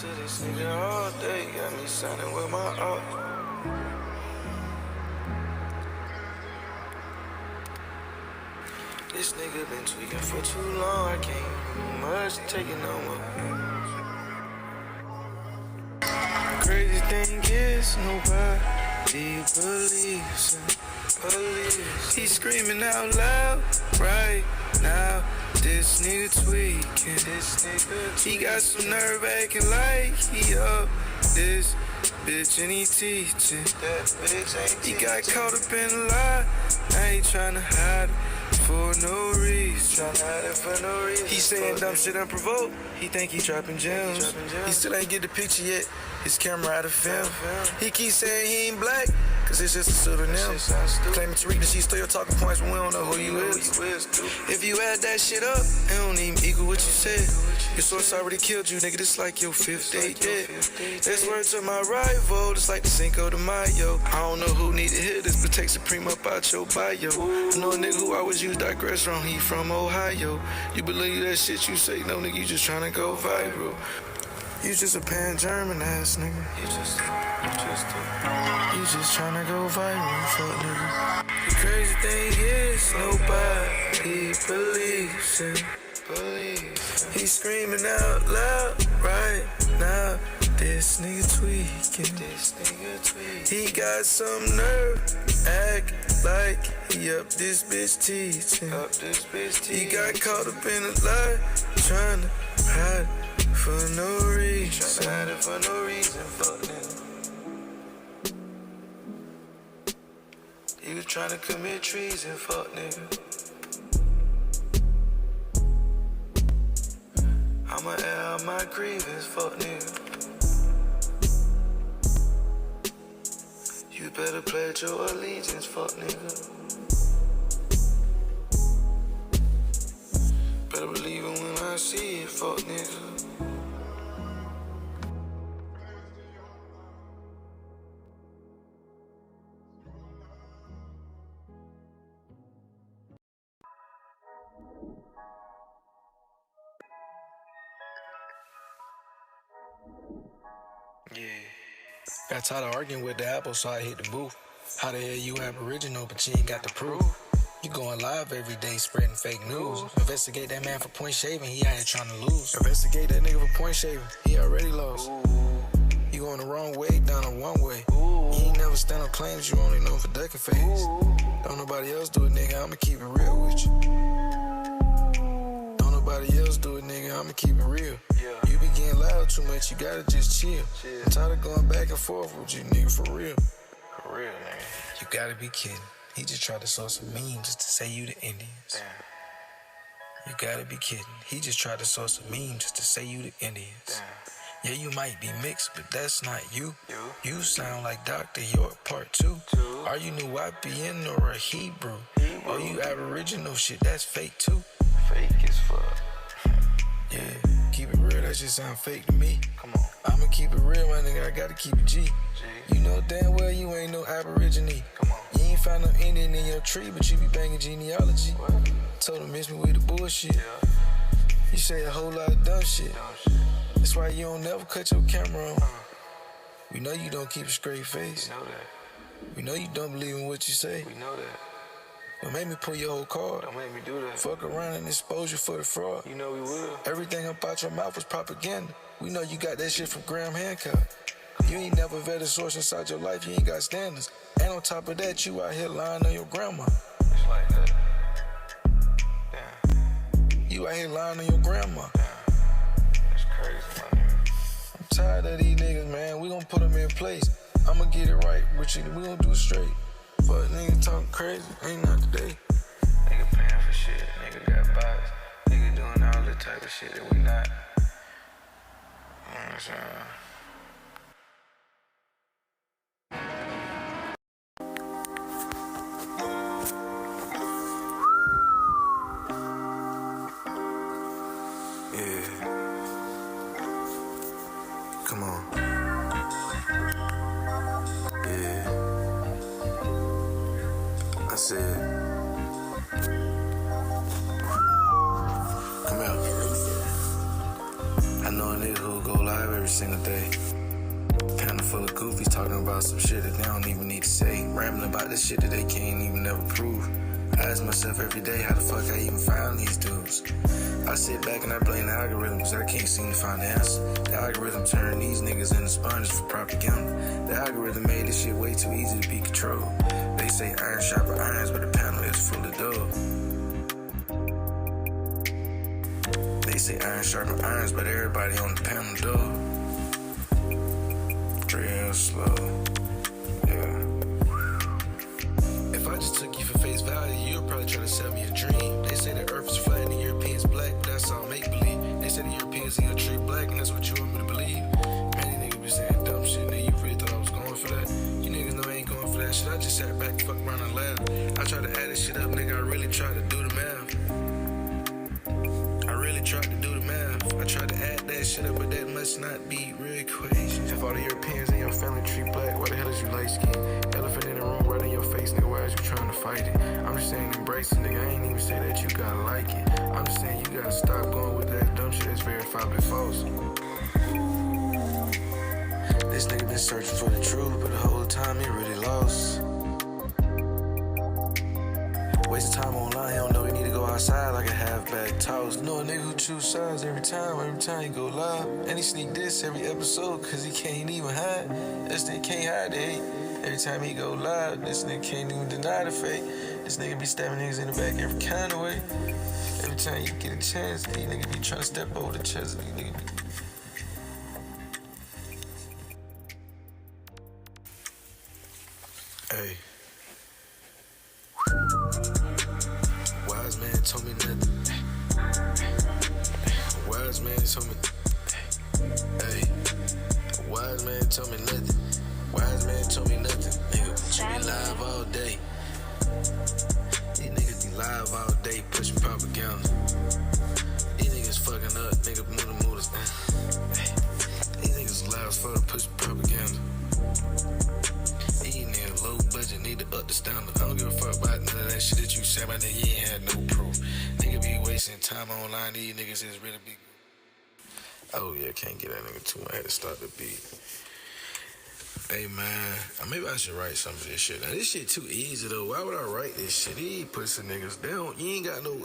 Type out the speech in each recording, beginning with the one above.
to this nigga all day, got me signing with my art. This nigga been tweaking for too long, I can't do much taking no more. Crazy thing is, nobody believes him. He's screaming out loud right now. This nigga tweaking. He got some nerve acting like he up this bitch and he teaching. He got caught up in a lie. I ain't tryna hide it for no reason. He saying dumb shit unprovoked. He think he dropping gems. He still ain't get the picture yet. His camera out of film. He keeps saying he ain't black, cause it's just a pseudonym. Claiming to read the sheet, still your talking points when we don't know who you is. If you add that shit up, it don't even equal what you said. Your source already killed you, nigga, this like your fifth day dead. That's word to my rival, it's like the Cinco de Mayo. I don't know who need to hear this, but take Supreme up out your bio. I know a nigga who always use digress wrong, he from Ohio. You believe that shit you say, no nigga, you just tryna go viral. You just a pan-German ass nigga. You just tryna go viral, fuck nigga. The crazy thing is, nobody believes him. He's screaming out loud right now. This nigga tweaking. He got some nerve, act like he up this bitch teaching. He got caught up in a lie, tryna hide for no reason. Fuck nigga. He was tryna commit treason, fuck nigga. I'ma air out my grievance, fuck nigga. You better pledge your allegiance, fuck nigga. Better believe it when I see it, fuck nigga. Yeah. Got tired of arguing with the Apple, so I hit the booth. How the hell you Aboriginal, but you ain't got the proof? You going live every day spreading fake news. Investigate that man for point shaving, he out here trying to lose. Investigate that nigga for point shaving, he already lost. You going the wrong way, down a one way. You ain't never stand on claims, you only know for ducking face. Don't nobody else do it, nigga, I'ma keep it real with you. Don't nobody else do it, nigga, I'ma keep it real. You be getting loud too much, you gotta just chill. I'm tired of going back and forth with you, nigga, for real. For real, nigga. You gotta be kidding. He just tried to source some memes just to say you the Indians. Damn. You gotta be kidding. He just tried to source some memes just to say you the Indians. Damn. Yeah, you might be mixed, but that's not you. You sound like Dr. York Part 2. Are you Nuwapian or a Hebrew? Or you Aboriginal shit, that's fake too. Fake as fuck. Yeah, keep it real, that shit sound fake to me. Come on. I'ma keep it real, my nigga, I gotta keep it G. You know damn well you ain't no Aborigine. Come on. You ain't found no Indian in your tree, but you be banging genealogy. What? Told him miss me with the bullshit. Yeah. You say a whole lot of dumb shit. That's why you don't never cut your camera on. We know you don't keep a straight face. We know that. We know you don't believe in what you say. We know that. Don't make me pull your whole card. Don't make me do that. Fuck around and expose you for the fraud. You know we will. Everything up out your mouth was propaganda. We know you got that shit from Graham Hancock. You ain't never vetted a source inside your life, you ain't got standards. And on top of that, you out here lying on your grandma. It's like that. Damn. You out here lying on your grandma. Damn. That's crazy, my nigga. I'm tired of these niggas, man. We gon' put them in place. I'ma get it right, Richie. We gon' do it straight. Fuck nigga talking crazy, ain't not today. Nigga paying for shit, nigga got bodies. Nigga doing all that type of shit that we not. You know what I'm saying? Come on. Yeah. I said, come out. I know know a nigga who go live every single day. Panel full of goofies talking about some shit that they don't even need to say. Rambling about this shit that they can't even never prove. I ask myself every day how the fuck I even found these dudes. I sit back and I blame the algorithm cause I can't seem to find the answer. The algorithm turned these niggas into sponges for propaganda. The algorithm made this shit way too easy to be controlled. They say iron sharper irons, but the panel is full of dough. They say iron sharper irons, but everybody on the panel dough. Real slow, yeah. If I just took you for face value, you'll probably try to sell me a dream. They say the earth is flat and the Europeans black, but that's all make-believe. They say the Europeans ain't gonna treat black, and that's what you want me to believe. Man, these niggas be saying dumb shit, nigga, you really thought I was going for that? You niggas know I ain't going for that shit. I just sat back, fuck around and laughed. I tried to add this shit up, nigga, I really tried to do the math. I really tried to do the math. I tried to add that shit up, but that must not be real equations. If all the Europeans in your family treat black, why the hell is you light skinned? Elephant in the room right in your face, nigga, why is you trying to fight it? I'm just saying embrace it, nigga, I ain't even say that you gotta like it. I'm just saying you gotta stop going with that dumb shit that's verifiably false. This nigga been searching for the truth, but the whole time he really lost. Waste time online, he don't know he need to go outside like a half-back toss. Know a nigga who choose sides every time he go live. And he sneak this every episode cause he can't even hide. This nigga can't hide the hate. Every time he go live, this nigga can't even deny the fake. This nigga be stabbing niggas in the back every kind of way. Every time you get a chance, these niggas be trying to step over the chest. These niggas be... Hey. Wise man told me nothing. Wise man told me. Hey. Wise man told me nothing. Wise man told me nothing. Nigga, you be live all day. These niggas be live all day pushing propaganda. These niggas fucking up, nigga, mooders. These niggas live as fuck pushing propaganda. These niggas low budget, need to up the standard. I don't give a fuck about none of that shit that you say, my nigga, you ain't had no proof. Nigga be wasting time online, these niggas is really big. Oh yeah, can't get that nigga too much. I had to start the beat. Hey man, maybe I should write some of this shit. Now this shit too easy though. Why would I write this shit? These pussy niggas, they don't, you ain't got no...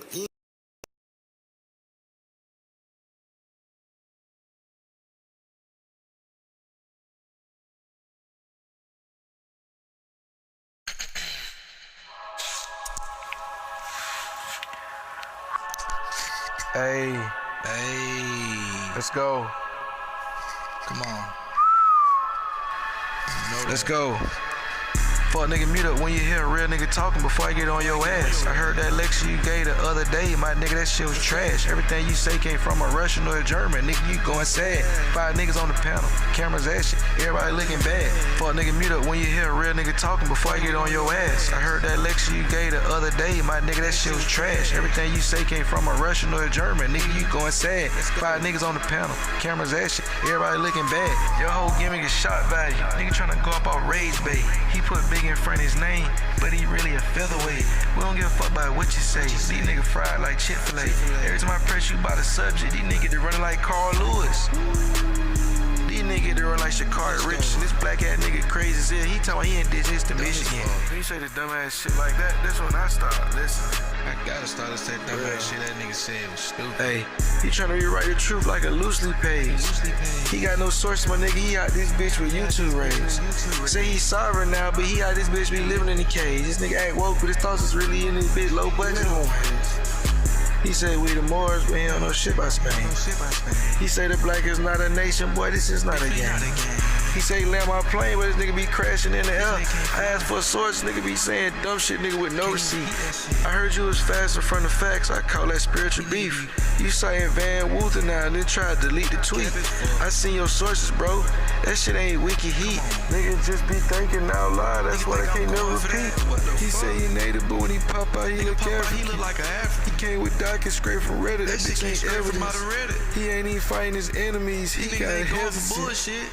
Hey, let's go. Come on. Let's go. Fuck nigga, mute up when you hear a real nigga talking before I get on your ass. I heard that lecture you gave the other day, my nigga, that shit was trash. Everything you say came from a Russian or a German, nigga, you going sad. 5 niggas on the panel, cameras action, everybody looking bad. Fuck nigga, mute up when you hear a real nigga talking before I get on your ass. I heard that lecture you gave the other day, my nigga, that shit was trash. Everything you say came from a Russian or a German, nigga, you going sad. 5 niggas on the panel, cameras action, everybody looking bad. Your whole gimmick is shot value, nigga trying to go up off rage bait. He put big in front of his name, but he really a featherweight. We don't give a fuck about what you say. These niggas fried like Chick-fil-A. Every time I press you by the subject, these niggas they running like Carl Lewis. These niggas they run like Shakari Richardson. This black ass nigga crazy as hell. He talking he ain't did this to Michigan. When you say the dumb ass shit like that, that's when I start listening. I gotta start to say dumb ass shit that nigga said was stupid. Hey, he trying to rewrite the truth like a loosely page. He got no source, my nigga. He out this bitch with YouTube raves. Say he's sovereign now, but he out this bitch be living in the cage. This nigga act woke, but his thoughts is really in this bitch low budget. He say we the Moors, but he don't know shit about Spain. He say the black is not a nation, boy, this is not a game. He say land my plane, but this nigga be crashing in the air. I asked for a source, nigga be saying dumb shit, nigga with no receipt. I heard you was fast in front of facts, I call that spiritual beef. You saying Van Woother now, and then try to delete the tweet. I seen your sources, bro. That shit ain't wiki heat. Niggas just be thinking out loud, that's why they can't never repeat. He say he native, but when he pop out, he look African. He look like an African. He came with Doc and straight from Reddit. That bitch ain't evidence. He ain't even fighting his enemies. He got hesitancy.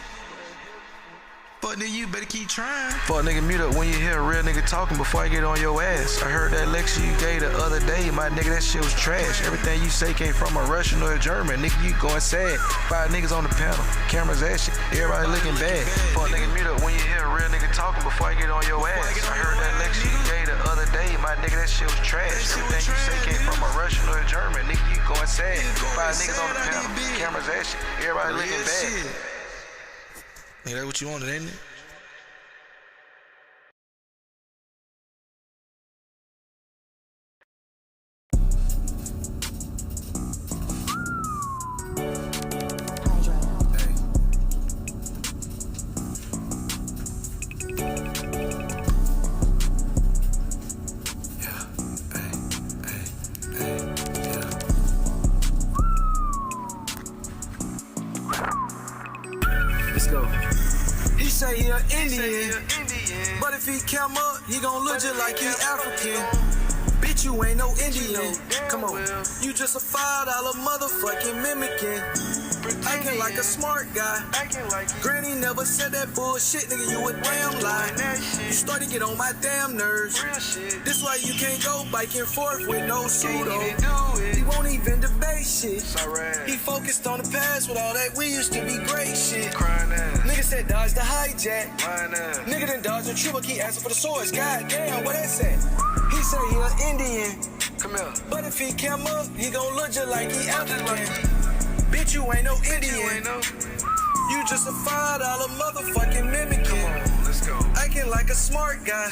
Fuck nigga, you better keep trying. Fuck nigga, mute up when you hear a real nigga talking before I get on your ass. I heard that lecture you gave the other day, my nigga, that shit was trash. Everything you say came from a Russian or a German. Nigga, you going sad. 5 niggas on the panel, cameras action, everybody looking bad. Fuck nigga, mute up when you hear a real nigga talking before I get on your ass. I heard that lecture you gave the other day, my nigga, that shit was trash. Everything you say came from a Russian or a German. Nigga, you going sad. 5 niggas on the panel, cameras action, everybody looking bad. Nigga, that's what you wanted, ain't it? He say he an Indian, but if he come up, he gon' look just like he African. Bitch, you ain't no Indian. Come on, you just a $5 motherfucking mimicking. Acting like a smart guy. Granny never said that bullshit, nigga, you a damn lie. You starting to get on my damn nerves. This why you can't go back and forth with no pseudo. He won't even debate shit. He focused on the past with all that we used to be great shit. Nigga said dodge the hijack. Nigga done dodge the triple, keep asking for the swords. God damn, what that said? He say he an Indian. Come here. But if he come up, he gon' look just like he African. Bitch, you ain't no Indian. You just a $5 motherfucking mimicking. Come on, let's go. Acting like a smart guy.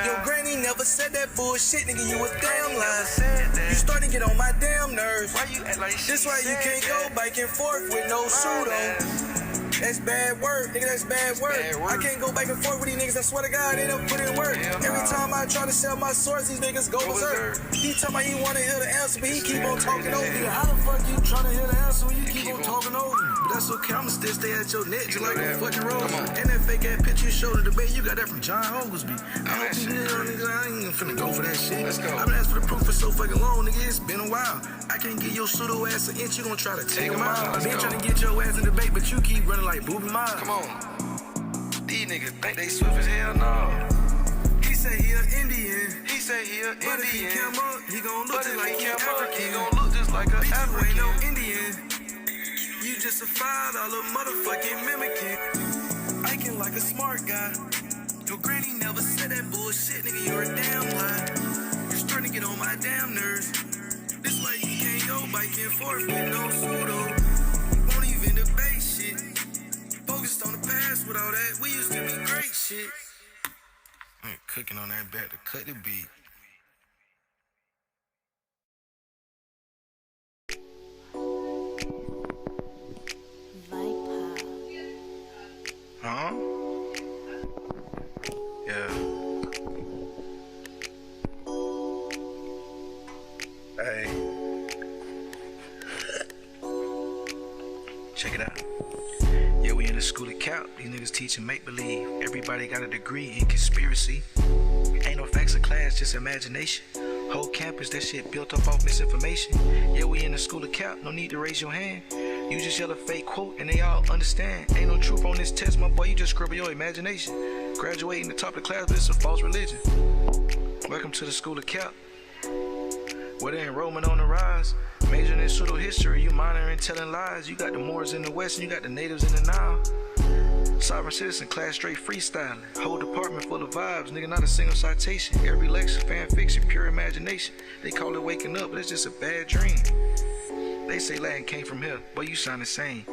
Your granny never said that bullshit, nigga, you a damn lie. You starting to get on my damn nerves. Why you act like this why you can't go back and forth with no pseudo. That's bad word, nigga, that's bad word. I can't go back and forth with these niggas, I swear to God, they don't put in work. Every time I try to sell my source, these niggas go berserk. He tell me he wanna hear the answer, but he keep on talking over you. How the fuck you tryna hear the answer when you keep on talking over me? But that's okay, I'ma still stay at your neck just like a fucking rose. And that fake ass picture you showed the debate, you got that from John Oglesby. I don't think nigga, I ain't even finna go for that shit. Let's go. I've been asking for the proof for so fucking long, nigga, it's been a while. I can't get your pseudo ass an inch, you gon' try to take him out. I've been trying to get your ass in debate, but you keep running like Booby Miles. Come on. These niggas think they swift as hell, no. He say he an Indian. He say he an Indian. But if he come up, he gon' look just like he African. He gon' look just like a African. You ain't no Indian. You just a $5 motherfucking mimicking. Acting like a smart guy. Your granny never said that bullshit, nigga, you're a damn lie. You're starting to get on my damn nerves. This way you can't go back and forth with no pseudo. Won't even debate shit. Focused on the past with all that, we used to be great shit. I'm cooking on that back to cut the beat. Huh? Yeah. Hey. Check it out. Yeah, we in the school of cap. These niggas teaching make-believe. Everybody got a degree in conspiracy. Ain't no facts in class, just imagination. Whole campus, that shit built up off misinformation. Yeah, we in the school of cap. No need to raise your hand. You just yell a fake quote and they all understand. Ain't no truth on this test, my boy. You just scribble your imagination. Graduating the top of the class, but it's a false religion. Welcome to the school of cap. Where the enrollment on the rise. Majoring in pseudo history, you minoring telling lies. You got the Moors in the West and you got the natives in the Nile. Sovereign citizen, class straight freestyling. Whole department full of vibes, nigga, not a single citation. Every lecture, fan fiction, pure imagination. They call it waking up, but it's just a bad dream. They say Latin came from here, but you sound insane.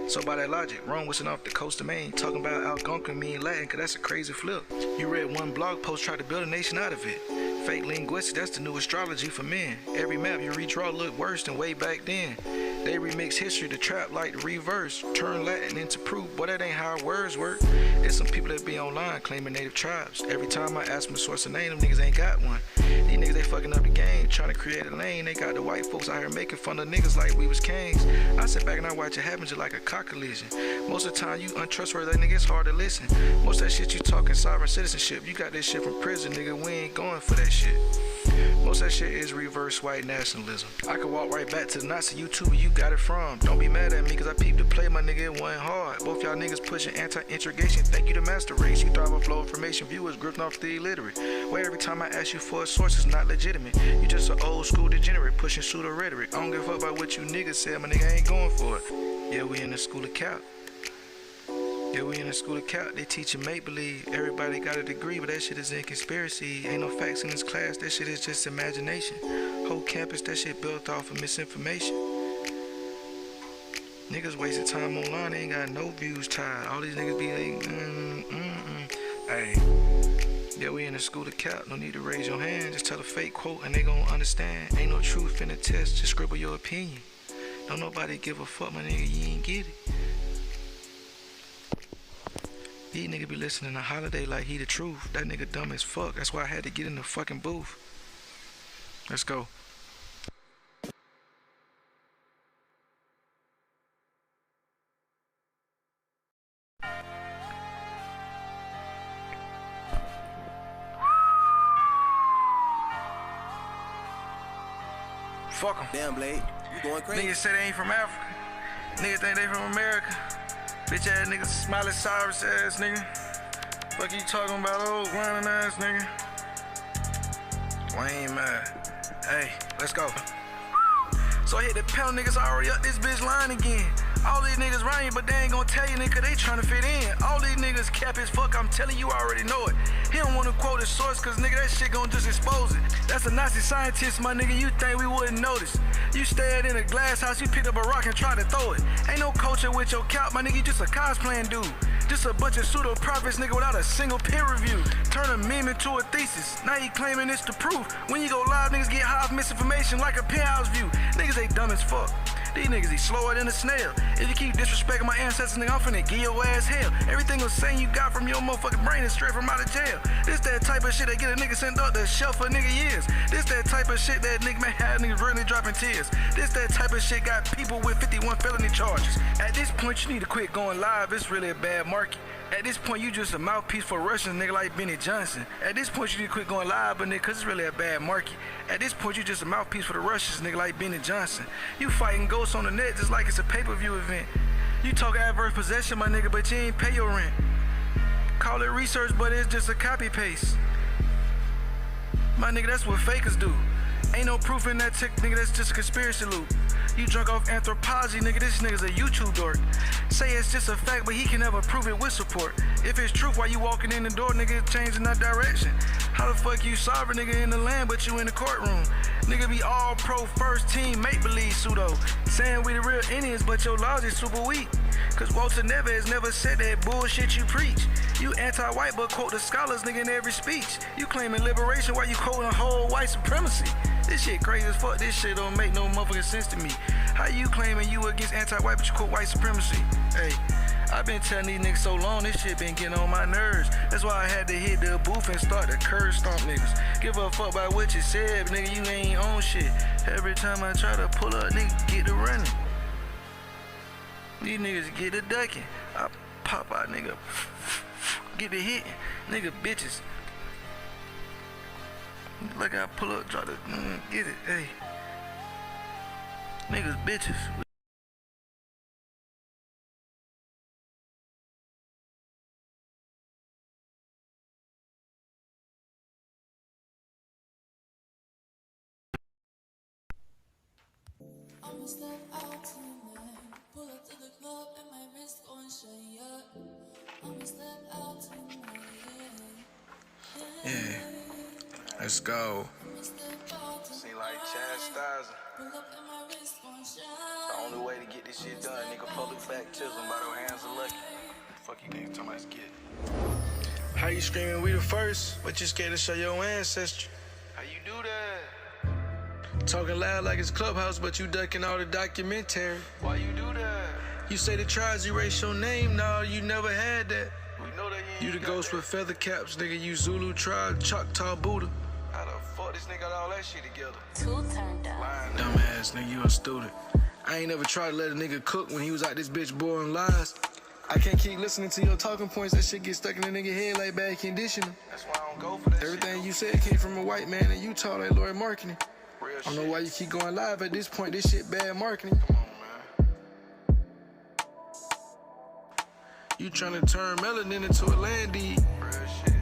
So by that logic, Rome wasn't off the coast of Maine. Talking about Algonquin mean Latin, cause that's a crazy flip. You read one blog post, tried to build a nation out of it. Fake linguistics, that's the new astrology for men. Every map you redraw look worse than way back then. They remix history to trap like the reverse. Turn Latin into proof, boy, that ain't how words work. There's some people that be online claiming native tribes. Every time I ask them to source a name, them niggas ain't got one. These niggas, they fucking up the game, trying to create a lane. They got the white folks out here making fun of niggas like we was kings. I sit back and I watch it happen just like a car collision. Most of the time, you untrustworthy, nigga, it's hard to listen. Most of that shit you talking sovereign citizenship, you got this shit from prison, nigga, we ain't going for that shit. Most of that shit is reverse white nationalism. I can walk right back to the Nazi YouTuber you got it from. Don't be mad at me cause I peeped the play, my nigga, it wasn't hard. Both y'all niggas pushing anti-integration, think you the master race. You thrive on flow information, viewers grifting off the illiterate. Where every time I ask you for a source it's not legitimate. You just an old school degenerate pushing pseudo rhetoric. I don't give a fuck about what you niggas said, my nigga ain't going for it. Yeah, we in the school of cap. Yeah, we in the school of cap. They teaching make-believe. Everybody got a degree, but that shit is in conspiracy. Ain't no facts in this class, that shit is just imagination. Whole campus, that shit built off of misinformation. Niggas wasting time online, they ain't got no views tied. All these niggas be like, Hey, yeah, we in the school of cap. No need to raise your hand, just tell a fake quote and they gon' understand. Ain't no truth in the test, just scribble your opinion. Don't nobody give a fuck, my nigga, you ain't get it. These niggas be listening to Holiday like he the truth. That nigga dumb as fuck. That's why I had to get in the fucking booth. Let's go. Fuck 'em. Damn, Blade, you going crazy. Niggas say they ain't from Africa. Niggas think they from America. Bitch ass nigga, Smiley Cyrus ass nigga. Fuck you talking about, old grinding ass nigga. Wayne mad. Hey, let's go. So I hit the pedal, niggas already up this bitch line again. All these niggas rhyme, but they ain't gonna tell you, nigga, they tryna fit in. All these niggas cap as fuck, I'm telling you, I already know it. He don't wanna quote his source, cause nigga, that shit gon' just expose it. That's a Nazi scientist, my nigga, you think we wouldn't notice. You stared in a glass house, you picked up a rock and tried to throw it. Ain't no culture with your cap, my nigga, you just a cosplaying dude. Just a bunch of pseudo prophets, nigga, without a single peer review. Turn a meme into a thesis, now you claiming it's the proof. When you go live, niggas get high off misinformation like a penthouse view. Niggas ain't dumb as fuck. These niggas, they slower than a snail. If you keep disrespecting my ancestors, nigga, I'm finna give your ass hell. Everything was saying you got from your motherfucking brain is straight from out of jail. This that type of shit that get a nigga sent up the shelf for nigga years. This that type of shit that nigga may have niggas really dropping tears. This that type of shit got people with 51 felony charges. At this point, you need to quit going live. It's really a bad market. At this point, you just a mouthpiece for Russians, nigga, like Benny Johnson. At this point, you need to quit going live, but nigga, cause it's really a bad market. At this point, you just a mouthpiece for the Russians, nigga, like Benny Johnson. You fighting ghosts on the net just like it's a pay-per-view event. You talk adverse possession, my nigga, but you ain't pay your rent. Call it research, but it's just a copy-paste. My nigga, that's what fakers do. Ain't no proof in that tick, nigga, that's just a conspiracy loop. You drunk off anthropology, nigga, this nigga's a YouTube dork. Say it's just a fact, but he can never prove it with support. If it's truth, why you walking in the door, nigga, it's changing that direction. How the fuck you sovereign, nigga, in the land, but you in the courtroom? Nigga be all pro first team, make-believe pseudo. Saying we the real Indians, but your logic super weak. Cause Walter Never never said that bullshit you preach. You anti-white, but quote the scholars, nigga, in every speech. You claiming liberation while you quoting a whole white supremacy. This shit crazy as fuck, this shit don't make no motherfucking sense to me. How you claiming you against anti-white, but you quote white supremacy? Hey, I've been telling these niggas so long, this shit been getting on my nerves. That's why I had to hit the booth and start the curve stomp niggas. Give a fuck about what you said, but nigga, you ain't on shit. Every time I try to pull up, nigga, get to running. These niggas get to ducking. I pop out, nigga. Get to hitting. Nigga, bitches. Look, I pull up, try to get it. Hey. Niggas, bitches. I'ma step out tonight. Pull up to the club and my wrist gon' shine up. I'ma step out tonight. Yeah. Let's go. See, like chastising. The only way to get this shit done, nigga, public baptism by the hands of lucky. Fuck you niggas talking about skid. How you screaming we the first, but you scared to show your ancestry? How you do that? Talking loud like it's Clubhouse, but you ducking all the documentary. Why you do that? You say the tribes erase your name, nah, you never had that. We know that you the ghost with feather caps, nigga, you Zulu tribe, Choctaw Buddha. How the fuck this nigga got all that shit together? Two turned up. Dumbass nigga, you a student. I ain't never tried to let a nigga cook when he was out this bitch boring lies. I can't keep listening to your talking points. That shit get stuck in the nigga head like bad conditioning. That's why I don't go for that. Everything you said came from a white man in Utah like Lord Marketing. I don't know why you keep going live at this point. This shit bad marketing. Come on, man. You trying to turn melanin into a land deed. Real shit.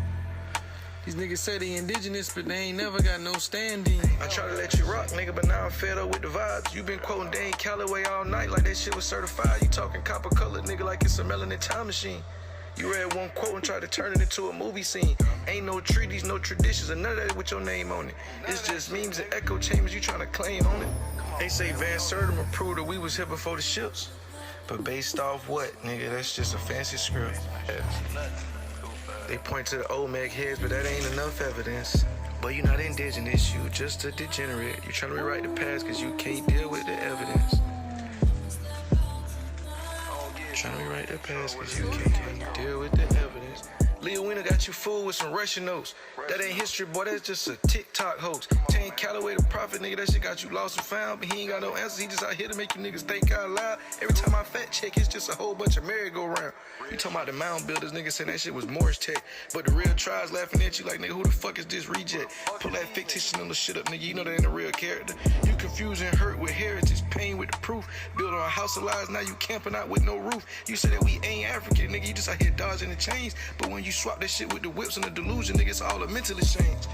These niggas say they indigenous, but they ain't never got no standing. I try to let you rock, nigga, but now I'm fed up with the vibes. You been quoting Dane Calloway all night like that shit was certified. You talking copper colored, nigga, like it's a melanin time machine. You read one quote and tried to turn it into a movie scene. Ain't no treaties, no traditions, and none of that with your name on it. It's just memes and echo chambers you trying to claim on it. They say Van Sertima proved that we was here before the ships. But based off what, nigga? That's just a fancy script. They point to the Omeg heads, but that ain't enough evidence. But you're not indigenous, you just a degenerate. You trying to rewrite the past cause you can't deal with the evidence. Trying to rewrite the past cause you can't deal with the evidence. Leo Wiener got you fooled with some Russian notes. That ain't history, boy, that's just a TikTok hoax. Tane Calloway the prophet, nigga, that shit got you lost and found. But he ain't got no answers, he just out here to make you niggas think out loud. Every time I fact check, it's just a whole bunch of merry-go-round. You talking about the mound builders, niggas saying that shit was Morris Tech. But the real tribes laughing at you like, nigga, who the fuck is this reject? Pull that fictional shit up, nigga, you know that ain't a real character. You confusing hurt with heritage, pain with the proof. Build on a house of lies, now you camping out with no roof. You say that we ain't African, nigga, you just out here dodging the chains. But when you swap that shit with the whips and the delusion, nigga, it's all a mental exchange.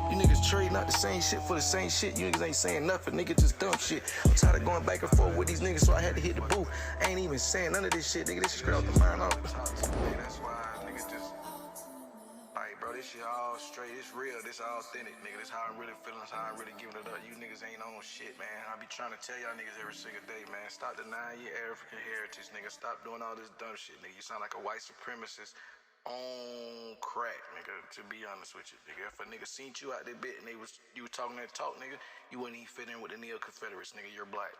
You niggas trade not the same shit for the same shit. You niggas ain't saying nothing, nigga, just dumb shit. I'm tired of going back and forth with these niggas, so I had to hit the booth. I ain't even saying none of this shit, nigga. This is straight off the mind off. That's why niggas just like, bro, this shit all straight. It's real. This all authentic, nigga. This how I'm really feeling. This how I'm really giving it up. You niggas ain't on shit, man. I be trying to tell y'all niggas every single day, man. Stop denying your African heritage, nigga. Stop doing all this dumb shit, nigga. You sound like a white supremacist on crack, nigga, to be honest with you, nigga. If a nigga seen you out there bit and you was talking that talk, nigga, you wouldn't even fit in with the neo-Confederates, nigga. You're black.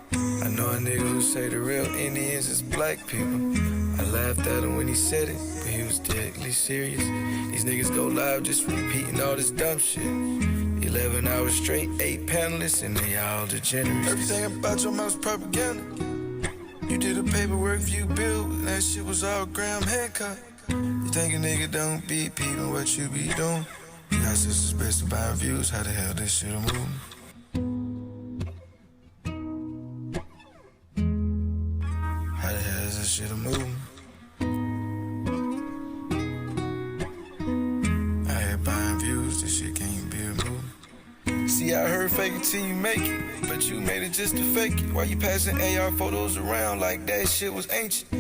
I know a nigga who say the real Indians is black people. I laughed at him when he said it, but he was deadly serious. These niggas go live just repeating all this dumb shit. 11 hours straight, 8 panelists, and they all degenerates. Everything about your mouth's propaganda. You did the paperwork for you built, and that shit was all Graham Hancock. You think a nigga don't be peeping what you be doing? You got sisters best to buy views, how the hell this shit a moving? How the hell is this shit a moving? I here buying views, this shit can't be a movie. See, I heard fake it till you make it, but you made it just to fake it. Why you passing AR photos around like that shit was ancient?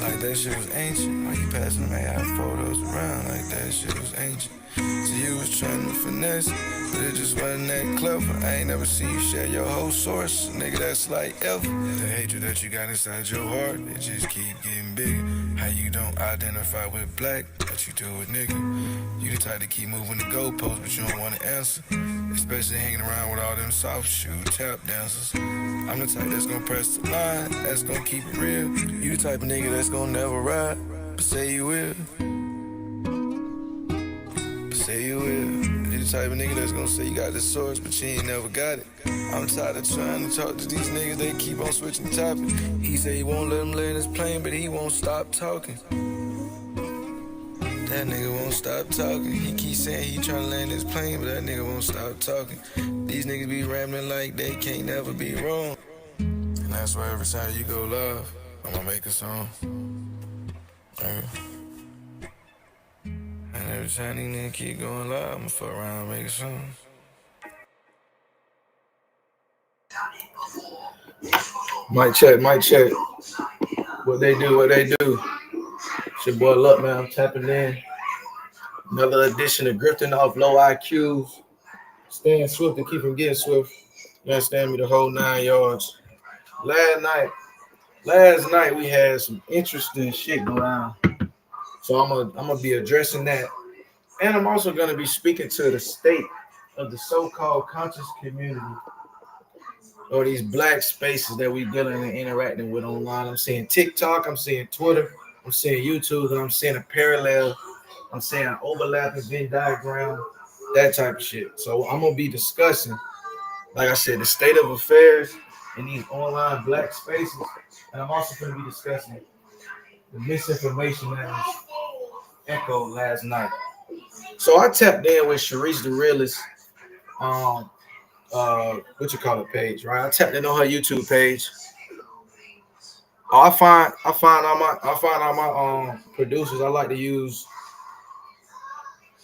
Like that shit was ancient. Why you passing them AR photos around like that shit was ancient? So you was trying to finesse, but it just wasn't that clever. I ain't never seen you share your whole source, nigga, that's like ever. The hatred that you got inside your heart, it just keep getting bigger. How you don't identify with black, but you do with nigga. You the type to keep moving the goalposts, but you don't want to answer. Especially hanging around with all them soft shoe tap dancers. I'm the type that's gonna press the line, that's gonna keep it real. You the type of nigga that's gonna never ride, but say you will. Say you will. You the type of nigga that's gonna say you got the source, but you ain't never got it. I'm tired of trying to talk to these niggas, they keep on switching topics. He say he won't let him land his plane, but he won't stop talking. That nigga won't stop talking. He keep saying he tryna land his plane, but that nigga won't stop talking. These niggas be rambling like they can't never be wrong. And that's why every time you go live, I'ma make a song. And every time these niggas keep going live, I'ma fuck around and make a song. Mic check, mic check. What they do, what they do. It's your boy Luck, man. I'm tapping in. Another edition of Grifting off low IQs. staying swift and keep from getting swift. You understand me? The whole 9 yards. Last night we had some interesting shit go down. So I'm gonna be addressing that. And I'm also gonna be speaking to the state of the so-called conscious community or these black spaces that we dealing and interacting with online. I'm seeing TikTok, I'm seeing Twitter, I'm seeing YouTube, and I'm seeing a parallel, I'm seeing an overlapping Venn diagram, that type of shit. So I'm gonna be discussing, like I said, the state of affairs in these online black spaces, and I'm also gonna be discussing the misinformation that was echoed last night. So I tapped in with Charisse the realist, what you call it page, right? I tapped in on her YouTube page. Oh, I find all my producers. I like to use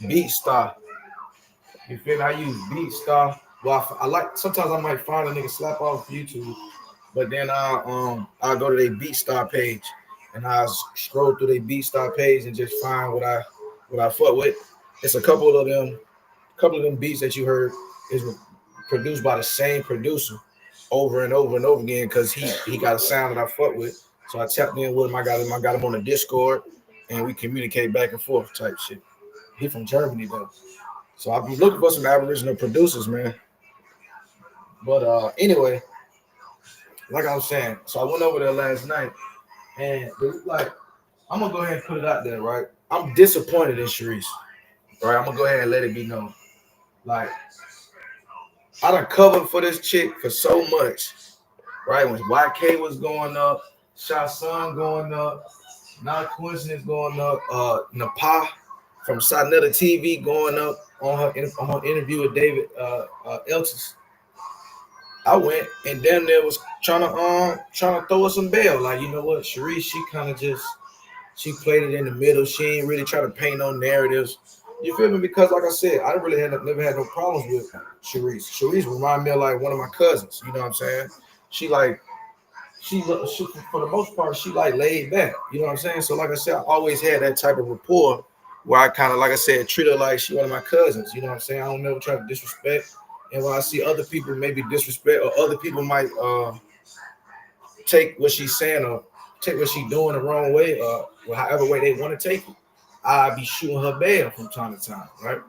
BeatStar. You feel me? I use BeatStar. Well, I like sometimes I might find a nigga slap off YouTube, but then I go to their BeatStar page and I scroll through their BeatStar page and just find what I fuck with. It's a couple of them beats that you heard is produced by the same producer over and over and over again because he got a sound that I fuck with. So I tapped in with him. I got him on the Discord and we communicate back and forth type shit. He from Germany though. So I've been looking for some Aboriginal producers, man. But anyway, like I was saying, so I went over there last night and like I'm gonna go ahead and put it out there, right? I'm disappointed in Charisse. Right, I'm gonna go ahead and let it be known. Like, I done covered for this chick for so much, right? When YK was going up, Shah Sun going up, Not Coincidence going up, Napa from Satnetta TV going up on her interview with David Eltis. I went and damn near was trying to throw us some bail. Like, you know what, Charisse, she played it in the middle. She ain't really try to paint no narratives. You feel me? Because like I said, I never had no problems with Charisse. Charisse remind me of like one of my cousins. You know what I'm saying? She for the most part, she like laid back. You know what I'm saying? So like I said, I always had that type of rapport where I kind of, like I said, treat her like she one of my cousins. You know what I'm saying? I don't never try to disrespect. And when I see other people maybe disrespect or other people might take what she's saying or take what she's doing the wrong way or however way they want to take it, I be shooting her bail from time to time, right?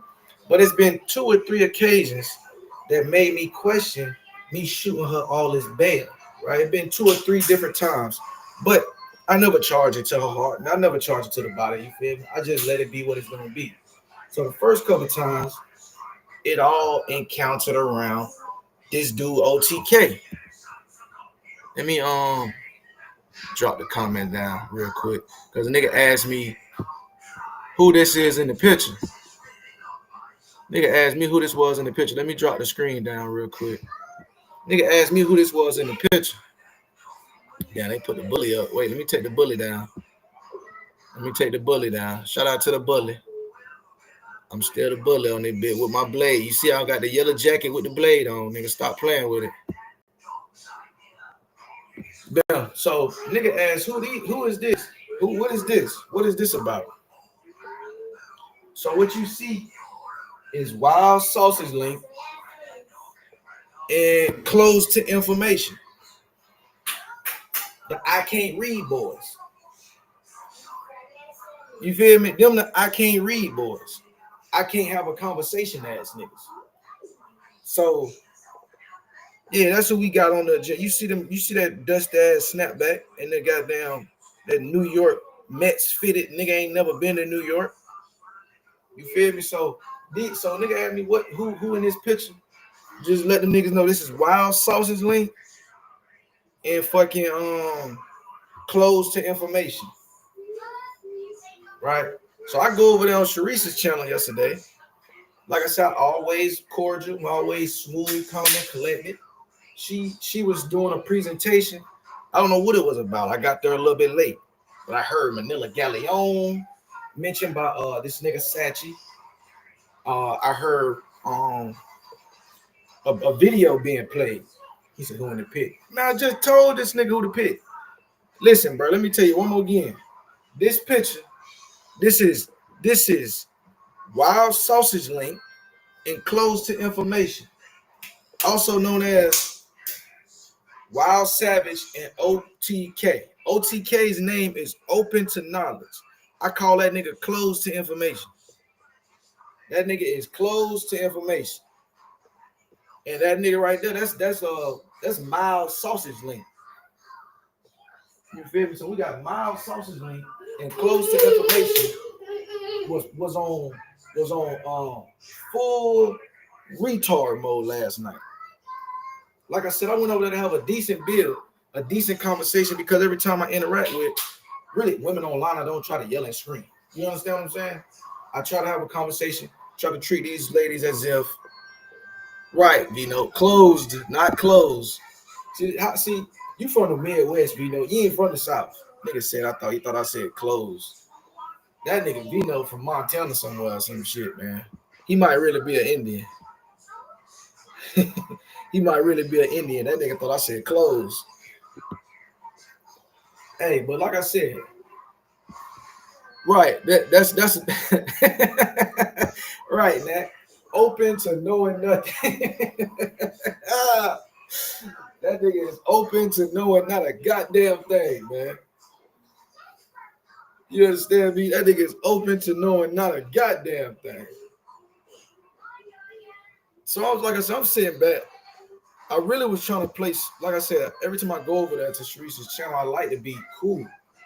But it's been 2 or 3 occasions that made me question me shooting her all this bail, right? It's been 2 or 3 different times, but I never charge it to her heart and I never charge it to the body, you feel me? I just let it be what it's going to be. So the first couple of times, it all encountered around this dude OTK. Let me drop the comment down real quick because a nigga asked me who this is in the picture. Nigga asked me who this was in the picture. Let me drop the screen down real quick. Nigga asked me who this was in the picture. Yeah, they put the bully up. Wait, let me take the bully down. Shout out to the bully. I'm still the bully on this bit with my blade. You see, I got the yellow jacket with the blade on. Nigga, stop playing with it. Damn. So, nigga asked, who is this? What is this? What is this about? So, what you see is Wild Sausage Link and closed to information. The I can't read boys. You feel me? Them the I can't read boys. I can't have a conversation ass niggas. So yeah, that's what we got on the. You see that dust ass snapback and the goddamn that New York Mets fitted nigga ain't never been to New York. You feel me? So nigga asked me who in this picture. Just let them niggas know this is Wild Sausage Link and fucking closed to information. Right? So I go over there on Charisse's channel yesterday. Like I said, always cordial, always smooth, calm, and collected. She was doing a presentation. I don't know what it was about. I got there a little bit late, but I heard Manila Galleon mentioned by this nigga Sachi. I heard a video being played. He said, "Who in the pit?" Now I just told this nigga who the pit. Listen, bro. Let me tell you one more again. This picture. This is Wild Sausage Link enclosed to information, also known as Wild Savage and OTK. OTK's name is open to knowledge. I call that nigga closed to information. That nigga is closed to information. And that nigga right there, that's mild sausage link. You feel me? So we got mild sausage link and close to information was on full retard mode last night. Like I said, I went over there to have a decent build, a decent conversation, because every time I interact with really women online, I don't try to yell and scream. You understand what I'm saying? I try to have a conversation, try to treat these ladies as if, right, closed, not closed. See, you from the Midwest, you ain't from the South. Nigga said, he thought I said closed. That nigga Vino from Montana somewhere or some shit, man. He might really be an Indian. He might really be an Indian. That nigga thought I said closed. Hey, but like I said, right, that's right, Nat. Open to knowing nothing. That nigga is open to knowing not a goddamn thing, man. You understand me? That nigga is open to knowing not a goddamn thing. So I was like I said, I'm sitting back. I really was trying to place, like I said, every time I go over there to Charisse's channel, I like to be cool.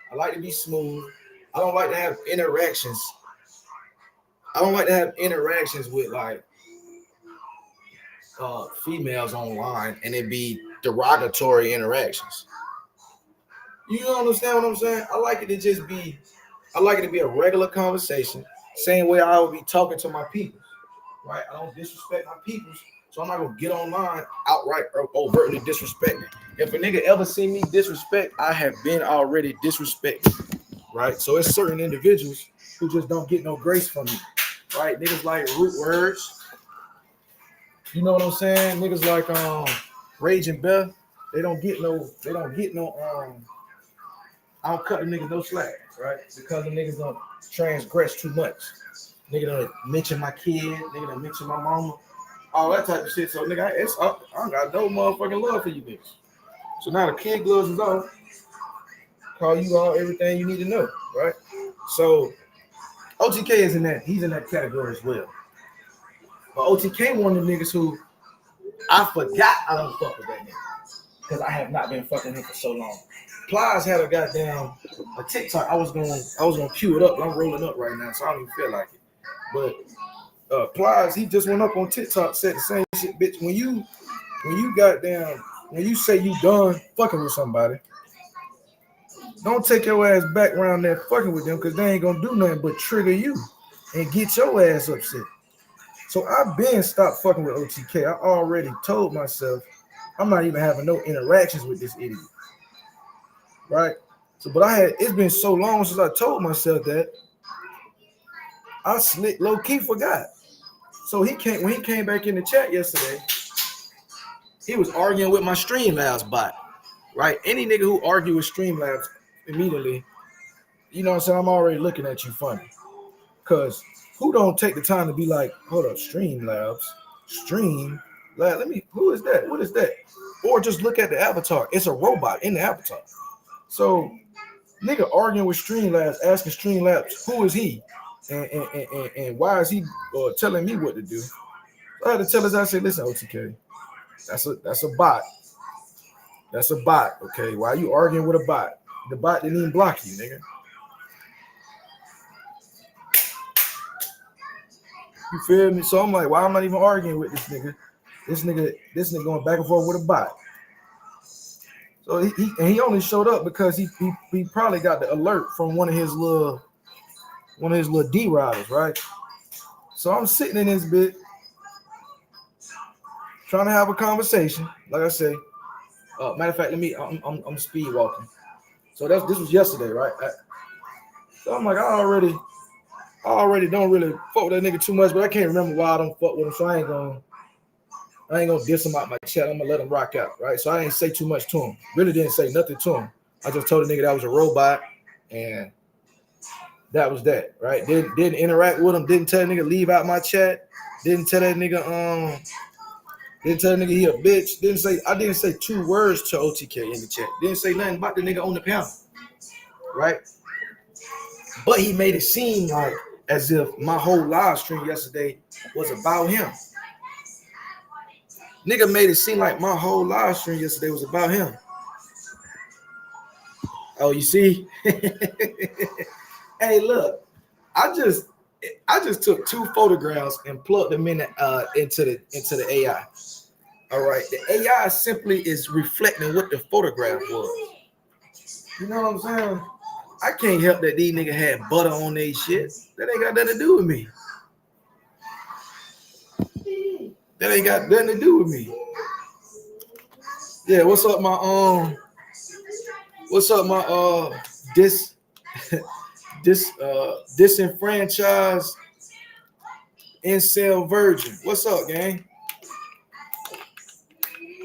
I like to be smooth. I don't like to have interactions. I don't like to have interactions with like females online and it be derogatory interactions. You don't understand what I'm saying? I like it to be a regular conversation, same way I would be talking to my people, right? I don't disrespect my people, so I'm not gonna get online outright or overtly disrespecting. If a nigga ever see me disrespect, I have been already disrespected, right? So it's certain individuals who just don't get no grace from me, right? Niggas like root words. You know what I'm saying? Niggas like Rage and Beth, they don't get no I don't cut the niggas no slack, right? Because the niggas don't transgress too much. Nigga don't mention my kid, nigga don't mention my mama, all that type of shit. So nigga, I don't got no motherfucking love for you niggas. So now the kid gloves is off. Call you all everything you need to know, right? So OTK is in that, he's in that category as well. But OTK one of the niggas who I forgot I don't fuck with that nigga. Because I have not been fucking him for so long. Plies had a goddamn a TikTok. I was gonna cue it up, but I'm rolling up right now, so I don't even feel like it. But Plies, he just went up on TikTok, said the same shit, bitch. When you say you done fucking with somebody, don't take your ass back around there fucking with them, because they ain't gonna do nothing but trigger you and get your ass upset. So I've been stopped fucking with OTK. I already told myself I'm not even having no interactions with this idiot. Right? So, but it's been so long since I told myself that I low key forgot. So when he came back in the chat yesterday, he was arguing with my Streamlabs bot. Right? Any nigga who argue with Streamlabs immediately, you know what I'm saying? I'm already looking at you funny. Cause who don't take the time to be like, hold up, Streamlabs, who is that? What is that? Or just look at the avatar. It's a robot in the avatar. So, nigga arguing with Streamlabs, asking Streamlabs, who is he? And why is he telling me what to do? I had to tell us, I said, listen, OTK, that's a bot. That's a bot, okay? Why are you arguing with a bot? The bot didn't even block you, nigga. You feel me? So I'm like, why am I even arguing with this nigga? This nigga going back and forth with a bot. So he only showed up because he probably got the alert from one of his little D-riders, right? So I'm sitting in this bit trying to have a conversation. Like I say, matter of fact, I'm speed walking. So this was yesterday, right? So I'm like, I already don't really fuck with that nigga too much, but I can't remember why I don't fuck with him. So I ain't gonna diss him out my chat. I'm gonna let him rock out, right? So I didn't say too much to him. Really didn't say nothing to him. I just told the nigga that I was a robot, and That was that, right? Didn't interact with him. Didn't tell that nigga leave out my chat. Didn't tell that nigga he a bitch. I didn't say 2 words to OTK in the chat. Didn't say nothing about the nigga on the panel, right? But he made it seem like as if my whole live stream yesterday was about him. Nigga made it seem like my whole live stream yesterday was about him. Oh, you see? Hey, look, I just took 2 photographs and plugged them into the AI. All right, the AI simply is reflecting what the photograph was. You know what I'm saying? I can't help that these niggas had butter on their shit. That ain't got nothing to do with me. That ain't got nothing to do with me. Yeah, what's up, my disenfranchised incel virgin. What's up, gang?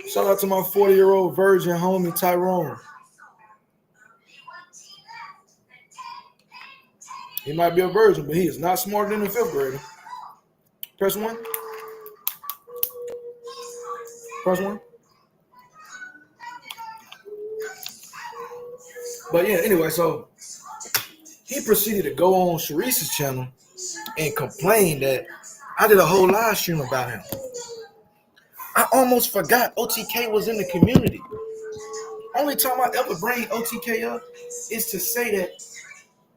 Shout out to my 40-year-old virgin homie Tyrone. He might be a virgin, but he is not smarter than a 5th grader. Press 1. Press 1. But yeah, anyway, so he proceeded to go on Charisse's channel and complain that I did a whole live stream about him. I almost forgot OTK was in the community. Only time I ever bring OTK up is to say that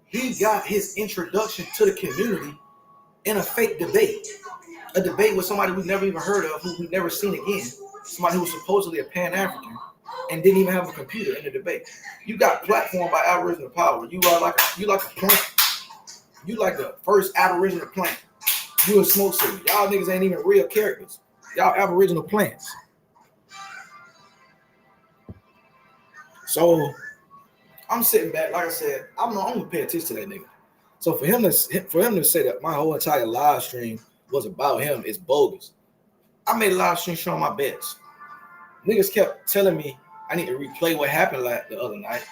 he got his introduction to the community in a fake debate. A debate with somebody we never even heard of, who we never seen again. Somebody who was supposedly a Pan-African and didn't even have a computer in the debate. You got platformed by Aboriginal power. You like a plant. You like the first Aboriginal plant. You a smoke city. Y'all niggas ain't even real characters. Y'all Aboriginal plants. So I'm sitting back, like I said, I'm gonna pay attention to that nigga. So for him to say that my whole entire live stream was about him is bogus. I made a live stream showing my bets. Niggas kept telling me I need to replay what happened the other night.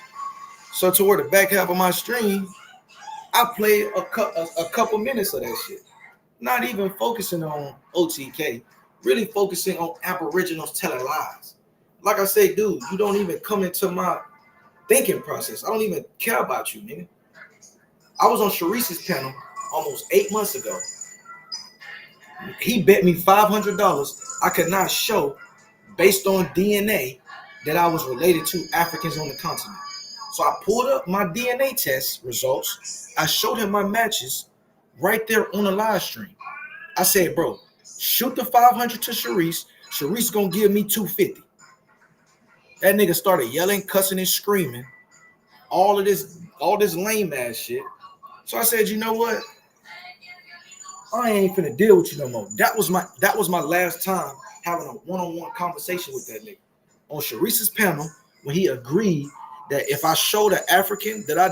So toward the back half of my stream, I played a couple minutes of that shit. Not even focusing on OTK, really focusing on Aboriginals telling lies. Like I say, dude, you don't even come into my thinking process. I don't even care about you, nigga. I was on Charisse's panel almost 8 months ago. He bet me $500 I could not show, based on DNA, that I was related to Africans on the continent. So I pulled up my DNA test results. I showed him my matches right there on the live stream. I said, bro, shoot the 500 to Charisse. Charisse gonna give me 250. That nigga started yelling, cussing, and screaming. All this lame ass shit. So I said, you know what? I ain't finna deal with you no more. That was my last time having a one-on-one conversation with that nigga. On Charisse's panel, when he agreed that if I showed an African that I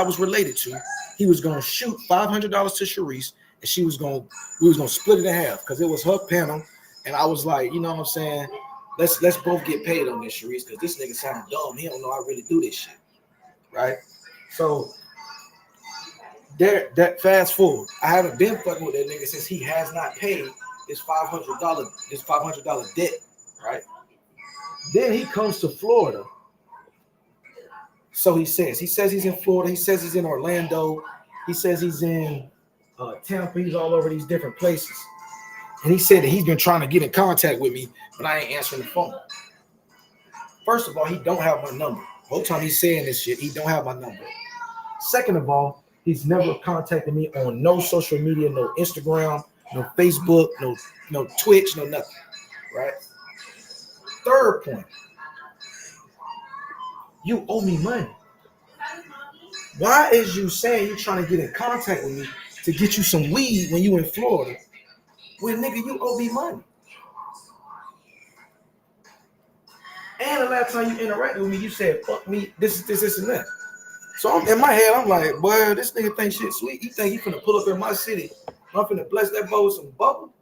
was related to, he was gonna shoot $500 to Charisse, and we was gonna split it in half because it was her panel. And I was like, you know what I'm saying? Let's both get paid on this, Charisse, because this nigga sounds dumb. He don't know I really do this shit. Right? So that fast forward, I haven't been fucking with that nigga since he has not paid his $500 debt, right? Then he comes to Florida. So he says he's in Florida, he says he's in Orlando, he says he's in Tampa, he's all over these different places. And he said that he's been trying to get in contact with me, but I ain't answering the phone. First of all, he don't have my number. Whole time he's saying this shit, he don't have my number. Second of all, he's never contacted me on no social media, no Instagram, no Facebook, no Twitch, no nothing, right? Third point, you owe me money. Why is you saying you're trying to get in contact with me to get you some weed when you in Florida? Well, nigga, you owe me money. And the last time you interacted with me, you said, fuck me, this, and that. So in my head, I'm like, boy, this nigga think shit sweet. He think he finna pull up in my city. I'm finna bless that boy with some bubble.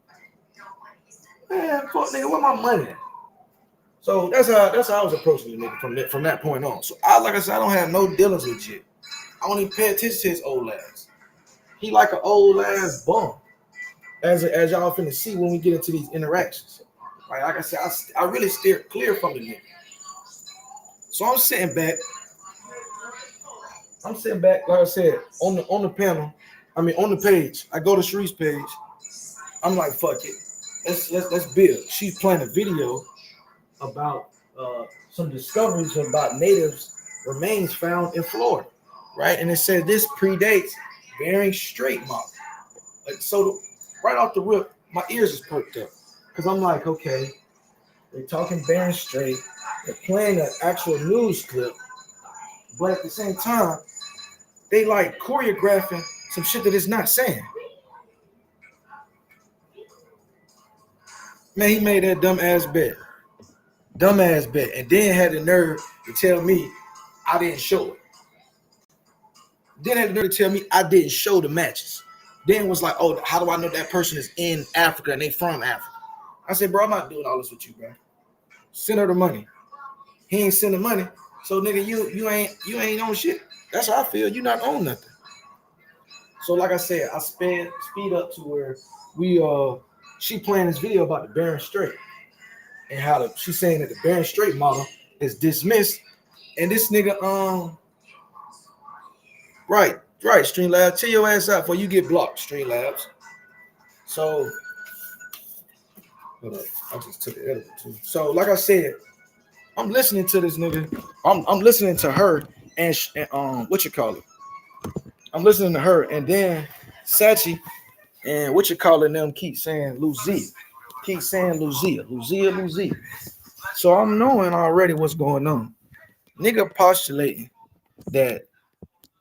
Man, fuck nigga, where my money at? So that's how I was approaching the nigga from that point on. So like I said, I don't have no dealings with you. I don't even pay attention to his old ass. He like an old ass bum. As y'all finna see when we get into these interactions. Like I said, I really steer clear from the nigga. So I'm sitting back, like I said, on the panel. I mean on the page. I go to Charisse's page. I'm like, fuck it. Let's build. She's playing a video about some discoveries about natives remains found in Florida, right? And it said this predates Bering Strait model. Like, so right off the rip, my ears is perked up because I'm like, okay, they're talking Bering Strait, they're playing an actual news clip, but at the same time, they like choreographing some shit that it's not saying. Man, he made that dumbass bet, and then had the nerve to tell me I didn't show it. Then had the nerve to tell me I didn't show the matches. Then was like, oh, how do I know that person is in Africa and they from Africa? I said, bro, I'm not doing all this with you, bro. Send her the money. He ain't sending money, so nigga, you ain't on shit. That's how I feel. You not on nothing. So like I said, I speed up to where she playing this video about the Bering Strait and how she's saying that the Bering Strait model is dismissed, and this nigga right, Streamlabs, chill your ass out before you get blocked, Streamlabs. So hold up, I just took the editor too. So like I said, I'm listening to this nigga. I'm listening to her and what you call it? I'm listening to her, and then Sachi and what you call it them keep saying Lucia. So I'm knowing already what's going on. Nigga postulating that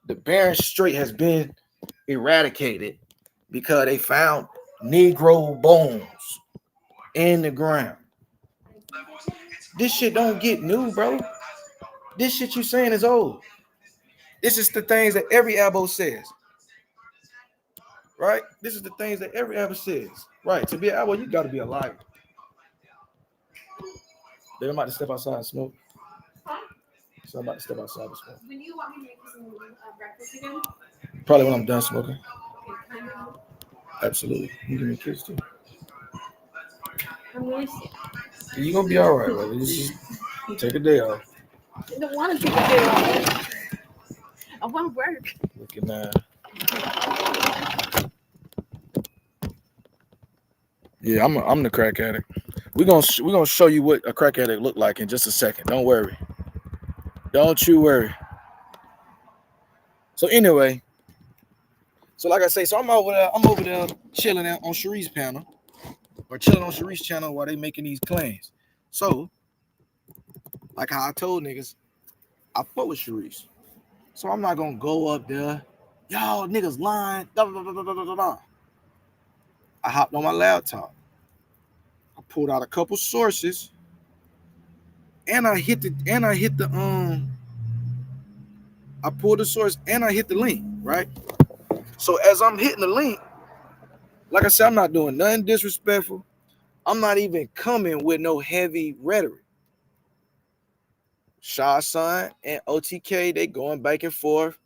the Bering Strait has been eradicated because they found Negro bones in the ground. This shit don't get new, bro. This shit you saying is old. This is the things that every abo says. Right? This is the things that every abo says. Right. To be an abo, you gotta be a liar. They're about to step outside and smoke. So I'm about to step outside and smoke. When you want me to make some breakfast again? Probably when I'm done smoking. Okay, kind of. Absolutely. You give me a kiss too. I'm really sick. You're gonna be all right, brother. Just take a day off. I don't want to take a day off. I want to work. Look at that. Yeah, I'm the crack addict. We're gonna show you what a crack addict look like in just a second. Don't worry. Don't you worry. So anyway, so like I say, so I'm over there chilling out on Charisse's panel, or chilling on Charisse's channel while they making these claims. So, like how I told niggas, I fuck with Charisse. So I'm not gonna go up there, y'all niggas lying. I hopped on my laptop. I pulled out a couple sources, and I pulled the source and I hit the link, right? So as I'm hitting the link, like I said, I'm not doing nothing disrespectful. I'm not even coming with no heavy rhetoric. Shah Sun and OTK, they going back and forth.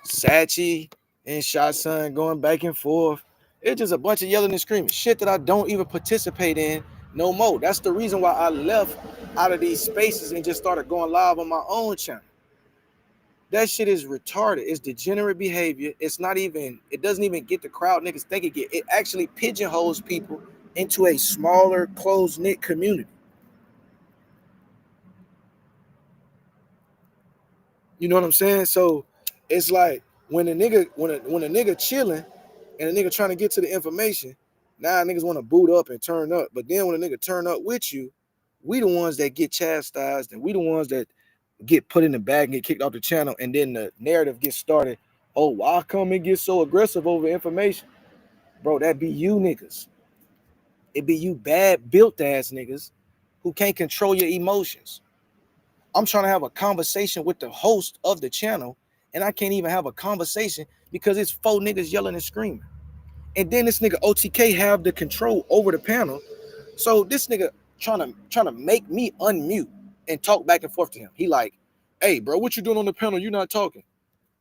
Sachi and Shah Sun going back and forth. It's just a bunch of yelling and screaming. Shit that I don't even participate in no more. That's the reason why I left out of these spaces and just started going live on my own channel. That shit is retarded. It's degenerate behavior. It doesn't even get the crowd niggas think it get. It actually pigeonholes people into a smaller, close-knit community. You know what I'm saying? So it's like when a nigga chilling and a nigga trying to get to the information, now niggas want to boot up and turn up. But then when a nigga turn up with you, we the ones that get chastised, and we the ones that get put in the bag and get kicked off the channel, and then the narrative gets started. Oh, why come and get so aggressive over information? Bro, that be you niggas. It be you bad built ass niggas who can't control your emotions. I'm trying to have a conversation with the host of the channel, and I can't even have a conversation because it's 4 niggas yelling and screaming. And then this nigga OTK have the control over the panel. So this nigga trying to make me unmute and talk back and forth to him. He like, hey, bro, what you doing on the panel? You're not talking.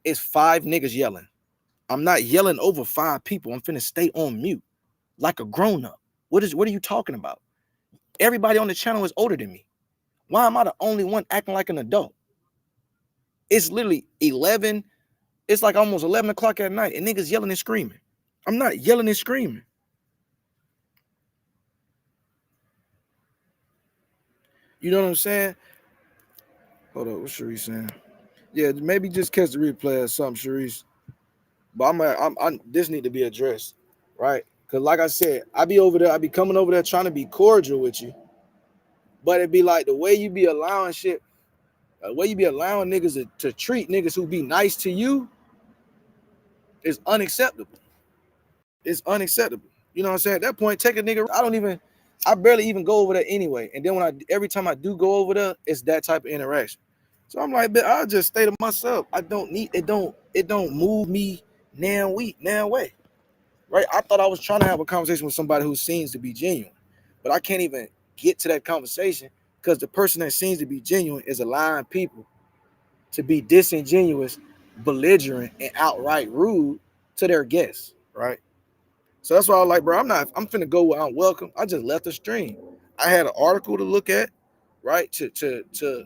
It's 5 niggas yelling. I'm not yelling over 5 people. I'm finna stay on mute like a grown-up. What are you talking about? Everybody on the channel is older than me. Why am I the only one acting like an adult? It's literally 11. It's like almost 11 o'clock at night and niggas yelling and screaming. I'm not yelling and screaming. You know what I'm saying? Hold up, what's Charisse saying? Yeah, maybe just catch the replay or something, Charisse. But this need to be addressed, right? Because like I said, I be coming over there trying to be cordial with you. But it'd be like the way you be allowing shit, the way you be allowing niggas to treat niggas who be nice to you is unacceptable. It's unacceptable. You know what I'm saying? At that point, take a nigga. I barely even go over there anyway. And then every time I do go over there, it's that type of interaction. So I'm like, but I'll just stay to myself. I don't need it. Don't move me now way. Right? I thought I was trying to have a conversation with somebody who seems to be genuine, but I can't even get to that conversation because the person that seems to be genuine is allowing people to be disingenuous, belligerent, and outright rude to their guests. Right? So that's why I was like, bro, I'm finna go where I'm welcome. I just left the stream. I had an article to look at, right? To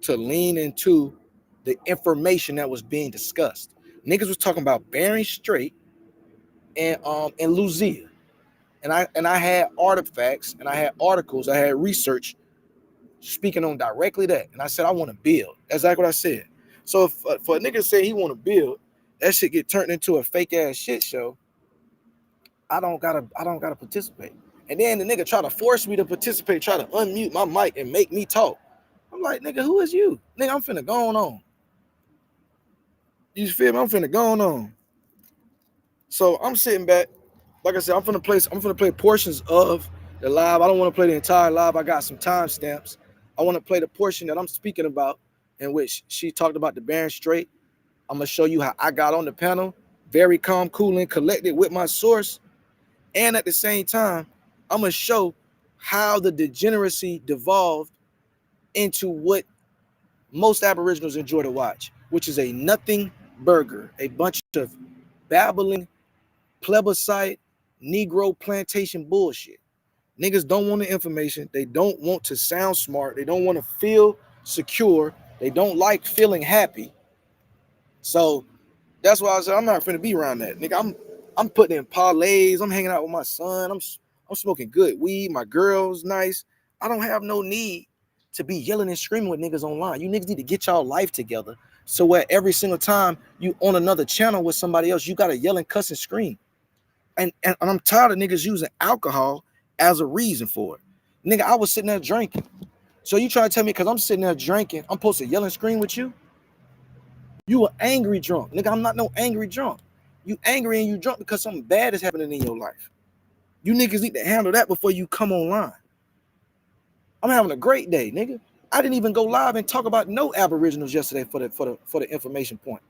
lean into the information that was being discussed. Niggas was talking about Bering Strait and Lucia. And I had artifacts and I had articles, I had research speaking on directly that. And I said I want to build. That's exactly what I said. So if for a nigga say he want to build, that shit get turned into a fake ass shit show. I don't gotta participate. And then the nigga try to force me to participate, try to unmute my mic and make me talk. I'm like, nigga, who is you? Nigga, I'm finna go on. You feel me? I'm finna go on. So I'm sitting back. Like I said, I'm finna play portions of the live. I don't want to play the entire live. I got some timestamps. I want to play the portion that I'm speaking about in which she talked about the Bering Strait. I'm gonna show you how I got on the panel, very calm, cool, and collected with my source. And at the same time, I'm going to show how the degeneracy devolved into what most Aboriginals enjoy to watch, which is a nothing burger, a bunch of babbling, plebiscite, Negro plantation bullshit. Niggas don't want the information. They don't want to sound smart. They don't want to feel secure. They don't like feeling happy. So that's why I said I'm not finna be around that. Nigga, I'm putting in parlays. I'm hanging out with my son. I'm smoking good weed. My girl's nice. I don't have no need to be yelling and screaming with niggas online. You niggas need to get y'all life together. So where every single time you on another channel with somebody else, you gotta yell and cuss and scream. And I'm tired of niggas using alcohol as a reason for it. Nigga, I was sitting there drinking. So you trying to tell me because I'm sitting there drinking, I'm supposed to yell and scream with you? You an angry drunk. Nigga, I'm not no angry drunk. You angry and you drunk because something bad is happening in your life. You niggas need to handle that before you come online. I'm having a great day, nigga. I didn't even go live and talk about no Aboriginals yesterday for the information point.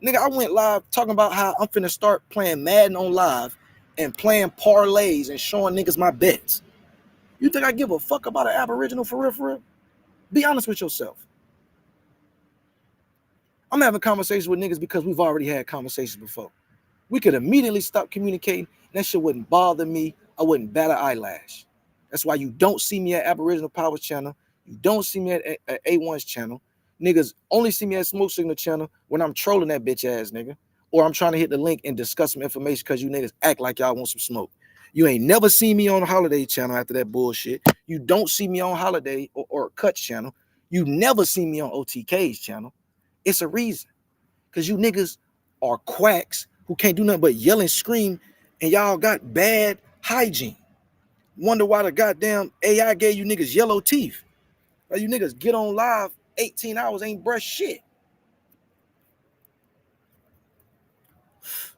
Nigga, I went live talking about how I'm finna start playing Madden on live and playing parlays and showing niggas my bets. You think I give a fuck about an Aboriginal for real? Be honest with yourself. I'm having conversations with niggas because we've already had conversations before. We could immediately stop communicating. That shit wouldn't bother me. I wouldn't bat an eyelash. That's why you don't see me at Aboriginal Powers channel. You don't see me at A1's channel. Niggas only see me at Smoke Signal channel when I'm trolling that bitch ass nigga. Or I'm trying to hit the link and discuss some information because you niggas act like y'all want some smoke. You ain't never seen me on the Holiday channel after that bullshit. You don't see me on Holiday or Cuts channel. You never see me on OTK's channel. It's a reason. Because you niggas are quacks who can't do nothing but yell and scream, and y'all got bad hygiene. Wonder why the goddamn AI gave you niggas yellow teeth. Like you niggas get on live 18 hours, ain't brush shit.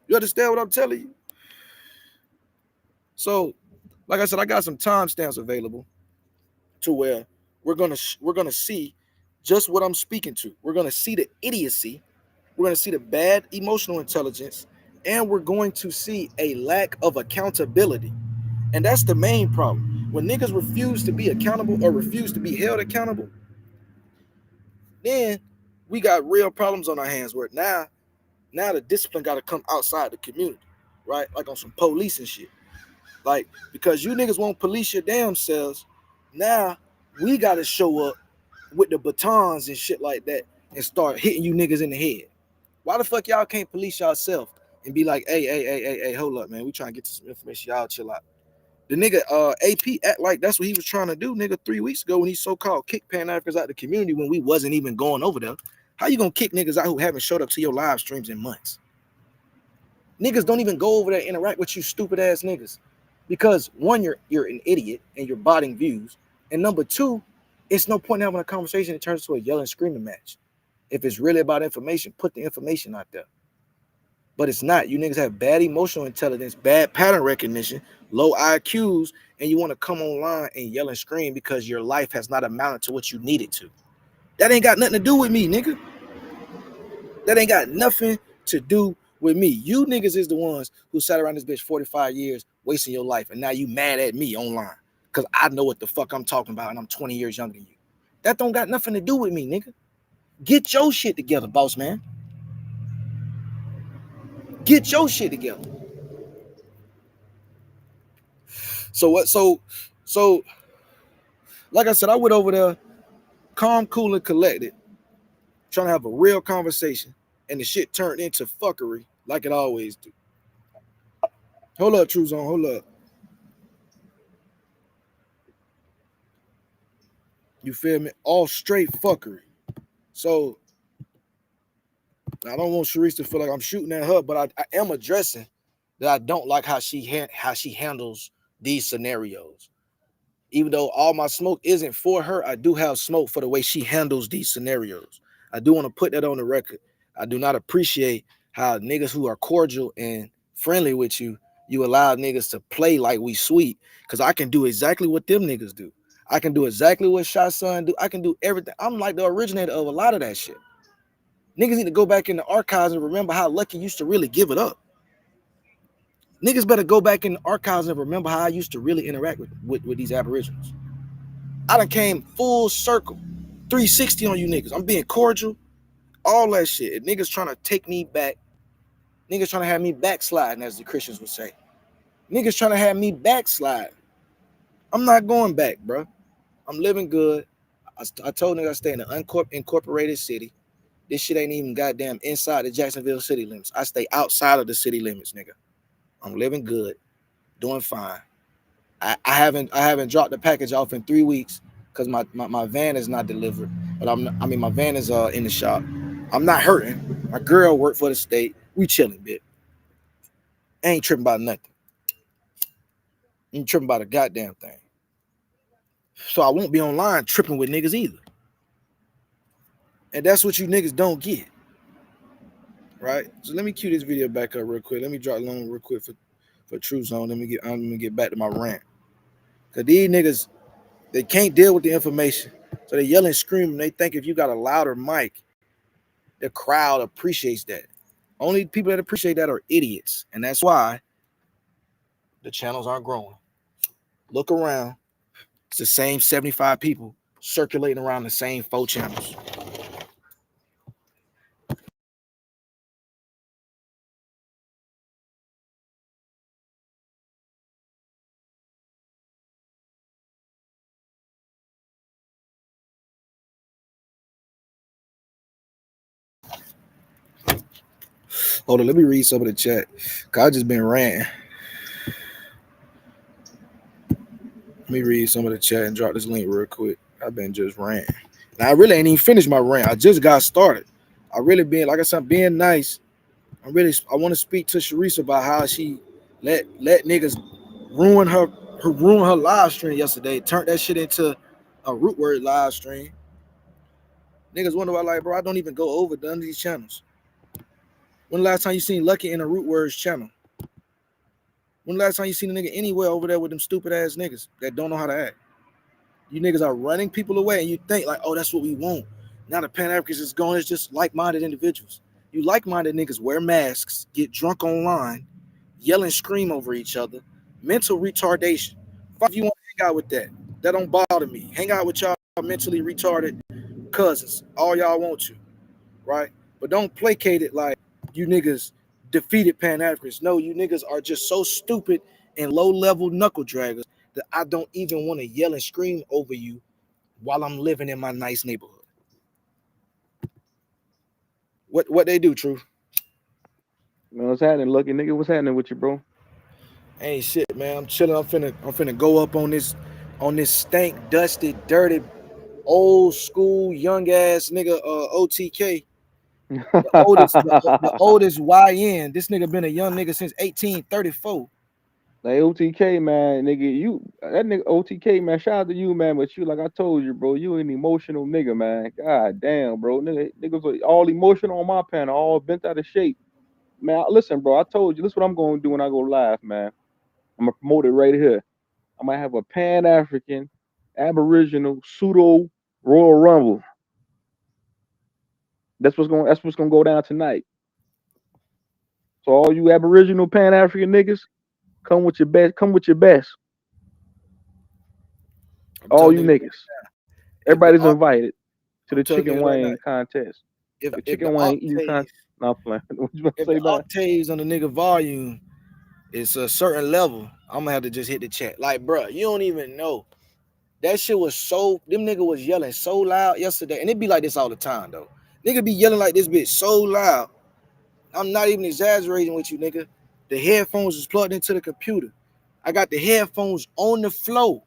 You understand what I'm telling you? So, like I said, I got some timestamps available to where we're gonna see just what I'm speaking to. We're gonna see the idiocy. We're gonna see the bad emotional intelligence, and we're going to see a lack of accountability. And that's the main problem. When niggas refuse to be accountable or refuse to be held accountable, then we got real problems on our hands where now Now the discipline got to come outside the community, right? Like on some police and shit. Like, because you niggas won't police your damn selves, now we got to show up with the batons and shit like that and start hitting you niggas in the head. Why the fuck y'all can't police yourself and be like, hey, hold up, man. We trying to get to some information. Y'all chill out. The nigga AP act like that's what he was trying to do, nigga, 3 weeks ago when he so-called kicked Pan-Africans out the community when we wasn't even going over there. How you gonna kick niggas out who haven't showed up to your live streams in months? Niggas don't even go over there and interact with you stupid ass niggas. Because one, you're an idiot and you're botting views. And number two, it's no point in having a conversation that turns into a yelling, screaming match. If it's really about information, put the information out there. But it's not. You niggas have bad emotional intelligence, bad pattern recognition, low IQs, and you want to come online and yell and scream because your life has not amounted to what you needed to. That ain't got nothing to do with me, nigga. That ain't got nothing to do with me. You niggas is the ones who sat around this bitch 45 years wasting your life, and now you mad at me online because I know what the fuck I'm talking about and I'm 20 years younger than you. That don't got nothing to do with me, nigga. Get your shit together, boss man. Get your shit together. So what? So like I said, I went over there, calm, cool, and collected, trying to have a real conversation, and the shit turned into fuckery like it always do. Hold up, True Zone, hold up. You feel me? All straight fuckery. So I don't want Charisse to feel like I'm shooting at her, but I am addressing that I don't like how she handles these scenarios. Even though all my smoke isn't for her, I do have smoke for the way she handles these scenarios. I do want to put that on the record. I do not appreciate how niggas who are cordial and friendly with you, you allow niggas to play like we sweet, because I can do exactly what them niggas do. I can do exactly what Shot Son do. I can do everything. I'm like the originator of a lot of that shit. Niggas need to go back in the archives and remember how Lucky used to really give it up. Niggas better go back in the archives and remember how I used to really interact with these aboriginals. I done came full circle, 360 on you niggas. I'm being cordial, all that shit. And niggas trying to take me back. Niggas trying to have me backsliding, as the Christians would say. Niggas trying to have me backslide. I'm not going back, bro. I'm living good. I told niggas I stay in an unincorporated city. This shit ain't even goddamn inside the Jacksonville city limits. I stay outside of the city limits, nigga. I'm living good, doing fine. I haven't dropped the package off in 3 weeks because my van is not delivered. But my van is in the shop. I'm not hurting. My girl worked for the state. We chilling, bitch. Ain't tripping about nothing. Ain't tripping about a goddamn thing. So I won't be online tripping with niggas either. And that's what you niggas don't get. Right? So let me cue this video back up real quick. Let me drop along real quick for True Zone. Let me get back to my rant. Cause these niggas, they can't deal with the information. So they yell and scream. They think if you got a louder mic, the crowd appreciates that. Only people that appreciate that are idiots. And that's why the channels aren't growing. Look around. It's the same 75 people circulating around the same 4 channels. Hold on, let me read some of the chat. Cause I just been ranting. Let me read some of the chat and drop this link real quick. I've been just ranting. Now I really ain't even finished my rant. I just got started. I really been, like I said, being nice. I want to speak to Charisse about how she let niggas ruin her live stream yesterday. Turned that shit into a root word live stream. Niggas wonder why, like, bro, I don't even go over none of these channels. When the last time you seen Lucky in a root words channel? When the last time you seen a nigga anywhere over there with them stupid ass niggas that don't know how to act? You niggas are running people away, and you think like, oh, that's what we want. Now the Pan-Africans is going, it's just like-minded individuals. You like-minded niggas wear masks, get drunk online, yell and scream over each other, mental retardation. If you want to hang out with that don't bother me. Hang out with y'all mentally retarded cousins, all y'all want to, right? But don't placate it like you niggas defeated Pan Africans. No, you niggas are just so stupid and low level knuckle draggers that I don't even want to yell and scream over you while I'm living in my nice neighborhood. What they do, True? Man, what's happening, lucky nigga? What's happening with you, bro? Ain't shit, man. I'm chilling. I'm finna go up on this stank, dusty, dirty, old school, young ass nigga OTK. The oldest YN. This nigga been a young nigga since 1834. Like OTK, man, nigga, you that nigga OTK, man. Shout out to you, man. But you, like I told you, bro, you an emotional nigga, man. God damn, bro, niggas are all emotional on my panel, all bent out of shape, man. Listen, bro, I told you, this is what I'm gonna do when I go live, man. I'm gonna promote it right here. I might have a Pan African, Aboriginal, pseudo Royal Rumble. That's what's gonna go down tonight. So all you Aboriginal Pan African niggas, come with your best. Come with your best. I'm All telling you niggas, niggas. if the Everybody's invited to I'm the telling chicken niggas right now, wing contest. The if the chicken wing eating contest. No, I'm playing. What you about to if the say, man? octaves on the nigga volume is a certain level, I'm gonna have to just hit the chat. Like, bro, you don't even know. That shit was so them nigga was yelling so loud yesterday, and it be like this all the time though. Nigga be yelling like this bitch so loud. I'm not even exaggerating with you, nigga. The headphones is plugged into the computer. I got the headphones on the floor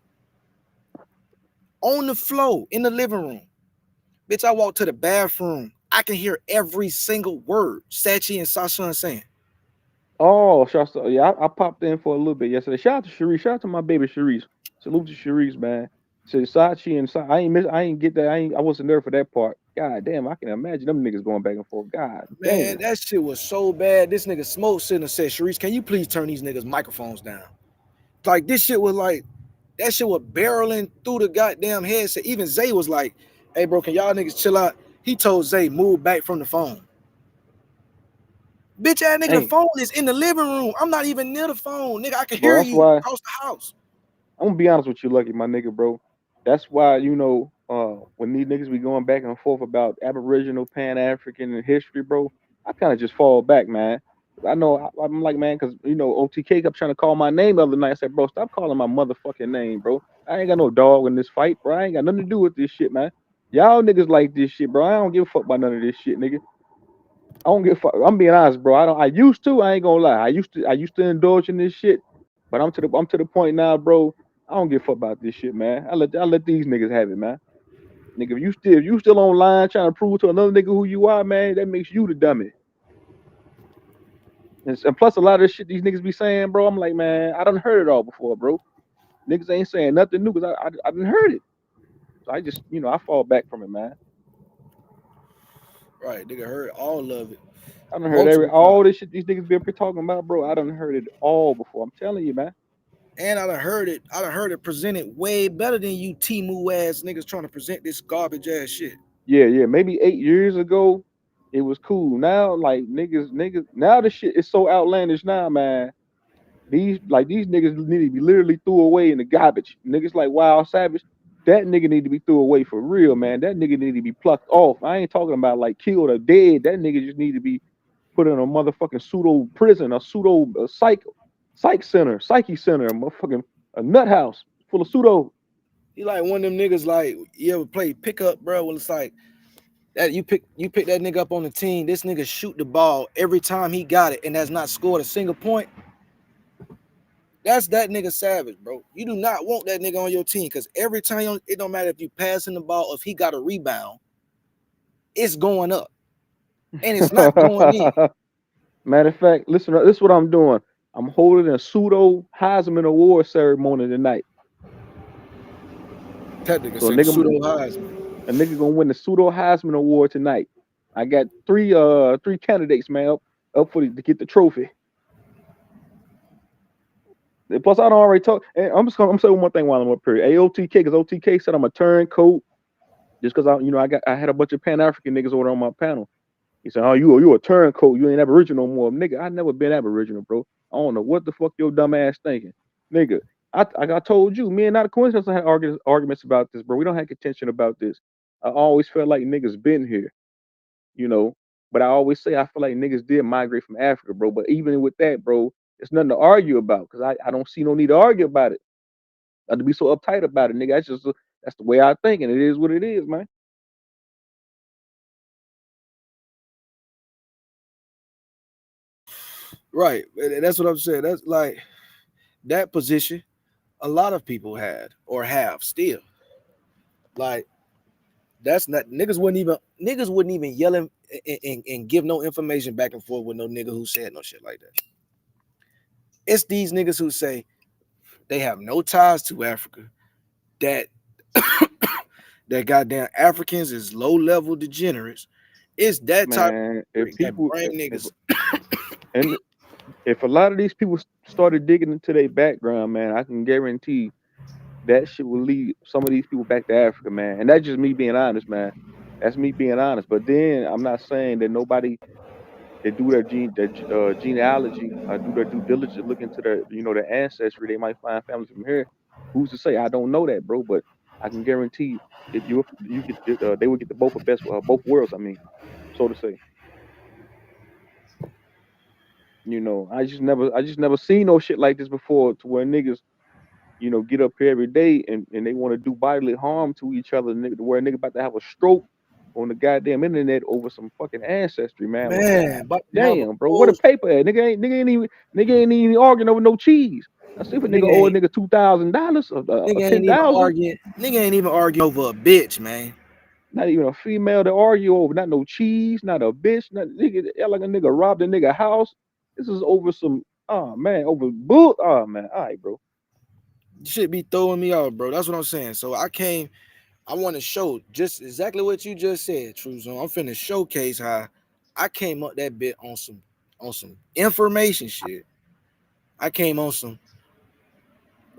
in the living room. Bitch, I walk to the bathroom. I can hear every single word Sachi and Sasha saying. Oh, yeah, I popped in for a little bit yesterday. Shout out to Charisse. Shout out to my baby Charisse. Salute to Charisse, man. So Sachi and I ain't get that. I wasn't there for that part. God damn, I can imagine them niggas going back and forth. God Man, damn. that shit was so bad. This nigga Smoke sitting and said, Sharice, can you please turn these niggas' microphones down? Like, this shit was like, that shit was barreling through the goddamn headset. Even Zay was like, hey, bro, can y'all niggas chill out? He told Zay, move back from the phone. Bitch ass nigga, the Hey, phone is in the living room. I'm not even near the phone. Nigga, I can bro, hear that's you why across the house. I'm gonna be honest with you, Lucky, my nigga, bro. That's why, when these niggas be going back and forth about Aboriginal, Pan African, and history, bro, I kind of just fall back, man. I know I'm like, man, because OTK kept trying to call my name the other night. I said, bro, stop calling my motherfucking name, bro. I ain't got no dog in this fight, bro. I ain't got nothing to do with this shit, man. Y'all niggas like this shit, bro. I don't give a fuck about none of this shit, nigga. I don't give a fuck. I'm being honest, bro. I don't. I used to. I ain't gonna lie. I used to indulge in this shit, but I'm to the point now, bro. I don't give a fuck about this shit, man. I let these niggas have it, man. Nigga, if you still online trying to prove to another nigga who you are, man, that makes you the dummy. And plus, a lot of this shit these niggas be saying, bro, I'm like, man, I done heard it all before, bro. Niggas ain't saying nothing new because I done heard it. So I just, I fall back from it, man. Right, nigga heard all of it I done heard multiple all times. this shit these niggas be up here talking about, bro. I done heard it all before. I'm telling you, man. And I done heard it presented way better than you Timu ass niggas trying to present this garbage ass shit. Yeah. Maybe 8 years ago, it was cool. Now, like niggas. Now the shit is so outlandish now, man. These niggas need to be literally threw away in the garbage. Niggas like Wild Savage, that nigga need to be threw away for real, man. That nigga need to be plucked off. I ain't talking about like killed or dead. That nigga just need to be put in a motherfucking pseudo prison, a pseudo psyche center, a motherfucking a nut house full of pseudo. He like one of them niggas like you ever play pickup, bro? Well, it's like that you pick that nigga up on the team. This nigga shoot the ball every time he got it and has not scored a single point. That's that nigga Savage, bro. You do not want that nigga on your team because every time it don't matter if you passing the ball or if he got a rebound, it's going up and it's not going in. Matter of fact, listen, this is what I'm doing. I'm holding a pseudo Heisman Award ceremony tonight. That nigga So said the pseudo Heisman. a nigga gonna win the pseudo Heisman Award tonight. I got three candidates, man, up to get the trophy. And plus, I don't already talk. And I'm saying one more thing while I'm up here. AOTK, because OTK said I'm a turncoat just because I had a bunch of Pan African niggas over on my panel. He said, "Oh, you a turncoat? You ain't Aboriginal no more, nigga. I never been Aboriginal, bro. I don't know what the fuck your dumb ass thinking, nigga. I told you, me and not a coincidence. I had arguments about this, bro. We don't have contention about this. I always felt like niggas been here, you know. But I always say I feel like niggas did migrate from Africa, bro. But even with that, bro, it's nothing to argue about because I don't see no need to argue about it. Not to be so uptight about it, nigga. That's the way I think, and it is what it is, man. Right. And that's what I'm saying. That's like that position a lot of people had or have still. Like that's not niggas wouldn't even yell and give no information back and forth with no nigga who said no shit like that. It's these niggas who say they have no ties to Africa, that that goddamn Africans is low level degenerates. It's that type Man, of if that people, bring niggas. and if a lot of these people started digging into their background, man, I can guarantee that shit will lead some of these people back to Africa, man. And that's just me being honest, man. That's me being honest. But then I'm not saying that nobody they do their genealogy, do their due diligence, look into their their ancestry. They might find families from here. Who's to say? I don't know that, bro. But I can guarantee if you get they would get the both worlds. I mean, so to say. I just never seen no shit like this before to where niggas get up here every day and they want to do bodily harm to each other, to where a nigga about to have a stroke on the goddamn internet over some fucking ancestry, man. Like, Man, god about to have a damn, bro, where the whole paper at? Nigga ain't even arguing over no cheese. I see if a nigga nigga owe a ain't nigga $2,000 or nigga ain't even 10,000, arguing. Nigga ain't even arguing over a bitch, man. not even a female to argue over, not no cheese, not a bitch, not nigga, like a nigga robbed a nigga house. This is over some, oh man, over bull. Oh man, all right, bro. Shit be throwing me off, bro. That's what I'm saying. So I want to show just exactly what you just said, True Zone. I'm finna showcase how I came up that bit on some information shit. I came on some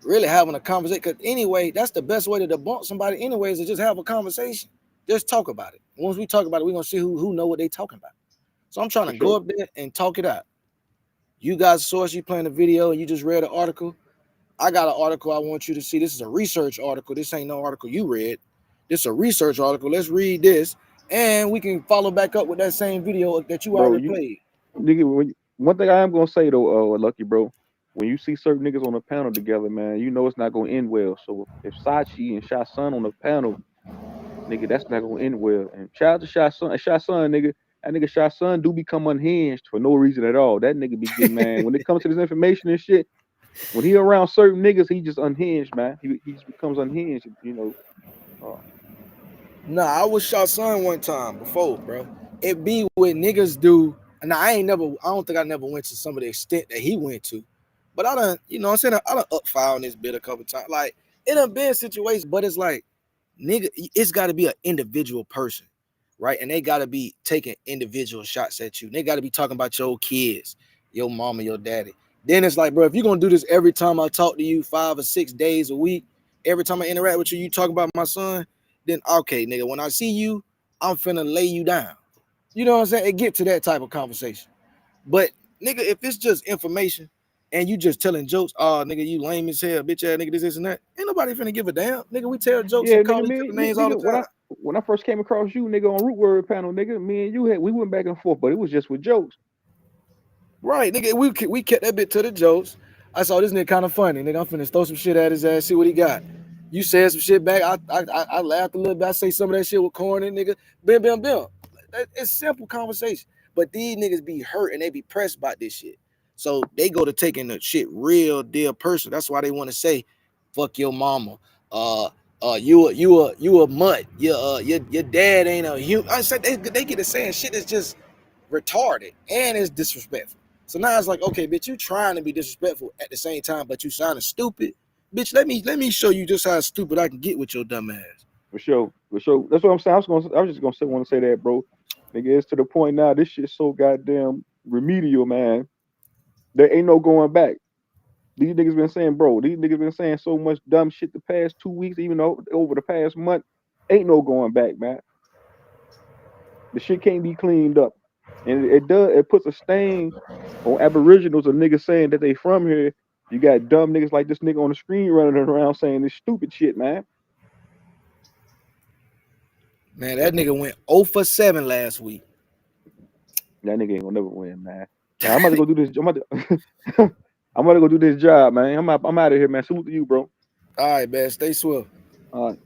really having a conversation. Cause anyway, that's the best way to debunk somebody, anyways, is just have a conversation. Just talk about it. Once we talk about it, we're gonna see who know what they talking about. So I'm trying For to go sure. up there and talk it out. You guys source, you playing a video and you just read an article. I got an article I want you to see. This is a research article. This ain't no article you read. This is a research article. Let's read this. And we can follow back up with that same video that you Bro, already you played. nigga, one thing I am gonna say though, Lucky bro, when you see certain niggas on a panel together, man, you know it's not gonna end well. So if Sachi and Shy Sun on the panel, nigga, that's not gonna end well. And shout out to Shy Sun, nigga. That nigga Shy Sun do become unhinged for no reason at all. That nigga be getting, man. When it comes to this information and shit, when he around certain niggas, he just unhinged, man. He just becomes unhinged. Uh, Nah, I was shot son one time before, bro. It be what niggas do. And I don't think I never went to some of the extent that he went to. But I done, you know what I'm saying? I done up file on this bit a couple times. Like, it done been situations, but it's like, nigga, it's got to be an individual person, right? And they got to be taking individual shots at you. They got to be talking about your kids, your mama, your daddy. Then it's like, bro, if you're going to do this every time I talk to you 5 or 6 days a week, every time I interact with you, you talk about my son, then okay, nigga, when I see you, I'm finna lay you down. You know what I'm saying? It get to that type of conversation. But nigga, if it's just information and you just telling jokes, oh nigga, you lame as hell, bitch ass nigga, this and that, ain't nobody finna give a damn. Nigga, we tell jokes yeah, and call nigga, each me, other me, names all the nigga, when I time. when I first came across you, nigga, on Root Word panel, nigga, me and you we went back and forth, but it was just with jokes. Right, nigga, we kept that bit to the jokes. I saw this nigga kind of funny, nigga. I'm finna throw some shit at his ass, see what he got. You said some shit back. I laughed a little bit. I say some of that shit with corny, nigga. Bim, bim, bim. It's simple conversation. But these niggas be hurt and they be pressed by this shit. So they go to taking the shit real deal personal. That's why they want to say, fuck your mama. You a mutt. Your dad ain't a human. I said they get to saying shit that's just retarded and it's disrespectful. So now it's like, okay, bitch, you trying to be disrespectful at the same time, but you sounding stupid. Bitch, let me show you just how stupid I can get with your dumb ass. For sure, for sure. That's what I'm saying. I was just gonna want to say that, bro. Nigga, it's to the point now. This shit's so goddamn remedial, man. There ain't no going back. These niggas been saying, bro. These niggas been saying so much dumb shit the past 2 weeks, even though over the past month. Ain't no going back, man. The shit can't be cleaned up, and it does. It puts a stain on Aboriginals or niggas saying that they from here. You got dumb niggas like this nigga on the screen running around saying this stupid shit, man. Man, that nigga went 0 for 7 last week. That nigga ain't gonna never win, man. Now, I'm about to go do this. I'm about to go do this job, man. I'm out of here, man. Salute to you, bro. All right, man. Stay swift. All right.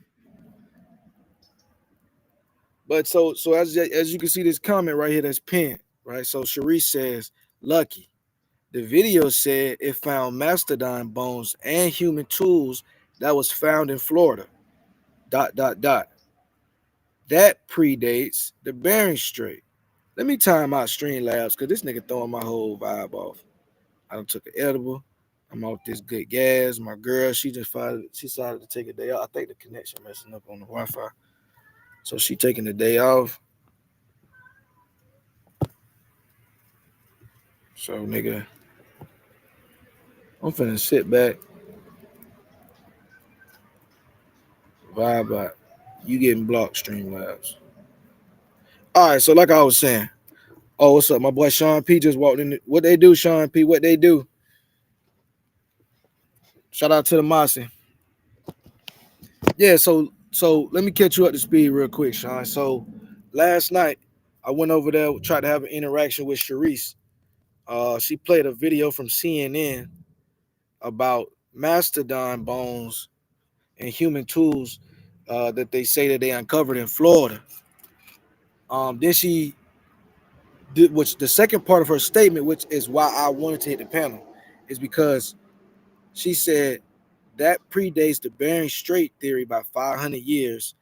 But so as you can see this comment right here that's pinned, right? So Charisse says, lucky. The video said it found mastodon bones and human tools that was found in Florida. ... That predates the Bering Strait. Let me time out Streamlabs because this nigga throwing my whole vibe off. I done took an edible. I'm off this good gas. My girl, she decided to take a day off. I think the connection messing up on the Wi-Fi. So she taking the day off. So nigga, I'm finna sit back, vibe out. You getting blocked, Streamlabs. All right, so like I was saying, oh, what's up? My boy Sean P just walked in. What they do, Sean P? What they do? Shout out to the Mossy. Yeah, so let me catch you up to speed real quick, Sean. So last night I went over there, tried to have an interaction with Charisse. She played a video from CNN about mastodon bones and human tools that they say that they uncovered in Florida. Then she did, which the second part of her statement, which is why I wanted to hit the panel, is because she said that predates the Bering Strait Theory by 500 years,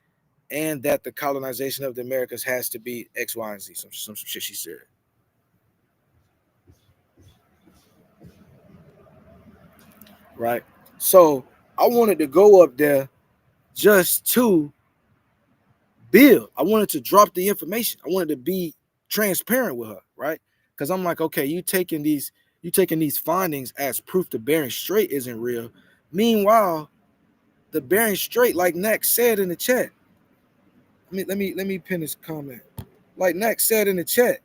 and that the colonization of the Americas has to be X, Y, and Z. Some shit she said. Right? So I wanted to go up there just to build. I wanted to drop the information. I wanted to be transparent with her, right? Because I'm like, okay, you taking these findings as proof the Bering Strait isn't real. Meanwhile, the Bering Strait, like Nak said in the chat. Let me pin this comment. Like Nak said in the chat,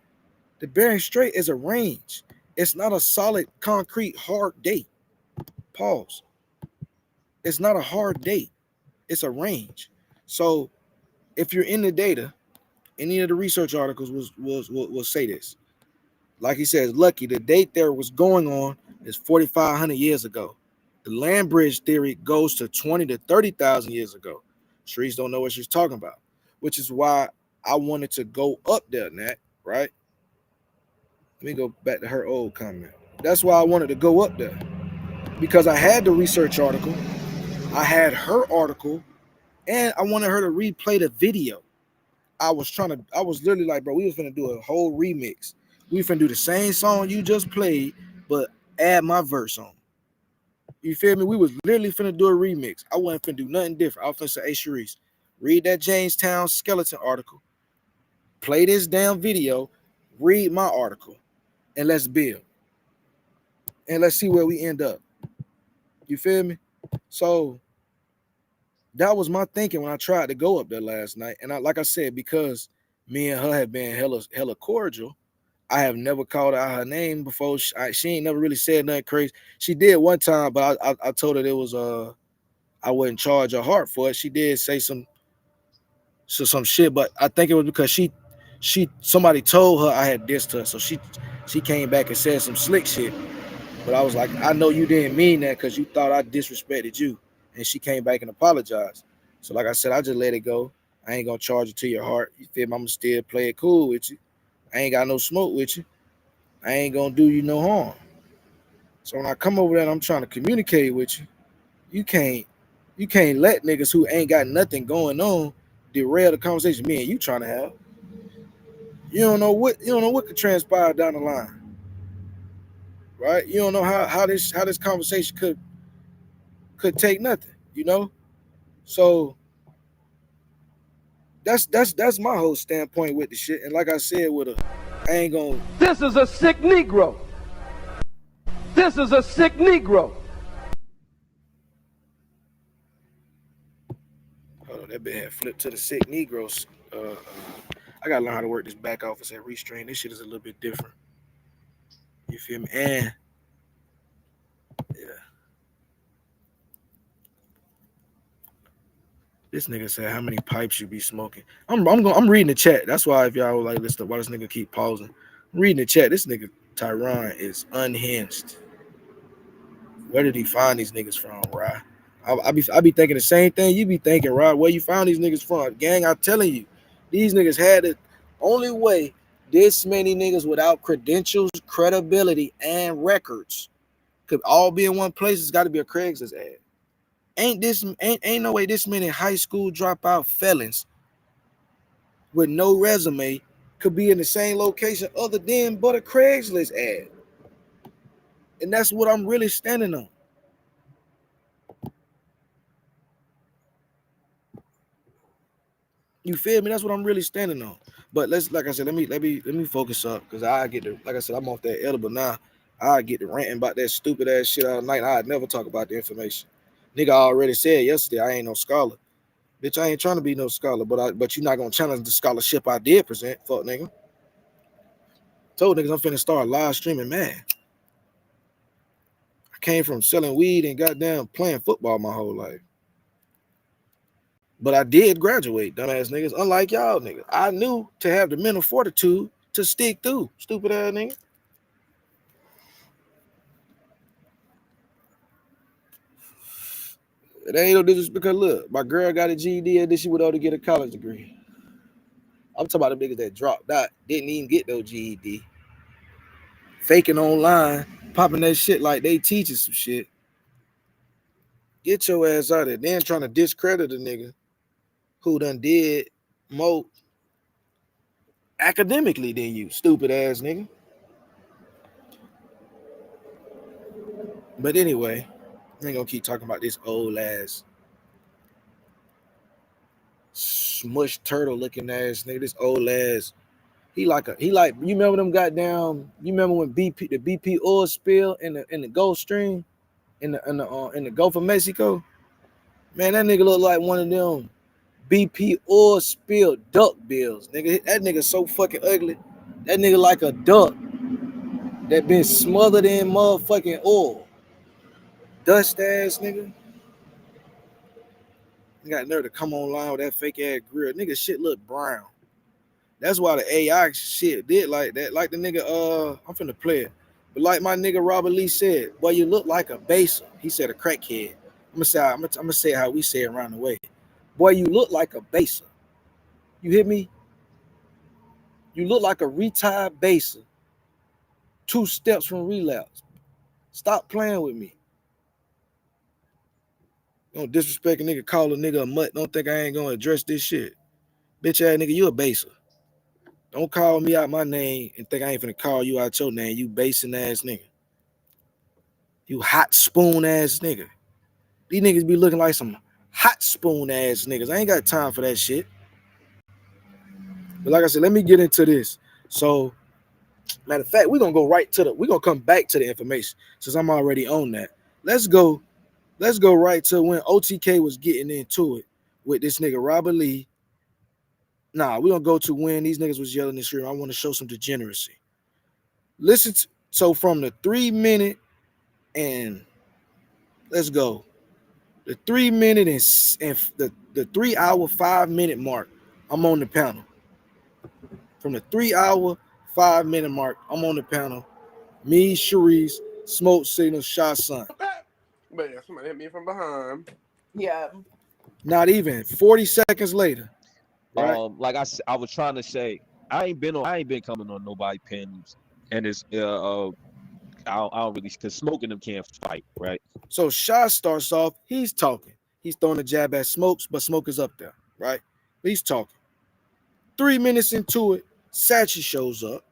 the Bering Strait is a range. It's not a solid, concrete, hard date. Pause. It's not a hard date. It's a range. So if you're in the data, any of the research articles will say this. Like he says, lucky, the date there was going on is 4,500 years ago. The land bridge theory goes to 20 to 30,000 years ago. Charisse don't know what she's talking about, which is why I wanted to go up there, Nat, right? Let me go back to her old comment. That's why I wanted to go up there, because I had the research article, I had her article, and I wanted her to replay the video. I was literally like, bro, we was finna do a whole remix. We finna do the same song you just played, but add my verse on. You feel me? We was literally finna do a remix. I wasn't finna do nothing different. I was finna say, hey, Charisse, read that Jamestown skeleton article, play this damn video, read my article, and let's build. And let's see where we end up. You feel me? So that was my thinking when I tried to go up there last night. And like I said, because me and her have been hella cordial, I have never called out her name before. She ain't never really said nothing crazy. She did one time, but I told her it was I wouldn't charge her heart for it. She did say some shit, but I think it was because somebody told her I had dissed her, so she came back and said some slick shit. But I was like, I know you didn't mean that because you thought I disrespected you. And she came back and apologized. So like I said, I just let it go. I ain't gonna charge it to your heart. You feel me? I'm gonna still play it cool with you. I ain't got no smoke with you. I ain't gonna do you no harm. So when I come over there and I'm trying to communicate with you, you can't let niggas who ain't got nothing going on derail the conversation me and you trying to have. You don't know what could transpire down the line. Right? You don't know how this conversation could take nothing, you know? So that's my whole standpoint with the shit. And like I said, I ain't gonna. This is a sick Negro. This is a sick Negro. Hold on, that bit had flipped to the sick Negroes. I gotta learn how to work this back office and restrain. This shit is a little bit different. You feel me? And yeah. This nigga said, "How many pipes you be smoking?" I'm reading the chat. That's why if y'all like listen, why this nigga keep pausing. Reading the chat, this nigga Tyron is unhinged. Where did he find these niggas from, Rod? I be thinking the same thing you be thinking, Rod. Where you found these niggas from? Gang, I'm telling you, these niggas had it. Only way this many niggas without credentials, credibility, and records could all be in one place. It's got to be a Craigslist ad. Ain't no way this many high school dropout felons with no resume could be in the same location other than but a Craigslist ad. And that's what I'm really standing on. You feel me? That's what I'm really standing on. But like I said, let me focus up because I get to, like I said, I'm off that edible now. I get to ranting about that stupid ass shit all night. I'd never talk about the information. Nigga already said yesterday I ain't no scholar. Bitch, I ain't trying to be no scholar, but you're not gonna challenge the scholarship I did present, fuck nigga. Told niggas I'm finna start live streaming, man. I came from selling weed and goddamn playing football my whole life. But I did graduate, dumbass niggas. Unlike y'all niggas, I knew to have the mental fortitude to stick through, stupid ass nigga. It ain't no difference because look, my girl got a GED and then she went on to get a college degree. I'm talking about the niggas that dropped out, didn't even get no GED. Faking online, popping that shit like they teaching some shit. Get your ass out of there. Then trying to discredit a nigga who done did more academically than you, stupid ass nigga. But anyway, I ain't gonna keep talking about this old ass smush turtle looking ass nigga. This old ass. He like you remember them goddamn, you remember when the BP oil spill in the Gulf Stream in the Gulf of Mexico? Man, that nigga look like one of them BP oil spill duck bills. Nigga, that nigga so fucking ugly. That nigga like a duck that been smothered in motherfucking oil. Dust ass nigga. You got nerve to come online with that fake ass grill. Nigga shit look brown. That's why the AI shit did like that. Like the nigga, I'm finna play it. But like my nigga Robert Lee said, boy, you look like a baser. He said a crackhead. I'm gonna say how we say it around the way. Boy, you look like a baser. You hear me? You look like a retired baser. 2 steps from relapse. Stop playing with me. Don't disrespect a nigga, call a nigga a mutt. Don't think I ain't gonna address this shit. Bitch ass nigga, you a baser. Don't call me out my name and think I ain't finna call you out your name, you basing ass nigga. You hot spoon ass nigga. These niggas be looking like some hot spoon ass niggas. I ain't got time for that shit. But like I said, let me get into this. So, matter of fact, we're gonna come back to the information since I'm already on that. Let's go right to when OTK was getting into it with this nigga Robert Lee. Nah, we're gonna go to when these niggas was yelling this year. I want to show some degeneracy. So from the 3 minute and let's go. The 3 minute and the 3 hour 5 minute mark, I'm on the panel. From the 3 hour 5 minute mark, I'm on the panel. Me, Charisse, Smoke Signal, Shot Son. Man, somebody hit me from behind. Yeah. Not even 40 seconds later. Right? Like I was trying to say, I ain't been coming on nobody panels, and it's I don't really, because Smoking them can't fight, right? So Shot starts off, he's talking. He's throwing a jab at Smokes, but Smoke is up there, right? He's talking. 3 minutes into it, Sachi shows up.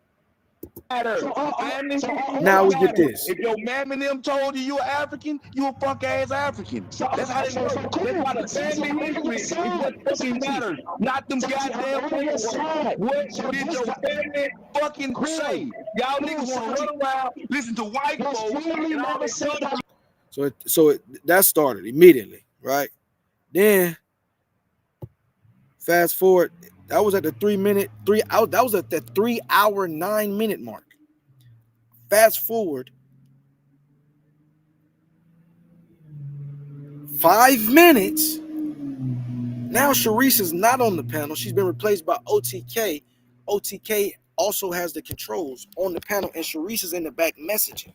Now we get this. If your mammy and them told you you an African, you a fuck ass African. That's how they work. That's why the family history is what fucking matters. Not them goddamn paperwork. What did your family fucking say? Y'all niggas want to run around, listen to white folks, and all this other. So that started immediately, right? Then fast forward. That was at the 3 minute, that was at the 3 hour 9 minute mark. Fast forward 5 minutes. Now Charisse is not on the panel. She's been replaced by OTK. OTK also has the controls on the panel, and Charisse is in the back messaging.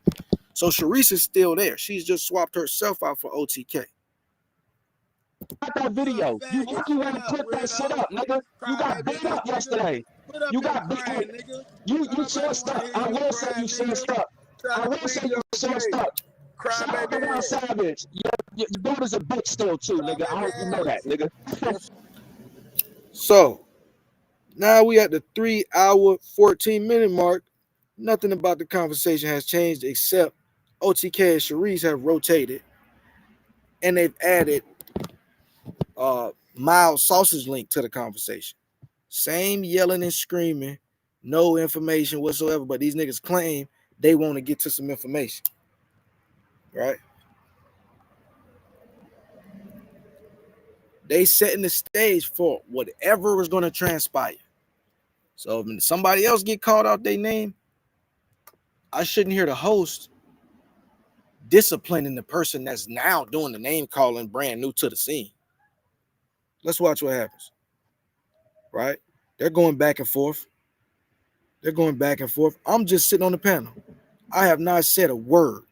So Charisse is still there. She's just swapped herself out for OTK. Got that video. You lucky when you put that shit up, nigga. You got beat up yesterday. You got beat up. You sourced up. I will say you sourced up. I will say you sourced up. Shout out to Ron Savage. Your daughter's a bitch still too, nigga. I hope you know that, nigga. So now we at the 3 hour 14-minute mark. Nothing about the conversation has changed except OTK and Charisse have rotated, and they've added Mild Sausage Link to the conversation. Same yelling and screaming, no information whatsoever, but these niggas claim they want to get to some information, right? They setting the stage for whatever is going to transpire. So if somebody else get called out their name, I shouldn't hear the host disciplining the person that's now doing the name calling brand new to the scene. Let's watch what happens. Right? They're going back and forth. They're going back and forth. I'm just sitting on the panel. I have not said a word.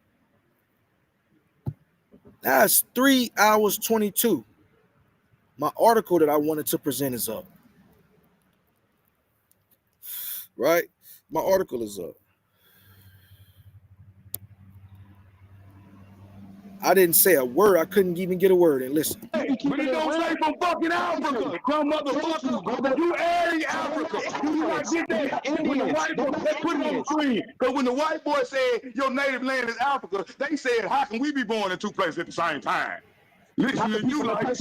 That's 3 hours 22. My article that I wanted to present is up. Right? My article is up. I didn't say a word. I couldn't even get a word in. Listen. Hey, but it don't say from fucking Africa. Come motherfuckers. You airy Africa. You not get that. When the white boy, they put it on the screen. Because when the white boy said your native land is Africa, they said, how can we be born in two places at the same time? Listen to you like being you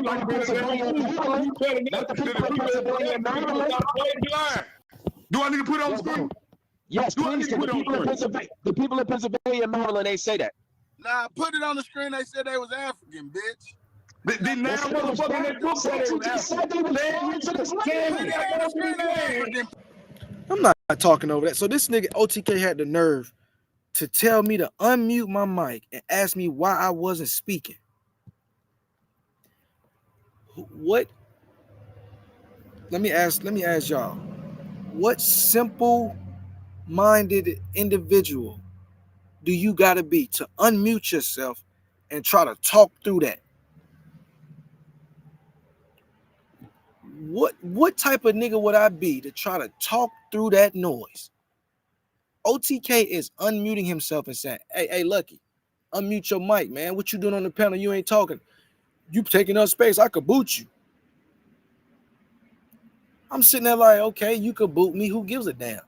telling us that the people got. Do I need to put it on the screen? Yes, please. The people in Pennsylvania and Maryland, they say that. Nah, put it on the screen. They said they was African, bitch. Then now motherfucker that book said they was African. I'm not talking over that. So this nigga OTK had the nerve to tell me to unmute my mic and ask me why I wasn't speaking. What? Let me ask y'all. What simple-minded individual do you gotta be to unmute yourself and try to talk through that? What type of nigga would I be to try to talk through that noise? OTK is unmuting himself and saying, hey, Lucky, unmute your mic, man. What you doing on the panel? You ain't talking. You taking up space. I could boot you. I'm sitting there like, okay, you could boot me. Who gives a damn?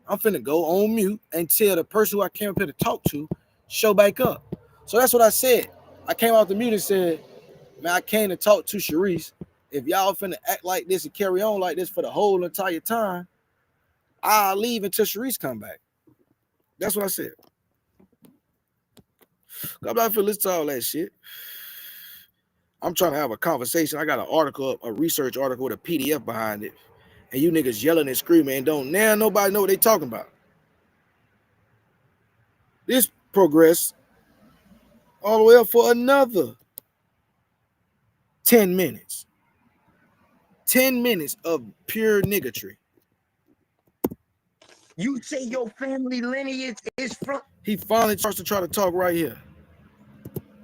I'm finna go on mute and tell the person who I came up here to talk to, show back up. So that's what I said. I came out the mute and said, man, I came to talk to Charisse. If y'all finna act like this and carry on like this for the whole entire time, I'll leave until Charisse come back. That's what I said. I'm not finna listen to all that shit. I'm trying to have a conversation. I got an article up, a research article with a PDF behind it. And you niggas yelling and screaming and don't now nobody know what they talking about. This progressed all the way up for another 10 minutes. 10 minutes of pure niggatry. You say your family lineage is from... He finally starts to try to talk right here.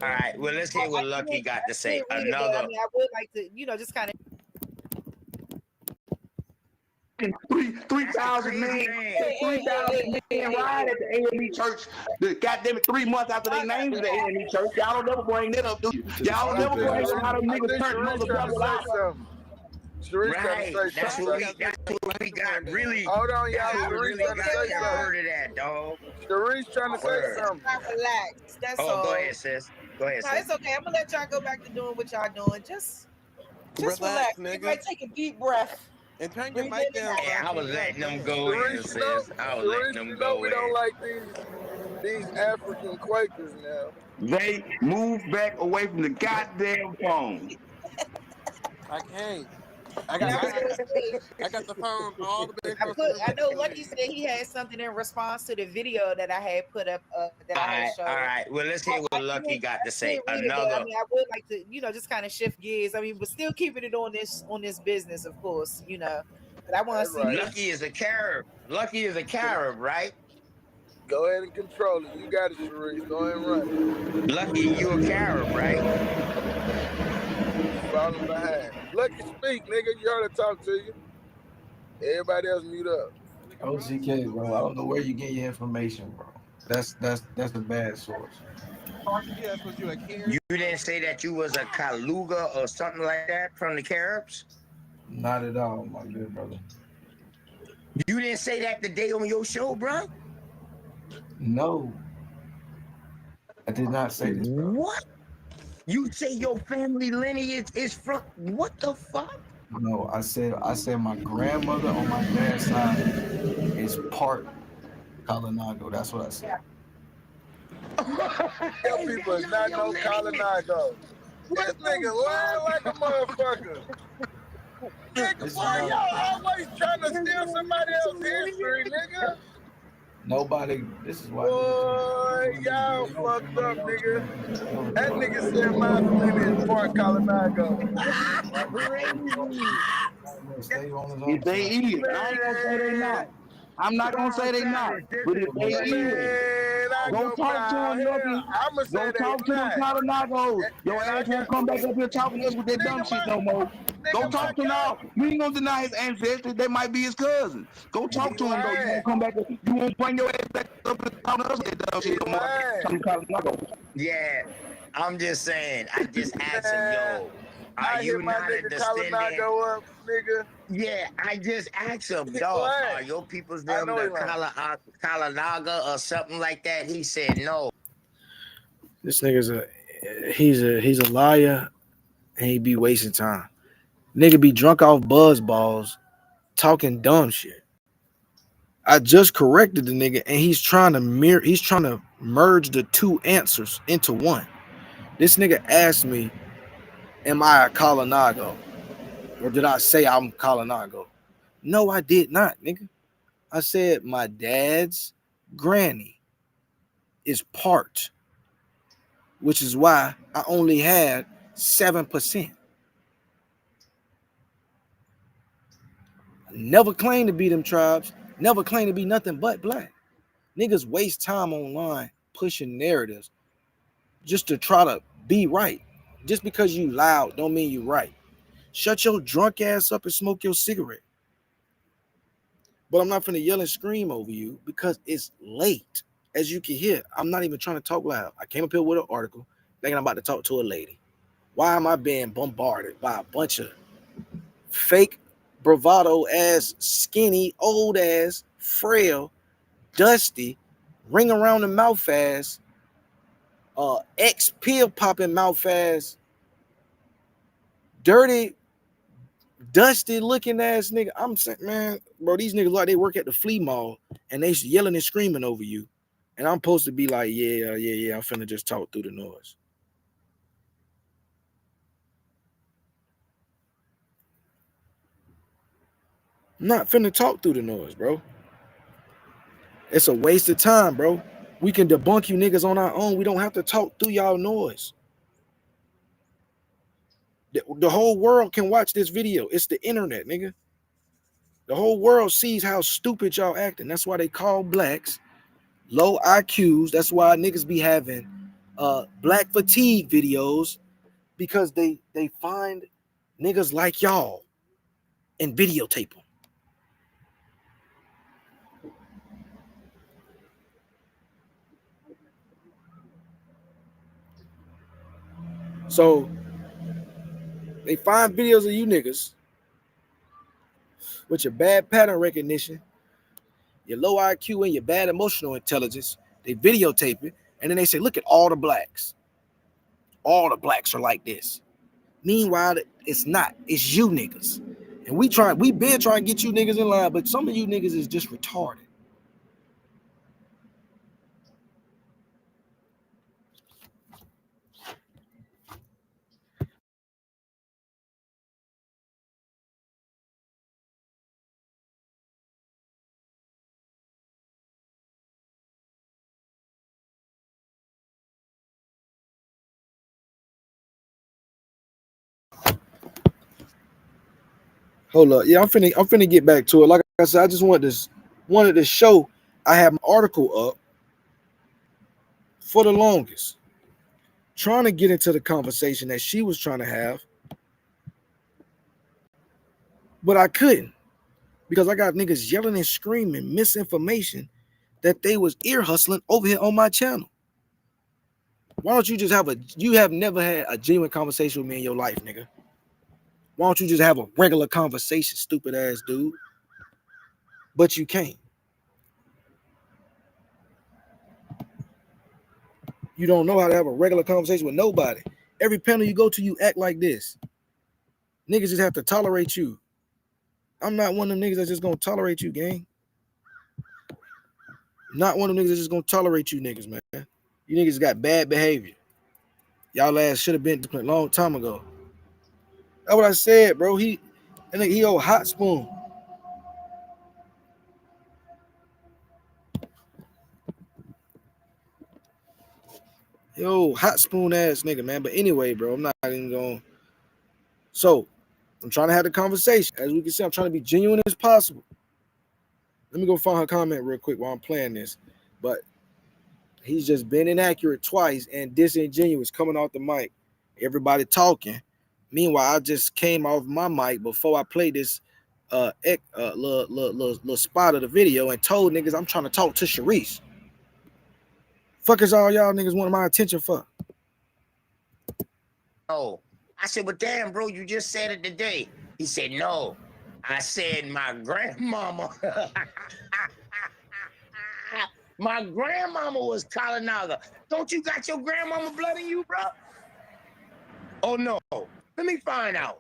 All right, well, let's hear what Lucky got to say. Another... I would like to, just kind of... 3,000 men ride at the AME church. The goddamn it, 3 months after they named the AME church. Y'all don't never bring that up, do you? Y'all don't never bring up how them niggas turned mother brother out. Right, that's what we got really. Hold on, y'all. That's what we really got heard of that, dog. Charisse trying to say something. Relax. That's all. Oh, go ahead, sis. Go ahead, No, sis. it's okay. I'm gonna let y'all go back to doing what y'all doing. Just relax. Everybody take a deep breath. And turn your mic down. Yeah, I was letting them go in, sis. I was letting them go in. We don't like these African Quakers now. They move back away from the goddamn phone. I can't. I got the phone all the way. I know Lucky said he had something in response to the video that I had put up. That I had showed. All right. Well, let's hear what Lucky got to say. Another. I would like to, just kind of shift gears. But still keeping it on this business, of course. But I want to see this. Lucky is a Carib. Lucky is a Carib, right? Go ahead and control it. You got it, Charisse. Go ahead and run it. Lucky, you a Carib, right? You falling behind. Lucky speak, nigga. You heard her talk to you. Everybody else mute up. OCK, bro. I don't know where you get your information, bro. That's a bad source. Yeah, because you a Carib. You didn't say that you was a Kaluga or something like that from the Caribs? Not at all, my good brother. You didn't say that the day on your show, bro? No. I did not say this, bro. What? You say your family lineage is from what the fuck? No, I said my grandmother on my dad's side is part Kalinago. That's what I said. Tell people it's not no Kalinago. This nigga lying like a motherfucker. Nigga, boy, y'all always trying to steal somebody else's history, nigga. Nobody. This is why. Boy, y'all fucked up, nigga. That nigga said my family is part Kalinago. If they is, I ain't gonna say they not. I'm not gonna say they not. But if they is, go talk to them, Lucky. Go talk to them Kalinagos. Your ass won't come back up here talking to us with that dumb shit no more. Go talk to him now. You ain't gonna deny his ancestry. They might be his cousin. Go talk to him though. You won't come back. You won't bring your ass back up and talk to us with that dumb shit no more. Yeah, I'm just saying. I just asked him, yo, are you not a descendant? Up, nigga. Yeah, I just asked him, dog, are your people's them the Kalinaga or something like that? He said no. This nigga's he's a liar, and he be wasting time. Nigga be drunk off buzz balls, talking dumb shit. I just corrected the nigga, and he's trying to merge the two answers into one. This nigga asked me, am I a Kalinago? Or did I say I'm Kalinago? No, I did not, nigga. I said my dad's granny is part, which is why I only had 7%. Never claimed to be them tribes. Never claimed to be nothing but black. Niggas waste time online pushing narratives just to try to be right. Just because you loud don't mean you right. Shut your drunk ass up and smoke your cigarette. But I'm not finna yell and scream over you because it's late. As you can hear, I'm not even trying to talk loud. I came up here with an article thinking I'm about to talk to a lady. Why am I being bombarded by a bunch of fake bravado ass, skinny, old ass, frail, dusty, ring around the mouth ass, ex-pill popping mouth ass, dirty, dusty looking ass nigga? I'm saying, man, bro, these niggas like they work at the flea mall and they yelling and screaming over you. And I'm supposed to be like, yeah, I'm finna just talk through the noise. I'm not finna talk through the noise, bro. It's a waste of time, bro. We can debunk you niggas on our own. We don't have to talk through y'all noise. The whole world can watch this video. It's the internet, nigga. The whole world sees how stupid y'all acting. That's why they call blacks low IQs. That's why niggas be having black fatigue videos, because they find niggas like y'all and videotape them. So they find videos of you niggas with your bad pattern recognition, your low IQ, and your bad emotional intelligence. They videotape it, and then they say, look at all the blacks. All the blacks are like this. Meanwhile, it's not. It's you niggas. And we been trying to get you niggas in line, but some of you niggas is just retarded. Hold up. Yeah, I'm finna get back to it. Like I said, I just wanted to show I have an article up for the longest, trying to get into the conversation that she was trying to have, but I couldn't because I got niggas yelling and screaming misinformation that they was ear hustling over here on my channel. Why don't you just you have never had a genuine conversation with me in your life, nigga. Why don't you just have a regular conversation, stupid ass dude? But you can't. You don't know how to have a regular conversation with nobody. Every panel you go to, you act like this. Niggas just have to tolerate you. I'm not one of them niggas that's just gonna tolerate you, gang. Not one of them niggas that's just gonna tolerate you niggas, man. You niggas got bad behavior. Y'all ass should have been disciplined a long time ago. That's what I said, bro. He old hot spoon. Yo, hot spoon ass nigga, man. But anyway, bro, I'm not even going. So, I'm trying to have the conversation. As we can see, I'm trying to be genuine as possible. Let me go find her comment real quick while I'm playing this. But he's just been inaccurate twice and disingenuous coming off the mic. Everybody talking. Meanwhile, I just came off my mic before I played this little spot of the video and told niggas I'm trying to talk to Charisse. Fuck is all y'all niggas want my attention for? Oh, I said, well, damn, bro, you just said it today. He said, no. I said, my grandmama. My grandmama was Kalanaga. Don't you got your grandmama blood in you, bro? Oh, no. Let me find out.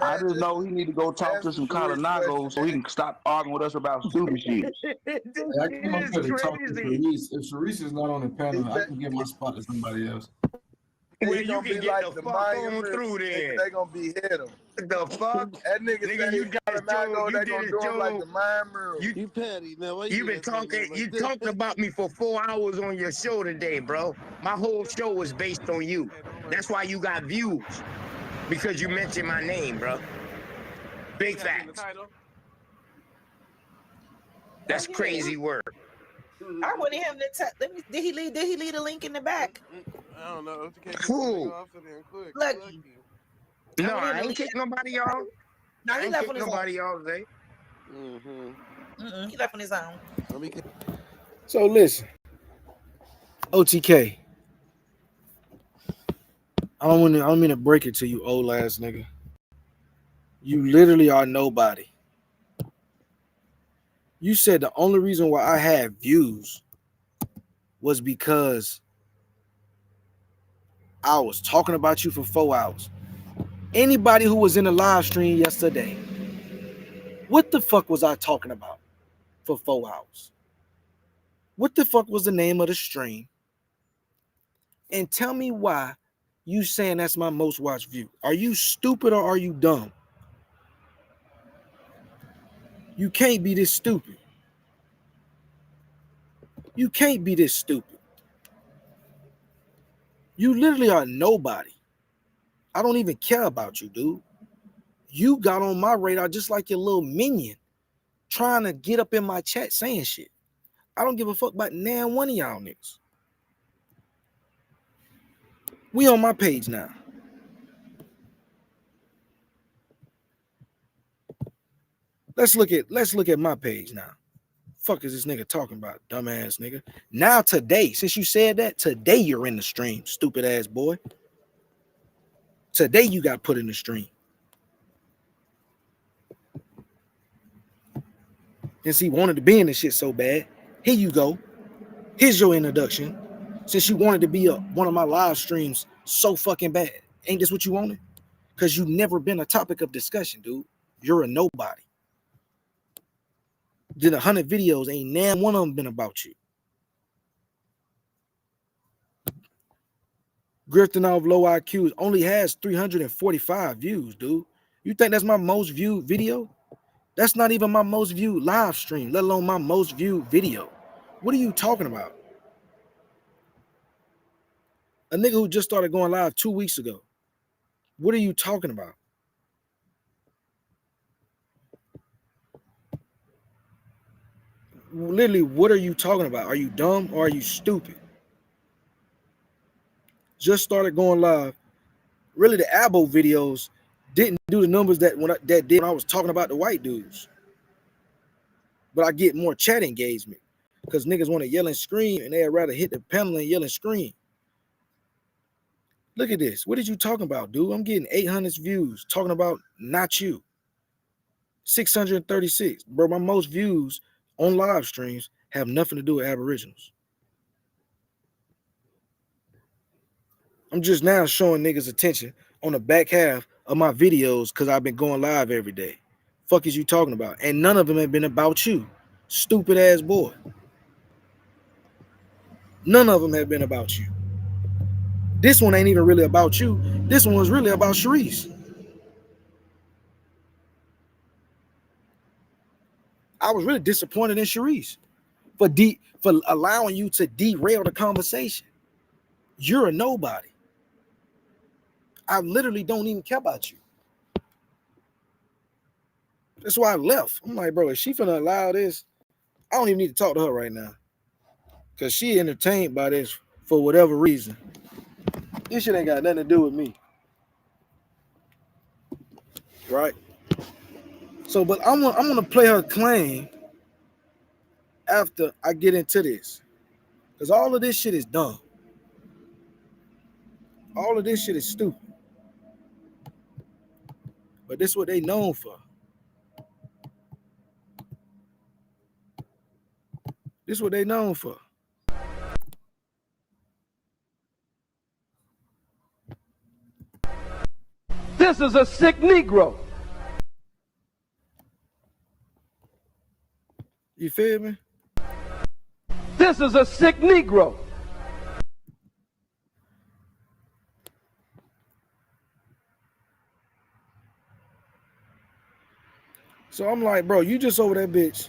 I just know he need to go talk to some Kalanagos so he can stop arguing with us about stupid shit. I came up here to talk to Charisse. If Charisse is not on the panel, I can give my spot to somebody else. Well, He gonna be like the Mayan through there. They gonna be hit him. The fuck? That nigga say you gotta not go. They gonna do him like the Mayan Murray. You petty, man. Why You been talking. You talked about me for 4 hours on your show today, bro. My whole show was based on you. That's why you got views, because you mentioned my name, bro. Big facts. That's crazy work. I wanted him to let me. Did he leave a link in the back? I don't know. Who? Look. No, I ain't kick nobody, y'all. No, he left on his nobody own. all day. He left on his own. So listen, OTK. I don't mean to break it to you, old ass nigga. You literally are nobody. You said the only reason why I had views was because I was talking about you for 4 hours. Anybody who was in the live stream yesterday, what the fuck was I talking about for 4 hours? What the fuck was the name of the stream? And tell me why you saying that's my most watched view. Are you stupid or are you dumb? You can't be this stupid. You can't be this stupid. You literally are nobody. I don't even care about you, dude. You got on my radar just like your little minion trying to get up in my chat saying shit. I don't give a fuck about nan one of y'all niggas. We on my page now. Let's look at my page now. Fuck is this nigga talking about, dumbass nigga? Now today, since you said that, today you're in the stream, stupid ass boy. Today you got put in the stream. Since he wanted to be in this shit so bad, here you go. Here's your introduction. Since you wanted to be one of my live streams so fucking bad, ain't this what you wanted? Because you never been a topic of discussion, dude. You're a nobody. Did 100 videos, ain't nan one of them been about you. Grifting off low IQs only has 345 views, dude. You think that's my most viewed video? That's not even my most viewed live stream, let alone my most viewed video. What are you talking about? A nigga who just started going live 2 weeks ago. What are you talking about? literally, what are you talking about? Are you dumb or are you stupid? Just started going live. Really, the Abo videos didn't do the numbers that did when I was talking about the white dudes. But I get more chat engagement because niggas want to yell and scream, and they'd rather hit the panel and yell and scream. Look at this. What are you talking about, dude? I'm getting 800 views talking about not you. 636. Bro, my most views on live streams have nothing to do with Aboriginals. I'm just now showing niggas attention on the back half of my videos because I've been going live every day. Fuck is you talking about? And none of them have been about you. Stupid ass boy. None of them have been about you. This one ain't even really about you. This one was really about Charisse. I was really disappointed in Charisse for allowing you to derail the conversation. You're a nobody. I literally don't even care about you. That's why I left. I'm like, bro, if she finna allow this, I don't even need to talk to her right now. Because she entertained by this for whatever reason. This shit ain't got nothing to do with me. Right? So, but I'm gonna play her claim after I get into this. Because all of this shit is dumb. All of this shit is stupid. But this is what they known for. This is what they known for. This is a sick Negro. You feel me? This is a sick Negro. So I'm like, bro, you just over that bitch,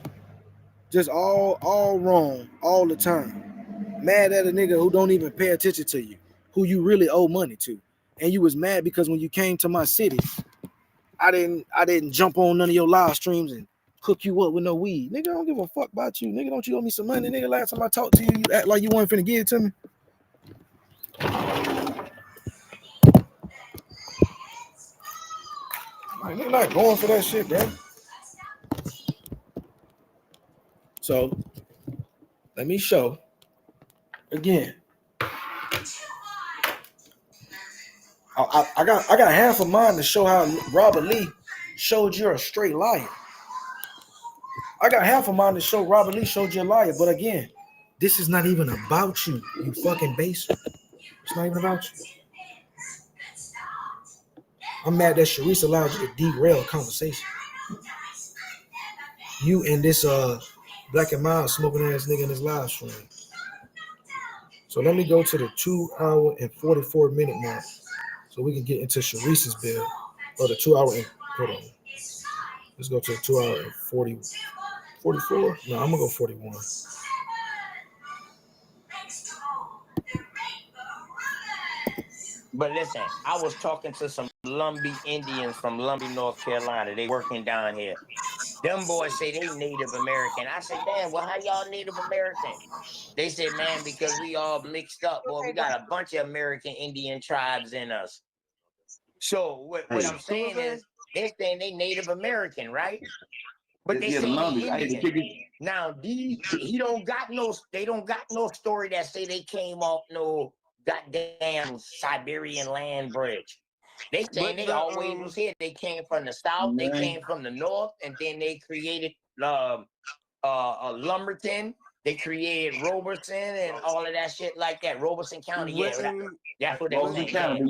just all wrong all the time. Mad at a nigga who don't even pay attention to you, who you really owe money to. And you was mad because when you came to my city, I didn't jump on none of your live streams and hook you up with no weed. Nigga, I don't give a fuck about you. Nigga, don't you owe me some money? Nigga, last time I talked to you, you act like you weren't finna give it to me. Like, nigga not going for that shit, bro. So, let me show again. I got half of mine to show how Robert Lee showed you're a straight liar. I got half of mine to show Robert Lee showed you a liar. But again, this is not even about you, you fucking bastard. It's not even about you. I'm mad that Charisse allowed you to derail a conversation. You and this black and mild smoking ass nigga in this live stream. So let me go to the 2 hour and 44 minute mark so we can get into Charisse's bill. Or the 2 hour and hold on. Let's go to the 2 hour and 44. No, I'm gonna go 41. But listen, I was talking to some Lumbee Indians from Lumbee, North Carolina. They working down here. Them boys say they Native American. I said, damn, well, how y'all Native American? They said, man, because we all mixed up, boy. We got a bunch of American Indian tribes in us. So what I'm saying is, they're saying they Native American, right? But they say they Indian. Now, they don't got no story that say they came off no goddamn Siberian land bridge. They saying they always was here. They came from the south, they came from the north, and then they created Lumberton. They created Robertson and all of that shit like that. Robertson County, yeah, that's what they were saying.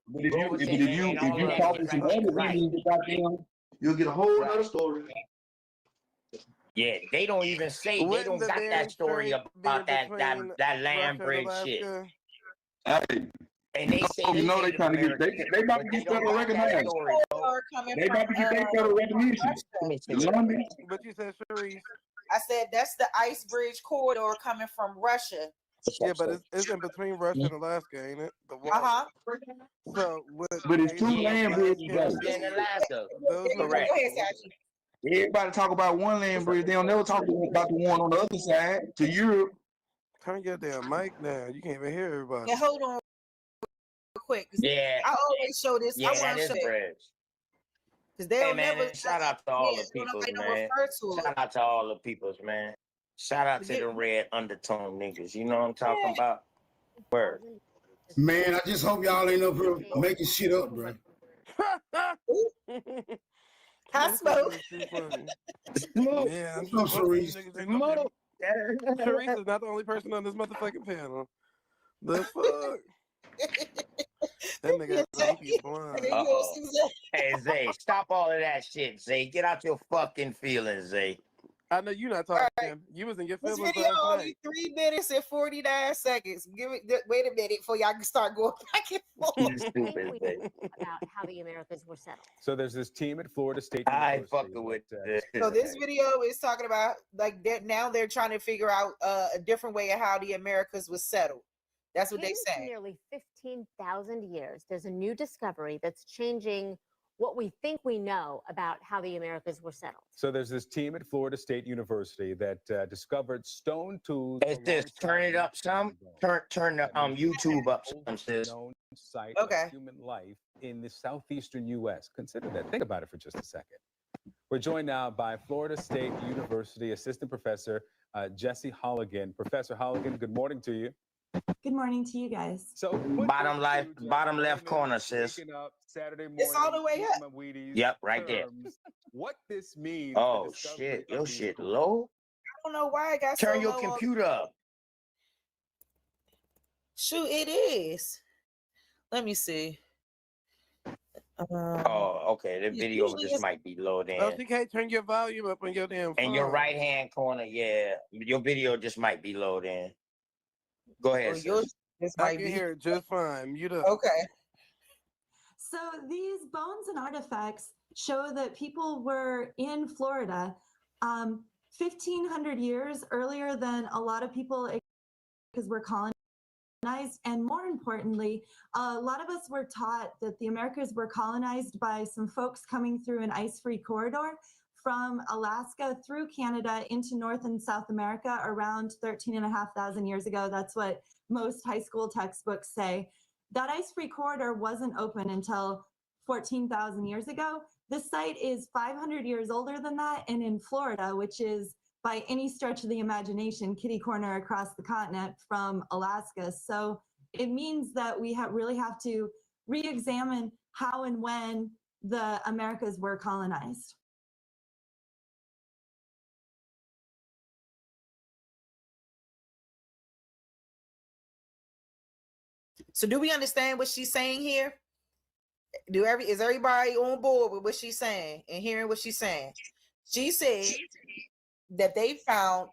But if you talk to some other Indians, you'll get a whole other story. Yeah, they don't even say, they don't got that story about that land bridge shit. Hey, and they say you know they trying to get they about to get federal recognized. They about to get their federal recognition. But you said Charisse. I said that's the ice bridge corridor coming from Russia. Yeah, but it's in between Russia and Alaska, ain't it? So, but it's two land bridges in Alaska. Those correct. Everybody talk about one land bridge. They don't never talk about the one on the other side to Europe. Turn your damn mic down. You can't even hear everybody. Yeah, hold on real quick. Yeah. I always show this. Yeah, I that want to is show it. bridge. Because they Hey don't man, never shout out to all yeah, the peoples, nobody don't man. refer to Shout it. out to all the peoples, man. Shout out to the red undertone niggas. You know what I'm talking about? Word. Man, I just hope y'all ain't up here making shit up, bro. I smoke. Smoke. Yeah, I'm What's up, Charisse? Smoke. Charisse is not the only person on this motherfucking panel. The fuck? That nigga is blind. Uh-oh. Hey, Zay, stop all of that shit, Zay. Get out your fucking feelings, Zay. I know you're not talking. Right. You was in your This feelings video last only night. 3 minutes and 49 seconds. Wait a minute before y'all can start going back and forth. About how the Americas were settled. So there's this team at Florida State I University. fucking with this. So this video is talking about like that. Now they're trying to figure out a different way of how the Americas was settled. That's what they say. Nearly 15,000 years, there's a new discovery that's changing what we think we know about how the Americas were settled. So there's this team at Florida State University that discovered stone tools. It's this. Turn it up some. Turn the YouTube up some, sis. Site of human life in the southeastern U.S. Consider that. Think about it for just a second. We're joined now by Florida State University Assistant Professor Jesse Holligan. Professor Holligan, good morning to you. Good morning to you guys. So bottom left corner, sis. Saturday morning, it's all the way up. Yep, right there. What this means? Oh shit, your shit low. I don't know why I got Turn so your low computer up. Shoot, it is. Let me see. Oh, okay. The video just might be low then. Oh, you can't turn your volume up on your damn phone. In your right hand corner, yeah. Your video just might be low then. Go ahead. I can hear it just fine. Mute up. Okay. So these bones and artifacts show that people were in Florida 1,500 years earlier than a lot of people because we're colonized. And more importantly, a lot of us were taught that the Americas were colonized by some folks coming through an ice-free corridor from Alaska through Canada into North and South America around 13,500 years ago. That's what most high school textbooks say. That ice-free corridor wasn't open until 14,000 years ago. The site is 500 years older than that, and in Florida, which is by any stretch of the imagination, kitty corner across the continent from Alaska. So it means that we really have to re-examine how and when the Americas were colonized. So do we understand what she's saying here? Is everybody on board with what she's saying and hearing what she's saying? She said that they found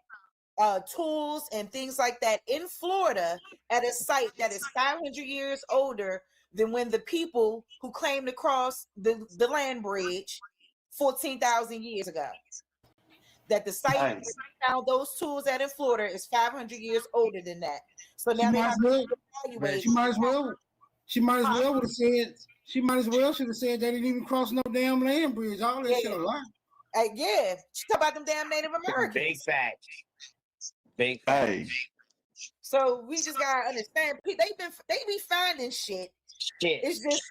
tools and things like that in Florida at a site that is 500 years older than when the people who claimed to cross the land bridge 14,000 years ago. That the site where they found those tools at in Florida is 500 years older than that. So now they have to evaluate. She might as well would have said. She might as well should have said they didn't even cross no damn land bridge. All that shit a lie. Yeah, she talk about them damn Native Americans. Big facts. Big facts. So we just gotta understand. They be finding shit. It's just.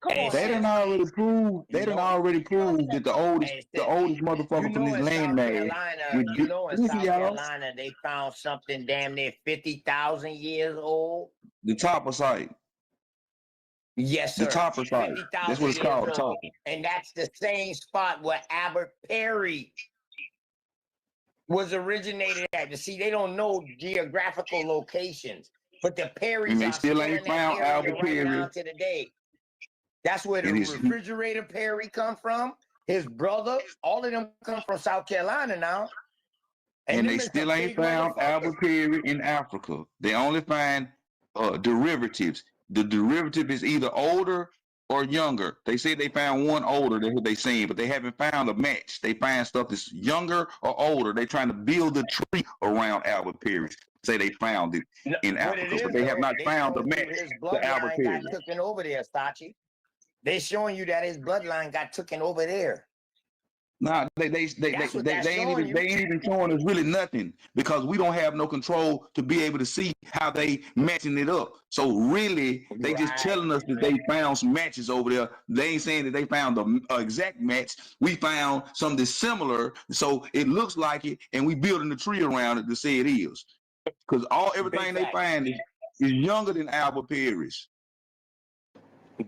They done already proved. They done already proved that the oldest motherfucker from this land man. You know, in South Carolina, they found something damn near 50,000 years old. The Topper site. Yes, sir. The Topper site. That's what it's called, the Topper. And that's the same spot where Albert Perry was originated at. You see, they don't know geographical locations, but the Perrys and they are still ain't found Albert Perry right now to the day. That's where the refrigerator Perry come from. His brother, all of them come from South Carolina now. And they still ain't found Albert Perry in Africa. They only find derivatives. The derivative is either older or younger. They say they found one older than what they seen, but they haven't found a match. They find stuff that's younger or older. They trying to build a tree around Albert Perry. Say they found it in Africa, but they have not found a match to Albert Perry. Got taken over there, Sachi. They showing you that his bloodline got taken over there. Nah, they ain't even showing us really nothing because we don't have no control to be able to see how they matching it up. So really, they just telling us that they found some matches over there. They ain't saying that they found the exact match. We found something similar, so it looks like it, and we building the tree around it to say it is. Because everything they find is younger than Albert Perry's.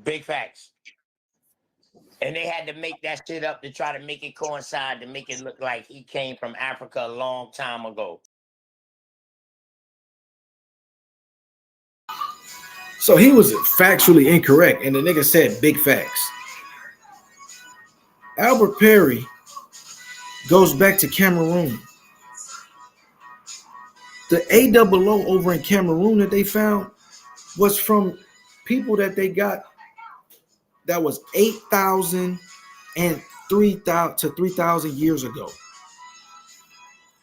Big facts. And they had to make that shit up to try to make it coincide, to make it look like he came from Africa a long time ago. So he was factually incorrect, and the nigga said big facts. Albert Perry goes back to Cameroon. The AOO over in Cameroon that they found was from people that they got that was 8,000 and 3,000 to 3,000 years ago.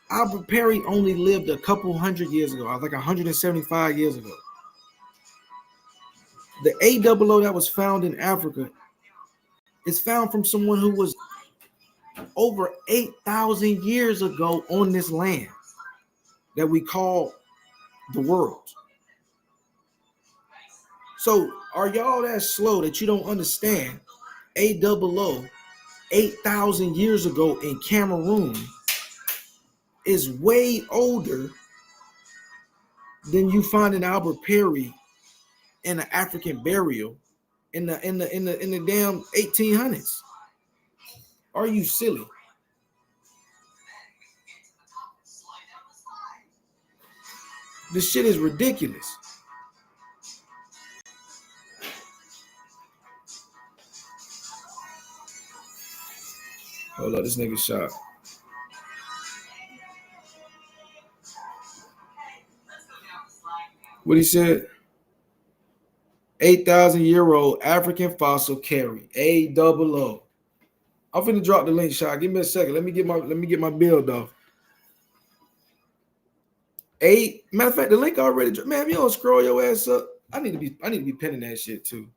Albert Perry only lived a couple hundred years ago, like 175 years ago. The AOO that was found in Africa is found from someone who was over 8,000 years ago on this land that we call the world. So are y'all that slow that you don't understand AOO 8,000 years ago in Cameroon is way older than you find in Albert Perry in an African burial in the damn 1800s? Are you silly? This shit is ridiculous. Hold up, this nigga shot. What he said? 8,000-year-old African fossil carry AOO. I'm finna drop the link, shot. Give me a second. Let me get my build off. Matter of fact, the link already dropped. Man, if you don't scroll your ass up, I need to be pinning that shit too.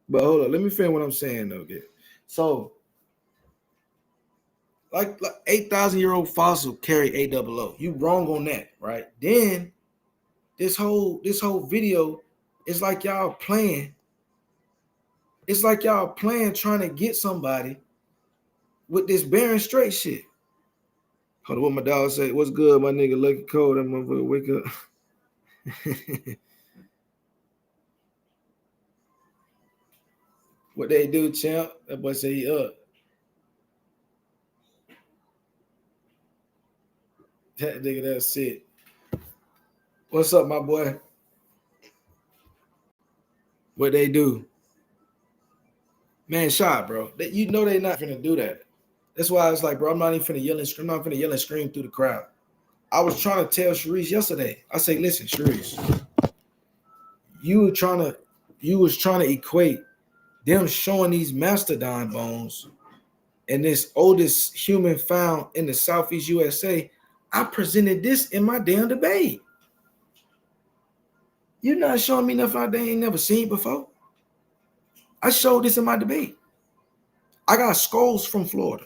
But hold on, let me finish what I'm saying though. Again. So, like 8,000-year-old fossil carry AOO. You wrong on that, right? Then this whole video is like y'all playing. It's like y'all playing trying to get somebody with this Bering Strait shit. Hold on, what my dog say? What's good, my nigga? Lucky Cole, that motherfucker wake up. What they do, champ? That boy say he up. That nigga, that's it. What's up, my boy? What they do? Man, shot, bro. You know they not finna do that. That's why it's like, bro, I'm not even finna yell and scream. I'm not finna yell and scream through the crowd. I was trying to tell Charisse yesterday. I say, listen, Charisse, you was trying to equate them showing these mastodon bones and this oldest human found in the Southeast USA. I presented this in my damn debate. You're not showing me nothing they ain't never seen before. I showed this in my debate. I got skulls from Florida.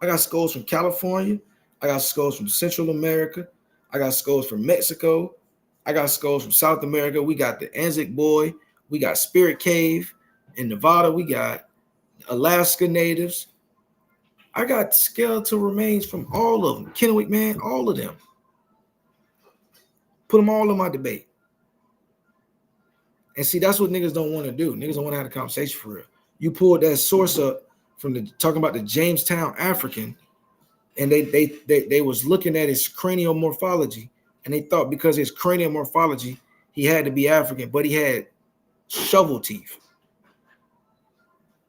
I got skulls from California. I got skulls from Central America. I got skulls from Mexico. I got skulls from South America. We got the Anzac Boy. We got Spirit Cave in Nevada. We got Alaska natives. I got skeletal remains from all of them. Kennewick, man, all of them. Put them all in my debate. And see, that's what niggas don't want to do. Niggas don't want to have a conversation for real. You pulled that source up from talking about the Jamestown African, and they was looking at his cranial morphology, and they thought because his cranial morphology, he had to be African, but he had shovel teeth.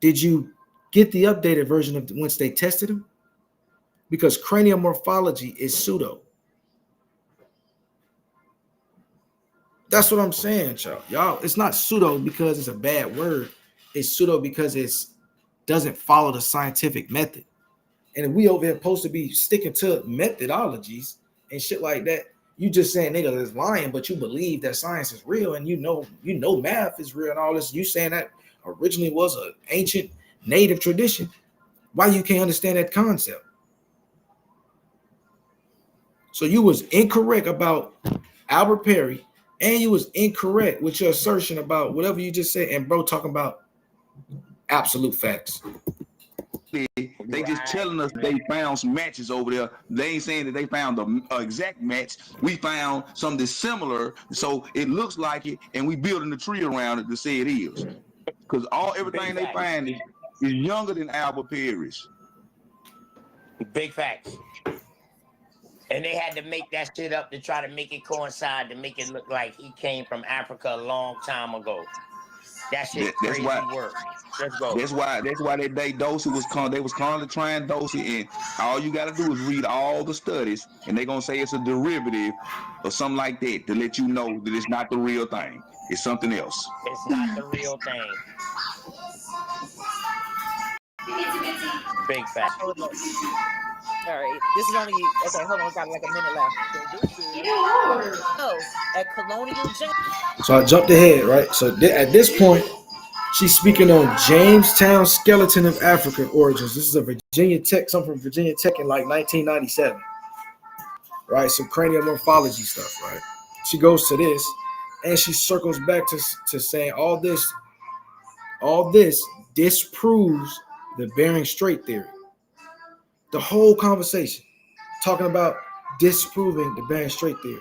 Did you get the updated version of once they tested him? Because cranial morphology is pseudo. That's what I'm saying, y'all. It's not pseudo because it's a bad word. It's pseudo because it doesn't follow the scientific method. And if we over here supposed to be sticking to methodologies and shit like that, you just saying nigga is lying, but you believe that science is real and you know math is real and all this. You saying that originally was an ancient native tradition. Why you can't understand that concept? So you was incorrect about Albert Perry, and you was incorrect with your assertion about whatever you just said, and bro talking about absolute facts. They just telling us they found some matches over there. They ain't saying that they found the exact match. We found something similar, so it looks like it, and we building the tree around it to say it is. Because everything they find is younger than Albert Perry's. Big facts. And they had to make that shit up to try to make it coincide, to make it look like he came from Africa a long time ago. That shit crazy work. Let's go. That's why that day Dosey they was constantly trying Dosey, and all you gotta do is read all the studies, and they're gonna say it's a derivative or something like that to let you know that it's not the real thing. It's something else. It's not the real thing. Big fact. All right, this is only okay. Hold on, got like a minute left. Oh, at Colonial Junction. So I jumped ahead, right? So at this point, she's speaking on Jamestown skeleton of Africa origins. This is a Virginia Tech, something from Virginia Tech in like 1997, right? Some cranial morphology stuff, right? She goes to this, and she circles back to saying all this disproves the Bering Strait Theory. The whole conversation talking about disproving the Bering Strait Theory.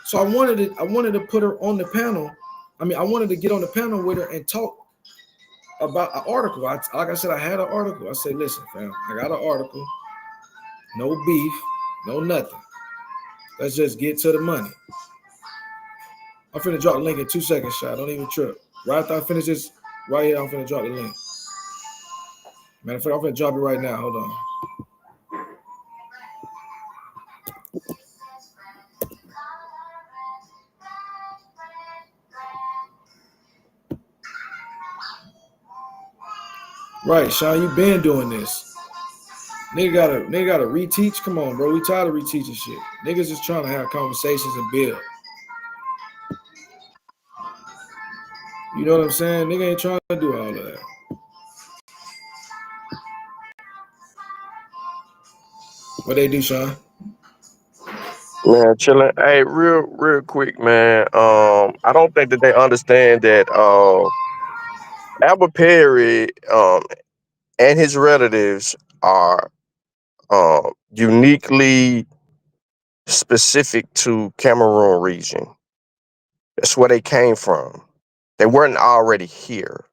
So I wanted to put her on the panel. I wanted to get on the panel with her and talk about an article. Like I said, I had an article. I said, listen, fam, I got an article. No beef, no nothing. Let's just get to the money. I'm finna drop the link in 2 seconds, Shy. Don't even trip. Right after I finish this, right here, I'm finna drop the link. Matter of fact, I'm finna drop it right now. Hold on. Right, Sean, you been doing this. Nigga gotta reteach. Come on, bro. We tired of reteaching shit. Niggas just trying to have conversations and build. You know what I'm saying? Nigga ain't trying to do all of that. What they do, Sean? Man, chilling. Hey, real quick, man. I don't think that they understand that Albert Perry and his relatives are uniquely specific to Cameroon region. That's where they came from. They weren't already here,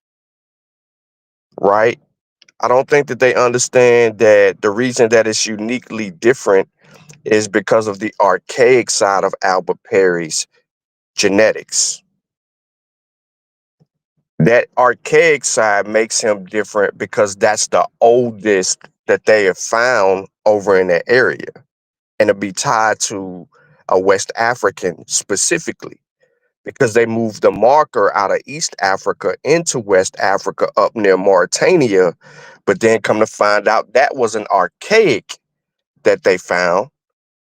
right? I don't think that they understand that the reason that it's uniquely different is because of the archaic side of Albert Perry's genetics. That archaic side makes him different because that's the oldest that they have found over in that area. And it'll be tied to a West African specifically because they moved the marker out of East Africa into West Africa up near Mauritania. But then come to find out that was an archaic that they found.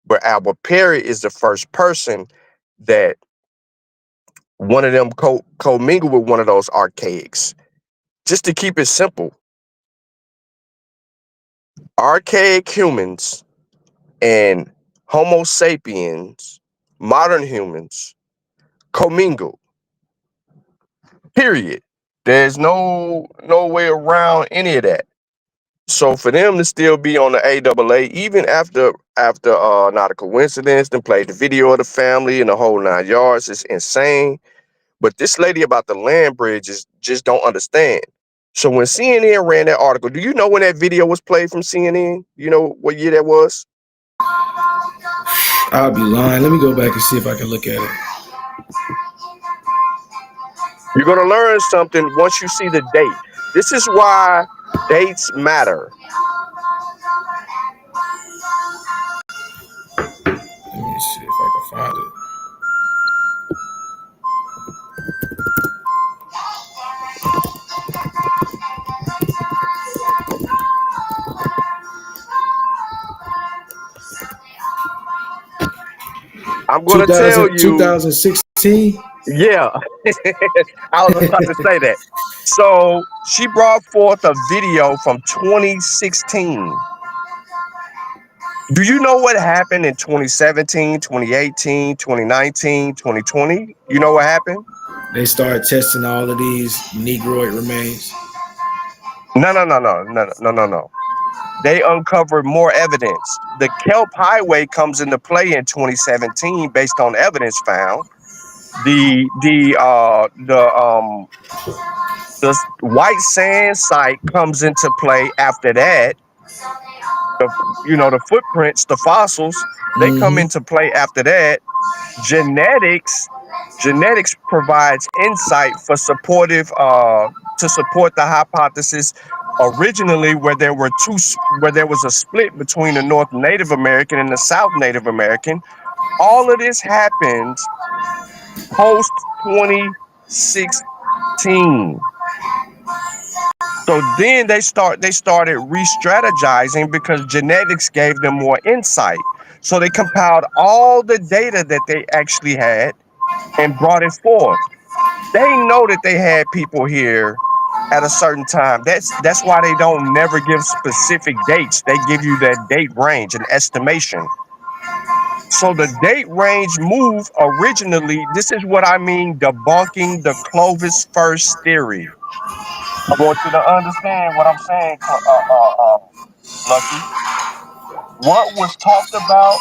But Albert Perry is the first person that one of them co-mingled with one of those archaics. Just to keep it simple, archaic humans and Homo sapiens, modern humans, commingled. Period. There's no way around any of that. So for them to still be on the AAA, even after not a coincidence, then played the video of the family and the whole 9 yards, is insane. But this lady about the land bridge just don't understand. So when CNN ran that article, do you know when that video was played from CNN? You know what year that was? I'll be lying. Let me go back and see if I can look at it. You're going to learn something once you see the date. This is why dates matter. Let me see if I can find it. I'm going to tell you. 2016. Yeah, I was about to say that. So she brought forth a video from 2016. Do you know what happened in 2017, 2018, 2019, 2020? You know what happened? They started testing all of these Negroid remains. No. They uncovered more evidence. The Kelp Highway comes into play in 2017 based on evidence found. The white sand site comes into play after that. The footprints, the fossils, they come Mm-hmm. into play after that. Genetics genetics provides insight for supportive to support the hypothesis originally where there was a split between the North Native American and the South Native American. All of this happens post 2016. So then they started re-strategizing because genetics gave them more insight. So they compiled all the data that they actually had and brought it forth. They know that they had people here at a certain time. That's why they don't never give specific dates. They give you that date range, an estimation. So the date range move originally, this is what I mean debunking the Clovis first theory. I want you to understand what I'm saying, Lucky. What was talked about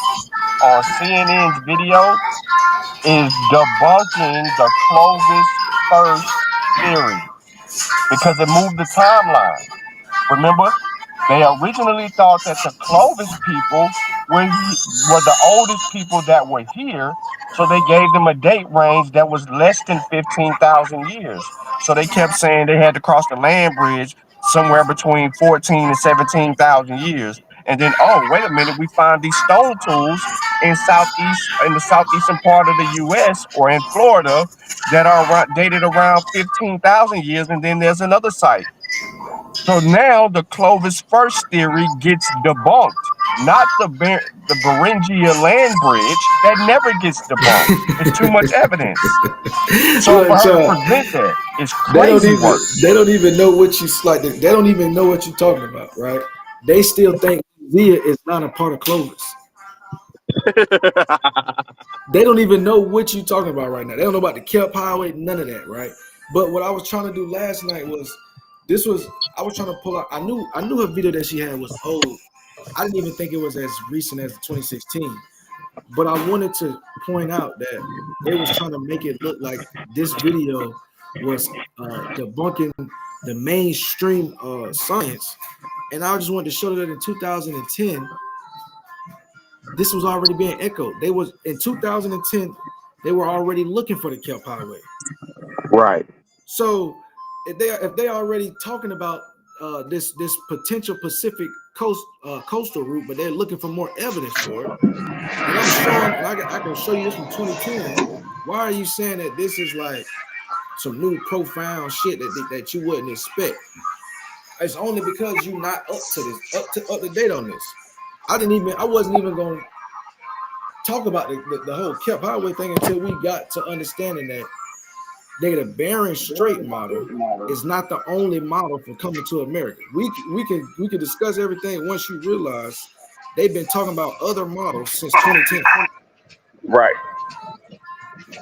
on CNN's video is debunking the Clovis first theory because it moved the timeline. Remember, they originally thought that the Clovis people were the oldest people that were here, so they gave them a date range that was less than 15,000 years. So they kept saying they had to cross the land bridge somewhere between 14 and 17,000 years. And then, oh, wait a minute, we find these stone tools in the southeastern part of the U.S. or in Florida that are dated around 15,000 years. And then there's another site. So now the Clovis first theory gets debunked, not the Beringia land bridge. That never gets debunked. It's too much evidence. So for Look, her to Chuck, present that is they don't crazy even work. they don't even know what you like. They don't even know what you're talking about, right? They still think Zia is not a part of Clovis. They don't even know what you're talking about right now. They don't know about the Kelp Highway, none of that, right? But what I was trying to do last night was I was trying to pull out. I knew her video that she had was old. I didn't even think it was as recent as 2016. But I wanted to point out that they was trying to make it look like this video was debunking the mainstream science. And I just wanted to show that in 2010, this was already being echoed. They was in 2010, they were already looking for the Kelp Highway. Right. So if they already talking about this potential Pacific coastal route, but they're looking for more evidence for it, and I'm showing, and I can show you this from 2010. Why are you saying that this is like some new profound shit that you wouldn't expect? It's only because you're not up to date on this. I wasn't even going to talk about the whole Kelp Highway thing until we got to understanding that the Bering Strait model is not the only model for coming to America. We can discuss everything once you realize they've been talking about other models since 2010. Right.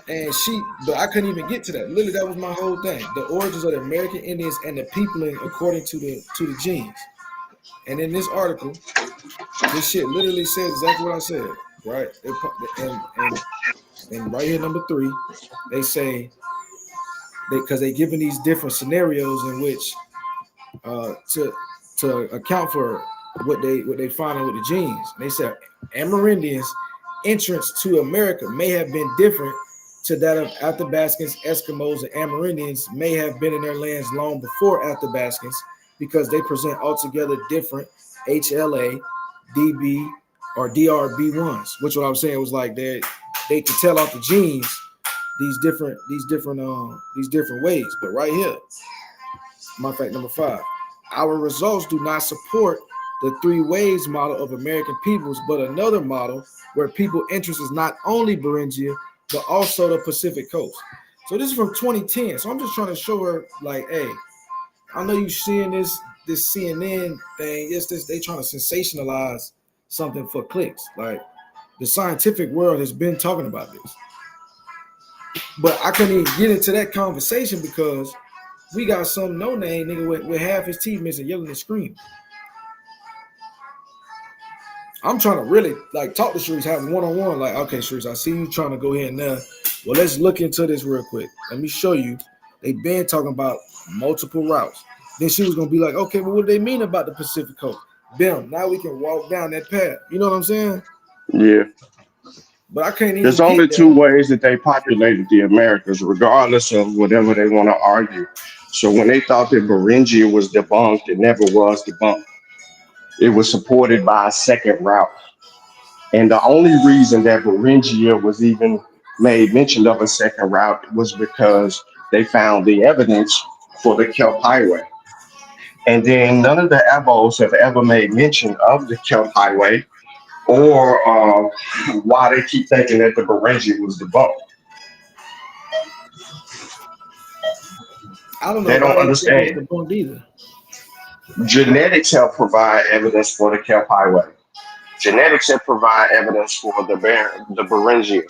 And but I couldn't even get to that. Literally, that was my whole thing. The origins of the American Indians and the peopling according to the genes. And in this article, this shit literally says exactly what I said, right? And right here, number 3, they say because they given these different scenarios in which to account for what they find with the genes. They said Amerindians' entrance to America may have been different to that of Athabascans, Eskimos, and Amerindians may have been in their lands long before Athabascans because they present altogether different HLA, DB, or DRB1s, which what I was saying was like they could tell off the genes these different ways. But right here, matter of fact, number 5, our results do not support the 3 ways model of American peoples, but another model where people interest is not only Beringia, but also the Pacific coast. So this is from 2010. So I'm just trying to show her, like, hey, I know you seeing this CNN thing. It's this, they trying to sensationalize something for clicks. Like, the scientific world has been talking about this. But I couldn't even get into that conversation because we got some no-name nigga with half his teeth missing, yelling and screaming. I'm trying to really like talk to Charisse, have one-on-one. Like, okay, Charisse, I see you trying to go here and there. Well, let's look into this real quick. Let me show you. They've been talking about multiple routes. Then she was gonna be like, okay, well, what do they mean about the Pacific Coast? Bam, now we can walk down that path. You know what I'm saying? Yeah. But I can't There's even only get two that. ways that they populated the Americas, regardless of whatever they want to argue. So when they thought that Beringia was debunked, it never was debunked. It was supported by a second route. And the only reason that Beringia was even made mention of a second route was because they found the evidence for the Kelp Highway. And then none of the abos have ever made mention of the Kelp Highway or why they keep thinking that the Beringia was debunked. I don't know They why don't they think it's understand. the bunk either. Genetics help provide evidence for the Kelp Highway. Genetics help provide evidence for the Beringia.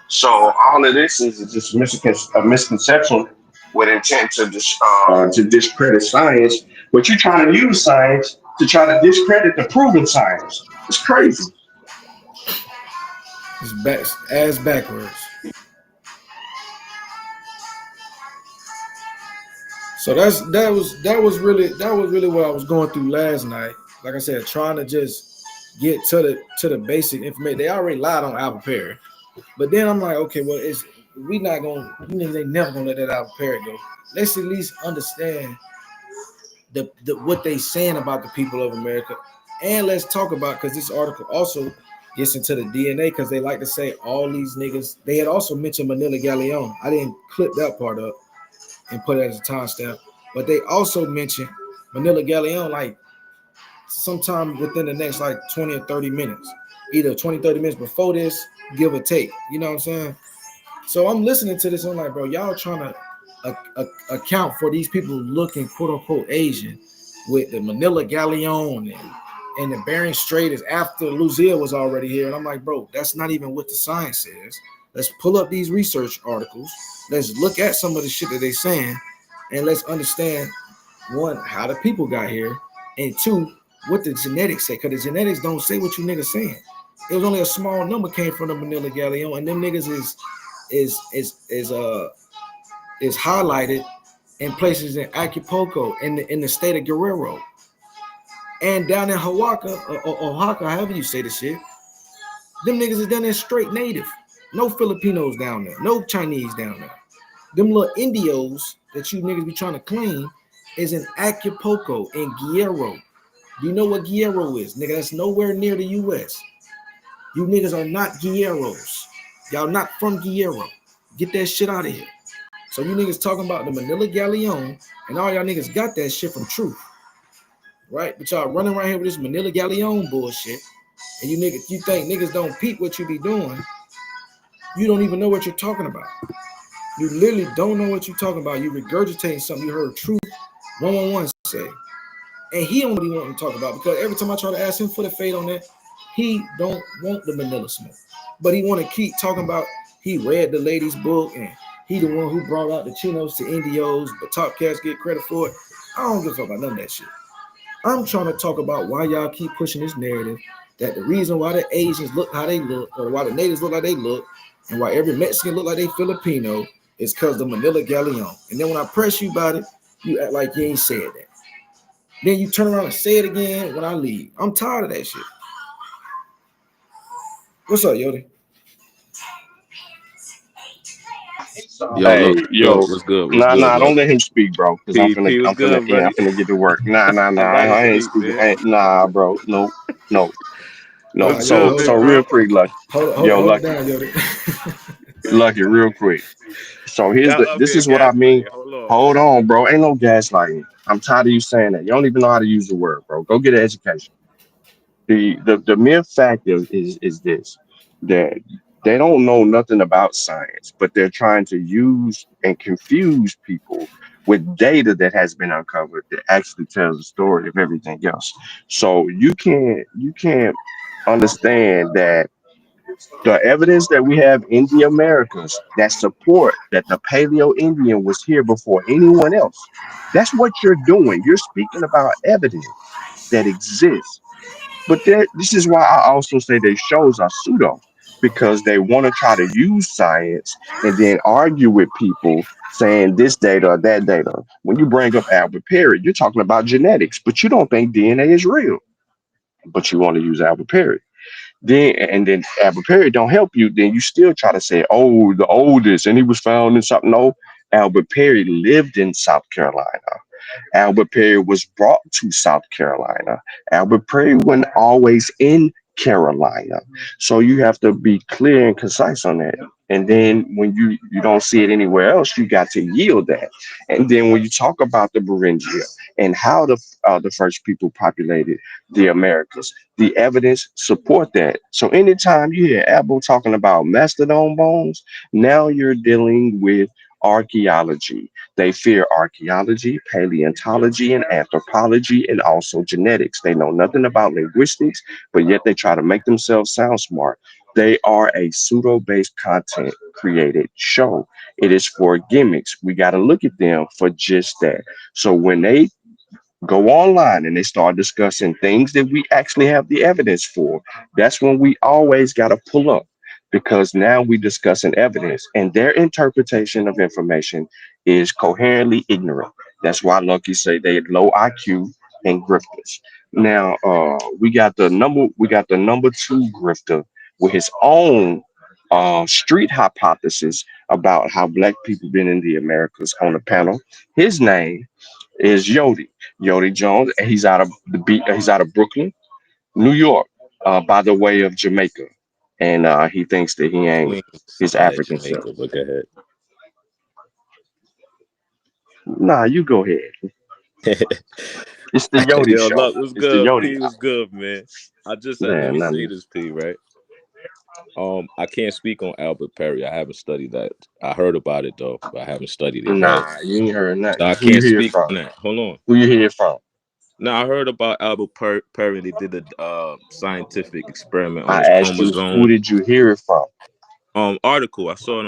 So all of this is just a misconception with intent to discredit science. But you're trying to use science to try to discredit the proven science. It's crazy. It's back, ass backwards. So that was really what I was going through last night. Like I said, trying to just get to the basic information. They already lied on Albert Perry, but then I'm like, okay, well, we not gonna, you niggas ain't never gonna let that Albert Perry go. Let's at least understand the what they saying about the people of America, and let's talk about, because this article also gets into the DNA, because they like to say all these niggas. They had also mentioned Manila Galleon. I didn't clip that part up and put it as a timestamp, but they also mentioned Manila Galleon like sometime within the next like 20 or 30 minutes, either 20, 30 minutes before this, give or take. You know what I'm saying? So I'm listening to this. I'm like, bro, y'all trying to account for these people looking quote unquote Asian with the Manila Galleon and the Bering Strait is after Luzia was already here. And I'm like, bro, that's not even what the science says. Let's pull up these research articles. Let's look at some of the shit that they're saying, and let's understand, one, how the people got here, and two, what the genetics say. Because the genetics don't say what you niggas saying. It was only a small number came from the Manila Galleon, and them niggas is highlighted in places in Acapulco, in the state of Guerrero, and down in Oaxaca, or Oaxaca, however you say the shit. Them niggas is down there straight native. No Filipinos down there. No Chinese down there. Them little Indios that you niggas be trying to claim is in Acapulco and Guerrero. Do you know what Guerrero is? Nigga, that's nowhere near the U.S. You niggas are not Guerreros. Y'all not from Guerrero. Get that shit out of here. So you niggas talking about the Manila Galleon, and all y'all niggas got that shit from Truth. Right? But y'all running around here with this Manila Galleon bullshit. And you niggas, you think niggas don't peep what you be doing. You don't even know what you're talking about. You literally don't know what you're talking about. You regurgitating something you heard Truth 111 say. And he don't really want to talk about, because every time I try to ask him for the fade on that, he don't want the Manila smoke. But he want to keep talking about he read the lady's book and he the one who brought out the chinos to Indios, but top cats get credit for it. I don't give a fuck about none of that shit. I'm trying to talk about why y'all keep pushing this narrative that the reason why the Asians look how they look, or why the natives look like they look, and why every Mexican look like they Filipino is because the Manila Galleon. And then when I press you about it, you act like you ain't said that. Then you turn around and say it again when I leave. I'm tired of that shit. What's up, Yodi? Yo, Hey, look, yo, what's good? What's nah, good, nah, look? don't let him speak, bro. Cause P was I'm finna, good, yeah, buddy. I'm finna get to work. Nah, Invite I to ain't speak, speaking. man. Nah, bro, no, no, no. What's Yodi, good, So big real bro? quick, Lucky, yo, hold it Lucky, down, Yodi. Real quick. So Y'all up this here is what I mean. gaslighting. Hold on. Hold on, bro. Ain't no gaslighting. I'm tired of you saying that. You don't even know how to use the word, bro. Go get an education. The mere fact is this, that They don't know nothing about science, but they're trying to use and confuse people with data that has been uncovered that actually tells the story of everything else. So you can't understand that the evidence that we have in the Americas that support that the Paleo Indian was here before anyone else. That's what you're doing. You're speaking about evidence that exists. But this is why I also say their shows are pseudo, because they want to try to use science and then argue with people saying this data or that data. When you bring up Albert Perry, you're talking about genetics, but you don't think DNA is real, but you want to use Albert Perry. Then Albert Perry don't help you. Then you still try to say, oh, the oldest, and he was found in something. No, Albert Perry lived in South Carolina. Albert Perry was brought to South Carolina. Albert Perry wasn't always in Carolina. So you have to be clear and concise on that. And then when you don't see it anywhere else, you got to yield that. And then when you talk about the Beringia and how the first people populated the Americas, the evidence support that. So anytime you hear Abel talking about mastodon bones, now you're dealing with archaeology. They fear archaeology, paleontology, and anthropology, and also genetics. They know nothing about linguistics, but yet they try to make themselves sound smart. They are a pseudo-based content created show. It is for gimmicks. We got to look at them for just that. So when they go online and they start discussing things that we actually have the evidence for, that's when we always got to pull up, because now we discussing evidence and their interpretation of information is coherently ignorant. That's why Lucky say they low IQ and grifters. Now we got the number two grifter with his own street hypothesis about how black people been in the Americas on the panel. His name is Yodi Jones, and he's out of Brooklyn, New York, by the way of Jamaica, and he thinks that he ain't Queens his out of African self. Jamaica, but go ahead. Nah, you go ahead. It's the Yodi Yo, show. luck was It's the good. Yodi P was hour. good, man. I just let Man, me say nothing. this, P, right? I can't speak on Albert Perry. I haven't studied that. I heard about it though, but I haven't studied it, right? Nah, you ain't heard So nothing. I Who you can't hear speak from? on that. Hold on. Who you hear from? Now I heard about Albert Perry. They did a scientific experiment on I his asked you, who chromosome. did you hear it from? Article. I saw it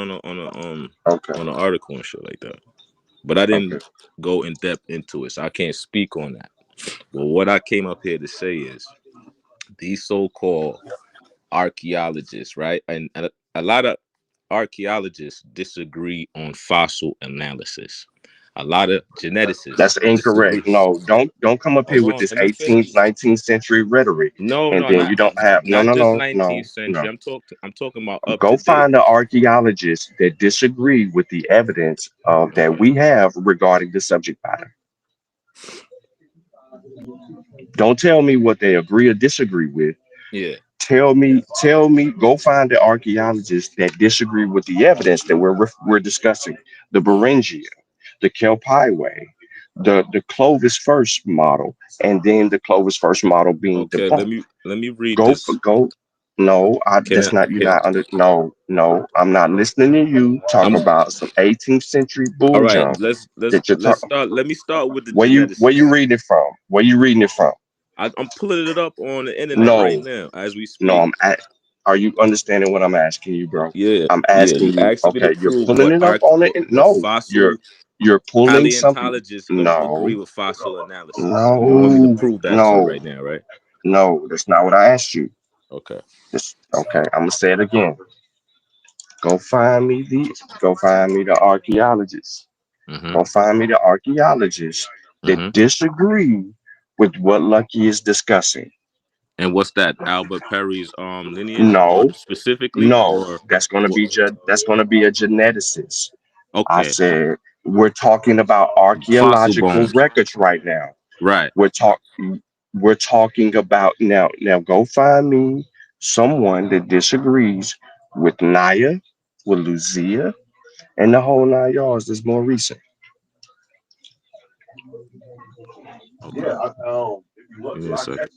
Okay, on an article and shit like that. But I okay. didn't go in depth into it, so I can't speak on that. But what I came up here to say is these so-called archaeologists, right? And a lot of archaeologists disagree on fossil analysis. A lot of geneticists That's disagree. incorrect. No, don't come up here Hold with on, this let me 18th, finish. 19th century rhetoric, No, and no, then you don't have no, not no, just no, no, 19th century. no. I'm talking about up Go to date. find the archaeologists that disagree with the evidence that Okay. we have regarding the subject matter. Don't tell me what they agree or disagree with. Yeah. Tell me, go find the archaeologists that disagree with the evidence that we're discussing. The Beringia, the Kelp Highway, the Clovis first model, and then the Clovis first model being Okay. debunked. Let me read Go for this. go. No, Can I? that's not. You're Can, not under. No, no. I'm not listening to you talk I'm about some 18th century all bull right. junk Let's that you're let's talking. start. Let me start with the Where you geneticists. reading it from? Where you reading it from? I'm pulling it up on the internet right No, now as we no. speak. Are you understanding what I'm asking you, bro? Yeah, I'm yeah. asking You you. asked me to Okay, you're prove pulling it up on it. what No, you're fossil you're pulling something. paleontologists agree No, with fossil analysis. You want me to no, prove that to you no, right now, right? no. That's not what I asked you. Okay. Okay. I'm gonna say it again. Go find me the archaeologists. Mm-hmm. Go find me the archaeologists Mm-hmm. that disagree with what Lucky is discussing. And what's that? Albert Perry's lineage No, specifically, no, or what? that's gonna be a geneticist. I Okay. said we're talking about Fossil archaeological bones. records right now. Right. We're talking about now. Now go find me someone that disagrees with Naya, with Lucia, and the whole 9 yards that's more recent. Okay. Give me a second.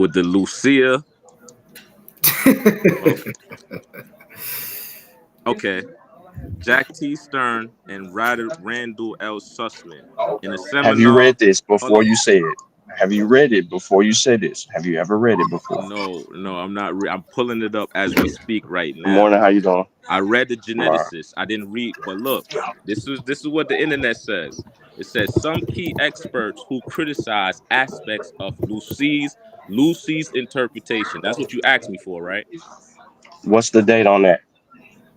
with the Lucia. Okay. Jack T. Stern and Randall L. Sussman in a Have you seminar. read this Hold before up. you say it? Have you read it before you said this? Have you ever read it before? No, I'm not. I'm pulling it up as we speak right Good now. morning. How you doing? I read the Right. geneticist. I didn't read, but look, this is what the internet says. It says some key experts who criticize aspects of Lucy's interpretation. That's what you asked me for, right? What's the date on that?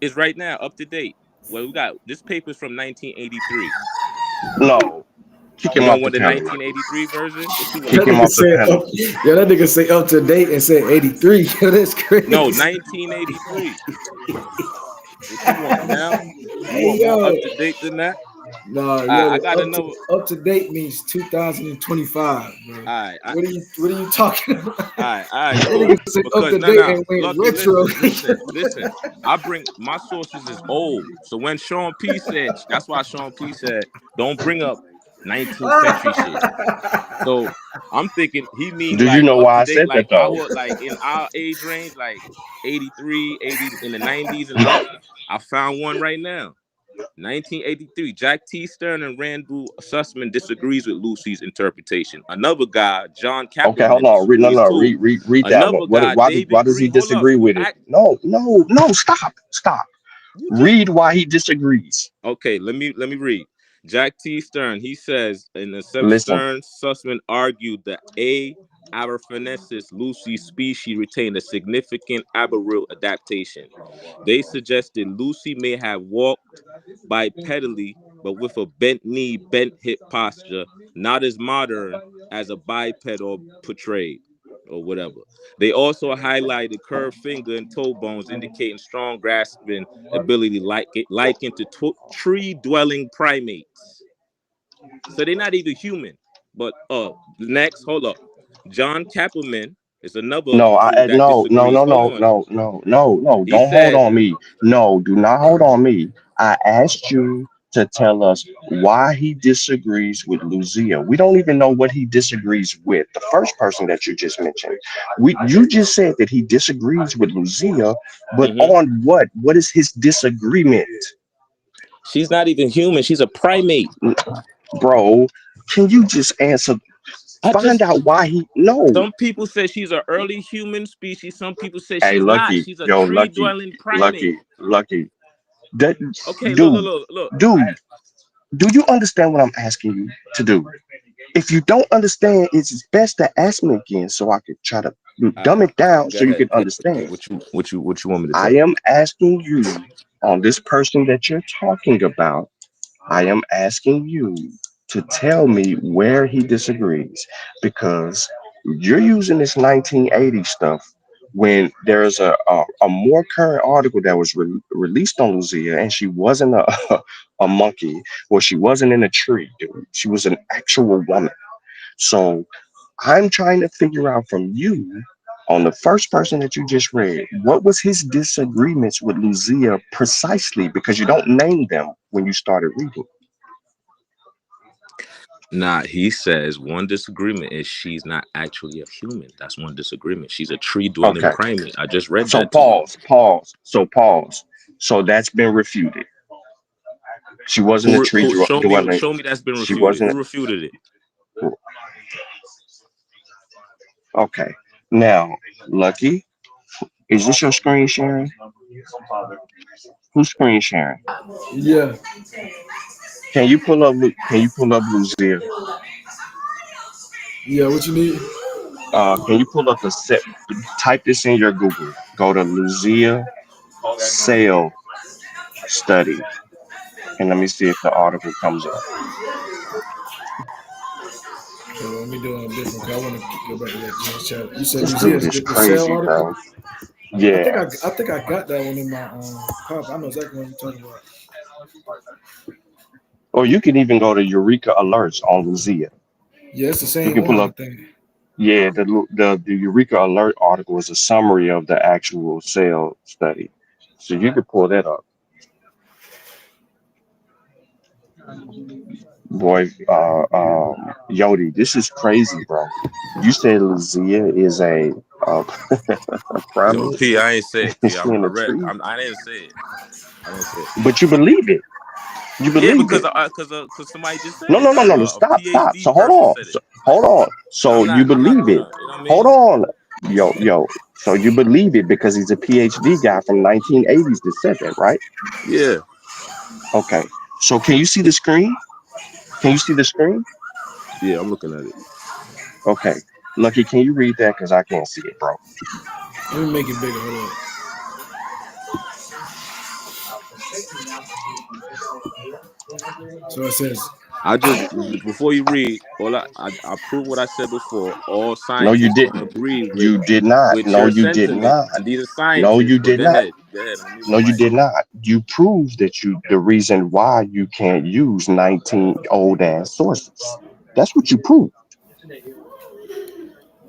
It's right now, up to date. Well, we got this paper's from 1983. No. Kick You him don't off the want the panel. 1983 version? What you That want? Kick him nigga off the said panel. that nigga say up to date and said 83. That's crazy. No, 1983. What you want now? You Hey want more yo, up to date than that? nah, I yo, got another. up to date means 2025, bro. All right, What are you talking about? all right, That cool. nigga said up Because to date and went Lucky, retro. listen. I bring my sources is old. So when Sean P said, that's why Sean P said, don't bring up 19th century shit. So I'm thinking he mean Do you like know up why to I date, said that like though? in our age range, like 83, 80 in the 90s and up. I found one right now. 1983, Jack T. Stern and Randall Sussman disagrees with Lucy's interpretation. Another guy, John Okay, hold Kappelman, on. disagrees too. Read that one. Another guy, Why David does he Green. Hold up, disagree you with it? act. No. Stop. You just Read why he disagrees. okay. Let me read. Jack T. Stern. He says in the Listen. Stern, Sussman argued that A. Aberfenensis Lucy species retained a significant arboreal adaptation. They suggested Lucy may have walked bipedally, but with a bent knee, bent hip posture, not as modern as a biped or portrayed, or whatever. They also highlighted curved finger and toe bones, indicating strong grasping ability, likened to tree-dwelling primates. So they're not even human. But next, hold up. John Kappelman is another No, dude that disagrees. Hold on. no. He Don't hold said, on me. No, do not hold on me. I asked you to tell us why he disagrees with Lucia. We don't even know what he disagrees with. The first person that you just mentioned. You just said that he disagrees with Lucia, but on what? What is his disagreement? she's not even human. She's a primate. Bro, can you just answer? Find out why he no. Some people say she's an early human species. Some people say Hey, she's not. Lucky, She's a yo, Lucky, tree-dwelling primate. Lucky, Lucky. That Okay, dude, look. dude, do you understand what I'm asking you to do? If you don't understand, it's best to ask me again so I could try to dumb it down Go so you ahead. can understand. What you want me to I tell you? am asking you on this person that you're talking about. I am asking you to tell me where he disagrees because you're using this 1980 stuff when there's a more current article that was released on Lucia and she wasn't a monkey or she wasn't in a tree, dude. She was an actual woman. So I'm trying to figure out from you on the first person that you just read, what was his disagreements with Lucia precisely? Because you don't name them when you started reading. Nah, he says one disagreement is she's not actually a human. That's one disagreement. She's a tree-dwelling Okay. primate. I just read So that to you. pause. So that's been refuted. She wasn't a tree Who dwelling. show me that's been She refuted. wasn't. Who refuted it? Okay. Now, Lucky, is this your screen sharing? Who's screen sharing? Yeah. Can you pull up? Can you pull up Lucia? Yeah, what you need? Can you pull up the set? Type this in your Google. Go to Lucia Cell Study, and let me see if the article comes up. Okay, let me do it different. I want to go back to that chat. You said This dude Museum's is the sale crazy, article. bro. Yeah. I think I got that one in my pop. I know exactly what you're talking about. Or you can even go to Eureka Alerts on Lucia. Yeah, it's the You same can pull one, I up. think. Yeah, the Eureka Alert article is a summary of the actual cell study, so you could pull that up. Boy, Yodi, this is crazy, bro. You said Lucia is a Yo, prominent P, I ain't say it. P, I'm in a correct. tree, I didn't say it. I didn't say it. but you believe it. You Yeah, believe it. because somebody just said No, it. no, no, no, no. A Stop, stop. PhD So hold person on. said it. So, hold on. But So you I'm not believe it. gonna. You know what I Hold mean? on. Yo. So you believe it because he's a PhD guy from 1980s that said that, right? Yeah. Okay. So can you see the screen? Can you see the screen? Yeah, I'm looking at it. Okay. Lucky, can you read that? Because I can't see it, bro. Let me make it bigger. Hold up. So it says, I just before you read, I prove what I said before. All No, you scientists gonna didn't. agree You did not. with No, your you did sentiment, not. and these are No, scientists. you But did go not. ahead, go ahead. I'm gonna mute No, my you mic. did not. You proved that the reason why you can't use 19 old ass sources. That's what you proved.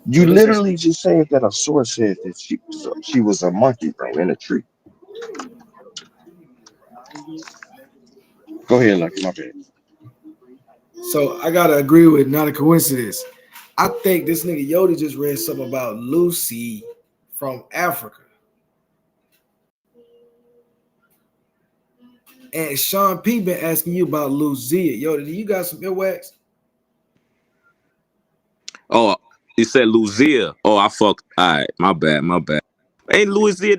You so this is, literally just said that a source said that she was a monkey, bro, in a tree. Go ahead, Lucky. My bad. so I gotta agree with not a coincidence. I think this nigga Yoda just read something about Lucy from Africa. And Sean P been asking you about Lucia. Yoda, do you got some earwax? Oh, you said Lucia. Oh, I fucked. All right, my bad, my bad. Ain't Lucia?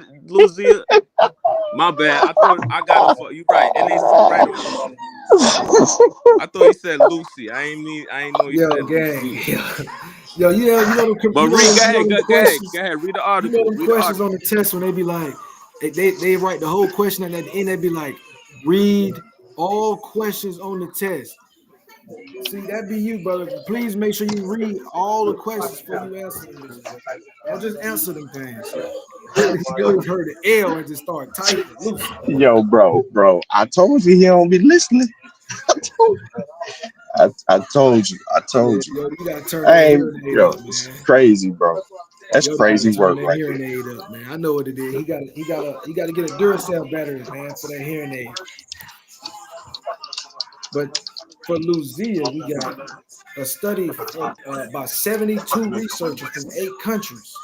My bad. I thought I got to fuck. You right, and they right on it. I thought he said Lucy. I ain't know he Yo, said gang. Lucia. Yo, But read, them go ahead, questions. go ahead. Read the You know article. them Read the questions on article. the test when they be like, they write the whole question and at the end they be like, read all questions on the test. See, that be you, brother. Please make sure you read all the questions before you answer them bitches. Don't just answer them things. You always heard the L and just start typing. Lucy. Yo, bro. I told you he don't be listening. I told you. I Yeah, told you. yo, you gotta turn that Hey, hearing aid yo, up, it's man. crazy, bro. That's Yo, you gotta crazy turn work that right hearing there. aid up, man. I know what it is. He gotta get a Duracell battery, man, for that hearing aid. But for Lucia, we got a study from by 72 researchers from 8 countries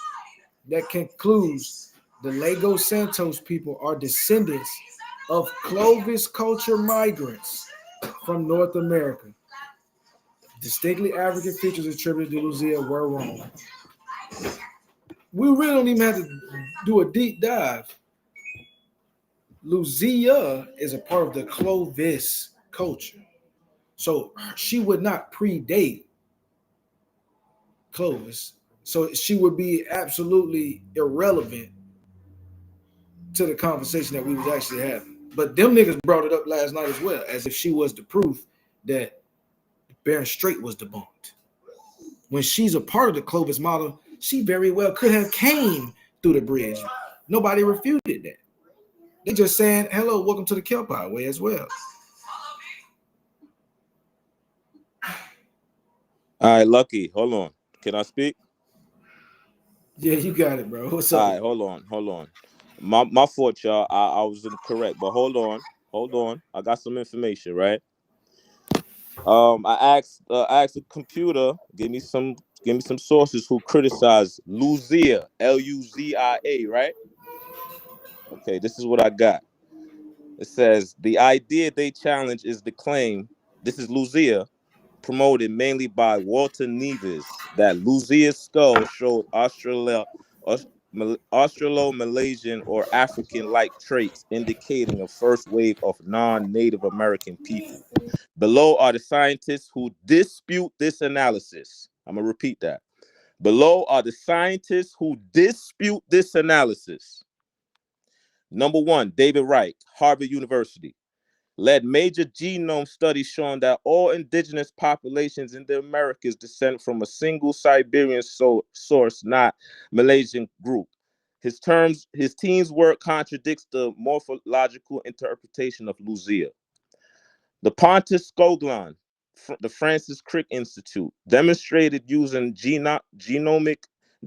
that concludes the Lagos Santos people are descendants of Clovis culture migrants from North America. Distinctly African features attributed to Lucia were wrong. We really don't even have to do a deep dive. Lucia is a part of the Clovis culture. So she would not predate Clovis. So she would be absolutely irrelevant to the conversation that we was actually having. But them niggas brought it up last night as well, as if she was the proof that Bering Strait was debunked. When she's a part of the Clovis model, she very well could have came through the bridge. Nobody refuted that. They just saying, hello, welcome to the Kelp Highway as well. All right, Lucky. Hold on. Can I speak? Yeah, you got it, bro. What's up? All right, hold on. My fault, y'all. I was incorrect, but hold on. I got some information, right? I asked the computer, give me some sources who criticize Luzia, Luzia, right? Okay, this is what I got. It says the idea they challenge is the claim. This is Luzia, promoted mainly by Walter Neves, that Luzia's skull showed Australo-Malaysian or African-like traits, indicating a first wave of non-Native American people. Below are the scientists who dispute this analysis. I'm going to repeat that. Below are the scientists who dispute this analysis. Number one, David Reich, Harvard University, led major genome studies showing that all indigenous populations in the Americas descend from a single Siberian source, not Malaysian group. His team's work contradicts the morphological interpretation of Lucia. The Pontus Skoglund, the Francis Crick Institute, demonstrated using genomic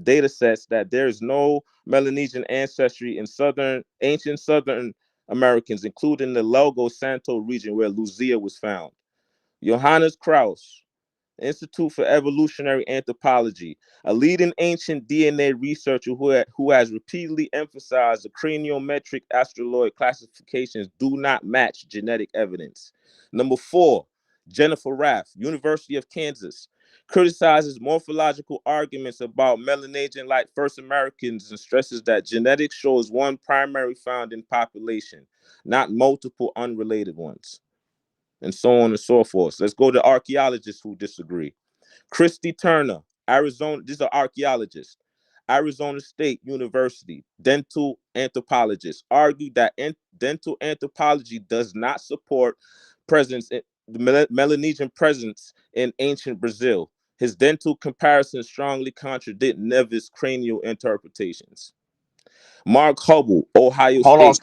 data sets that there is no Melanesian ancestry in ancient Southern Americans, including the Lago Santo region where Lucia was found. Johannes Krauss, Institute for Evolutionary Anthropology, a leading ancient DNA researcher who has repeatedly emphasized the craniometric asteroid classifications do not match genetic evidence. Number 4, Jennifer Raff, University of Kansas, criticizes morphological arguments about Melanesian-like first Americans and stresses that genetics shows one primary founding population, not multiple unrelated ones, and so on and so forth. Let's go to archaeologists who disagree. Christy Turner, Arizona, these are archaeologists. Arizona State University, dental anthropologist, argued that dental anthropology does not support presence in the Melanesian presence in ancient Brazil. His dental comparisons strongly contradict Nevis' cranial interpretations. Mark Hubble, Ohio Hold on, State.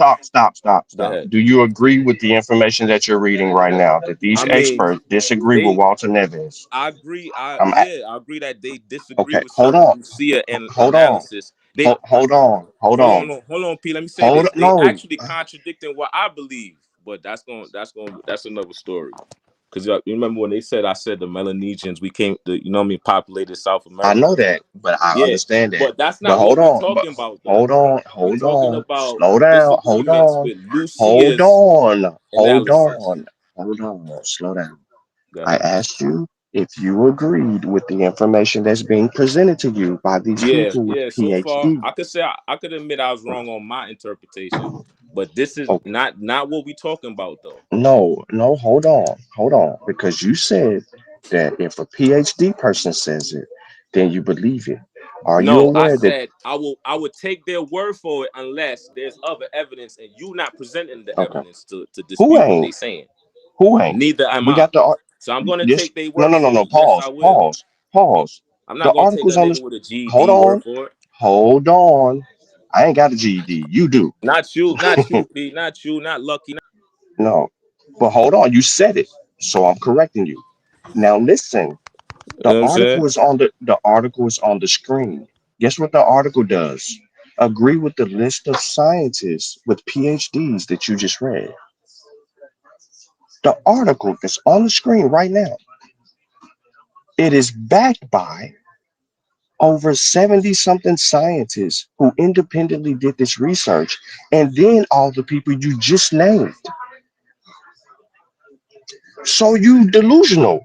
Go stop. ahead. Do you agree with the information that you're reading right now? That these I mean, experts disagree with they Walter Neves? I agree. I'm a- I agree that they disagree okay. with Hold certain on, Lucia and hold on, analysis. They hold on, P. Let me say this. They No, actually contradicting what I believe, but that's another story. Because you remember when I said the Melanesians, we came, populated South I America. know that, but I Yeah, understand that. but that's But not what we talking about though. We talking about slow down, disagreements with hold Lucia's on, analysis. slow down. Go I ahead. asked you if you agreed with the information that's being presented to you by these Yeah, people with yeah. So far, PhD. I could say I could admit I was wrong on my interpretation, but this is Okay. not what we talking about though. No, hold on, because you said that if a PhD person says it, then you believe it. Are you No, I aware that? said I would take their word for it unless there's other evidence and you not presenting the Okay, evidence to who dispute what they ain't? saying. Who ain't? Neither am We I. got the art. So I'm gonna Yes. take their No, word no, no, for no. it. Yes, I Pause. will. Pause. Pause. I'm not The gonna take a articles on nigga this. with a Hold GED word on. for it. Hold on. I ain't got a GED. You do. Not you, P, not you, not Lucky. No. But hold on. You said it, so I'm correcting you. Now listen. You know The what I'm saying? article is on the article is on the screen. Guess what the article does? Agree with the list of scientists with PhDs that you just read. The article that's on the screen right now. It is backed by over 70 something scientists who independently did this research, and then all the people you just named. So you delusional.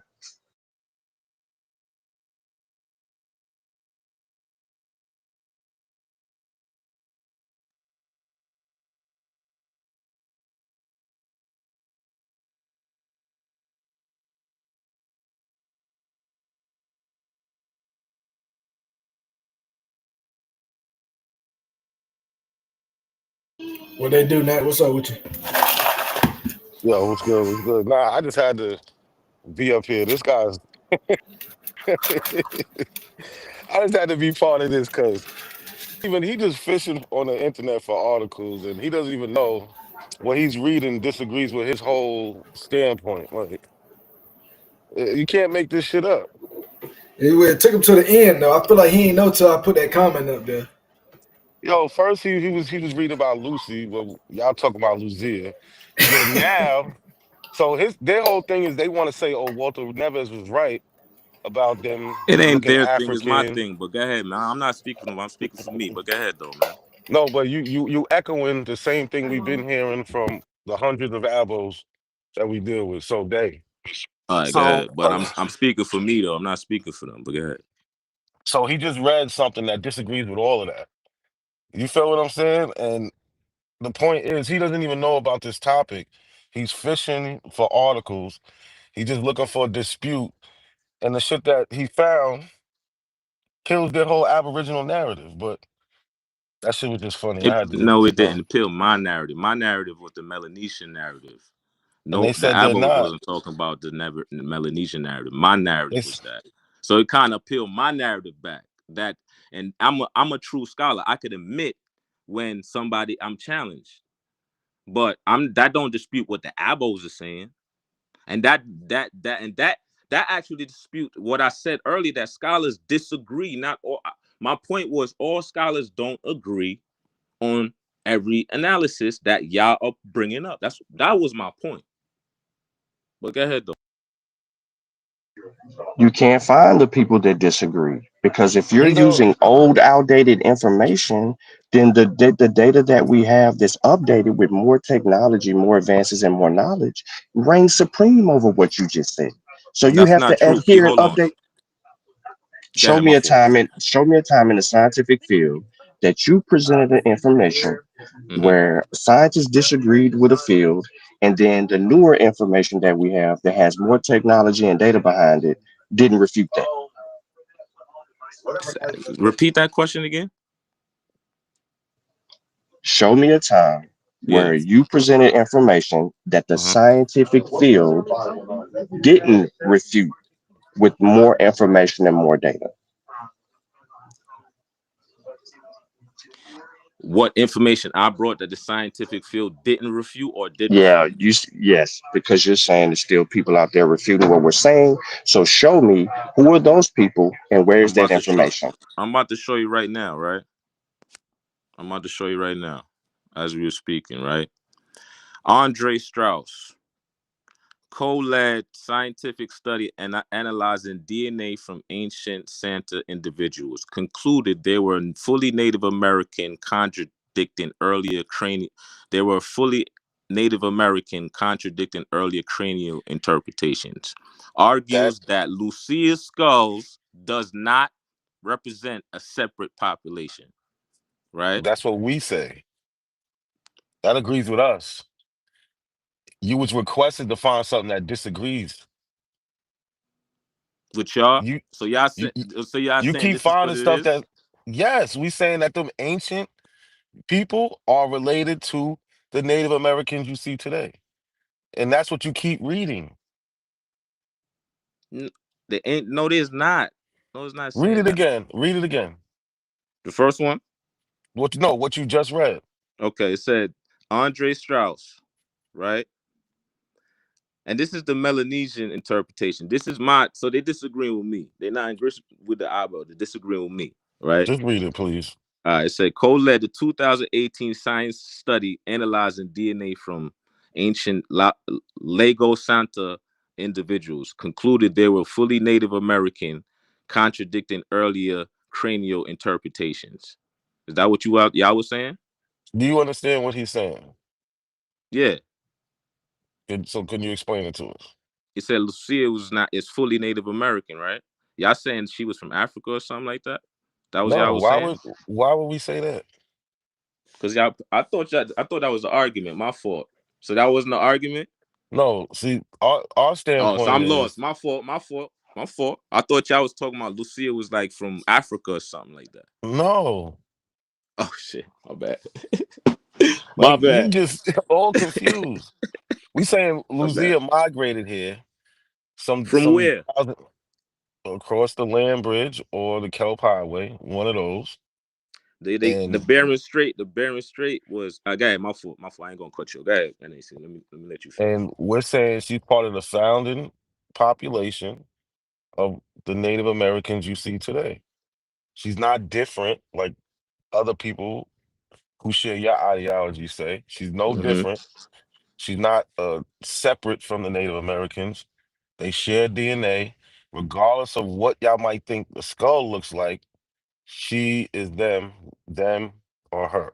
What they do now? What's up with you? Yo, what's good? What's good? Nah, I just had to be up here. This guy's. I just had to be part of this because even he just fishing on the internet for articles, and he doesn't even know what he's reading disagrees with his whole standpoint. Like, you can't make this shit up. It took him to the end though. I feel like he ain't know till I put that comment up there. Yo, first he was reading about Lucy. Well, y'all talk about Lucia. Then now, so their whole thing is they want to say, oh, Walter Neves was right about them It ain't looking their thing, it's my African. thing. But go ahead, man. I'm not speaking for them. I'm speaking for me. But go ahead though, man. No, but you echoing the same thing we've been hearing from the hundreds of abos that we deal with. All right, go So ahead. But I'm speaking for me though. I'm not speaking for them. But go ahead. so he just read something that disagrees with all of that. You feel what I'm saying? And the point is he doesn't even know about this topic. He's fishing for articles. He's just looking for a dispute. And the shit that he found kills their whole Aboriginal narrative. But that shit was just funny. I had to No, it just didn't appeal my narrative. My narrative was the Melanesian narrative. and they No, the said they're Abos not. wasn't talking about the Melanesian narrative. My narrative It's was that. So it kind of peeled my narrative back. That, and I'm a true scholar. I could admit when I'm challenged, but that don't dispute what the Abos are saying, and that actually dispute what I said earlier, that scholars disagree. Not all. My point was all scholars don't agree on every analysis that y'all are bringing up. That was my point. But go ahead though. You can't find the people that disagree because if you're You know, using old, outdated information, then the data that we have that's updated with more technology, more advances, and more knowledge reigns supreme over what you just said. So you That's have not to true. adhere and Hold on. update. Go ahead, my fault. Show me a time in the scientific field that you presented an information Hmm. where scientists disagreed with a field, and then the newer information that we have that has more technology and data behind it didn't refute that. Repeat that question again. Show me a time Yeah. where you presented information that the Uh-huh. scientific field didn't refute with more information and more data. What information I brought that the scientific field didn't refute or did refute? Yeah, yes, because you're saying there's still people out there refuting what we're saying. So show me who are those people and where's I'm that about to show. information? I'm about to show you right now, right? I'm about to show you right now, as we were speaking, right? Andre Strauss co-led scientific study and analyzing DNA from ancient Santa individuals, concluded they were fully Native American, contradicting earlier cranial. They were fully Native American, contradicting earlier cranial interpretations. that Argues that Lucia's skulls does not represent a separate population. Right? that's what we say. That agrees with us. You was requested to find something that disagrees. With y'all. You So y'all you say, so y'all you saying keep this is what finding it stuff is? that yes, we saying that them ancient people are related to the Native Americans you see today. And that's what you keep reading. They ain't. No, there's not. No, it's not Read saying it that. again. Read it again. The first one. What you just read. Okay, it said Andre Strauss, right? And this is the Melanesian interpretation. This is my. So they disagree with me. They're not with the eyebrow. They're disagreeing with me, right? Just read it, please. It said co-led the 2018 science study analyzing DNA from ancient Lago Santa individuals, concluded they were fully Native American, contradicting earlier cranial interpretations. Is that what y'all was saying? Do you understand what he's saying? Yeah. So can you explain it to us? It said Lucia is fully Native American, right? Y'all saying she was from Africa or something like that? That was No, y'all was saying? why would we say that? Because I thought that was an argument. My fault. So that wasn't an argument? No, see, our Oh, so standpoint I'm lost. is My fault. My fault. My fault. I thought y'all was talking about Lucia was like from Africa or something like that. no. Oh shit. My bad. My Like you bad. just all confused. We saying My bad. Lucia migrated here From some where? thousand across the land bridge or the Kelp Highway, one of those. The And Bering Strait was go ahead, my fault. My fault. I ain't gonna cut you. Go ahead, NAC. Let me let you finish. and we're saying she's part of the founding population of the Native Americans you see today. She's not different like other people who share your ideology say. She's no Mm-hmm. different. She's not separate from the Native Americans. They share DNA. Regardless of what y'all might think the skull looks like, she is them or her.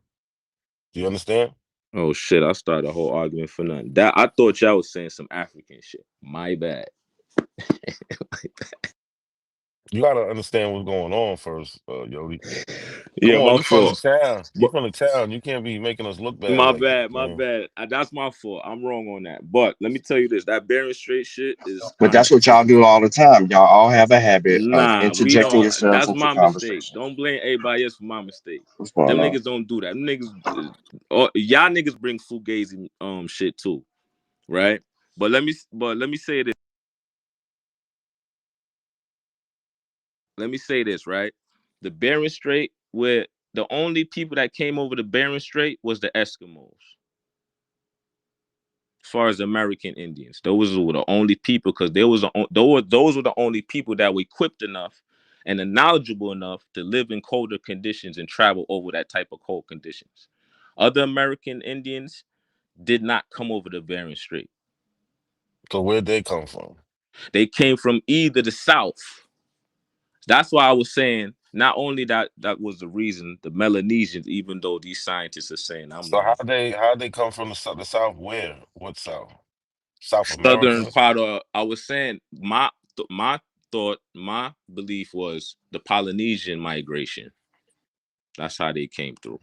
Do you understand? Oh shit, I started a whole argument for nothing. That I thought y'all was saying some African shit. My bad. You gotta understand what's going on first, Yodi. Come Yeah, on, my you from the fault. town. You But from the town. You can't be making us look bad my like this, bad, my man. bad. That's my fault. I'm wrong on that. But let me tell you this: that Bering Strait shit is But kind of that's what y'all do all the time. Y'all all have a habit of nah. We interjecting don't. yourselves That's into my mistake. conversation. Don't blame everybody else for my mistake. What's going Them on? niggas don't do that. Them niggas, y'all niggas bring fugazi shit too, right? But let me say this. Let me say this, right? The Bering Strait, where the only people that came over the Bering Strait was the Eskimos. As far as American Indians, those were the only people because those were the only people that were equipped enough and knowledgeable enough to live in colder conditions and travel over that type of cold conditions. Other American Indians did not come over the Bering Strait. So where'd they come from? They came from either the south. That's why I was saying not only that was the reason the Melanesians, even though these scientists are saying I'm So wrong. how they come from the south? Where? What south? South Southern America. part of I was saying my belief was the Polynesian migration. That's how they came through.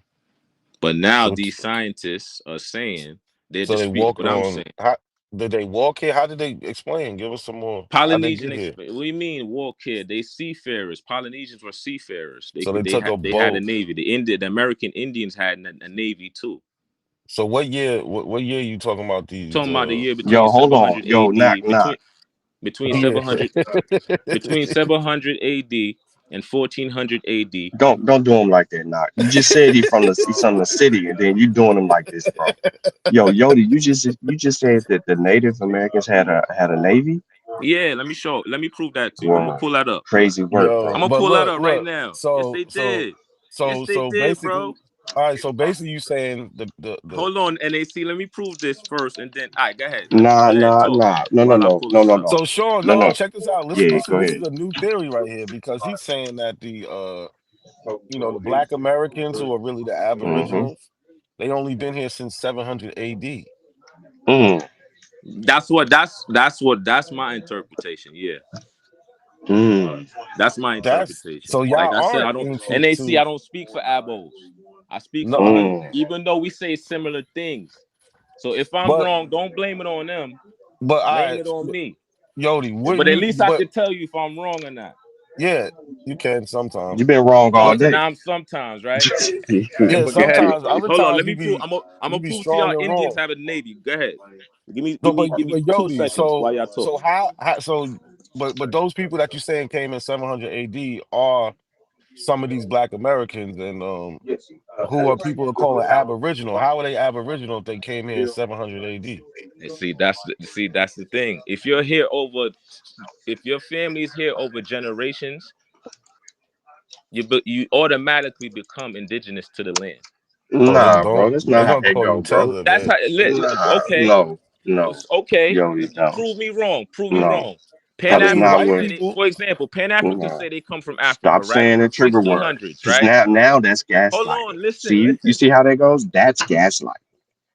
But now So these scientists are saying they're so they disputing walked what I'm on. saying. How did they walk here? How did they explain? Give us some more. How they Polynesian, get here? what do you mean walk here? They seafarers. Polynesians were seafarers. So they took a They had a boat. navy. The American Indians had a navy too. So what year? What year you talking about these? Talking about the year between Yo, hold on. 700 Yo, knock, AD knock. between Yeah. 700 AD and 1400 AD. Don't do him like that, knock. You just said he's from the city, and then you doing him like this, bro. Yo, Yodi, you just said that the Native Americans had a navy. Yeah, let me prove that to you. I'm gonna Wow, pull that up. crazy work, Yo, I'm bro. gonna but pull that up right look. now. Yes, So they did. Yes, they so did, basically, bro. all right. So basically, you saying the Hold on, NAC. Let me prove this first, and then all right, go ahead. Nah, Go ahead, nah, talk nah. No, no, while I no, pull no, this no, up. no, So Sean, no, no, no. check this out. Yeah, Listen, go this is ahead. a new theory right here because he's saying that the Black Americans who are really the Mm-hmm. Aboriginals, they only been here since 700 AD. Mm, That's my interpretation. Yeah, mm, that's my That's interpretation. so Like y'all I said, I aren't don't ancient NAC. I to don't speak for abos. I speak no, for us. mm. Even though we say similar things. So if I'm but wrong, don't blame it on them. Blame I it on me. Yodi, But wouldn't at you? least I But could tell you if I'm wrong or not. yeah, you can sometimes. You've been wrong all So day. now I'm sometimes right. Yeah, But go ahead. sometimes. Other Hold on. times Let me prove. I'm you gonna be prove to strong y'all and Indians wrong. have a navy. Go ahead. So, Give me but 2 Yodi, seconds while y'all talk. so how so but those people that you saying came in 700 AD are some of these Black Americans and who are people are calling Aboriginal. How are they Aboriginal if they came here in 700 AD? And that's the thing. If your family's here over generations, you automatically become indigenous to the land. Oh, they Nah, bro, don't. that's They're not how gonna that call go, you bro. tether, That's man. how. Nah, Okay. no, no. Okay. Yo, no, Prove me wrong. Prove me no. wrong. I Pan That's mean, not white what. Africans, people. for example, Pan Africans Nah. say they come from Africa, Stop right? saying the trigger word, 1600s, because right? now that's Hold gaslighting. on. Listen. See, you Listen. see how that goes? That's gaslighting.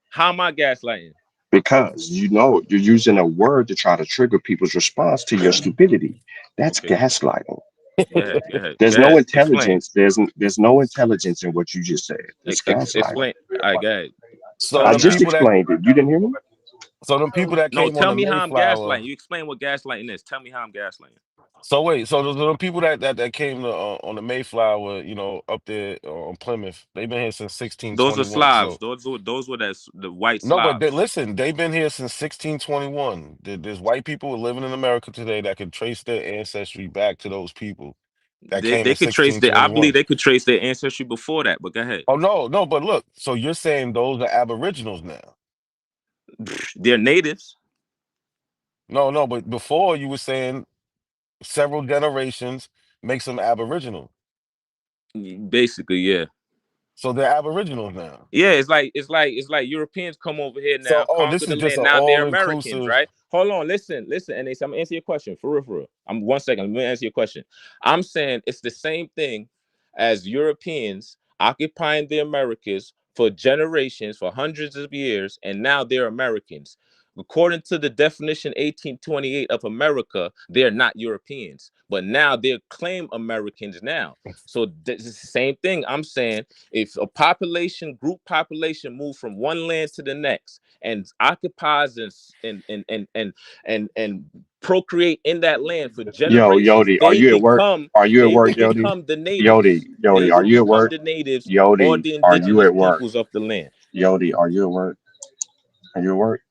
How am I gaslighting? Because you know you're using a word to try to trigger people's response to your stupidity. That's Okay. gaslighting. Go ahead. Go ahead. There's Go no ahead. Explain. intelligence. There's no intelligence in what you just said. It's gaslighting. Explain. All right. Go ahead. So I Tell me them how. just people that explained it. You didn't hear me? No, came on tell the me how I'm Mayflower. gaslighting. You explain what gaslighting is. Tell me how I'm gaslighting. So wait, so the people that came to, on the Mayflower, up there on Plymouth, they've been here since Those are 1621. Slavs. So Those were the white no, but Slavs. listen, they've been here since 1621. There's white people living in America today that can trace their ancestry back to those people that came They in could trace their. I believe 1621. they could trace their ancestry before that. But go ahead. Oh no, but look, so you're saying those are Aboriginals now? They're natives. No, but before you were saying several generations makes them Aboriginal. Basically, yeah. So they're Aboriginals now. Yeah, it's like Europeans come over here So, now, this conquer the is just land. an Now they're Americans, all-inclusive. right? Hold on, listen, and I'm gonna answer your question for real, for real. I'm 1 second. Let me answer your question. I'm saying it's the same thing as Europeans occupying the Americas for generations, for hundreds of years, and now they're Americans. According to the definition 1828 of America, they're not Europeans, but now they're claim Americans now. So this is the same thing. I'm saying if a group population move from one land to the next and occupies and procreate in that land for Yo, generations, Yodi, are you at work? Are you at they work, will Yodi? become the natives. Yodi, They are will you at become work? the natives or Yodi, the are you indigenous at work? peoples of the land. Yodi, are you at work? Are you at work?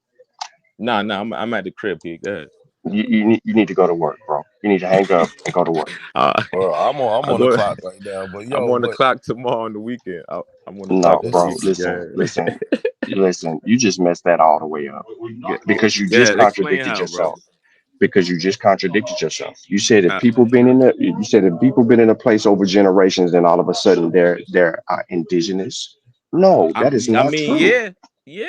Nah, I'm at the crib here. Go ahead. You need to go to work, bro. You need to hang up and go to work. Well, I'm I'll on the go. clock right now, but I'm on the but clock tomorrow on the weekend. I'm on the clock No, on the bro. it's weekend. Go Listen, ahead. listen, listen. You just messed that all the way up because you Go just ahead. Explain contradicted how, bro. yourself. Because you just contradicted yourself. You said that you said that people been in a place over generations, and all of a sudden they're indigenous. No, that is I not mean, true. yeah,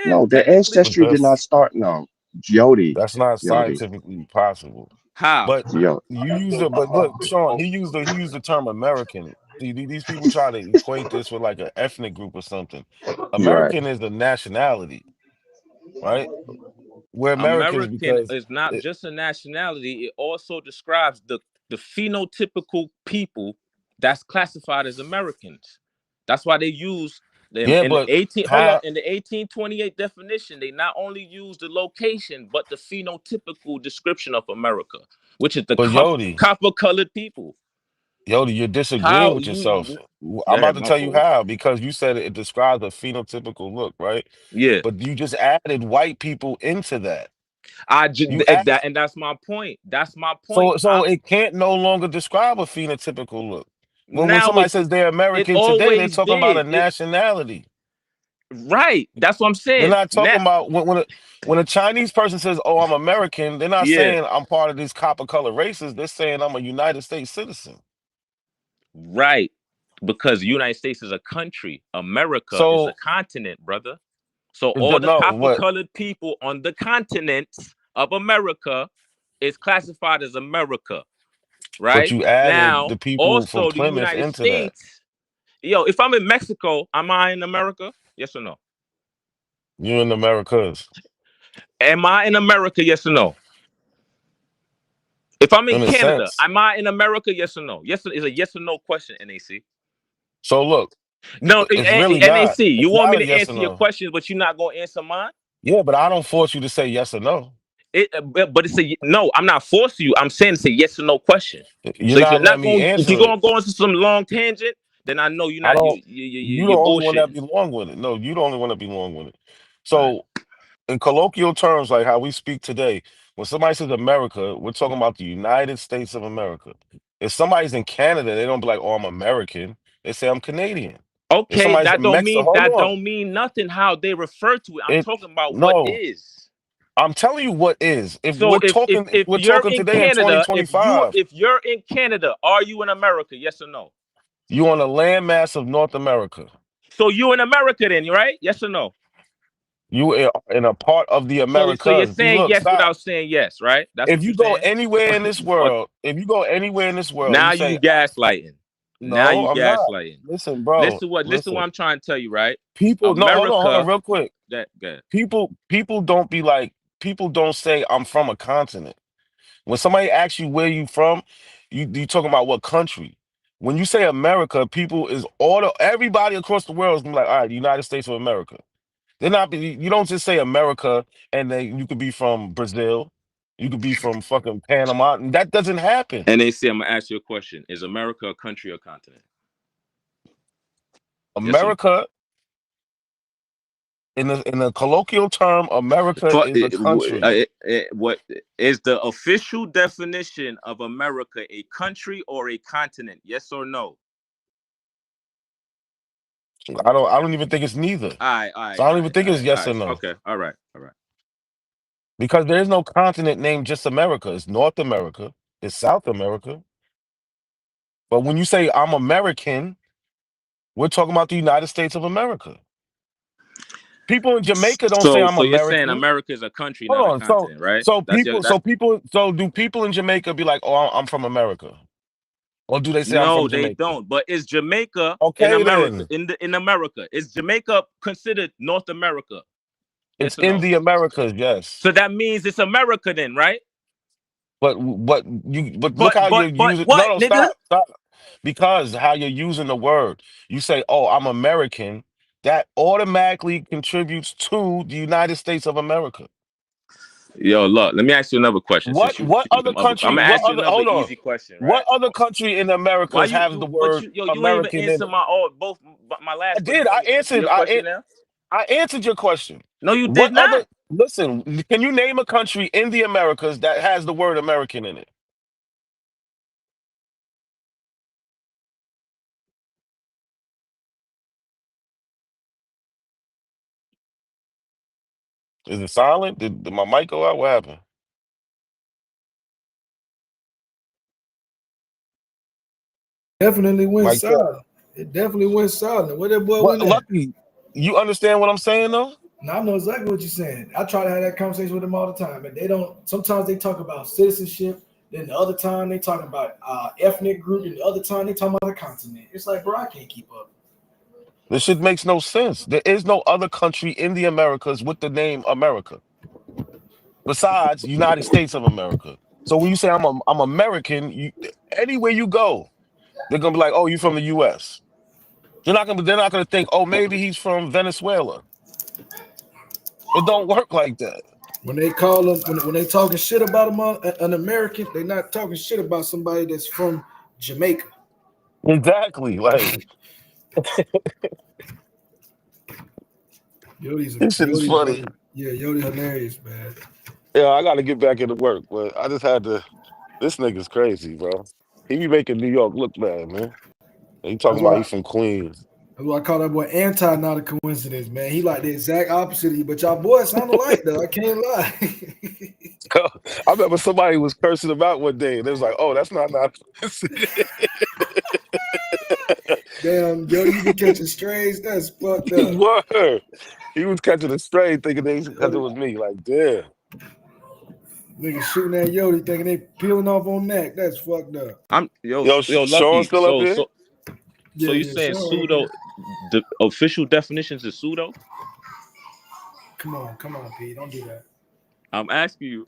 No, their technically. ancestry did not start. No, Yodi, that's not Yodi. scientifically possible. How? But you use the but look, Sean, he used the term American. These people try to equate this with like an ethnic group or something. Right. American is the nationality, right? We're Americans American because is not it, just a nationality, it also describes the phenotypical people that's classified as Americans. That's why they use them yeah, in the but 18 hold on, how in the 1828 definition, they not only use the location but the phenotypical description of America, which is the but copper colored people. Yodi, you're disagreeing How with yourself. you go I'm about ahead, to my tell you fault. how, because you said it describes a phenotypical look, right? Yeah. But you just added white people into that. You That added and that's my point. That's my point. so it can't no longer describe a phenotypical look. When Now somebody says they're it American today, they're always talking about a did. nationality. Right. That's what I'm They're saying. not Now, talking about when a Chinese person says, "Oh, I'm American," they're not yeah. saying I'm part of these copper color races. They're saying I'm a United States citizen. Right. Because the United States is a country. America is a So continent, brother. So all the no, copper what? colored people on the continents of America is classified as America. But Right. you added Now, the people from also the Plymouth United into that. States. Yo, if I'm in Mexico, am I in America? Yes or no? You're in Americas. Am I in America? Yes or no? If I'm in In a Canada, sense. am I in America? Yes or no? Yes is a yes or no question, NAC. So look, No, it's really not. NAC, you It's want not me a to yes or answer your no. questions, but you're not going to answer mine? Yeah, but I don't force you to say yes or no. But it's a no. I'm not forcing you. I'm saying it's a yes or no question. You're So if you're not letting not me going, if you're answer going it. to go into some long tangent, then I know you're I not don't. You the you're only one that bullshitting. belong with it. No, you the only one that belong with it. All right. So, in colloquial terms, like how we speak today, when somebody says America, we're talking about the United States of America. If somebody's in Canada, they don't be like, "Oh, I'm American." They say, "I'm Canadian." If Okay, somebody's in Mexico, hold that on. don't mean nothing how they refer to it. I'm It talking about what no. is. I'm telling you what is. If So we're talking, if we're you're talking in today in Canada, 2025. if you're in Canada, are you in America? Yes or no? You on a landmass of North America. So you in America then, right? Yes or no? You in a part of the So you're Americas. See, saying look, yes stop. without saying yes, right? That's If what you you're go saying. anywhere in this Okay. world, Now you you say, gaslighting. Now no, you I'm not. gaslighting. Listen, bro. Listen what Listen. I'm trying to tell you, right? People, no, hold on, America. real quick. That good. People don't be like, people don't say I'm from a continent. When somebody asks you where you from, you talking about what country. When you say America, people is everybody across the world is gonna be like, all right, the United States of America. They're not. You don't just say America, and then you could be from Brazil, you could be from fucking Panama. And that doesn't happen. NAC, I'm gonna ask you a question. Is America a country or continent? Yes or no? America, in a colloquial term, America is a country. What is the official definition of America? A country or a continent? Yes or no? I don't even think it's neither. So I don't even think it's All yes or right. no. Okay. All right. Because there is no continent named just America. It's North America, it's South America. But when you say I'm American, we're talking about the United States of America. People in Jamaica don't say I'm So you're saying American. America is a country, Hold not a on. continent, right? That's your that's So do people in Jamaica be like, "Oh, I'm from America," or do they say I'm no, from they Jamaica? don't. But is Jamaica in Okay, America? then In America, is Jamaica considered North America? it's Yes or in no? the Americas, yes. So that means it's America then, right? But look how you're But using. No, what, no, nigga? stop. Because how you're using the word, you say, "Oh, I'm American." That automatically contributes to the United States of America. Yo, look, let me ask you another question. What other I'm country? gonna What ask you other? another Hold on. easy question, What right? other country in the Why Americas has the but word you ain't even American in answer it? my last I question. did. You I want me to answer answered. your question now? I answered your question. No, you did What not. other? Listen, can you name a country in the Americas that has the word American in it? Is it silent? Did my mic go out? What happened? Definitely went Mic check. silent. It definitely went silent. Where that boy What, went at? Lucky? You understand what I'm saying though? Now I know exactly what you're saying. I try to have that conversation with them all the time, and they don't. Sometimes they talk about citizenship. Then the other time they talking about ethnic group, and the other time they talking about a continent. It's like, bro, I can't keep up. This shit makes no sense. There is no other country in the Americas with the name America besides United States of America. So when you say I'm American, anywhere you go, they're gonna be like, oh, you from the U.S. They're not gonna think, oh, maybe he's from Venezuela. It don't work like that. When they call them, when they talking shit about an American, they're not talking shit about somebody that's from Jamaica. Exactly. Like this shit is funny. Yeah, Yodi hilarious, man. Yeah, I gotta get back into work, but I just had to. This nigga's crazy, bro. He be making New York look bad, man. He talking about he from Queens. That's why I call that boy anti, not a coincidence, man. He like the exact opposite of you, but y'all boys sound alike though. I can't lie. I remember somebody was cursing him out one day, and they was like, "Oh, that's not." Damn, yo, you be catching strays. That's fucked up. Word. He was catching a stray, thinking that it was me. Like, damn. Niggas shooting at Yodi, thinking they peeling off on neck. That's fucked up. Yo, Sean Lucky. still up here? So you saying pseudo? The official definitions is pseudo? Come on, P. Don't do that. I'm asking you.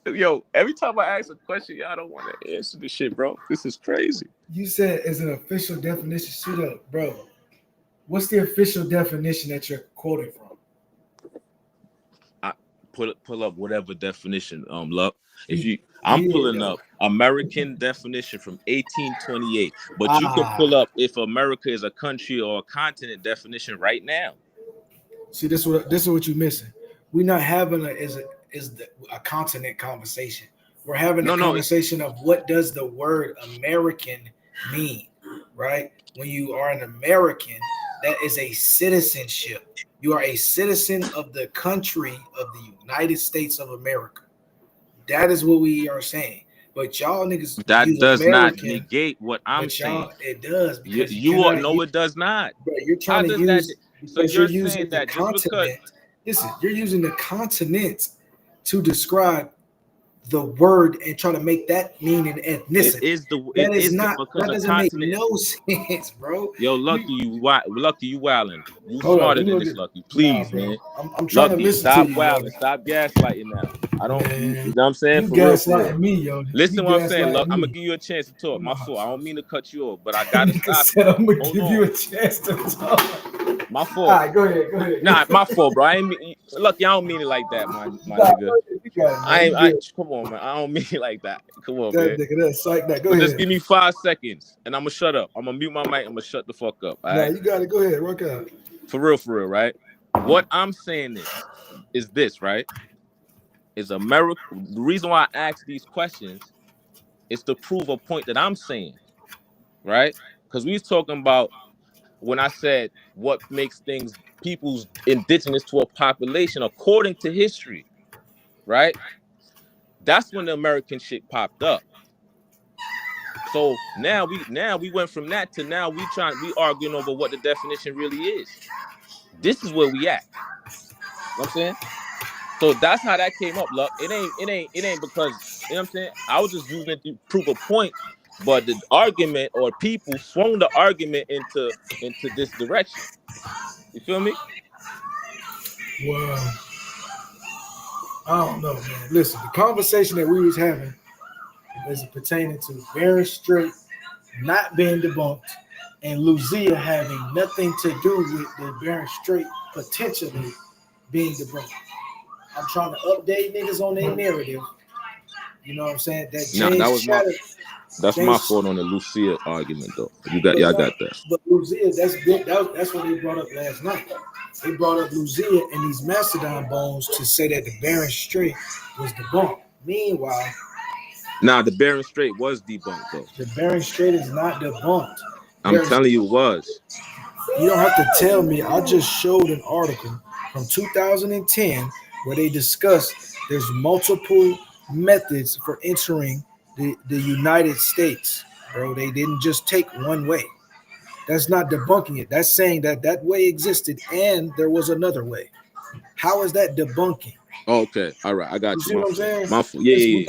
Yo, every time I ask a question, y'all don't want to answer this shit, bro. This is crazy. You said it's an official definition pseudo, bro. What's the official definition that you're quoting from? I pull up whatever definition, Luck. I'm pulling up American definition from 1828, but you can pull up if America is a country or a continent definition right now. See, this is what you're missing. We're not having a continent conversation. We're having a conversation of what does the word American mean, right? When you are an American, that is a citizenship. You are a citizen of the country of the United States of America. That is what we are saying. But y'all niggas, that does American, not negate what I'm saying. It does. It does not. Bro, you're trying to use. So you're using the continent. Listen, you're using the continent to describe the word and trying to make that mean an ethnicity. That doesn't make no sense, bro. Yo, Lucky, you wilding. You smarter than this, Lucky. Please, man. I'm trying to listen stop to you. Wilding. Stop gaslighting now. I don't. You know what I'm saying? You gaslighting me, yo. Listen to what I'm saying, Luck. I'm gonna give you a chance to talk. My fault. I don't mean to cut you off, but I gotta stop. I'm gonna give you a chance to talk. My fault. All right, go ahead. Nah, my fault, bro. I ain't mean, Lucky, I don't mean it like that, my nigga. Come on, man. I don't mean it like that. Come on, man. That's like that. Go ahead. Just give me 5 seconds, and I'm gonna shut up. I'm gonna mute my mic. I'm gonna shut the fuck up. All right? You got it. Go ahead. Work out. For real, right? What I'm saying is this, right? Is America? The reason why I ask these questions is to prove a point that I'm saying, right? Because we was talking about when I said what makes people's indigenous to a population according to history, right? That's when the American shit popped up. So now we went from that to now we arguing over what the definition really is. This is where we at. You know what I'm saying? So that's how that came up, Luck. It ain't because, you know what I'm saying? I was just using it to prove a point, but the argument or people swung the argument into this direction. You feel me? Well, I don't know, man. Listen, the conversation that we was having is pertaining to Bering Strait not being debunked and Lucia having nothing to do with the Bering Strait potentially being debunked. I'm trying to update niggas on their narrative. You know what I'm saying? That's my fault on the Lucia argument, though. Y'all got that. But Lucia, that's what they brought up last night. They brought up Lucia and these Mastodon bones to say that the Bering Strait was debunked. Meanwhile, the Bering Strait was debunked, though. The Bering Strait is not debunked. I'm telling you, it was. You don't have to tell me. I just showed an article from 2010 where they discussed there's multiple methods for entering the United States, bro. They didn't just take one way. That's not debunking it. That's saying that way existed and there was another way. How is that debunking? Okay, all right, I got you. See what I'm saying?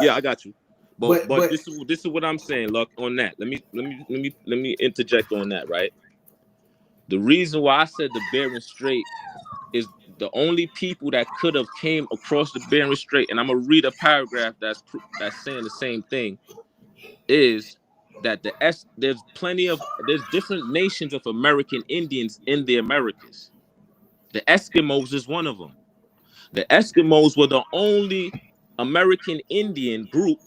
Yeah, I got you. But this is what I'm saying. Look, on that, let me interject on that. Right, the reason why I said the Bering Strait is the only people that could have came across the Bering Strait, and I'm gonna read a paragraph that's saying the same thing, is that there's different nations of American Indians in the Americas. The Eskimos is one of them. The Eskimos were the only American Indian group,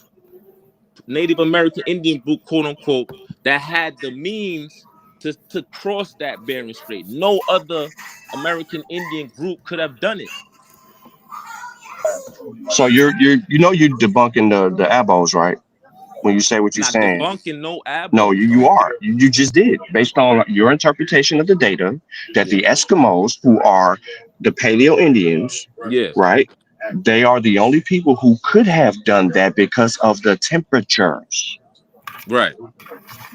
Native American Indian group, quote unquote, that had the means to cross that Bering Strait. No other American Indian group could have done it. So you're debunking the abos, right? When you say what you're Not saying. debunking no No, abos. you are. You just did, based on your interpretation of the data, that the Eskimos, who are the Paleo Indians, Yeah. right? They are the only people who could have done that because of the temperatures. Right.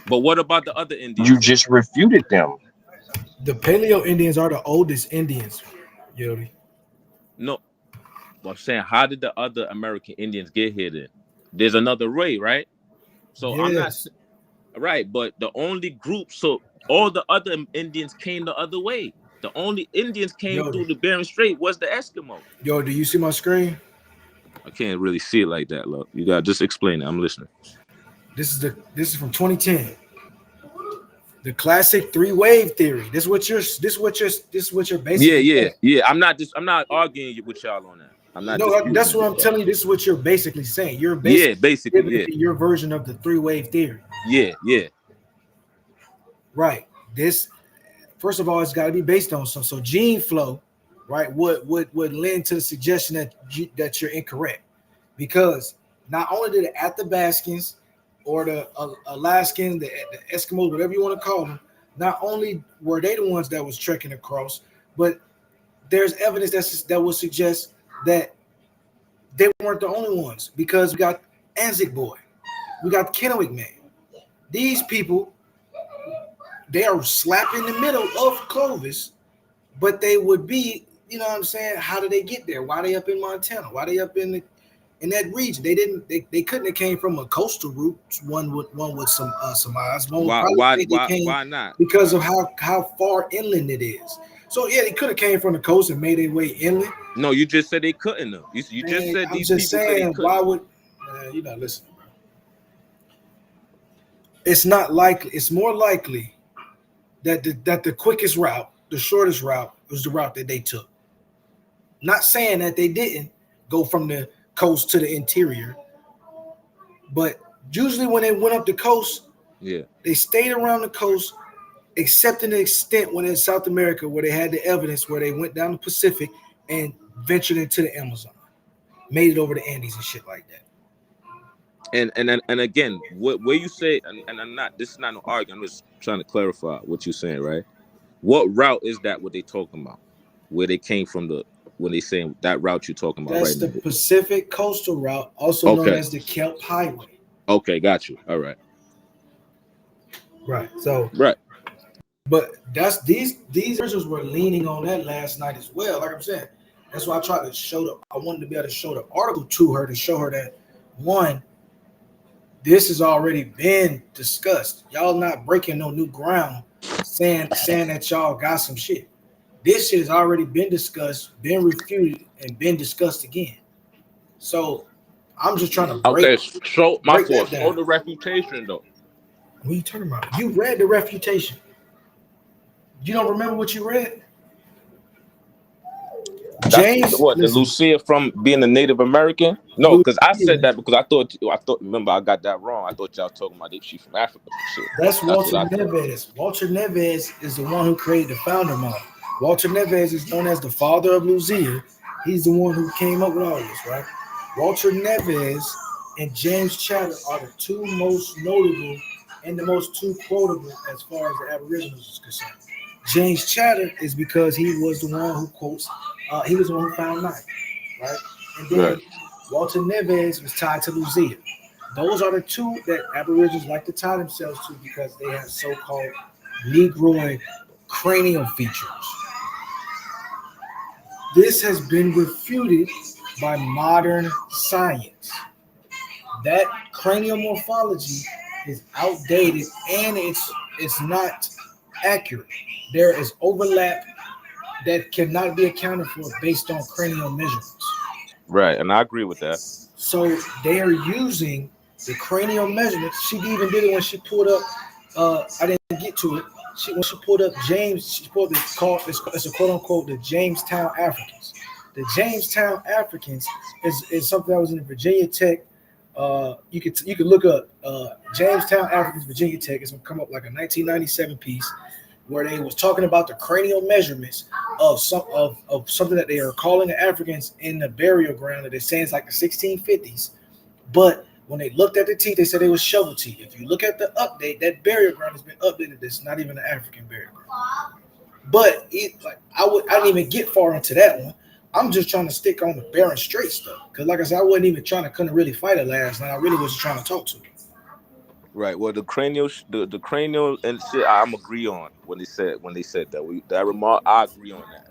But what about the other Indians? You just refuted them. The Paleo Indians are the oldest Indians, Yodi. No, I'm saying, how did the other American Indians get here then? There's another way, right? So I'm not Yes. right, but the only group, so all the other Indians came the other way. The only Indians came through Yodi. the Bering Strait was the Eskimo. Yo, do you see my screen? I can't really see it like that, look. You gotta just explain it. I'm listening. This is from 2010. The classic three-wave theory. This is what you're basically Yeah. I'm not arguing with y'all on that. I'm not. No, that's what I'm telling you. This is what you're basically saying. You're basically giving me your version of the three-wave theory. Yeah. Right. This, first of all, it's got to be based on some. So gene flow, right, would lend to the suggestion that you're incorrect, because not only did the Athabascans or the Alaskans, the Eskimos, whatever you want to call them, not only were they the ones that was trekking across, but there's evidence that will suggest that they weren't the only ones, because we got Anzac Boy, we got Kennewick Man. These people, they are slap in the middle of Clovis, but they would be, you know what I'm saying? How did they get there? Why they up in Montana? Why they up in that region? They couldn't have came from a coastal route. One would surmise. Why not? Because of how far inland it is. So yeah, they could have came from the coast and made their way inland. No, you just said they couldn't have. You just said these people said they couldn't. Why would you're not listening, bro? It's not likely. It's more likely that the quickest route, the shortest route, was the route that they took. Not saying that they didn't go from the coast to the interior, but usually when they went up the coast, they stayed around the coast, except in the extent when in South America, where they had the evidence, where they went down the Pacific and ventured into the Amazon, made it over the Andes and shit like that. And again, where you say, and I'm not, this is not an argument, I'm just trying to clarify what you're saying, right? What route is that what they talking about? Where they came from, when they saying that route you're talking about? That's right the now? Pacific Coastal Route, also known as the Kelp Highway. Okay, got you. All right. Right. So right. But that's these individuals were leaning on that last night as well. Like I'm saying, that's why I tried to I wanted to be able to show the article to her, to show her that, one, this has already been discussed. Y'all not breaking no new ground, saying that y'all got some shit. This shit has already been discussed, been refuted, and been discussed again. So I'm just trying to break. Okay, show my fault. Show Show the refutation though. What are you talking about? You read the refutation. You don't remember what you read? James, what, the Lucia from being a Native American? No, because I said that because I thought. Remember, I got that wrong. I thought y'all talking about she from Africa. Shit. That's Walter Neves. Walter Neves is the one who created the founder model. Walter Neves is known as the father of Lucia. He's the one who came up with all this, right? Walter Neves and James Chatter are the two most notable and the most two quotable as far as the Aboriginals is concerned. James Chatter is because he was the one who quotes. He was the one who found life, right? And then Walter Neves was tied to Lucia. Those are the two that Aborigines like to tie themselves to because they have so-called Negroid cranial features. This has been refuted by modern science. that cranial morphology is outdated and it's not accurate. There is overlap that cannot be accounted for based on cranial measurements. Right, and I agree with that. So they are using the cranial measurements. She even did it when she pulled up. I didn't get to it. When she pulled up James, she pulled it's a quote unquote the Jamestown Africans. The Jamestown Africans is something that was in Virginia Tech. You could look up Jamestown Africans, Virginia Tech. It's gonna come up like a 1997 piece where they was talking about the cranial measurements of something that they are calling the Africans in the burial ground that they're saying is like the 1650s. But when they looked at the teeth, they said it was shovel teeth. If you look at the update, that burial ground has been updated. It's not even an African burial ground. But I didn't even get far into that one. I'm just trying to stick on the Bering Strait stuff. Because like I said, I wasn't even couldn't really fight it last night. I really was trying to talk to it. Right. Well, the cranial and shit, I'm agree on when they said that. That remark, I agree on that.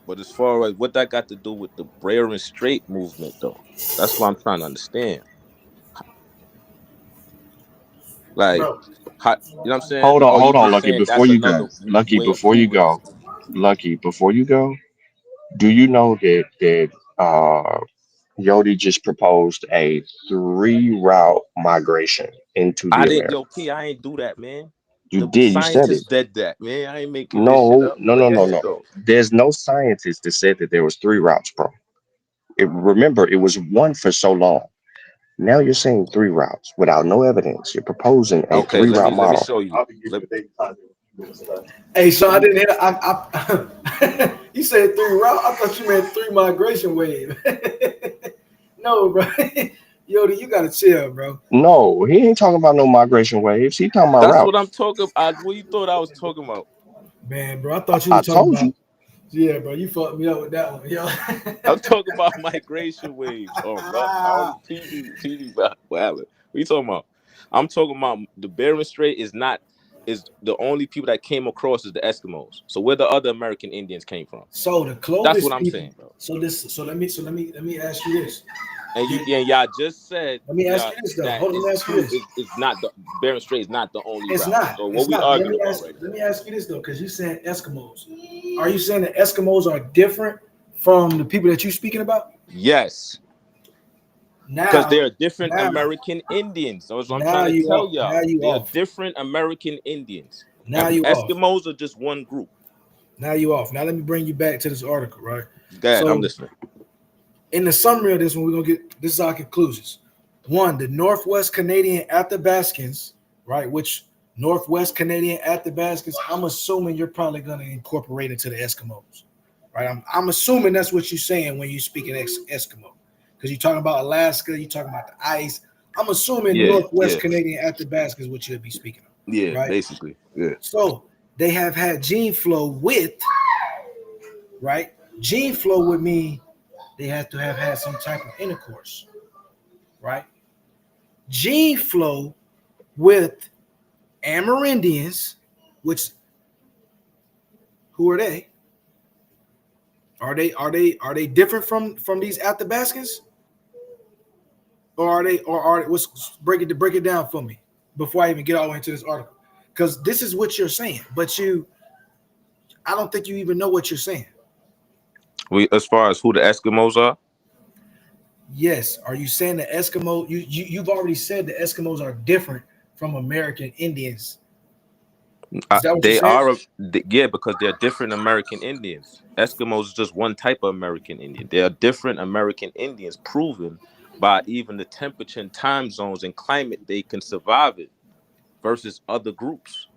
But as far as what that got to do with the Bering Strait movement, though, that's what I'm trying to understand. Like, how, you know what I'm saying? Hold Or you on, just Lucky. saying Before that's you go, another way of doing it? Lucky. Before you go, do you know that Yodi just proposed a 3-route migration into I the didn't, yo, Americas? Key, I ain't do that, man. You The did. You said it. scientists did that, man. I ain't making this shit No, up. no, But no, go no, ahead, no. though. There's no scientist that said that there was 3 routes, bro. Remember, it was one for so long. Now you're saying 3 routes without no evidence. You're proposing a Okay, 3-route let me model. show you. Hey, so Let I me. didn't hear. You said 3 route. I thought you meant 3 migration wave. No, bro. Yodi, you gotta chill, bro. No, he ain't talking about no migration waves. He talking about That's what I'm routes. talking about. What you thought I was talking about? Man, bro, I thought you I was talking told about. you. Yeah, bro, you fucked me up with that one, yo. I'm talking about migration waves. Oh, bro. I don't TV whatever. What you talking about? I'm talking about the Bering Strait is the only people that came across is the Eskimos. So where the other American Indians came from? So the That's Clovis what I'm people. saying, bro. So let me ask you this. And y'all just said Let me ask you this though. that Hold on, let me it's ask you true. this. It's not the Bering Strait is not the only It's route. not. So It's what we not. arguing about right now? Let me ask you this though, because you saying Eskimos. Are you saying that Eskimos are different from the people that you're speaking about? Yes. Because Now, they are different American Indians. So I'm now trying to you tell off. Now y'all. you They are off. different American Indians. Now you off. Eskimos are just one group. Now you off. Now let me bring you back to this article, right? Go ahead, I'm So listening. in the summary of this one, we're gonna get this is our conclusions. One, the Northwest Canadian Athabascans, right? Which Northwest Canadian Athabascans, I'm assuming you're probably gonna incorporate into the Eskimos, right? I'm assuming that's what you're saying when you're speaking Eskimo, because you're talking about Alaska, you're talking about the ice. I'm assuming Northwest Canadian Athabascans is what you'll be speaking of, Yeah, right? basically. Yeah. So they have had gene flow with, right? Gene flow would mean they have to have had some type of intercourse, right? Gene flow with Amerindians, which who are they? Are they different from these Athabascans? Or are let's break it down for me before I even get all the way into this article. Because this is what you're saying, but I don't think you even know what you're saying. As far as who the Eskimos are? Yes. Are you saying the Eskimo? You've already said the Eskimos are different from American Indians. Is that what you're They saying? are, because they're different American Indians. Eskimos is just one type of American Indian. They are different American Indians, proven by even the temperature and time zones and climate they can survive it versus other groups.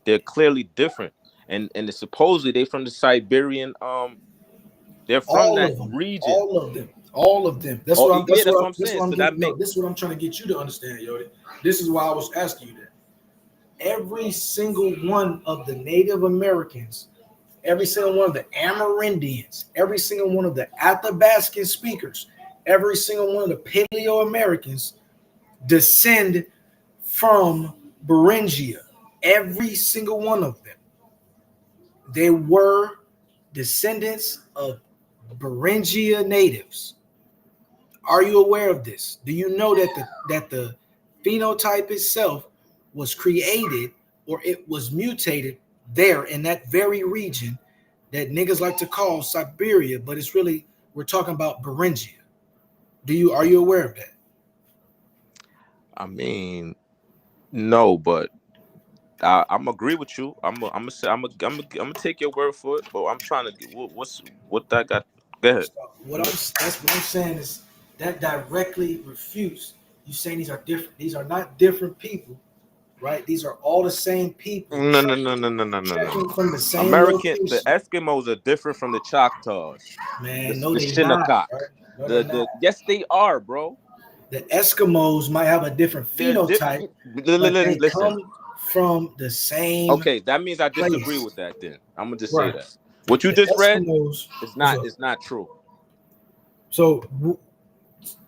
They're clearly different, and supposedly they from the Siberian. They're from All that of them. region. All of them. That's Oh, what I'm. yeah, that's what I'm This is saying. what I'm So getting. that No, makes this is what I'm trying to get you to understand, Yodi. This is why I was asking you that. Every single one of the Native Americans, every single one of the Amerindians, every single one of the Athabascan speakers, every single one of the Paleo Americans descend from Beringia. Every single one of them. They were descendants of Beringia natives. Are you aware of this? Do you know that the phenotype itself was created or it was mutated there in that very region that niggas like to call Siberia, but it's really we're talking about Beringia. Are you aware of that? I mean, no, but I'm agree with you. I'm say I'm gonna take your word for it. But I'm trying to get what that got. Go ahead. So that's what I'm saying is that directly refutes you saying these are different. These are not different people, right? These are all the same people No, no, no, no, no, no, no, no, checking no. from the same The location. Eskimos are different from the Choctaws, Man, no, the they not. Shinnecock. Right? No, they're not. Yes, they are, bro. The Eskimos might have a different They're phenotype, but they Listen. come from the same Okay, that means I disagree place. with that. Then I'm gonna just say Right. that what you The just read Eskimos. is What's not up? it's not true. So,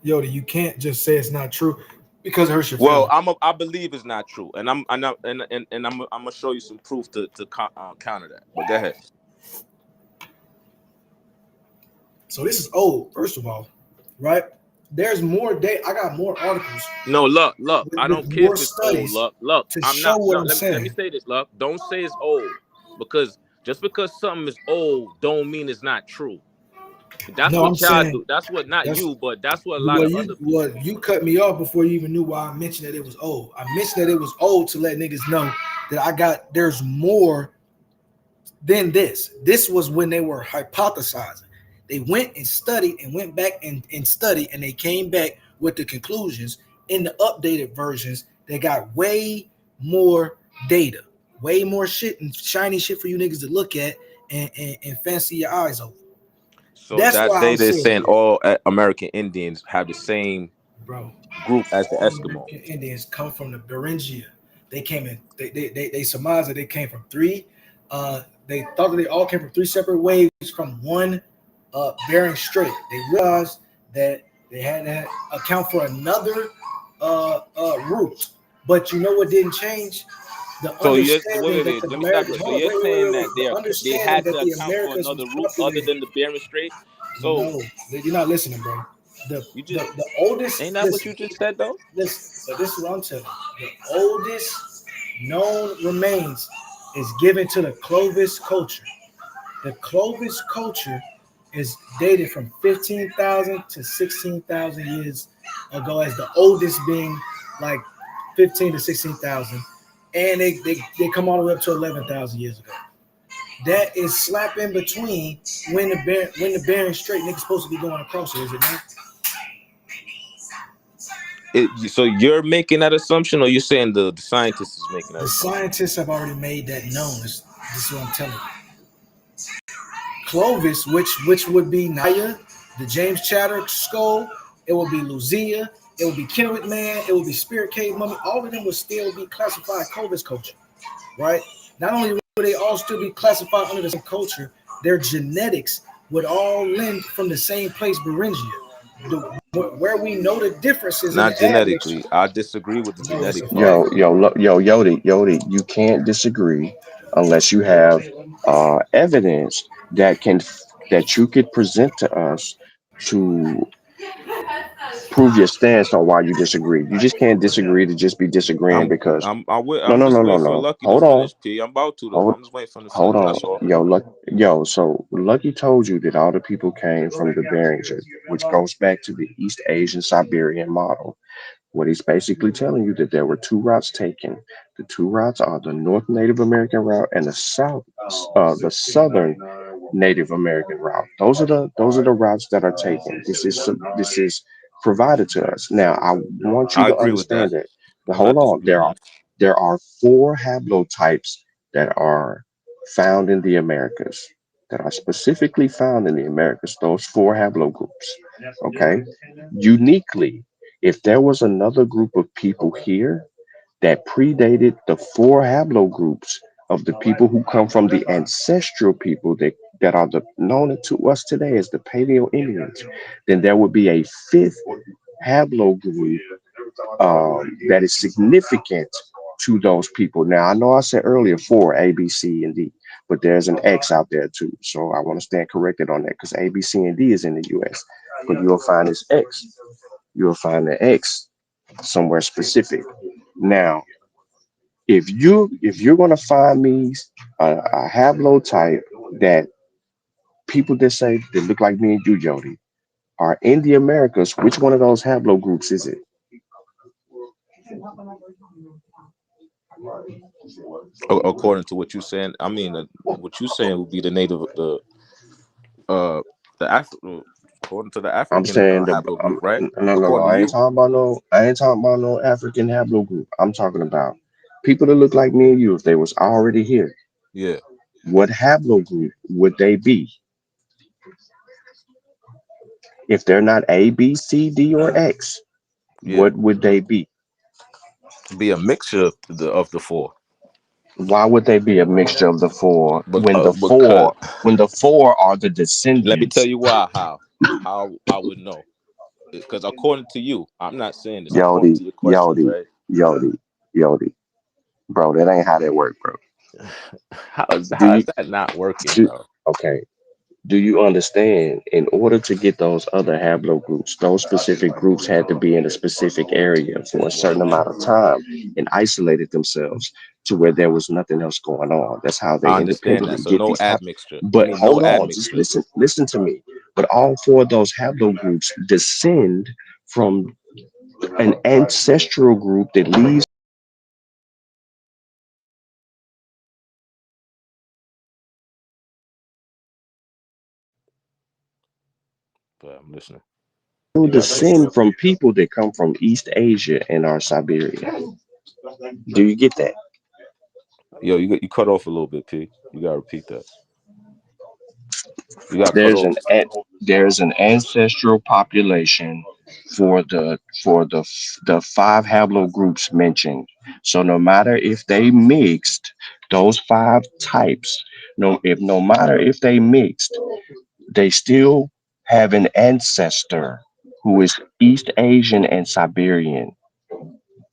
Yoda, you can't just say it's not true because it hurts your Well, feelings. I believe it's not true, and I'm gonna show you some proof to counter that. But go ahead. So this is old, first of all, right? There's more data. I got more articles No, look. I with don't care more if it's old. studies Look. to I'm show not. what No, I'm let me saying. say this. Look, don't say it's old because just because something is old don't mean it's not true. That's No, I'm what y'all saying do. That's what not that's you, but that's what a lot of other people do. you cut me off before you even knew why I mentioned that it was old. I mentioned that it was old to let niggas know that there's more than this. This was when they were hypothesizing. They went and studied and went back and studied, and they came back with the conclusions in the updated versions. They got way more data, way more shit and shiny shit for you niggas to look at and fancy your eyes over. So That's that why I'm data is saying, saying all American Indians have the same bro, group as the all Eskimo. American Indians come from the Beringia. They came in. They surmised that they came from three. They thought that they all came from three separate waves from one Bering Strait. They realized that they had to account for another route. But you know what didn't change? The So you understanding that the let me stop you. Americas. So Hold on, you're saying that The they understanding had that to the account for Americas was another route other populated. than the Bering Strait. So No, you're not listening, bro. you just The oldest. ain't that what Listen, you just said though? listen. But this is what I'm telling you. The oldest known remains is given to the Clovis culture. The Clovis culture is dated from 15,000 to 16,000 years ago, as the oldest being like 15 to 16,000, and they come all the way up to 11,000 years ago. That is slap in between when the Bering Strait niggas supposed to be going across it, is it not? So you're making that assumption, or you're saying the scientist is making that The assumption? scientists have already made that known. This is what I'm telling you. Clovis, which would be Naya, the James Chaddock skull, it would be Lucia, it would be Kennewick Man, it would be Spirit Cave Mummy. All of them would still be classified Clovis culture, right? Not only would they all still be classified under the same culture, their genetics would all lend from the same place, Beringia. Where we know the differences in Not the admixture. genetically. I disagree with the No, it's genetic a part. fact. Yodi, you can't disagree unless you have evidence that you could present to us to prove your stance on why you disagree. You just can't disagree to just be disagreeing because no, I'm no, just no, no, waiting for no. Lucky to Hold on, finish. P. I'm about to though. hold, I'm just waiting for him to hold finish. on, That's all. So Lucky told you that all the people came from the Bering, which goes back to the East Asian Siberian model. What he's basically telling you that there were two routes taken. The two routes are the North Native American route and the Southern Native American route. Those are the routes that are taken. This is provided to us. Now, I want you I to agree with that. understand that. I'm Hold not on, disagreeing with there are four haplotypes that are found in the Americas. That are specifically found in the Americas. Those four haplogroups. Okay, uniquely, if there was another group of people here that predated the four haplogroups of the people who come from the ancestral people that are known to us today as the Paleo Indians, then there would be a fifth haplogroup that is significant to those people. Now, I know I said earlier four, A, B, C, and D, but there's an X out there too. So I want to stand corrected on that because A, B, C, and D is in the US, but you'll find it's X. you'll find the X somewhere specific. Now, if you're gonna find me a haplotype that people that say that look like me and you, Jody, are in the Americas, which one of those haplogroups is it? According to what you're saying, I mean, what you're saying would be the native, uh, the according to the I'm African saying haplogroup, right? no. According to I ain't you, talking about no. I ain't talking about no African haplogroup. I'm talking about people that look like me and you. If they was already here, yeah, what haplogroup would they be? If they're not A, B, C, D, or X, yeah, what would they be? be a mixture of the four, Why would they be a mixture of the four but because when the four are the let me tell descendants? you why how I would know, because according to you, I'm not saying this. According Yodi, to your questions, Yodi, right? Yodi, Yodi. Bro, that ain't how that work, bro. Do How is you that not working, do bro? okay. Do you understand? In order to get those other haplogroups, those specific groups had to be in a specific area for a certain amount of time and isolated themselves to where there was nothing else going on. That's how they I understand that. independently So get no these admixture. I But mean, no hold on, just admixture. listen to me. But all four of those haplogroups descend from an ancestral group that leads But I'm listening. to You got that? descend from people that come from East Asia and our Siberia. Do you get that? Yo, you cut off a little bit, P. You gotta repeat that. You got cut There's off. there's an ancestral population for the five haplogroups mentioned. So no matter if they mixed those five types, no matter if they mixed, they still have an ancestor who is East Asian and Siberian.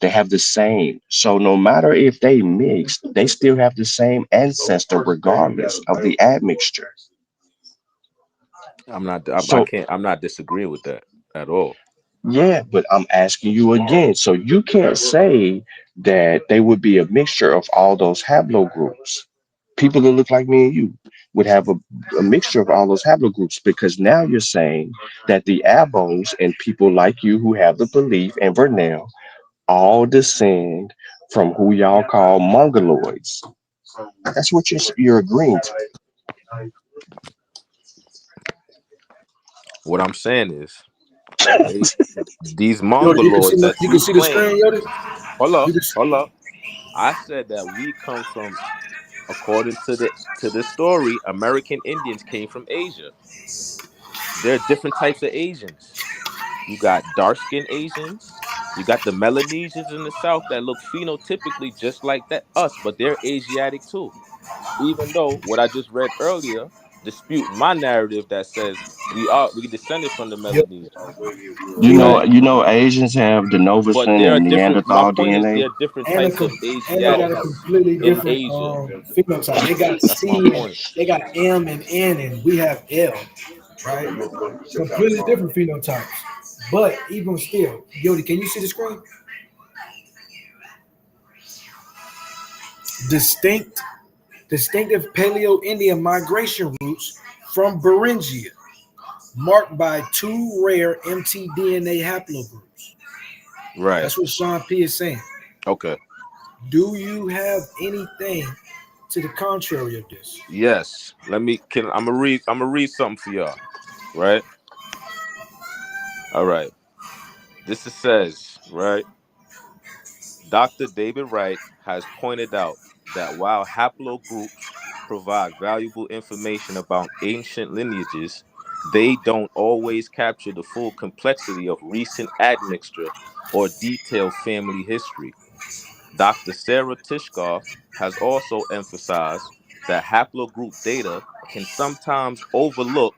They have the same. So no matter if they mixed, they still have the same ancestor regardless of the admixture. I So can't. I'm not disagreeing with that at all. yeah, but I'm asking you again. So you can't say that they would be a mixture of all those haplogroups. People that look like me and you would have a mixture of all those haplogroups because now you're saying that the abos and people like you who have the belief and Vernell all descend from who y'all call mongoloids. That's what you're agreeing to. What I'm saying is, they these Yo, you can see mongoloids my, that you can you see the screen, claim. Yoda. Hold up, You can hold up. I said that we come from, according to the story, American Indians came from Asia. There are different types of Asians. You got dark skinned Asians. You got the Melanesians in the South that look phenotypically just like that us, but they're Asiatic too. Even though what I just read earlier dispute my narrative that says we descended from the Yo, Melanesians, You P, know, right? you know, Asians have But Denovisan there are and different. My Neanderthal point is DNA. there are different and types of and they got a Asiatics completely in different Asia. phenotype. They got That's my C, point. they got M and N, and we have L, right? Completely different phenotypes. But even still, Yoda, can you see the screen? Distinct, distinctive Paleo-Indian migration routes from Beringia, marked by two rare mtDNA haplogroups. Right. That's what Sean P is saying. Okay. Do you have anything to the contrary of this? Yes. I'm gonna read something for y'all. Right. All right. This is says, right? Dr. David Wright has pointed out that while haplogroups provide valuable information about ancient lineages, they don't always capture the full complexity of recent admixture or detailed family history. Dr. Sarah Tishkoff has also emphasized that haplogroup data can sometimes overlook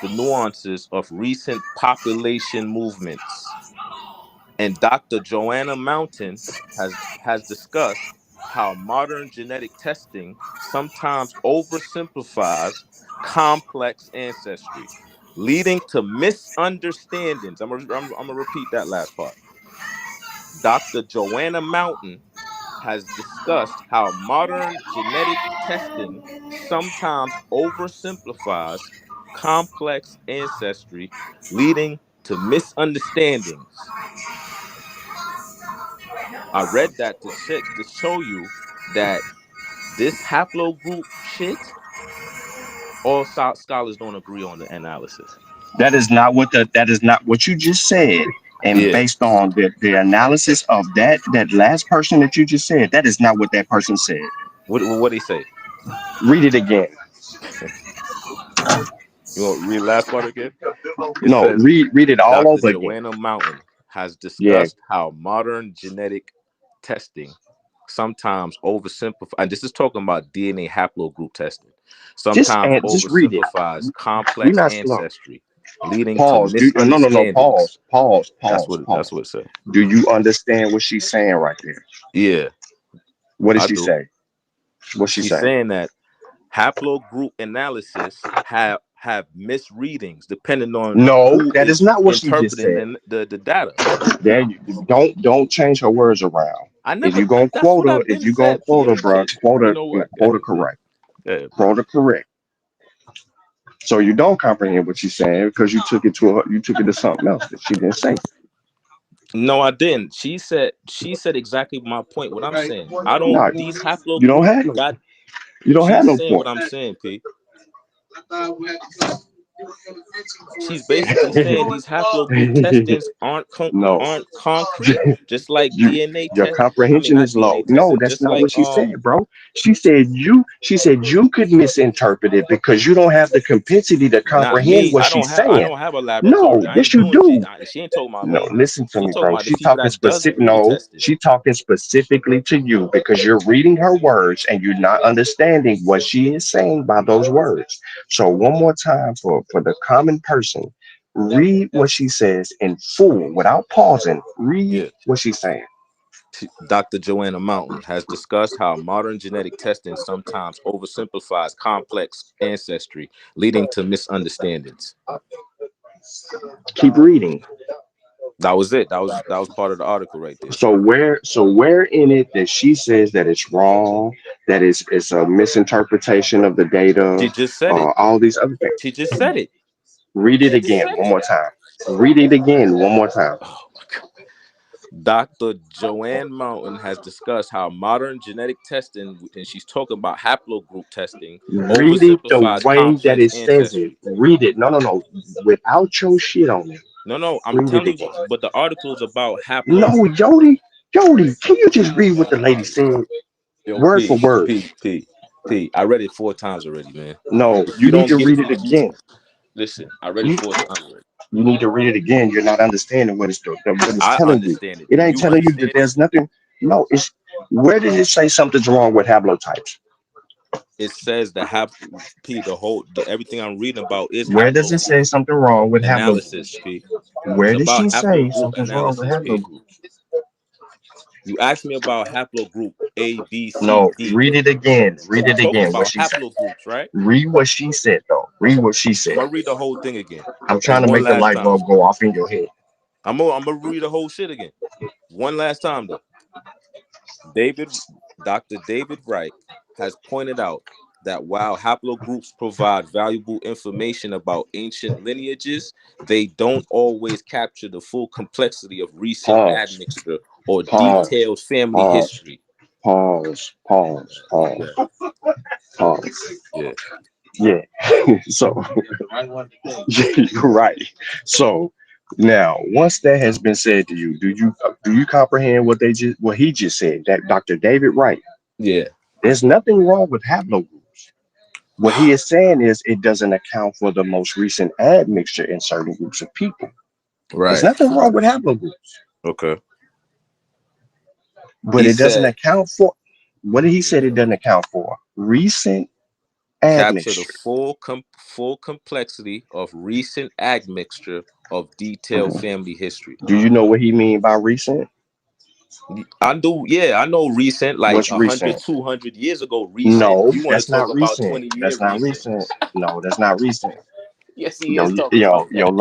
the nuances of recent population movements. And Dr. Joanna Mountain has discussed how modern genetic testing sometimes oversimplifies complex ancestry. leading to misunderstandings. I'm gonna repeat that last part. Dr. Joanna Mountain has discussed how modern genetic testing sometimes oversimplifies complex ancestry, leading to misunderstandings. I read that to show you that this haplogroup shit, all scholars don't agree on the analysis. That is not what you just said. And Yeah. based on the analysis of that last person that you just said, that is not what that person said. What they say? Read it again. You want to read the last part again? It No, says read it all Dr. over again. Joanna Mountain has Yeah. discussed how modern genetic testing sometimes oversimplifies, and this is talking about DNA haplogroup testing, sometimes Just read it. oversimplifies You're complex not slow. ancestry, leading to Pause. No. misunderstandings. Pause. That's what it said. Do you understand what she's saying right there? Yeah, What did I she do. say? What's she She's saying? saying that haplogroup analysis have misreadings depending on No, who that is is not what she just said. interpreting the data. There, don't change her words around. If you gonna That's quote what her, I've been said. bro, quote You her, know what? quote her correct. Yeah. Quote her correct. So you don't comprehend what she's saying because you took it to something else that she didn't say. No, I didn't. She said exactly my point. What I'm saying. I don't. No, These you don't haplogroup have no. got. You don't have She's no saying point. what I'm saying, P. She's basically saying these haplogroup testings aren't No. concrete, just like DNA Your test. I mean, comprehension not is low. DNA No, testing, that's just not like what she said, bro. She said you could misinterpret it because you don't have the capacity to not comprehend me. what I she's I saying. don't have a No, laboratory. I yes ain't you doing do. she ain't talking about No, me. listen to She me, talking bro. about the people that does do the testing. She talking specifically to you because you're reading her words and you're not understanding what she is saying by those words. So one more time for the common person, read what she says in full without pausing. Read Yeah. what she's saying. Dr. Joanna Mountain has discussed how modern genetic testing sometimes oversimplifies complex ancestry, leading to misunderstandings. Keep reading. That was it. That was part of the article right there. So where in it that she says that it's wrong, that it's a misinterpretation of the data, She just said it. all these other things. She just said it. Read it She just again said one it. more time. Read it again one more time. Oh my God. Dr. Joanne Mountain has discussed how modern genetic testing, and she's talking about haplogroup testing, Read it the oversimplifies way that complex it says it. ancestry. Read it. No. Without your shit on it. No, I'm Read it telling you, again. but the article is about No, haplogroup. Jody, can you just read what the lady said Yo, word for word? P. I read it 4 times already, man. No, If you you need don't to get read it, it again. listen, I read it You, 4 times already. you need to read it again. You're not understanding what it's I telling you. understand it. It Do ain't you telling you that understand it? there's nothing. No, it's where did it say something's wrong with haplotypes? It says that everything I'm reading about is Where does it haplogroup say something wrong with analysis, haplogroups? P. Where It's did about she say haplogroup something's wrong with analysis, P. haplogroups? You asked me about haplogroup A, B, C, No, D. read it again. So Read we it talking again. What about she said. haplogroups, right? Read what she said, though. Read what she said. I'm gonna read the whole thing again. I'm trying And to one make the last light time. bulb go off in your head. I'm gonna read the whole shit again. One last time though. Dr. David Reich has pointed out that while haplogroups provide valuable information about ancient lineages, they don't always capture the full complexity of recent Pause. admixture or Pause. detailed family Pause. history. Pause. Yeah. Yeah. Yeah. So you're right. So now, once that has been said to you, do you comprehend what he just said? That Dr. David Wright. Yeah. There's nothing wrong with haplogroups. What he is saying is it doesn't account for the most recent admixture in certain groups of people. There's Right. nothing wrong with haplogroups. Okay. But He it doesn't said, account for what did he said yeah, it doesn't account for? Recent capture the admixture. full complexity of recent admixture of detailed family history. Do you know what he mean by recent? I do, yeah, I know recent, like What's 100, recent? 200 years ago, recent. No, You want to that's talk not about recent. 20-year That's not recent. recent. No, that's not recent. Yes, he is talking about that.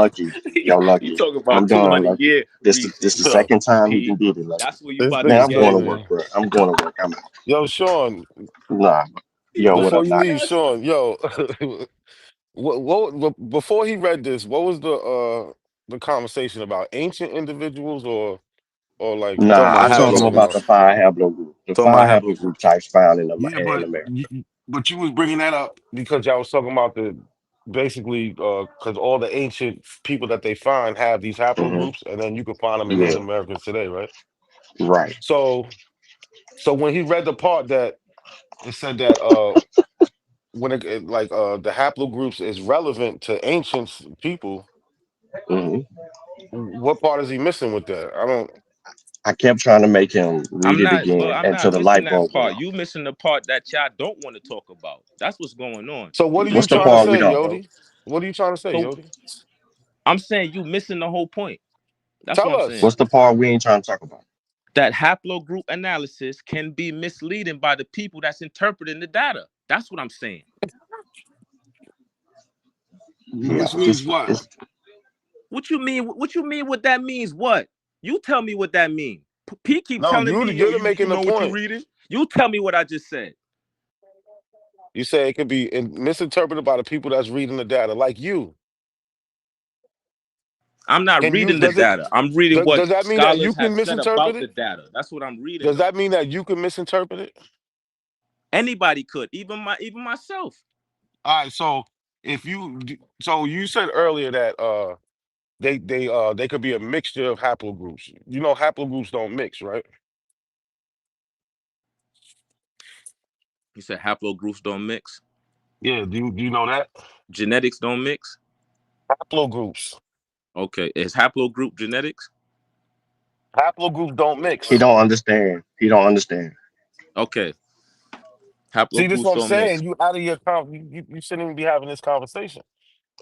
You Lucky. talking I'm about done, 200 Lucky. year This the research. Yo, second time he See, done did it, Lucky. that's where you this about to Man, nigga I'm get going to him. work, gaming. bro. I'm going to work. I'm out. Yo, Sean, Nah. Yo, what before up, you Doc? leave, Sean, yo, before he read this, what was the conversation about? Ancient individuals or like You talking Nah, about I told individuals him of about haplogroups? the five haplogroup. The Talking about five haplogroup haplogroups. types found in Yeah, in but America. but you was bringing that up because y'all was talking about the basically because all the ancient people that they find have these Hmm. haplogroups, and then you can find them in Yeah, Native Americans today, right? right. So when he read the part that it said that when the haplogroups is relevant to ancient people, Hmm. what part is he missing with that? I don't. I kept trying to make him read I'm it not, but again I'm not until the missing light that bulb went part. off. You missing the part that y'all don't want to talk about. That's what's going on. So what are you What's the trying to part we say, don't know? Yodi? What are you trying to say, So Yodi? I'm saying you missing the whole point. That's what Tell I'm us. saying. What's the part we ain't trying to talk about? That haplogroup analysis can be misleading by the people that's interpreting the data. That's what I'm saying. Yeah, Which means what? What you mean? What you mean? What that means? What? You tell me what that means. P keep No, telling me, yo, you're you making the know what you point. reading? You tell me what I just said. You say it could be misinterpreted by the people that's reading the data, like you. I'm not Can you? reading the data. I'm reading what Does that mean that you scholars have can said misinterpret about the it? data. That's what I'm reading, Does though. that mean that you can misinterpret it? Anybody could, even myself. All right. So so you said earlier that they could be a mixture of haplogroups. You know, haplogroups don't mix, right? You said haplogroups don't mix. Yeah. Do you know that? Genetics don't mix. Haplogroups. Okay, is haplogroup genetics? Haplogroups don't He mix. don't understand. He don't understand. Okay, See, this is haplogroups what I'm don't mix. saying. You out of your you shouldn't even be having this conversation.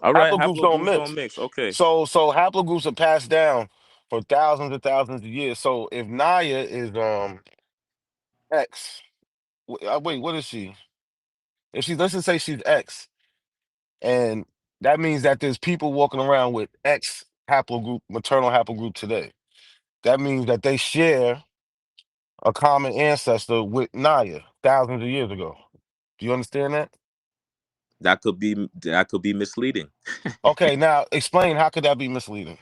All right, Haplogroups don't haplogroups don't mix. mix. Okay, So haplogroups are passed down for thousands and thousands of years. So if Naya is X, wait, what is she? If she let's just say she's X, and that means that there's people walking around with X haplogroup, maternal haplogroup today. That means that they share a common ancestor with Naya thousands of years ago. Do you understand that? that could be misleading. Okay, now explain how could that be misleading?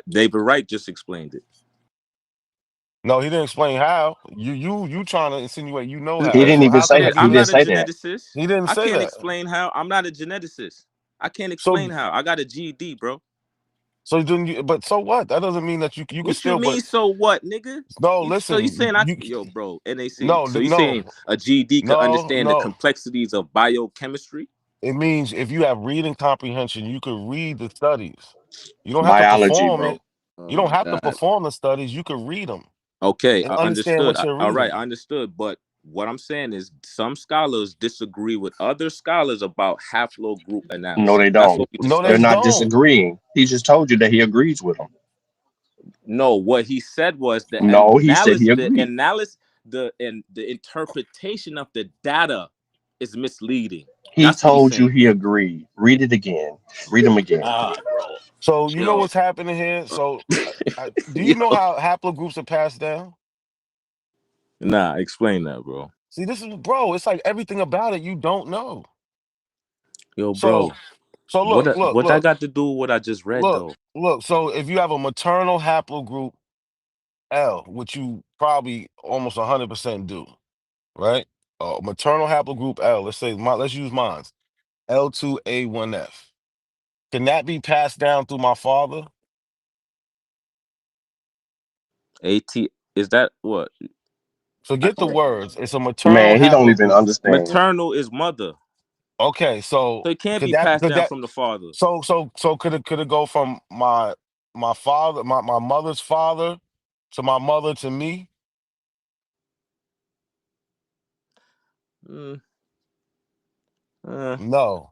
David Wright just explained it. No, he didn't explain how. You trying to insinuate you know He how. didn't So even how could say it that. be He I'm didn't not a say that. geneticist. He didn't I say can't that. explain how. I'm not a geneticist. I can't So explain how. I got a GED, bro. then but so what? That doesn't mean that you can What you still mean? but So what, nigga? no, So you listen, saying you yo, bro, NAC. no, So you saying no, a GED could no, understand the no. complexities of biochemistry? It means if you have reading comprehension, you can read the studies. You don't have to Biology, perform bro. it. Oh You don't my have to God. perform the studies. You can read them Okay, and I understand understood. what you're All right, reading. I understood. But what I'm saying is some scholars disagree with other scholars about haplogroup No, they analysis. That's don't. what we No, they They're discussing. not don't. disagreeing. He just told you that he agrees with them. No, what he said was No, he said he agreed. the interpretation of the data is misleading. He That's what he's told you saying. he agreed. Read it again. Read him again. God, bro. So you know Yo. what's happening here. So do you Yo. know how haplogroups are passed down? Nah, explain that, bro. See, this is bro. It's like everything about it you don't know. Yo, So bro. look, look, What that look, got to do with what I just read look, though? look. So if you have a maternal haplogroup L, which you probably almost 100% do, right? Maternal haplogroup L. Let's use mine. L2A1F. Can that be passed down through my father? AT is that what? I Forget the can't. words. It's a maternal Man, he don't even haplogroup. understand. Maternal is mother. Okay, so So it can't could be that passed could down that from the father. so could it go from my father, my mother's father to my mother to me? Mm, uh, No.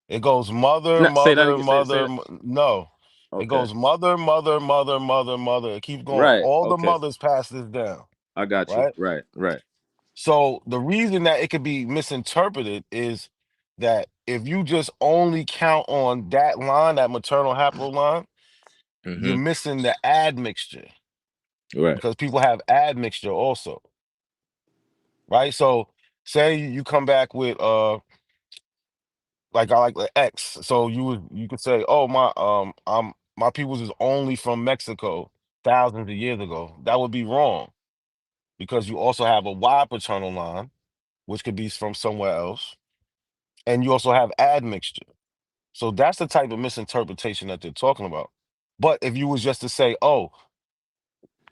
It goes mother, no, say that mother, again. Say mother. that. No. It Okay. goes mother, mother, mother, mother, mother. It keeps going. Right. All the Okay. mothers pass this down, I got you. right? Right. Right. So the reason that it could be misinterpreted is that if you just only count on that line, that maternal haplo line, you're missing the admixture. Right. Because people have admixture also. Right? So say you come back with like I like the X. So you could say, oh my peoples is only from Mexico thousands of years ago. That would be wrong. Because you also have a Y paternal line, which could be from somewhere else. And you also have admixture. So that's the type of misinterpretation that they're talking about. But if you was just to say, oh,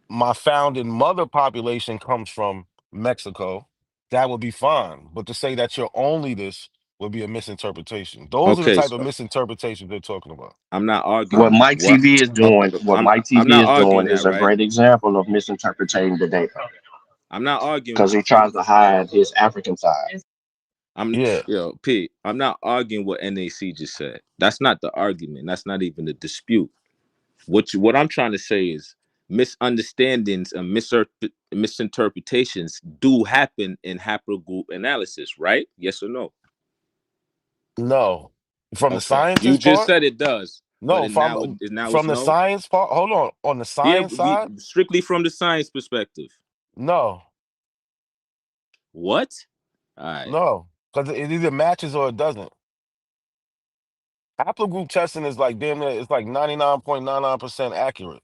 my founding mother population comes from Mexico, that would be fine. But to say that you're only this would be a misinterpretation. Those are the Okay, type of so misinterpretations they're talking about. I'm not arguing What Mike what TV is doing, I'm not arguing is that, a right? great example of misinterpreting the data I'm not arguing because he tries to hide his African side. I'm not arguing what NAC just said. That's not the argument. That's not even the dispute. What I'm trying to say is misunderstandings and misinterpretations do happen in haplogroup analysis, right? Yes or no? No. From the Okay. You scientist just part? said it does, but No, from it's from the no. science part. Hold on the Yeah, science side? strictly from the science perspective. No. What? All right. No. Because it either matches or it doesn't. Haplogroup testing is like damn near, it's like 99.99% accurate.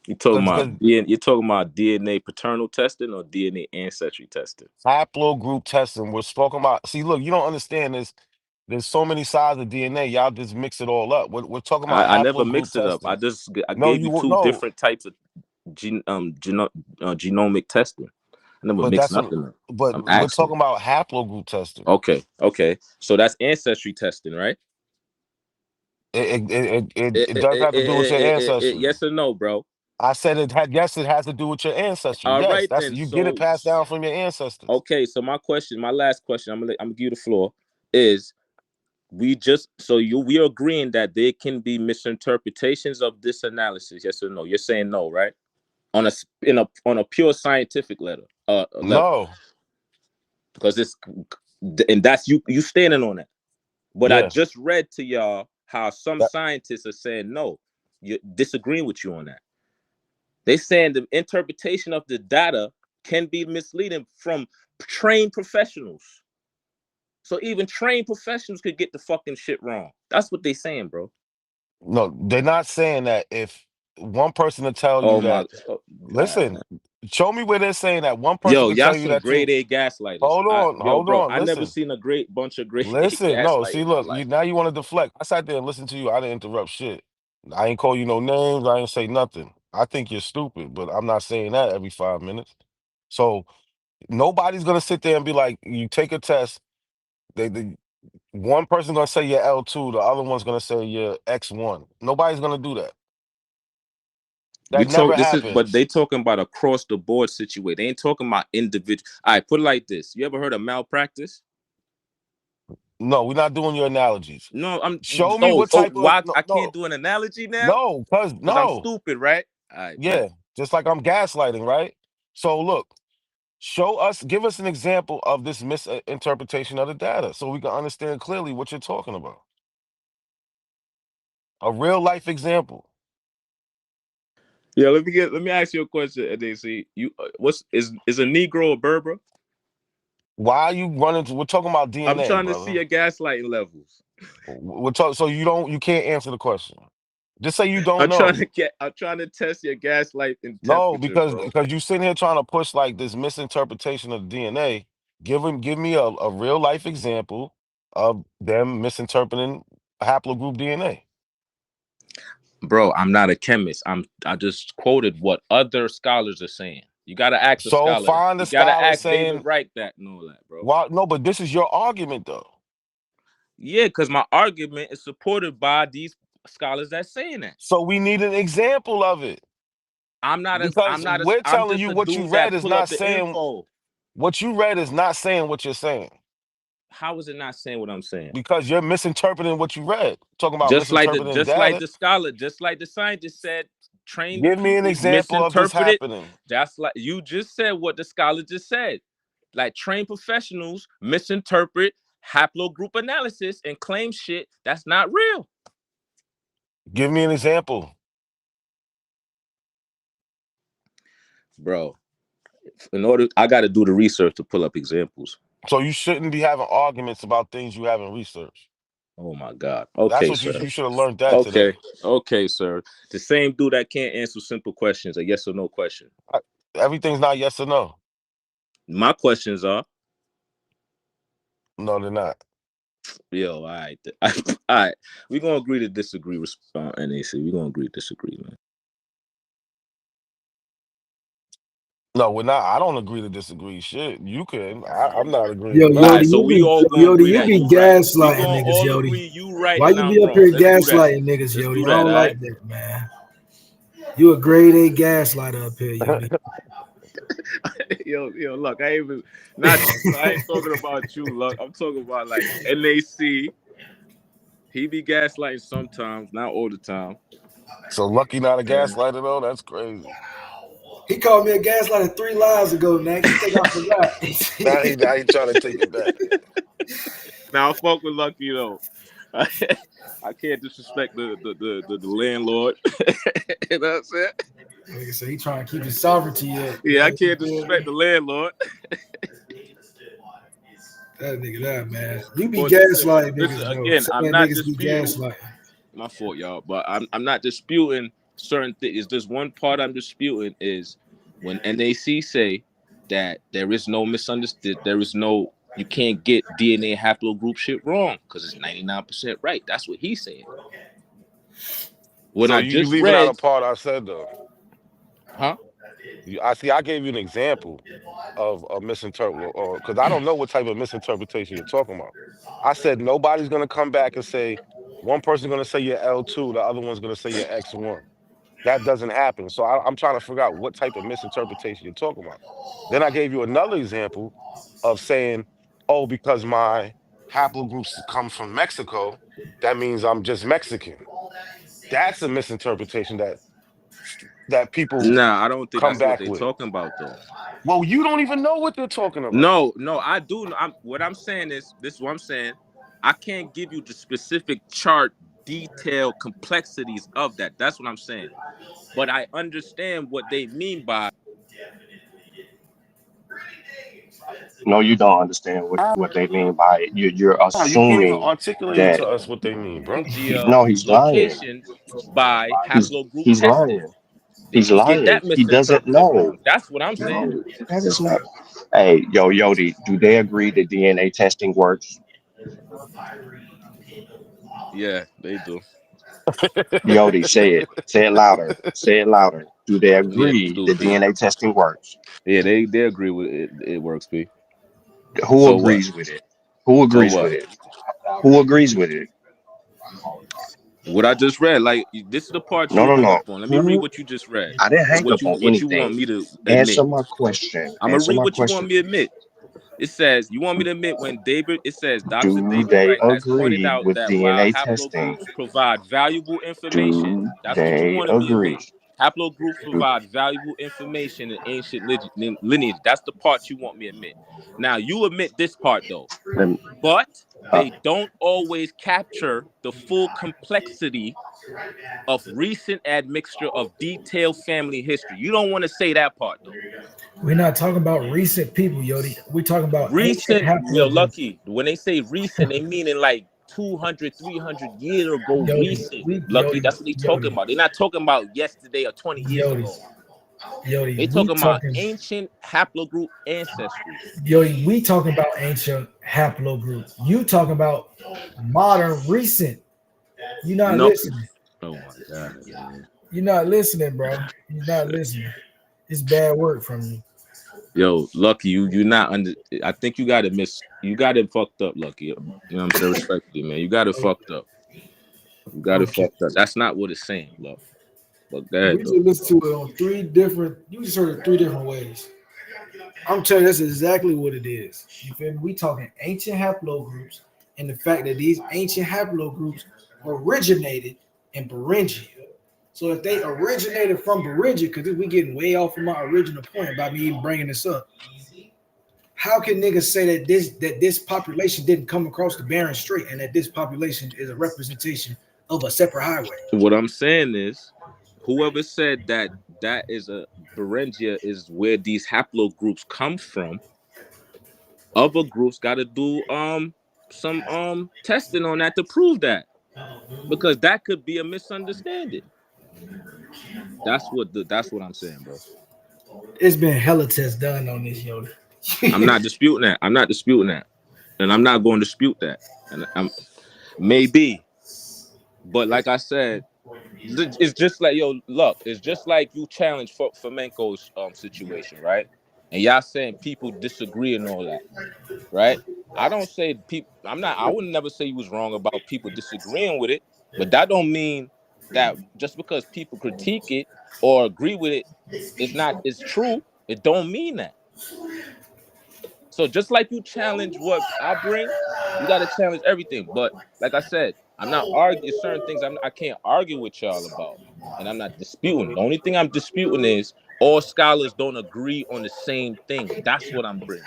You're talking Because about DNA paternal testing or DNA ancestry testing? haplogroup testing, we're talking about. See, look, you don't understand this. There's so many sides of DNA. Y'all just mix it all up. We're talking about I never haplogroup mixed it up. testing. I No, gave you you won't. two No, different types of genomic testing. I never but mixed that's what. nothing up. But I'm we're asking. talking about haplogroup testing. Okay. So that's ancestry testing, right? It does have to do with your ancestry. Yes or no, bro? I said it had. Yes, it has to do with your ancestry. All Yes, right that's then. you get it passed down from your ancestors. Okay. So my last question, I'm gonna give you the floor. Is we are agreeing that there can be misinterpretations of this analysis? Yes or no? You're saying no, right? On a pure scientific level, No. because and that's you standing on that. But I Yeah. just read to y'all how some That, scientists are saying no, you're disagreeing with you on that. They saying the interpretation of the data can be misleading from trained professionals. So even trained professionals could get the fucking shit wrong. That's what they saying, bro. no, they're not saying that. If one person to tell you Oh my that, God, listen, man. show me where they're saying that one person Yo, could y'all tell you some that grade you. A gaslighters. Hold on, Yo, hold bro, on. I never Listen, seen a bunch of grade A listen. No, gaslight see, in my look, life. now you want to deflect. I sat there and listened to you. I didn't interrupt shit. I ain't call you no names. I ain't say nothing. I think you're stupid, but I'm not saying that every 5 minutes. So nobody's gonna sit there and be like, you take a test. They one person's gonna say you're L2, the other one's gonna say you're X1. Nobody's gonna do that. That never But happens. they talking about across the board situation. They ain't talking about individual. All right, put it like this. You ever heard of malpractice? No, we're not doing your analogies. No, Show me what type of why no I no can't do an analogy now? no, cause Because I'm no. stupid, right? All right, Yeah, bet. just like I'm gaslighting, right? So look, give us an example of this misinterpretation of the data so we can understand clearly what you're talking about. A real life example. Yeah, let me ask you a question, and they see you. Is a Negro a Berber? Why are you running to? We're talking about I'm DNA, trying to see brother. your gaslighting levels. We're talking. So you can't answer the question. Just say you don't I'm trying know. to I'm trying to test your gaslighting No, temperature, because bro. you sitting here trying to push like this misinterpretation of the DNA. Give me a real life example of them misinterpreting haplogroup DNA. Bro, I'm not a chemist. I just quoted what other scholars are saying. You gotta ask a So scholar that. find the You gotta scholar ask David saying Wright that and all that, bro. why no, but this is your argument though. Yeah, because my argument is supported by these scholars that's saying that. So we need an example of it. Because we're I'm telling just you a what you dude read that is pull up not the saying info. what you read is not saying what you're saying. How is it not saying what I'm saying? Because you're misinterpreting what you read. Talking about Just like misinterpreting data. the scholar, just like the scientist said, trained Give me an people example of this misinterpreted. happening. Just like you just said what the scholar just said. like trained professionals misinterpret haplogroup analysis and claim shit that's not real. Give me an example. Bro, I got to do the research to pull up examples. So you shouldn't be having arguments about things you haven't researched. Oh my God. That's Okay, what sir. you should have learned that today. Okay, sir. The same dude that can't answer simple questions, a yes or no question. Everything's not yes or no. My questions are. No, they're not. Yo, all right. All right. We're going to agree to disagree, NAC. We're going to agree to disagree, man. No, we're not. I don't agree to disagree. Shit, you can. I'm not agreeing. Yo, to Yodi, nothing. Right, so we all gonna Yodi, agree you that be you right. We gaslighting gonna niggas, all Yodi. agree you right Why and you I'm be up wrong. here Let's do that. gaslighting niggas, Let's Yodi? do I that, don't all like right? that, man. You a grade A gaslighter up here, Yodi. Yo, look, I ain't talking about you, look. I'm talking about like NAC. He be gaslighting sometimes, not all the time. So Lucky not a gaslighter though. That's crazy. He called me a gaslighter 3 lives ago, Nate. You think I forgot? Now he trying to take it back. Now I fuck with Lucky though. I can't disrespect the landlord. You know what I'm saying? Like I said, he trying to keep his sovereignty up. Yeah, I can't disrespect the landlord. That nigga, that man. You be Well, gaslighting listen, niggas, though. again, Some I'm of not niggas be disputing. gaslighting. My fault, y'all, but I'm not disputing certain things. There's one part I'm disputing is when NAC say that there is no misunderstood, you can't get DNA haplogroup shit wrong because it's 99% right. That's what he's saying. When So I you just leaving out read, a part I said though. huh? I gave you an example of a misinterpret, or because I don't know what type of misinterpretation you're talking about. I said nobody's gonna come back and say one person's gonna say you're L2, the other one's gonna say you're X1. That doesn't happen. So I'm trying to figure out what type of misinterpretation you're talking about. Then I gave you another example of saying, oh, because my haplogroups come from Mexico, that means I'm just Mexican. That's a misinterpretation that people Nah, I don't think come that's what back they're with. talking about though. Well, you don't even know what they're talking about. No, I do. What I'm saying is this. Is what I'm saying. I can't give you the specific chart detail complexities of that. That's what I'm saying. But I understand what they mean by. No, you don't understand what they mean by it. You're You can't even assuming articulate it that to us what they mean, bro. no, he's lying. Locations by haplogroup He's testing. lying. They He's just get lying. that He doesn't misinterpreted know. wrong. That's what I'm saying. No, that is not. Hey, yo, Yodi, do they agree that DNA testing works? Yeah, they do. Yodi, say it. Say it louder. Say it louder. Do they Yeah, agree that stupid. DNA testing works? Yeah, they agree with it. It works, P. Who So what? agrees with it? Who So agrees with what? it? Who agrees with it? What I just read, like this is the part No, you no, hung no. up on. Let me read Who? what you just read. I didn't Or hang up on what you want anything. me to Answer admit. my question. I'm gonna Answer read my what you want question. me to admit. It says you want me to admit when David. It says Dr. Do David they Wright has pointed agree out with that while DNA testing? haplogroups provide valuable information, Do that's what you they wanted me to agree? admit. Haplogroups Do, provide valuable information in ancient lineage. That's the part you want me to admit. Now you admit this part though, lem- but uh, they don't always capture the full complexity of recent admixture of detailed family history. You don't want to say that part though. We're not talking about recent people, Yodi. We're talking about ancient Recent, haplogroups. Lucky. When they say recent, they mean in like 200, 300 years ago. Yodi, Recent, we Lucky. That's what they talking Yodi, about. They're not talking about yesterday or 20 years Yodi, ago. They Yodi. We talking about talking, ancient haplogroup ancestry. Yodi. We talking about ancient haplogroups. You talking about modern, recent. You're not No. listening. Oh my God, man. You're not listening, bro. You're not listening. It's bad work from you. Yo, Lucky, you're not under. I think you got it fucked up, Lucky. You know what I'm saying? Respectfully, man. You got it fucked up. You got it Okay. fucked up. That's not what it's saying, look. But go ahead, We just though. listened to it on 3 different. You just heard it 3 different ways. I'm telling you, that's exactly what it is. You feel me? We talking ancient haplogroups and the fact that these ancient haplogroups originated in Beringia. So if they originated from Beringia, because we getting way off from my original point by me even bringing this up. How can niggas say that this population didn't come across the Bering Strait and that this population is a representation of a separate highway? What I'm saying is, whoever said that that is a Beringia is where these haplogroups come from, other groups got to do some testing on that to prove that, because that could be a misunderstanding. That's what I'm saying, bro. It's been hella tests done on this, yo. I'm not disputing that. I'm not disputing that, and I'm not going to dispute that. And I'm maybe, but like I said, it's just like, yo, look, it's just like you challenge Flamenco's situation, right? And y'all saying people disagree and all that, right? I don't say people. I would never say you was wrong about people disagreeing with it, but that don't mean that just because people critique it or agree with it, it's true. It don't mean that. So just like you challenge what I bring, you got to challenge everything. But like I said, I'm not arguing certain things. I can't argue with y'all about, and I'm not disputing. The only thing I'm disputing is all scholars don't agree on the same thing. That's what I'm bringing.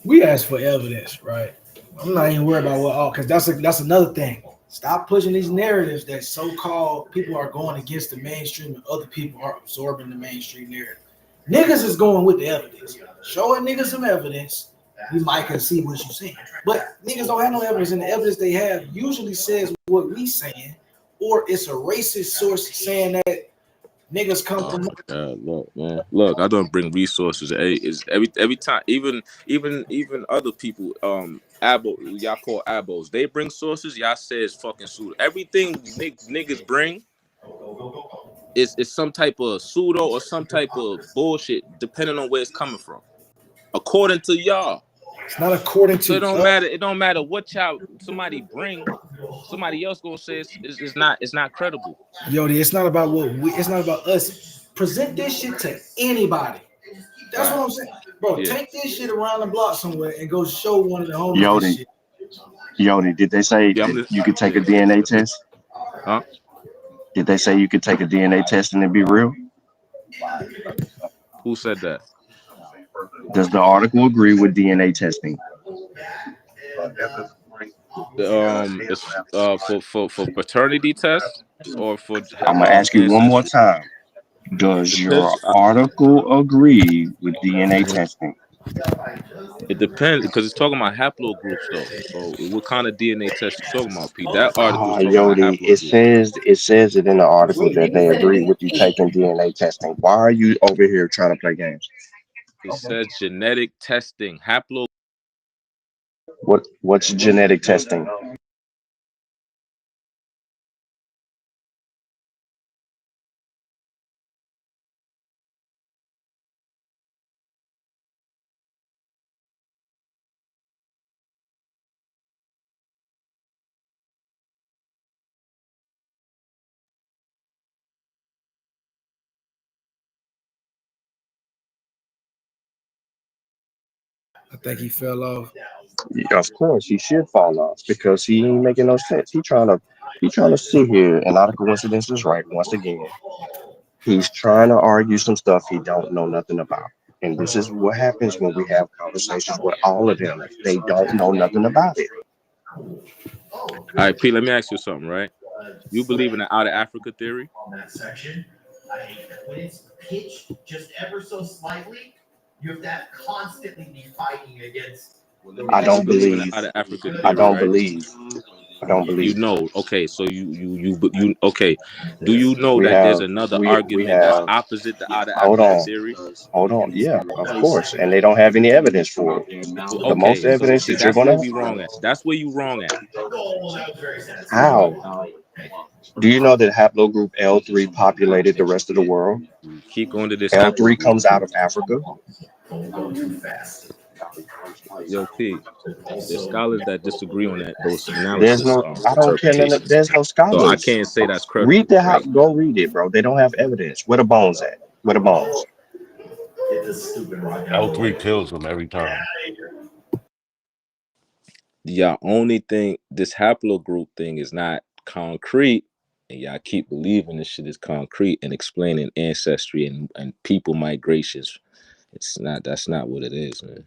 We ask for evidence, right? I'm not even worried about what all, because that's another thing. Stop pushing these narratives that so-called people are going against the mainstream and other people are absorbing the mainstream narrative. Niggas is going with the evidence. Showing niggas some evidence, we might can see what you're saying. But niggas don't have no evidence, and the evidence they have usually says what we saying, or it's a racist source saying that niggas come from. Look, man. Look, I don't bring resources. Is every time, even other people, y'all call abos. They bring sources. Y'all say it's fucking pseudo. Everything niggas bring is some type of pseudo or some type of bullshit, depending on where it's coming from. According to y'all, it's not according to. So it don't matter. It don't matter what somebody bring. Somebody else gonna say it's not credible. Yo, it's not about it's not about us. Present this shit to anybody. That's what I'm saying, bro. Yeah. Take this shit around the block somewhere and go show one of the homies this shit. Yodi, did they say you could take a DNA test? Huh? Did they say you could take a DNA test and it be real? Who said that? Does the article agree with DNA testing? It's for paternity tests or for. I'm gonna ask you one more time. Does your article agree with DNA testing? It depends, because it's talking about haplogroups though. So what kind of DNA test you talking about, Pete? That article is talking about haplogroups. It says it in the article that they agree with you taking DNA testing. Why are you over here trying to play games? It says genetic testing, What's genetic testing? I think he fell off. Yeah, of course, he should fall off because he ain't making no sense. He trying to sit here, and not a coincidence is right once again. He's trying to argue some stuff he don't know nothing about. And this is what happens when we have conversations with all of them. They don't know nothing about it. All right, Pete, let me ask you something, right? You believe in the out of Africa theory? On that section, when it's pitched just ever so slightly, you have to constantly be fighting against. I don't believe. Out of Africa theory, I don't right? believe. I don't believe. You know, okay, so you okay. Do you know that there's another argument that's opposite the out of Africa theory? Hold on. Yeah, of course. And they don't have any evidence for it. The most evidence that you're gonna be wrong at. That's where you wrong at. How? Do you know that haplogroup L3 populated the rest of the world? Keep going to this. L3 comes out of Africa. Yo, P, there's scholars that disagree on that. Those analysis. I don't care. There's no scholars. So I can't say that's credible. Read go read it, bro. They don't have evidence. Where the bones at? Where the bones? L3 kills them every time. Yeah, only thing, this haplogroup thing is not concrete, and y'all keep believing this shit is concrete and explaining ancestry and people migrations. It's not. That's not what it is, man.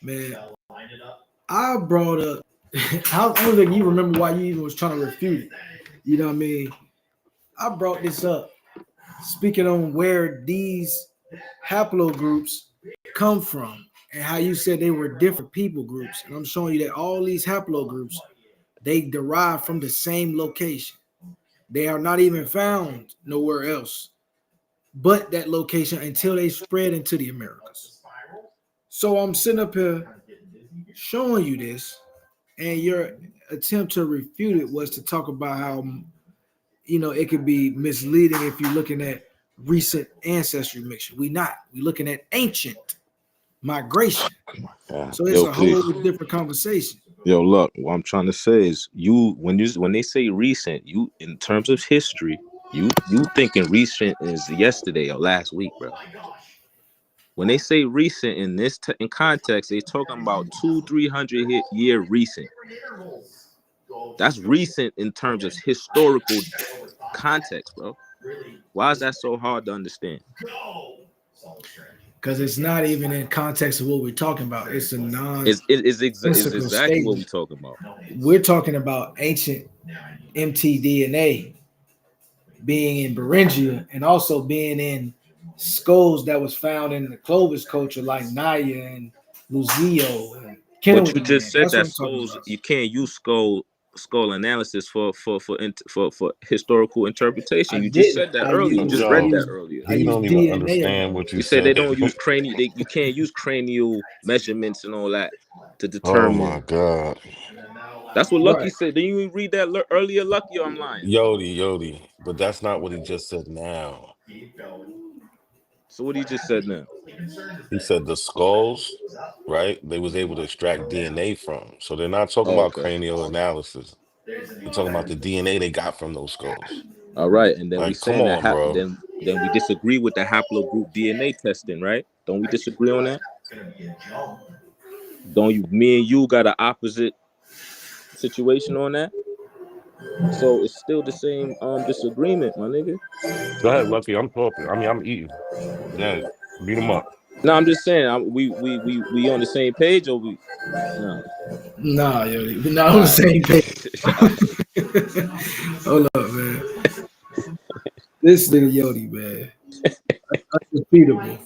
Man, I brought up. I don't think you remember why you even was trying to refute it. You know what I mean? I brought this up, speaking on where these haplogroups come from and how you said they were different people groups. And I'm showing you that all these haplogroups, they derive from the same location. They are not even found nowhere else but that location until they spread into the Americas. So I'm sitting up here showing you this, and your attempt to refute it was to talk about how, you know, it could be misleading if you're looking at recent ancestry mixture. We're looking at ancient migration. So it's Yo, a please. whole different conversation. Yo, look, what I'm trying to say is when they say recent, you in terms of history, you thinking recent is yesterday or last week, bro. When they say recent in this in context, they're talking about 200-300 year recent. That's recent in terms of historical context, bro. Why is that so hard to understand? Because it's not even in context of what we're talking about. It's a It's exactly statement. what we're talking about. We're talking about ancient mtDNA being in Beringia and also being in skulls that was found in the Clovis culture like Naya and Luzio and But Kennewick you just man. said That's what that I'm talking skulls, about. you can't use skull analysis for historical interpretation. I You just didn't. said that earlier. You just I read that used earlier. I He used don't even DNA on understand it. what you You said they said. don't use you can't use cranial measurements and all that to Oh my determine. God. That's what Lucky Right. said. Didn't you read that earlier, Lucky? Or I'm lying. Yodi. But that's not what he just said now. So what he just said now? He said the skulls, right? They was able to extract DNA from. So they're not talking Oh, about okay. cranial analysis. They're talking about the DNA they got from those skulls. All right, and then we Like, come saying that on, bro. then we disagree with the haplogroup DNA testing, right? Don't we disagree on that? Don't you? Me and you got an opposite situation on that, so it's still the same disagreement, my nigga. Go ahead, Lucky. I'm talking. I mean, I'm eating. Yeah, beat him up. No, I'm just saying, we on the same page, or we no? Nah, yo, we're not All on the right. same page. Hold up, man. This nigga Yodi, man. Undefeatable.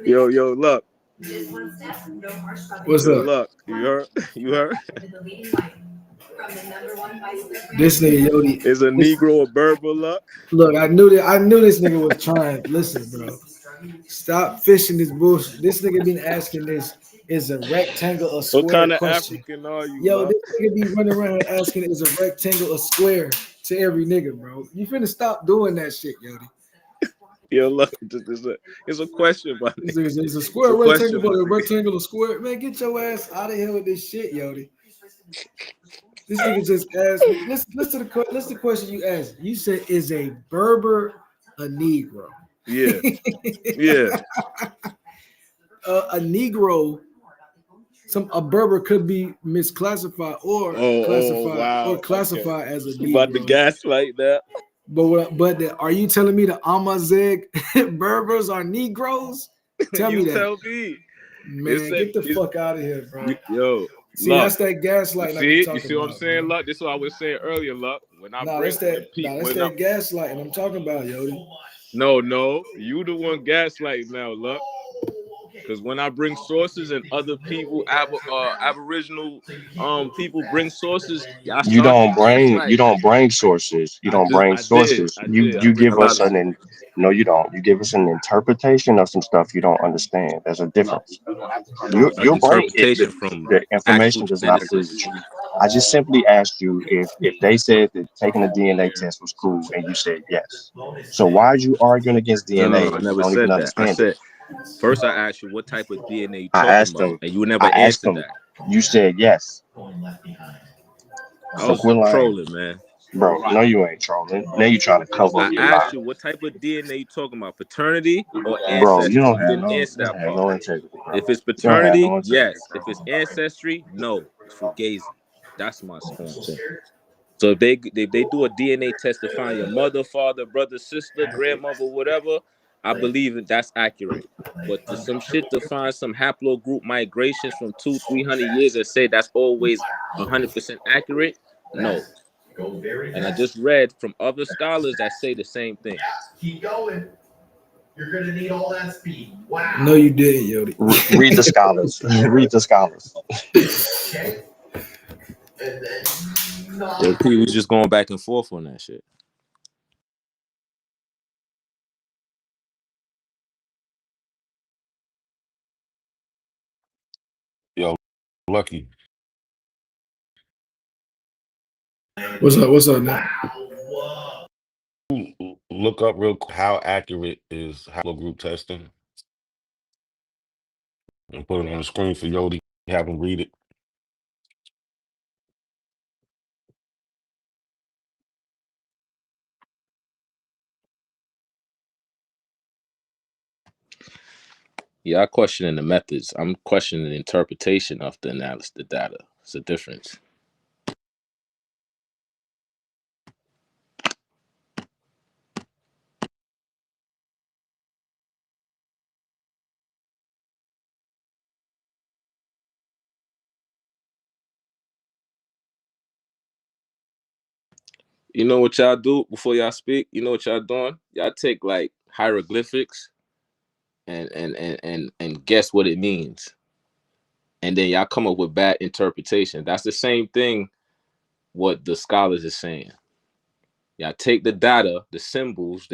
Yo, Luck. What's Yo, up? Luck. You heard? You heard? This nigga Yodi. Is a Negro a Berber, Luck? Look, I knew this nigga was trying. Listen, bro. Stop fishing this bullshit. This nigga been asking this is a rectangle a square What kind of question. African are you, Yo, Luck? this nigga be running around asking is a rectangle a square to every nigga, bro. You finna stop doing that shit, Yodi. Yo, Luck. It's a question, buddy. It's a square rectangle, but a rectangle a square. Man, get your ass out of here with this shit, Yodi. This nigga just asked me. Listen to the question you asked. You said, "Is a Berber a Negro?" Yeah, yeah. A Negro, a Berber could be misclassified or classified as a Negro. You about to gaslight that? But are you telling me the Amazigh Berbers are Negroes? Tell me that. Tell me. Man, get the fuck out of here, bro. Yo, see, Luck. that's that gaslighting. You see what I'm saying, Luck? This is what I was saying earlier, Luck. That's that gaslighting I'm talking about, Yodi. No, you the one gaslighting now, Luck. Because when I bring sources and other people, Aboriginal people bring sources, You don't bring sources. You don't bring sources. You give us no, you don't. You give us an interpretation of some stuff you don't understand. There's a difference. Your brain, interpretation from the actual information does not agree with geneticists. you. I just simply asked you if they said that taking a DNA test was cool, and you said yes. So why are you arguing against DNA No, I if you never don't even said that. I understand it? said first I asked you what type of DNA you I talking asked about, him. and you never answered that. You said yes. I was quit lying. trolling, man. Bro, no, you ain't trolling. Now you trying to cover I up your asked lie. you what type of DNA you talking about, paternity or Bro, you ancestry. don't You have didn't no, answer you don't that have part. no integrity, bro. If it's You don't have paternity, no integrity, yes. bro. If it's ancestry, no. It's fugazi. That's my thing. So if they do a DNA test to find your mother, father, brother, sister, grandmother, whatever, I believe that that's accurate. But to some shit to find some haplogroup migrations from 200-300 years and say that's always 100% accurate, no. And I just read from other scholars that say the same thing. Keep going. You're gonna need all that speed. Wow. No, you didn't, Yodi. Read the scholars. Read the scholars. Okay. And then Yeah, P was just going back and forth on that shit. Yo, Lucky. What's up? What's up now? Look up real quick how accurate is haplogroup testing and put it on the screen for Yodi. Have him read it. Yeah, I questioning the methods. I'm questioning the interpretation of the analysis, the data. It's a difference. You know what y'all do before y'all speak? You know what y'all doing? Y'all take like hieroglyphics and guess what it means. And then y'all come up with bad interpretation. That's the same thing what the scholars are saying. Y'all take the data, the symbols,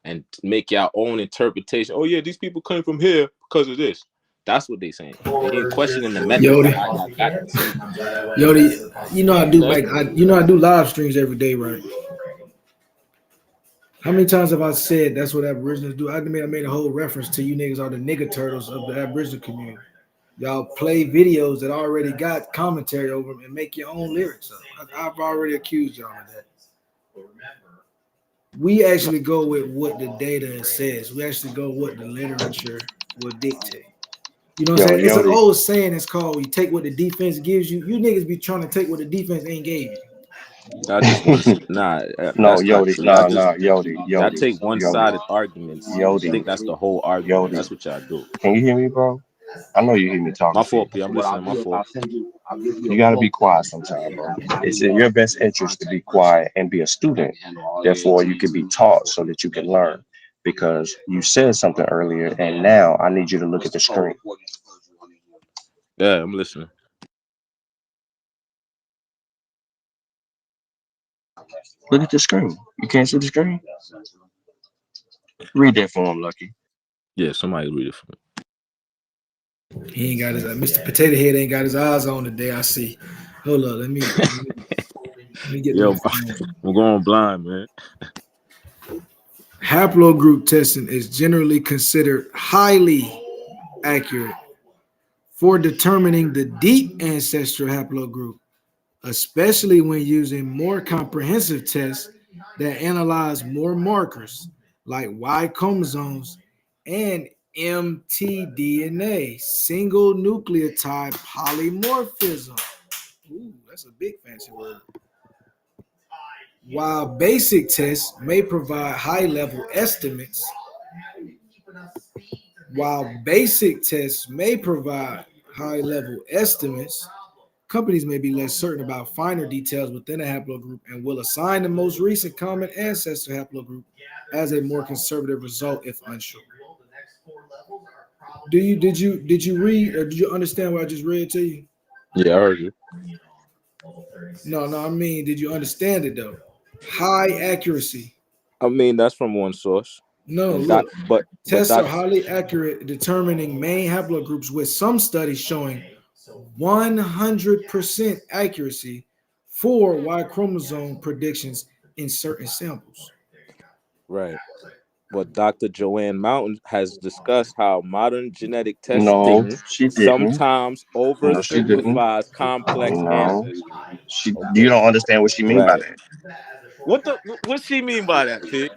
and make your own interpretation. Oh yeah, these people came from here because of this. That's what they saying. They ain't questioning the methods of Yodi. how y'all got the symbol. Yodi, you know I do Huh? I do live streams every day, right? How many times have I said that's what Aboriginals do? I made a whole reference to you niggas are the nigger turtles of the Aboriginal community. Y'all play videos that already got commentary over them and make your own lyrics up. I've already accused y'all of that. We actually go with what the data says. We actually go what the literature will dictate. You know what I'm Yo, saying? It's an Yodi. old saying. It's called you take what the defense gives you. You niggas be trying to take what the defense ain't gave you. Y'all just want to No, that's not Yodi. true. Nah, Yodi. Y'all Yodi. take Yodi. one-sided arguments and Yodi. think that's the whole argument. Yodi. That's what y'all do. Can you hear me, bro? I know you hear me My talking to you. fault, P. I'm listening. My fault. You gotta be quiet sometimes, bro. It's in your best interest to be quiet and be a student. Therefore, you can be taught so that you can learn. Because you said something earlier, and now I need you to look at the screen. Yeah, I'm listening. Look at the screen. You can't see the screen? Read that for him, Lucky. Yeah, somebody read it for me. He ain't got his Mr. Potato Head ain't got his eyes on today. I see. Hold up, let me get to Yo, my phone. I'm going blind, man. Haplogroup testing is generally considered highly accurate for determining the deep ancestral haplogroup, especially when using more comprehensive tests that analyze more markers like Y chromosomes and mtDNA, single nucleotide polymorphism. Ooh, that's a big fancy word. While basic tests may provide high-level estimates, companies may be less certain about finer details within a haplogroup and will assign the most recent common ancestor haplogroup as a more conservative result if unsure. Did you read or did you understand what I just read to you? Yeah, I heard you. No, I mean, did you understand it though? High accuracy. I mean, that's from one source. No, And look, but tests are that highly accurate at determining main haplogroups, with some studies showing 100% accuracy for Y chromosome predictions in certain samples. right. But Dr. Joanne Mountain has discussed how modern genetic No, testing she didn't. sometimes No, she didn't. oversimplifies complex No, ancestry. you Okay. don't understand what she mean by Right. that. What she mean by that, pig?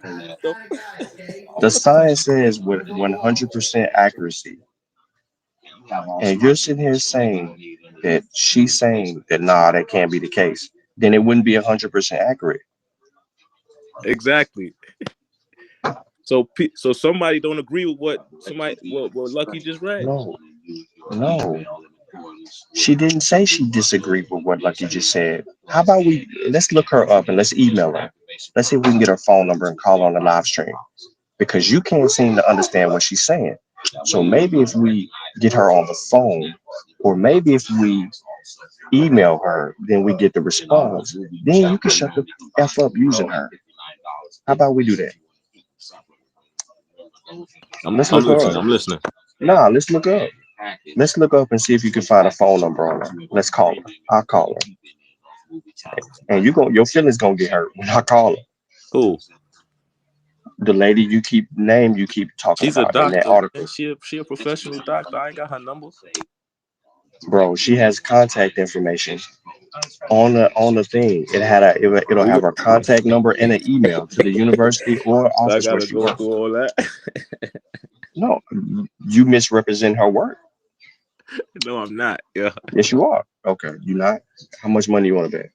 The science says with 100% accuracy, and you're sitting here saying that she's saying that nah, that can't be the case. Then it wouldn't be 100% accurate. Exactly. So somebody don't agree with what Lucky just read. No, no. She didn't say she disagreed with what Lucky just said. How about let's look her up and let's email her. Let's see if we can get her phone number and call on the live stream. Because you can't seem to understand what she's saying. So maybe if we get her on the phone, or maybe if we email her, then we get the response. Then you can shut the F up using her. How about we do that? Let's I'm look her listening. up. I'm listening. Nah, let's look up. Let's look up and see if you can find a phone number on her. Let's call her. I'll call her. And your feelings gonna get hurt when I call her. Who? The lady you keep talking She's a about in that doctor, article. man. She a professional doctor. I ain't got her number. Bro, she has contact information on the thing. It'll have her contact number and an email to the university or I office where gotta she go works. through all that. No, you misrepresent her work. No, I'm not. Yeah. Yes, you are. Okay, you not. How much money you want to bet?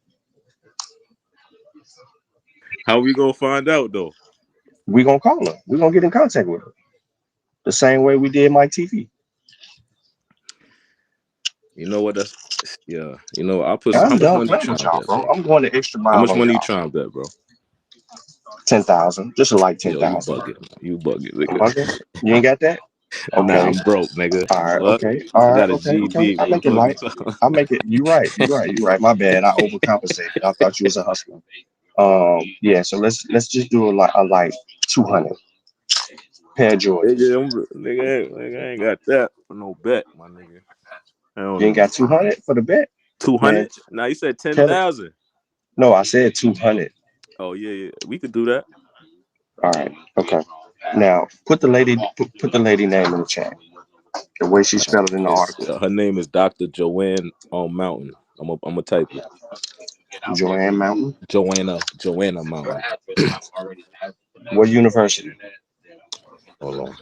How we gonna find out though? We gonna call her. We gonna get in contact with her. The same way we did Mike TV. You know what? Yeah. You know, I'll put. I'm How much done money you playing with trying to y'all, bet, bro. bro? I'm going the extra How mile much on money you y'all. trying to bet, bro? 10,000, just like Yo, you 10,000. bugging. You bugging, nigga. Okay, you ain't got that? Nah, Okay. I'm broke, nigga. All right. What? Okay. All I right. got a Okay. GD, I make it motherfucker. light. I make it. You right. You right. My bad. I overcompensated. I thought you was a hustler. Yeah. So let's just do a like 200 pair of Jordans. Nigga, I ain't got that for no bet, my nigga. Hell You ain't no. got 200 for the bet, 200? man. Now you said Tell it. 10,000. No, I said 200. Oh yeah. We could do that. All right. Okay. Now put the lady name in the chat. The way she spelled it in the article. Her name is Dr. Joanne Mountain. I'm gonna type it. Joanne Mountain. Joanna Mountain. What university? Hold on.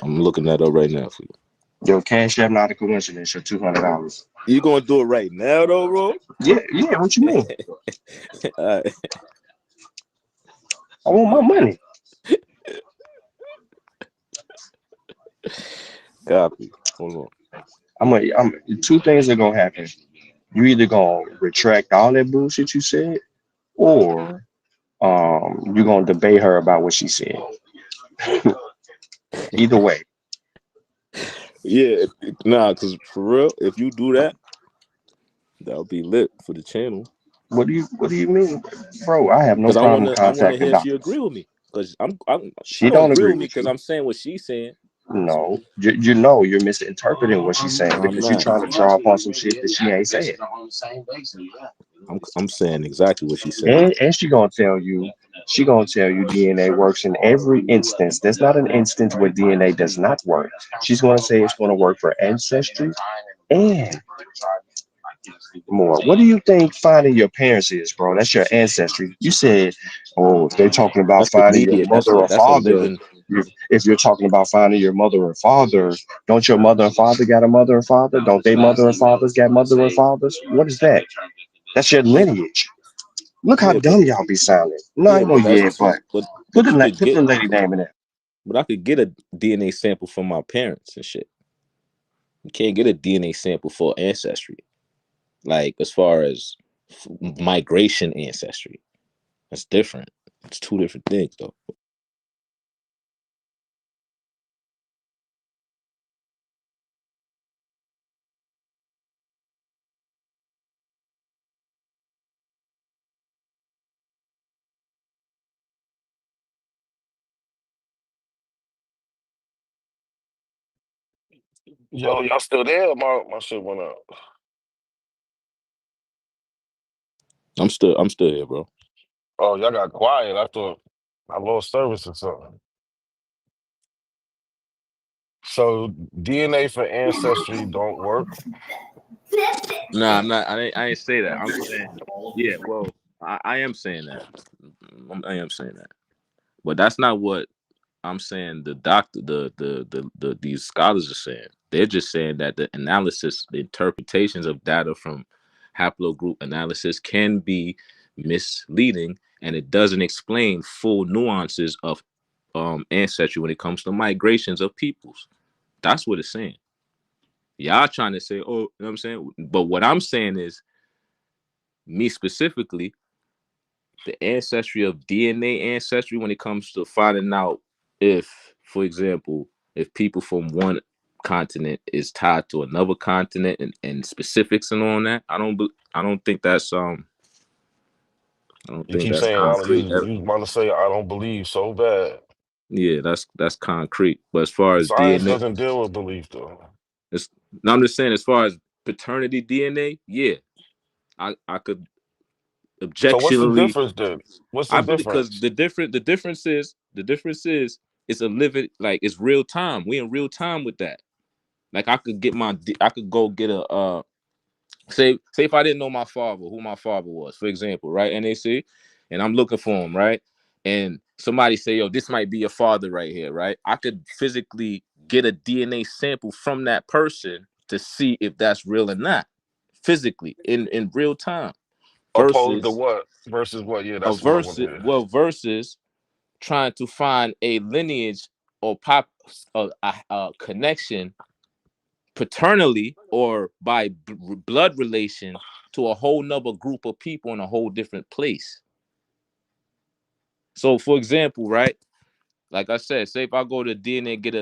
I'm looking that up right now for you. Your cash app not a coincidence. Your $200. You gonna do it right now, though, bro? Yeah. What you mean? All right. I want my money. Copy. Hold on. I'm two things are gonna happen. You either gonna retract all that bullshit you said, or you're gonna debate her about what she said. Either way. Yeah, nah, cause for real, if you do that, that'll be lit for the channel. What do you mean, bro? I have no Cause problem I wanna contacting hear if she doctors. agree with me. Cause she She don't don't agree agree with me with because you. I'm saying what she's saying. No, you know you're misinterpreting what she's saying No, I'm because you're not. trying to draw upon some shit that she ain't saying. I'm saying exactly what she said. And she gonna tell you DNA works in every instance. There's not an instance where DNA does not work. She's gonna say it's gonna work for ancestry and more. What do you think finding your parents is, bro? That's your ancestry. You said, oh, if they're talking about That's finding your immediate. mother or That's a father, living. if you're talking about finding your mother or father, don't your mother and father got a mother and father? Don't they mother and fathers got mother and fathers? What is that? That's your lineage. Look how Yeah, but dumb y'all be sounding. No, I know, that's yeah, but put but you could the get. lady name in there. But I could get a DNA sample from my parents and shit. You can't get a DNA sample for ancestry. Like as far as migration ancestry, that's different. It's two different things, though. Yo, y'all still there? My shit went out. I'm still here, bro. Oh, y'all got quiet. I thought I lost service or something. So DNA for ancestry don't work. Nah, I'm not. I ain't say that. I'm saying, yeah. Well, I am saying that. I am saying that. But that's not what I'm saying. The doctor, these scholars are saying. They're just saying that the analysis, the interpretations of data from haplogroup analysis can be misleading, and it doesn't explain full nuances of ancestry when it comes to migrations of peoples. That's what it's saying. Y'all trying to say, oh, you know what I'm saying? But what I'm saying is, me specifically, the ancestry of DNA ancestry when it comes to finding out if, for example, if people from one continent is tied to another continent and specifics and all that. I don't think that's I don't You think keep that's saying concrete. you want to say I don't believe so bad. Yeah, that's concrete. But as far as Science DNA, doesn't deal with belief though. it's, no, I'm just saying as far as paternity DNA, yeah, I could So what's the objectionably. difference then? What's the I believe because difference? the difference is it's a living, like, it's real time. We in real time with that. Like I could go get a say if I didn't know my father, who my father was, for example, right? NAC, and I'm looking for him, right? And somebody say, yo, this might be your father right here, right? I could physically get a DNA sample from that person to see if that's real or not, physically in real time. Opposed to Versus what? Versus what? Yeah, a that's what I want to versus hear. well versus trying to find a lineage or a connection paternally or by blood relation to a whole nother group of people in a whole different place. So, for example, right, like I said, say if I go to DNA and get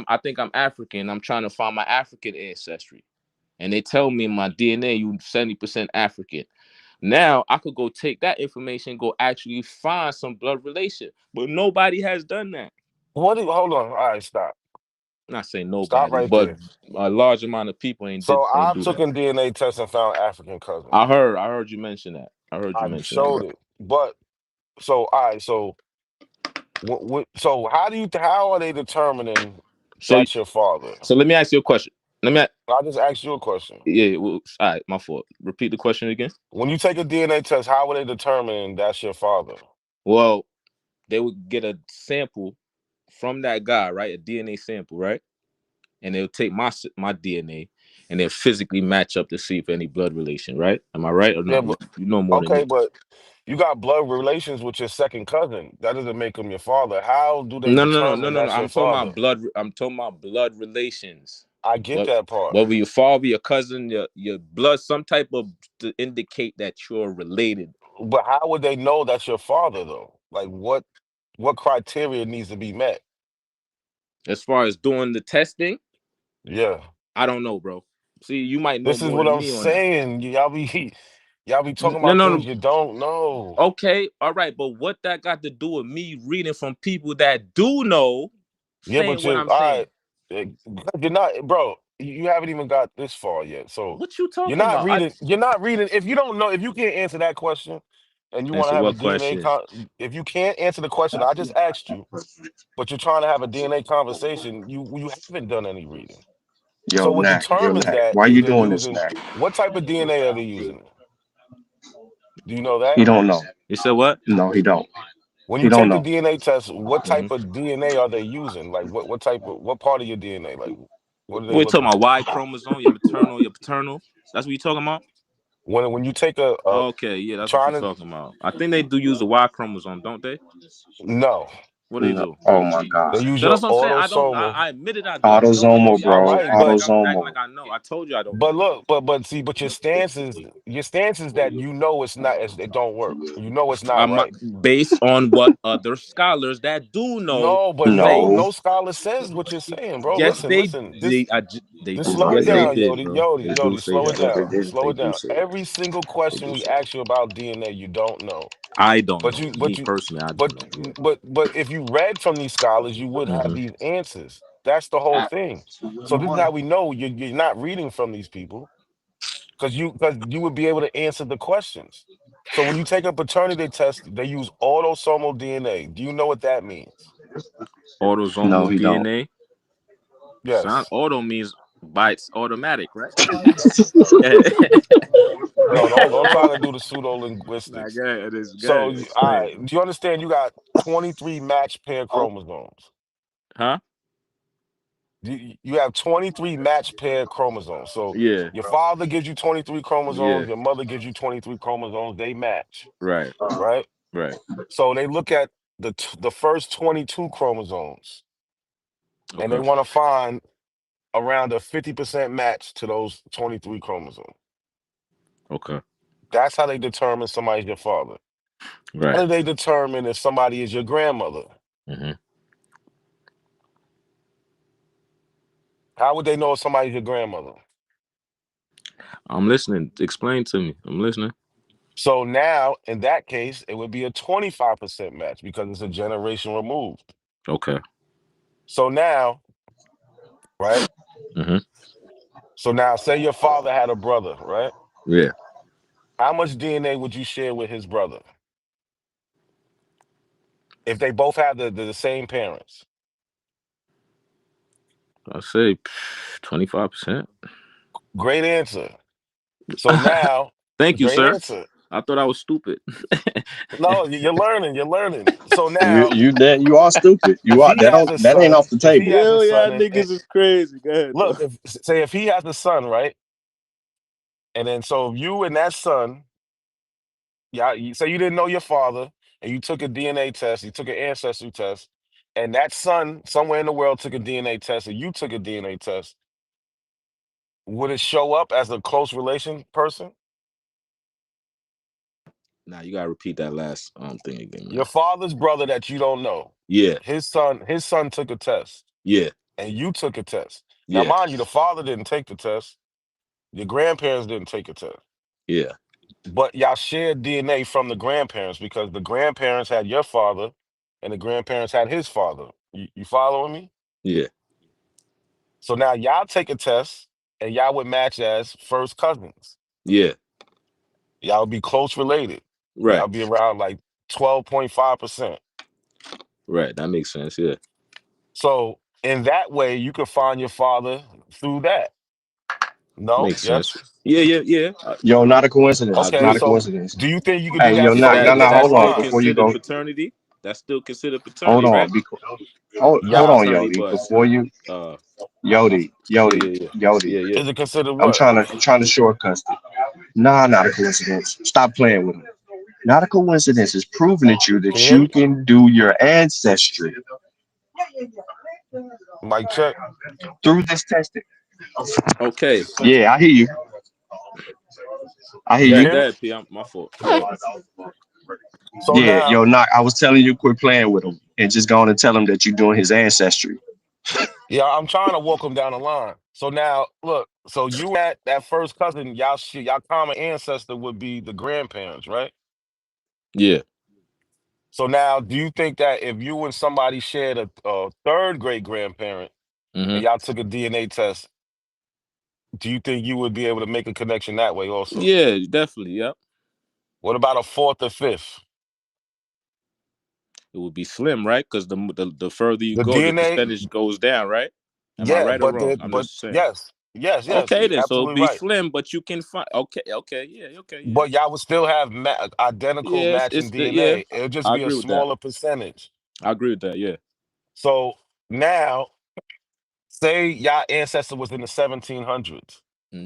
I think I'm African, I'm trying to find my African ancestry, and they tell me in my DNA you 70% African. Now I could go take that information, go actually find some blood relation, but nobody has done that. Hold on. All right, stop. I'm not saying Stop nobody, right but there. a large amount of people So ain't I've do that. taken DNA tests and found African cousins. I heard you mention that. I heard you I mention that. showed it. But so all right, so so how are they determining So, that's your father? so let me ask you a question. I just asked you a question. Yeah, well, all right, my fault. Repeat the question again. When you take a DNA test, how are they determining that's your father? Well, they would get a sample from that guy, right? A DNA sample, right? And they'll take my DNA and they'll physically match up to see if any blood relation, right? Am I right or Yeah, no? but You know more than okay, me. but you got blood relations with your second cousin. That doesn't make him your father. How do they determine No. that's your I'm talking father? about blood. I'm talking about blood relations. I get that part. Whether your father, your cousin, your blood, some type of to indicate that you're related. But how would they know that's your father though? Like what criteria needs to be met? As far as doing the testing, Yeah. I don't know, bro. See, you might know This is more what than I'm me on that. saying. Y'all be talking No, about no, things no. you don't know. Okay, all right, but what that got to do with me reading from people that do know, Yeah, saying but what you're I'm all saying? right. You're not, bro. You haven't even got this far yet. So What you you're talking not about? reading. You're not reading. If you don't know, if you can't answer that question, and you want to Answer have a what DNA, question? if you can't answer the question I just asked you, but you're trying to have a DNA conversation, you haven't done any reading. So what determines that Why is you they're doing this, using Knack? what type of DNA are they using? Do you know that? He don't know. You said what? No, he don't. When He you don't take the know. DNA test, what Hmm. type of DNA are they using? Like what type of what part of your DNA? Like what are they We're talking looking about for? Y chromosome, your maternal, your paternal. That's what you talking about? When you take a Okay, yeah, that's what you're trying to talking about. I think they do use a Y chromosome, don't they? no, What do they No. do? Oh my they God. use So your that's what I'm saying. I don't. autosomal. I admitted I don't know. Autosomal, Y'all All bro. keep right, acting like Autosomal. I know. I told you I don't but know. look, but see, but your stance is that you know it's not, it don't work. You know it's not I'm right. based on what other scholars that do know No, but no, say. No. no scholar says what you're saying, bro. Yes, Listen. they Just do. slow it Yes, they down, did, Yodi. bro. Yodi, They do Yodi, say slow it that. down. Slow They it do down. say that. Every single They question do we say that. ask you about DNA, you don't know. I don't But know. you, but Me you, personally, I but don't know. Yeah. but if you read from these scholars, you would have Hmm. these answers. That's the whole thing. So this is how we know you're not reading from these people because you would be able to answer the questions. So when you take a paternity test, they use autosomal DNA. Do you know what that means? No, Autosomal he don't. DNA. Sound Yes. auto means Bites automatic, right? No, don't try to do the pseudo Nah, linguistics. go ahead. It's So, good. Explain. do you understand? You got 23 matched pair chromosomes. Huh? You have 23 matched pair chromosomes. So Yeah. your father gives you 23 chromosomes. Yeah. Your mother gives you 23 chromosomes. They match, Right. right? Right. So they look at the first 22 chromosomes, and they Okay. want to find around a 50% match to those 23 chromosomes. Okay. That's how they determine somebody's your father. How Right. do they determine if somebody is your grandmother? Mm-hmm. How would they know if somebody's your grandmother? I'm listening. Explain to me. I'm listening. So now, in that case, it would be a 25% match because it's a generation removed. Okay. So now, right? Mm-hmm. So now, say your father had a brother, right? Yeah. How much DNA would you share with his brother if they both have the same parents? I say 25%. Great answer. So now, Thank you, great sir. answer. I thought I was stupid. No, you're learning. You're learning. So You now, you are stupid. You if are he has a that ain't son, off the if he table. has a Yo, son, yeah, and niggas is crazy. Go ahead, though. look, say if he has a son, right? And then so if you and that son, yeah, you say you didn't know your father, and you took a DNA test, you took an ancestry test, and that son somewhere in the world took a DNA test, and you took a DNA test, would it show up as a close relation person? Nah, you gotta repeat that last thing again, Your man. father's brother that you don't know, Yeah. his son took a test, Yeah. and you took a test. Now, Yeah. mind you, the father didn't take the test, your grandparents didn't take a test. Yeah. But y'all shared DNA from the grandparents because the grandparents had your father and the grandparents had his father. You following me? Yeah. So now y'all take a test and y'all would match as first cousins. Yeah. Y'all would be close related. Right. Y'all be around like 12.5%. Right. That makes sense. Yeah. So in that way, you could find your father through that. No? Makes sense. Yes? Yeah. Yeah. Yeah. Yo, not a coincidence. I Okay, Not a agree. so coincidence. do you think you could do Hey, that yo, for Is not somebody no that no. is that's that Hold still on blind? before you considered go. paternity? That's still considered Hold paternity, on. right? Hold Not Yeah. on, paternity, Yodi. but Before you, uh, yeah, Yodi, yeah, yeah, Yodi. yeah, yeah. Is it considered I'm what? trying to shortcut it. Nah, not a coincidence. Stop playing with me. Not a coincidence. It's proving to you Can you that hear you me? can do your ancestry Mic check. through this testing. Okay. Yeah, I hear you. I hear Can you you. hear Go me? ahead, P. My fault. Go ahead. So Yeah, now, yo, knock. I was telling you, quit playing with him and just go on and tell him that you're doing his ancestry. yeah, I'm trying to walk him down the line. So now, look, so you that first cousin, y'all common ancestor would be the grandparents, right? Yeah. So now, do you think that if you and somebody shared a third great grandparent Mm-hmm. and y'all took a DNA test, do you think you would be able to make a connection that way also? Yeah. Definitely. Yep. What about a fourth or fifth? It would be slim, right? Because the further you The go, the DNA, percentage goes down, right? Am I yeah, right or wrong? I'm but just saying. yes, yes, Okay, you're then. So it'll absolutely be right. slim, but you can find. Okay. Okay. Yeah. Okay. Yeah. But y'all would still have identical Yeah. matching It's the yeah. DNA. It'll just I be a agree with that. smaller percentage. I agree with that. Yeah. So now, say y'all ancestor was in the 1700s,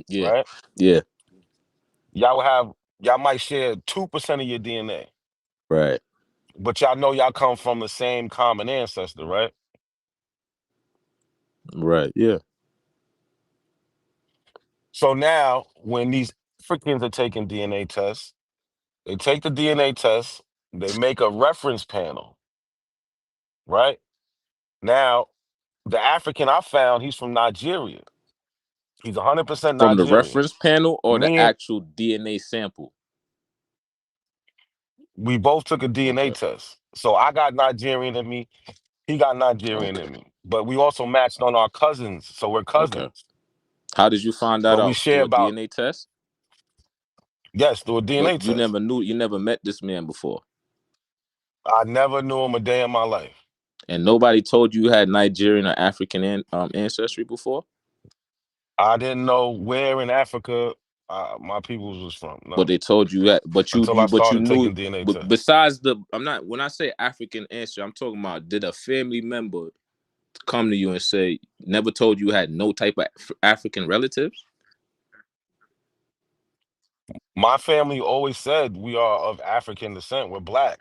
Yeah. right? Yeah. Y'all might share 2% of your DNA, Right. but y'all know y'all come from the same common ancestor, right? Right. Yeah. So now, when these Africans are taking DNA tests, they take the DNA test, they make a reference panel, right? Now, the African I found, he's from Nigeria. He's 100% From the Nigerian. reference panel or the Me and actual DNA sample. we both took a DNA Okay. test. So I got Nigerian in me, he got Nigerian Okay. in me. But we also matched on our cousins, so we're Okay. cousins. How did you find that But we out? share Through a about, DNA test? yes, through a But DNA test. you never met this man before. I never knew him a day in my life. And nobody told you had Nigerian or African ancestry before? I didn't know where in Africa my peoples was from. But No, they told you that. But until I you started knew. taking DNA But tests. besides the, I'm not. When I say African answer, I'm talking about did a family member come to you and say never told you had no type of African relatives? My family always said we are of African descent. We're black.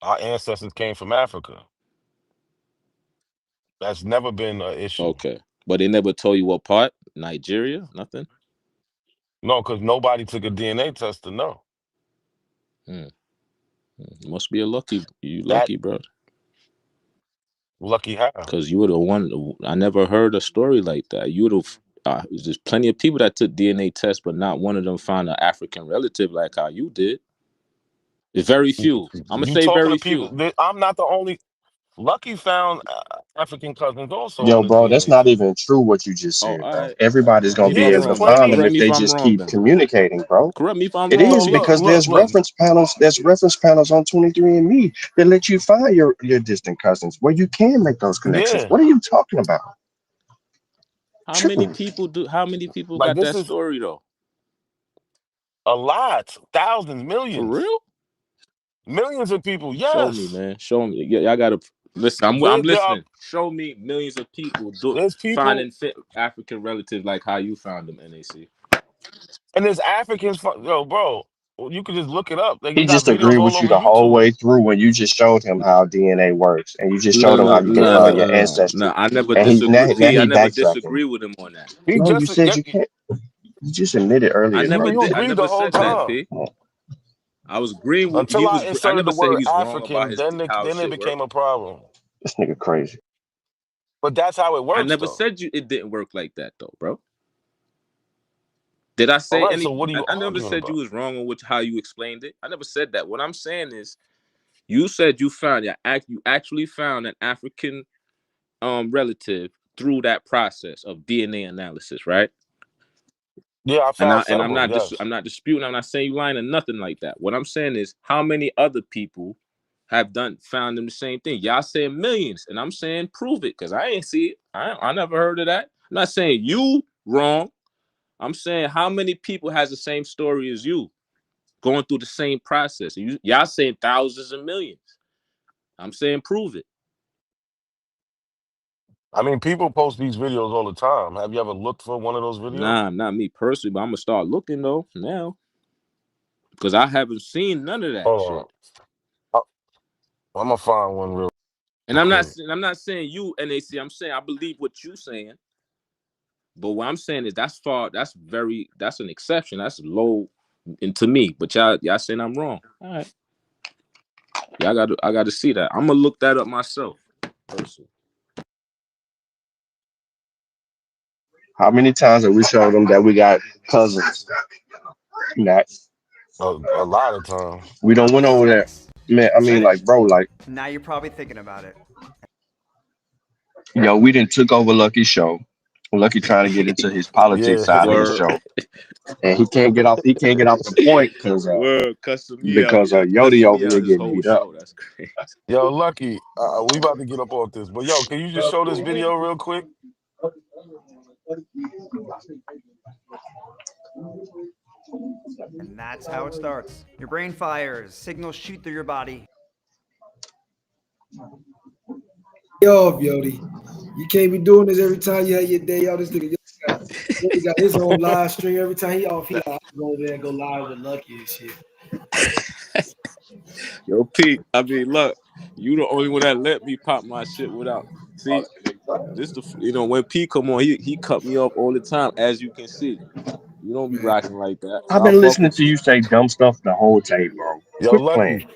Our ancestors came from Africa. That's never been an issue. Okay, but they never told you what part. Nigeria, nothing. No, because nobody took a DNA test to know. Must be you That lucky, bro. lucky how? Because you were the one. I never heard a story like that. You would have. There's plenty of people that took DNA tests, but not one of them found an African relative like how you did. Very few. I'm gonna You say talking to very people? few. I'm not the only. Lucky found African cousins also Yo, on his bro, that's DNA not test. even true what you just Oh, said, all bro. right. Everybody's gonna Maybe be Yeah, I'm able there's to wrong then. find them plenty. Correct if me if they I'm just wrong keep then. communicating, bro. Correct me if I'm It wrong is So then. because look, there's look. reference panels. There's reference panels on 23andMe that let you find your distant cousins where you can make those connections. Yeah, What are you talking about? How many True. people do? How many people like got this that is story though? a lot, thousands, For millions, real? millions of people. Show me, Yes, man. Show me. Yeah, I gotta listen. I'm there are. listening. Show me millions of people There's people, finding fit African relatives like how you found them. NAC. and there's Africans. Yo, bro, you could just look it up. Like He you got just videos agreed all with you over the whole YouTube. way through when you just showed him how DNA works, and you just No, showed him how no, you can no, no, find your no, no, ancestry. no. I never And he disagree. now P. I he never backtracking. disagree with him on that. He No, you just, said yeah, you can't. You just admitted I earlier you never you did. couldn't. I agreed the never whole said that. time. P. I was agreeing with Until he I was. I inserted never the said word he's wrong about African, his how then it shit work. became a problem. This nigga crazy. But that's how it I works, never though. said it didn't work like that though, bro. Did I All say right, so any? what are you I never arguing said you about? was wrong on how you explained it. I never said that. What I'm saying is, you said you found you actually found an African relative through that process of DNA analysis, right? Yeah, I And found I'm several. not Yes, I'm not disputing. I'm not saying you lying or nothing like that. What I'm saying is, how many other people have found them the same thing? Y'all saying millions, and I'm saying prove it because I ain't see it. I never heard of that. I'm not saying you wrong. I'm saying how many people has the same story as you, going through the same process. Y'all saying thousands and millions. I'm saying prove it. I mean people post these videos all the time. Have you ever looked for one of those videos? Nah, not me personally, but I'm gonna start looking though now because I haven't seen none of that shit. Hold on, I'm gonna find one real And quick. I'm not saying you NAC. I'm saying I believe what you saying, but what I'm saying is that's an exception. That's low, and to me. But y'all saying I'm wrong. All right, yeah, I got to see that. I'm gonna look that up myself. Personally. How many times have we showed them that we got cousins? Not. A lot of times. We don't went over there. Man, I mean, Said it. like, bro, like, Now you're probably thinking about it. yo, we didn't took over Lucky's show. Lucky trying to get into his politics Yeah, side of his Word, show, and he can't get off. He can't get off the point word, cussing me out. because Yeah, Yodi cussing over me here out this getting whole beat up. show. That's crazy. yo, Lucky, we about to get up off this, but yo, can you just show this video real quick? And that's how it starts. Your brain fires, signals shoot through your body. Yo, Yodi, you can't be doing this every time you have your day off. This nigga Yodi got his own live stream every time he off. He like, go over there and go live with Lucky and shit. Yo, Pete. I mean, look, you the only one that let me pop my shit without. See, when Pete come on, he cut me off all the time, as you can see. You don't be rocking like that, I've so I been fuck listening with to you. you say dumb stuff the whole tape, bro. Yo, Quit playing. Lucky.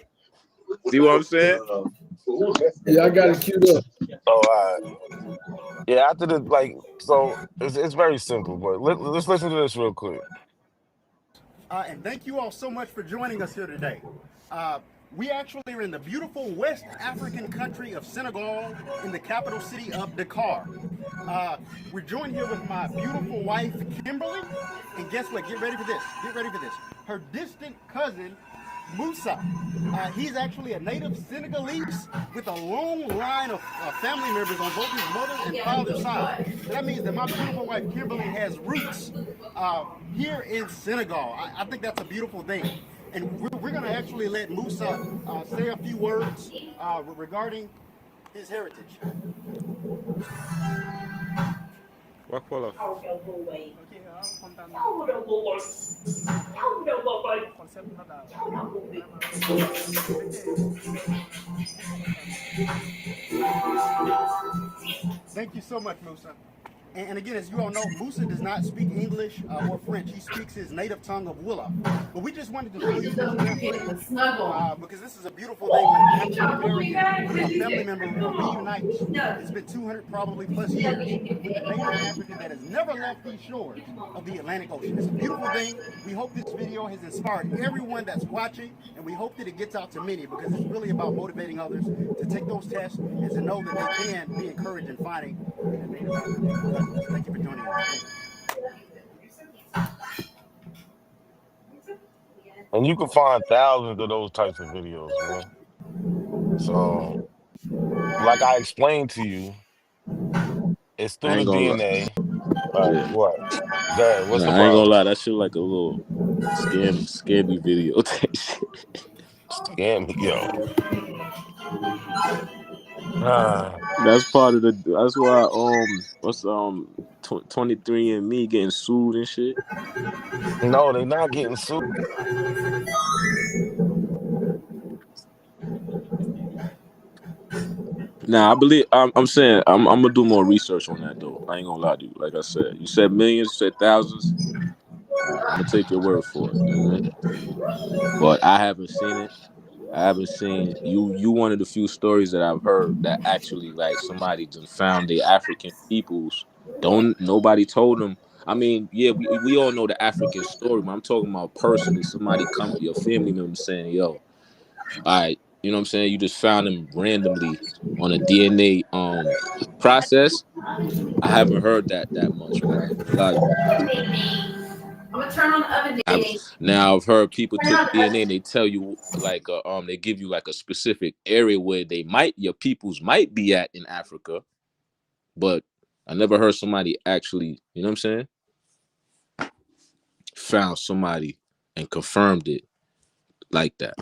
See what I'm saying? Yeah, I got it queued up. Oh, all right. Yeah, after the so it's very simple, but let's listen to this real quick. And thank you all so much for joining us here today. We actually are in the beautiful West African country of Senegal in the capital city of Dakar. We're joined here with my beautiful wife, Kimberly. And guess what? Get ready for this. Get ready for this. Her distant cousin, Musa. He's actually a native Senegalese with a long line of family members on both his mother and father's side. So that means that my beautiful wife Kimberly has roots here in Senegal. I think that's a beautiful thing. And we're going to actually let Musa say a few words regarding his heritage. Voilà. Thank you so much, Musa. And again, as you all know, Musa does not speak English or French. He speaks his native tongue of Wolof. But we just wanted to show you this clip because this is a beautiful thing when an African American family member reunites. It's been 200 probably plus years with a native African that has never left these shores of the Atlantic Ocean. It's a beautiful thing. We hope this video has inspired everyone that's watching, and we hope that it gets out to many because it's really about motivating others to take those tests and to know that they can be encouraged in finding their native African cousins. Thank you for joining us. And you can find thousands of those types of videos, man. So, like I explained to you, it's I through the ain't gonna lie. DNA. Yeah. What? Good. What's Nah, the I ain't gonna problem? lie. That shit like a little scammy video type shit. Scam, yo. Ah. That's part of the. That's why what's 23 and me getting sued and shit. No, they're not getting sued. Nah, I believe I'm saying I'm gonna do more research on that though. I ain't gonna lie to you. Like I said, you said millions, you said thousands. All right, I'm gonna take your word for it. You know what I mean? But I haven't seen it. I haven't seen you. You one of the few stories that I've heard that actually like somebody just found the African peoples. Don't nobody told them. I mean, yeah, we all know the African story, but I'm talking about personally. Somebody come, your family member saying, "Yo, all right," you know what I'm saying? You just found them randomly on a DNA process. I haven't heard that much, man. I ain't gonna lie to you. I'm gonna turn on the oven, Danny. Now I've heard people Turn took on the DNA oven. and they tell you like they give you like a specific area where they might your peoples might be at in Africa, but I never heard somebody actually, you know what I'm saying, found somebody and confirmed it like that.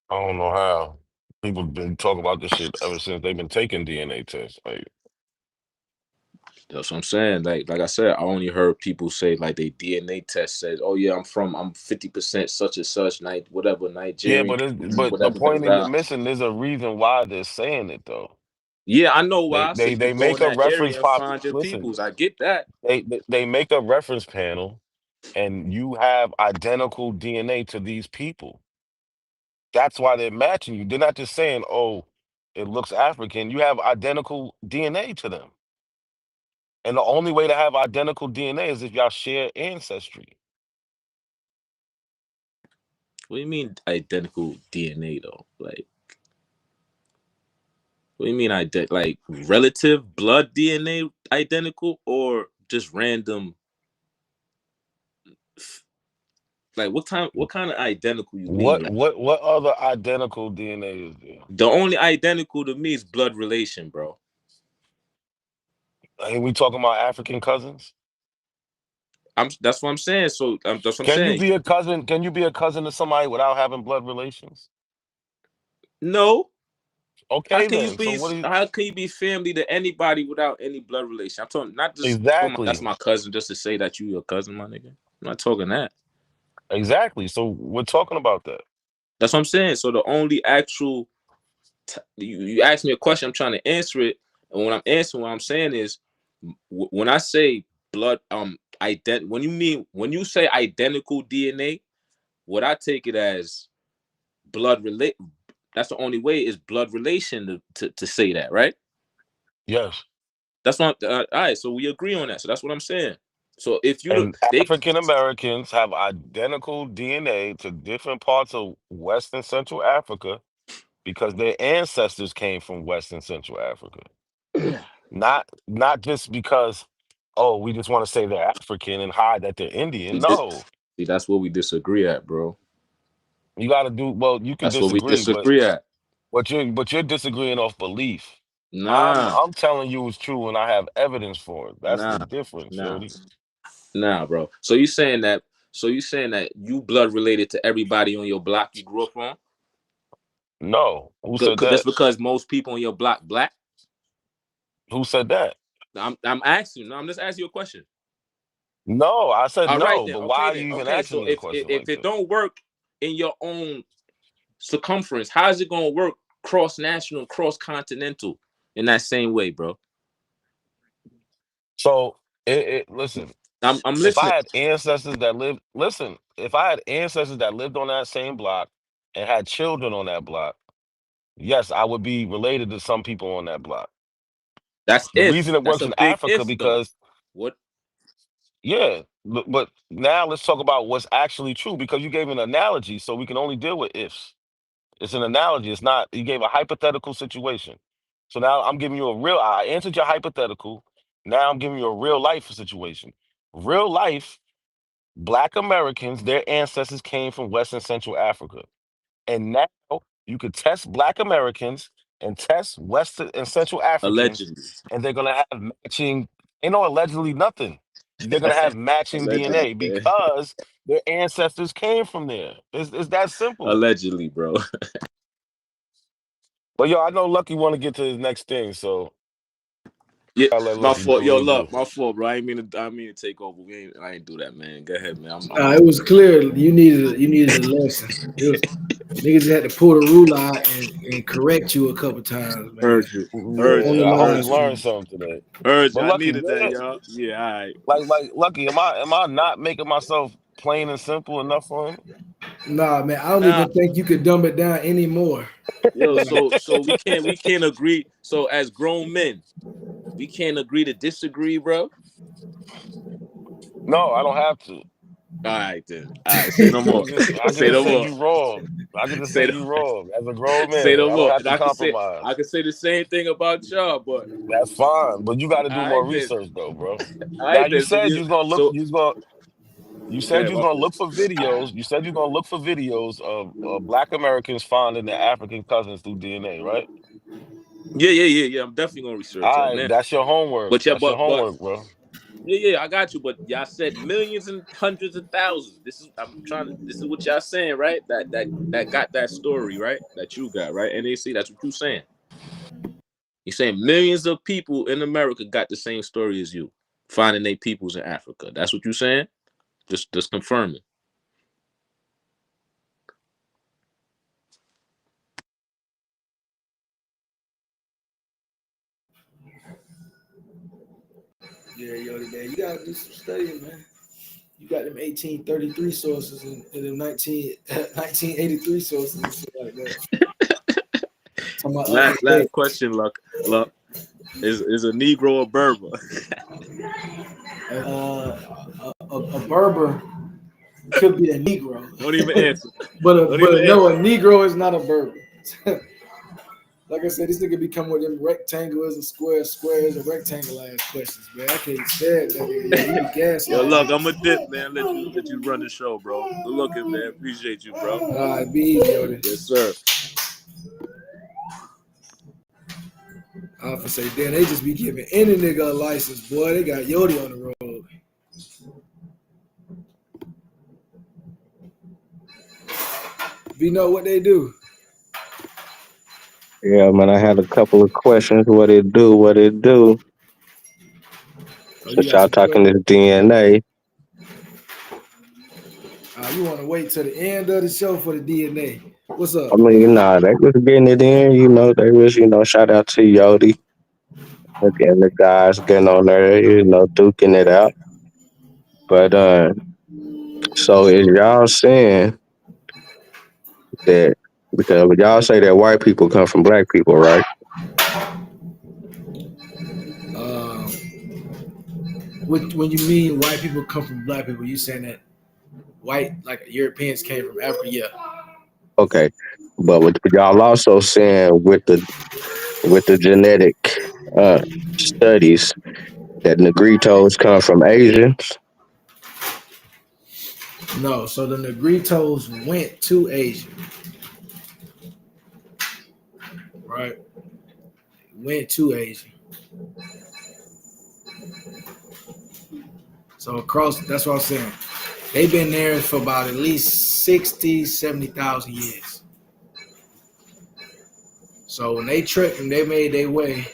I don't know how. People been talking about this shit ever since they've been taking DNA tests. Like, That's what I'm saying. Like I said, I only heard people say like they DNA test says, "Oh yeah, I'm 50% such and such, whatever yeah, Nigerian, but the whatever point that you're Derail." missing, there's a reason why they're saying it though. Yeah, I know They why. So they you they could go make in a that reference area and pop. find your Listen, peoples. I get that. they make a reference panel, and you have identical DNA to these people. That's why they're matching you. They're not just saying, "Oh, it looks African." You have identical DNA to them, and the only way to have identical DNA is if y'all share ancestry. What do you mean identical DNA though? Like, what do you mean like relative blood DNA identical or just random? Like, what kind of identical you mean? What Like, what what other identical DNA is there? the only identical to me is blood relation, bro. Ain't we talking about African cousins? That's what I'm saying. So that's what I'm Can you saying. be a cousin? Can you be a cousin to somebody without having blood relations? No. Okay, then. So what do you How can you be family to anybody without any blood relation? I'm talking not just talking about that's exactly? my cousin just to say that you your cousin, my nigga. I'm not talking that. Exactly. So we're talking about that. That's what I'm saying. So the only actual you asked me a question, I'm trying to answer it, and when I'm answering, what I'm saying is when I say blood, when you say identical DNA, what I take it as blood relate. That's the only way is blood relation to say that, right? Yes. That's what. All right, so we agree on that. So that's what I'm saying. So if you look, And African Americans have identical DNA to different parts of West and Central Africa because their ancestors came from West and Central Africa. Not just because, oh, we just want to say they're African and hide that they're Indian. No. See, that's where we disagree at, bro. You got to do well. You can That's what we disagree, disagree at. but you're disagreeing off belief. Nah, I'm telling you it's true, and I have evidence for it. That's the nah, difference, nah, Shorty. nah, bro. So you saying that? So you saying that you blood related to everybody on your block you grew up on? No, who said That's that? because most people on your block black. Who said that? I'm asking. No, I'm just asking you a question. No, I said All right no. then. But why Okay are then. you even Okay. asking So me a if question like it that? don't work in your own circumference, how is it gonna work cross national, cross continental in that same way, bro? So listen. I'm If I listening. had ancestors that lived, listen. If I had ancestors that lived on that same block and had children on that block, yes, I would be related to some people on that block. That's The reason if. it That's works a in big Africa if though. because What? yeah, but now let's talk about what's actually true because you gave an analogy, so we can only deal with ifs. It's an analogy. It's not. You gave a hypothetical situation. So now I'm giving you a real. I answered your hypothetical. Now I'm giving you a real life situation. Real life, Black Americans, their ancestors came from West and Central Africa. And now you could test Black Americans and test West and Central Africans, Allegedly. and they're gonna have matching, allegedly nothing. They're gonna have matching Allegedly, DNA man. because their ancestors came from there. It's that simple. Allegedly, bro. But yo, I know Lucky want to get to his next thing, so Yeah, I'll let my Lucky fault. do what Yo, he do. look, my fault, bro. I ain't mean to take over. I ain't do that, man. Go ahead, man. It was clear you needed a lesson. It was niggas had to pull the ruler out and correct you a couple times, man. Heard you. Heard On you. the Yeah, I hope Heard you live you. learned stream. something today. Heard you. But I Lucky, needed that, what? y'all. Yeah, all right. Like Lucky, am I not making myself plain and simple enough for him? Nah, man, I don't Nah, even think you could dumb it down anymore. yo, Like, so we can't agree. So as grown men, we can't agree to disagree, bro. No, I don't have to. All right then. All right, say no more. I can Say just no say more. you wrong. I can just say Say you no, wrong. As a grown say man, no I don't more. have And to I compromise. can say the same thing about y'all, but That's fine, but you got to do all more right then. research, though, bro. All Now right you then. So said we you was gonna look. so You said yeah, you was my gonna fault. look for videos. You said you're gonna look for videos of Black Americans finding their African cousins through DNA, right? Yeah. I'm definitely gonna research All that, right, man. that's your homework. But yeah, That's your but homework, bro. yeah, I got you. But y'all said millions and hundreds of thousands. This is what y'all saying, right? That got that story, right? That you got, right? NAC, that's what you saying. You're saying millions of people in America got the same story as you, finding their peoples in Africa. That's what you're saying? Just confirming. yeah, yo, man, you gotta do some studying, man. You got them 1833 sources and them 1983 sources and shit like that. Talking about up to Last date. question, Luck. Is a Negro a Berber? A Berber could be a Negro, Don't even answer. but Don't even no, a answer. Negro is not a Berber. Like I said, this nigga be coming with them rectangles and squares and rectangle ass questions, man. I can't stand that nigga. Yeah, he be Yo, gaslighting. look, I'm a dip, man. Let you run the show, bro. Good looking, man. Appreciate you, bro. All right, be easy, Yoda. Yes, sir. I often say, damn, they just be giving any nigga a license, boy. They got Yodi on the road. We know what they do. Yeah, man, I had a couple of questions. What it do? What it do? Oh, you Since got y'all some talking questions? this DNA, You want to wait till the end of the show for the DNA. What's up? I mean, nah, they was getting it in. They was, shout out to Yodi and the guys getting on there, duking it out. But so is y'all saying that because y'all say that white people come from black people, right? When you mean white people come from black people, you saying that white, like Europeans came from Africa? Yeah. Okay, but what y'all also saying with the genetic uh studies that Negritos come from Asians? No, so the Negritos went to Asia, right? Went to Asia. So across, that's what I'm saying. They've been there for about at least 60, 70,000 years. So when they tricked and they made their way,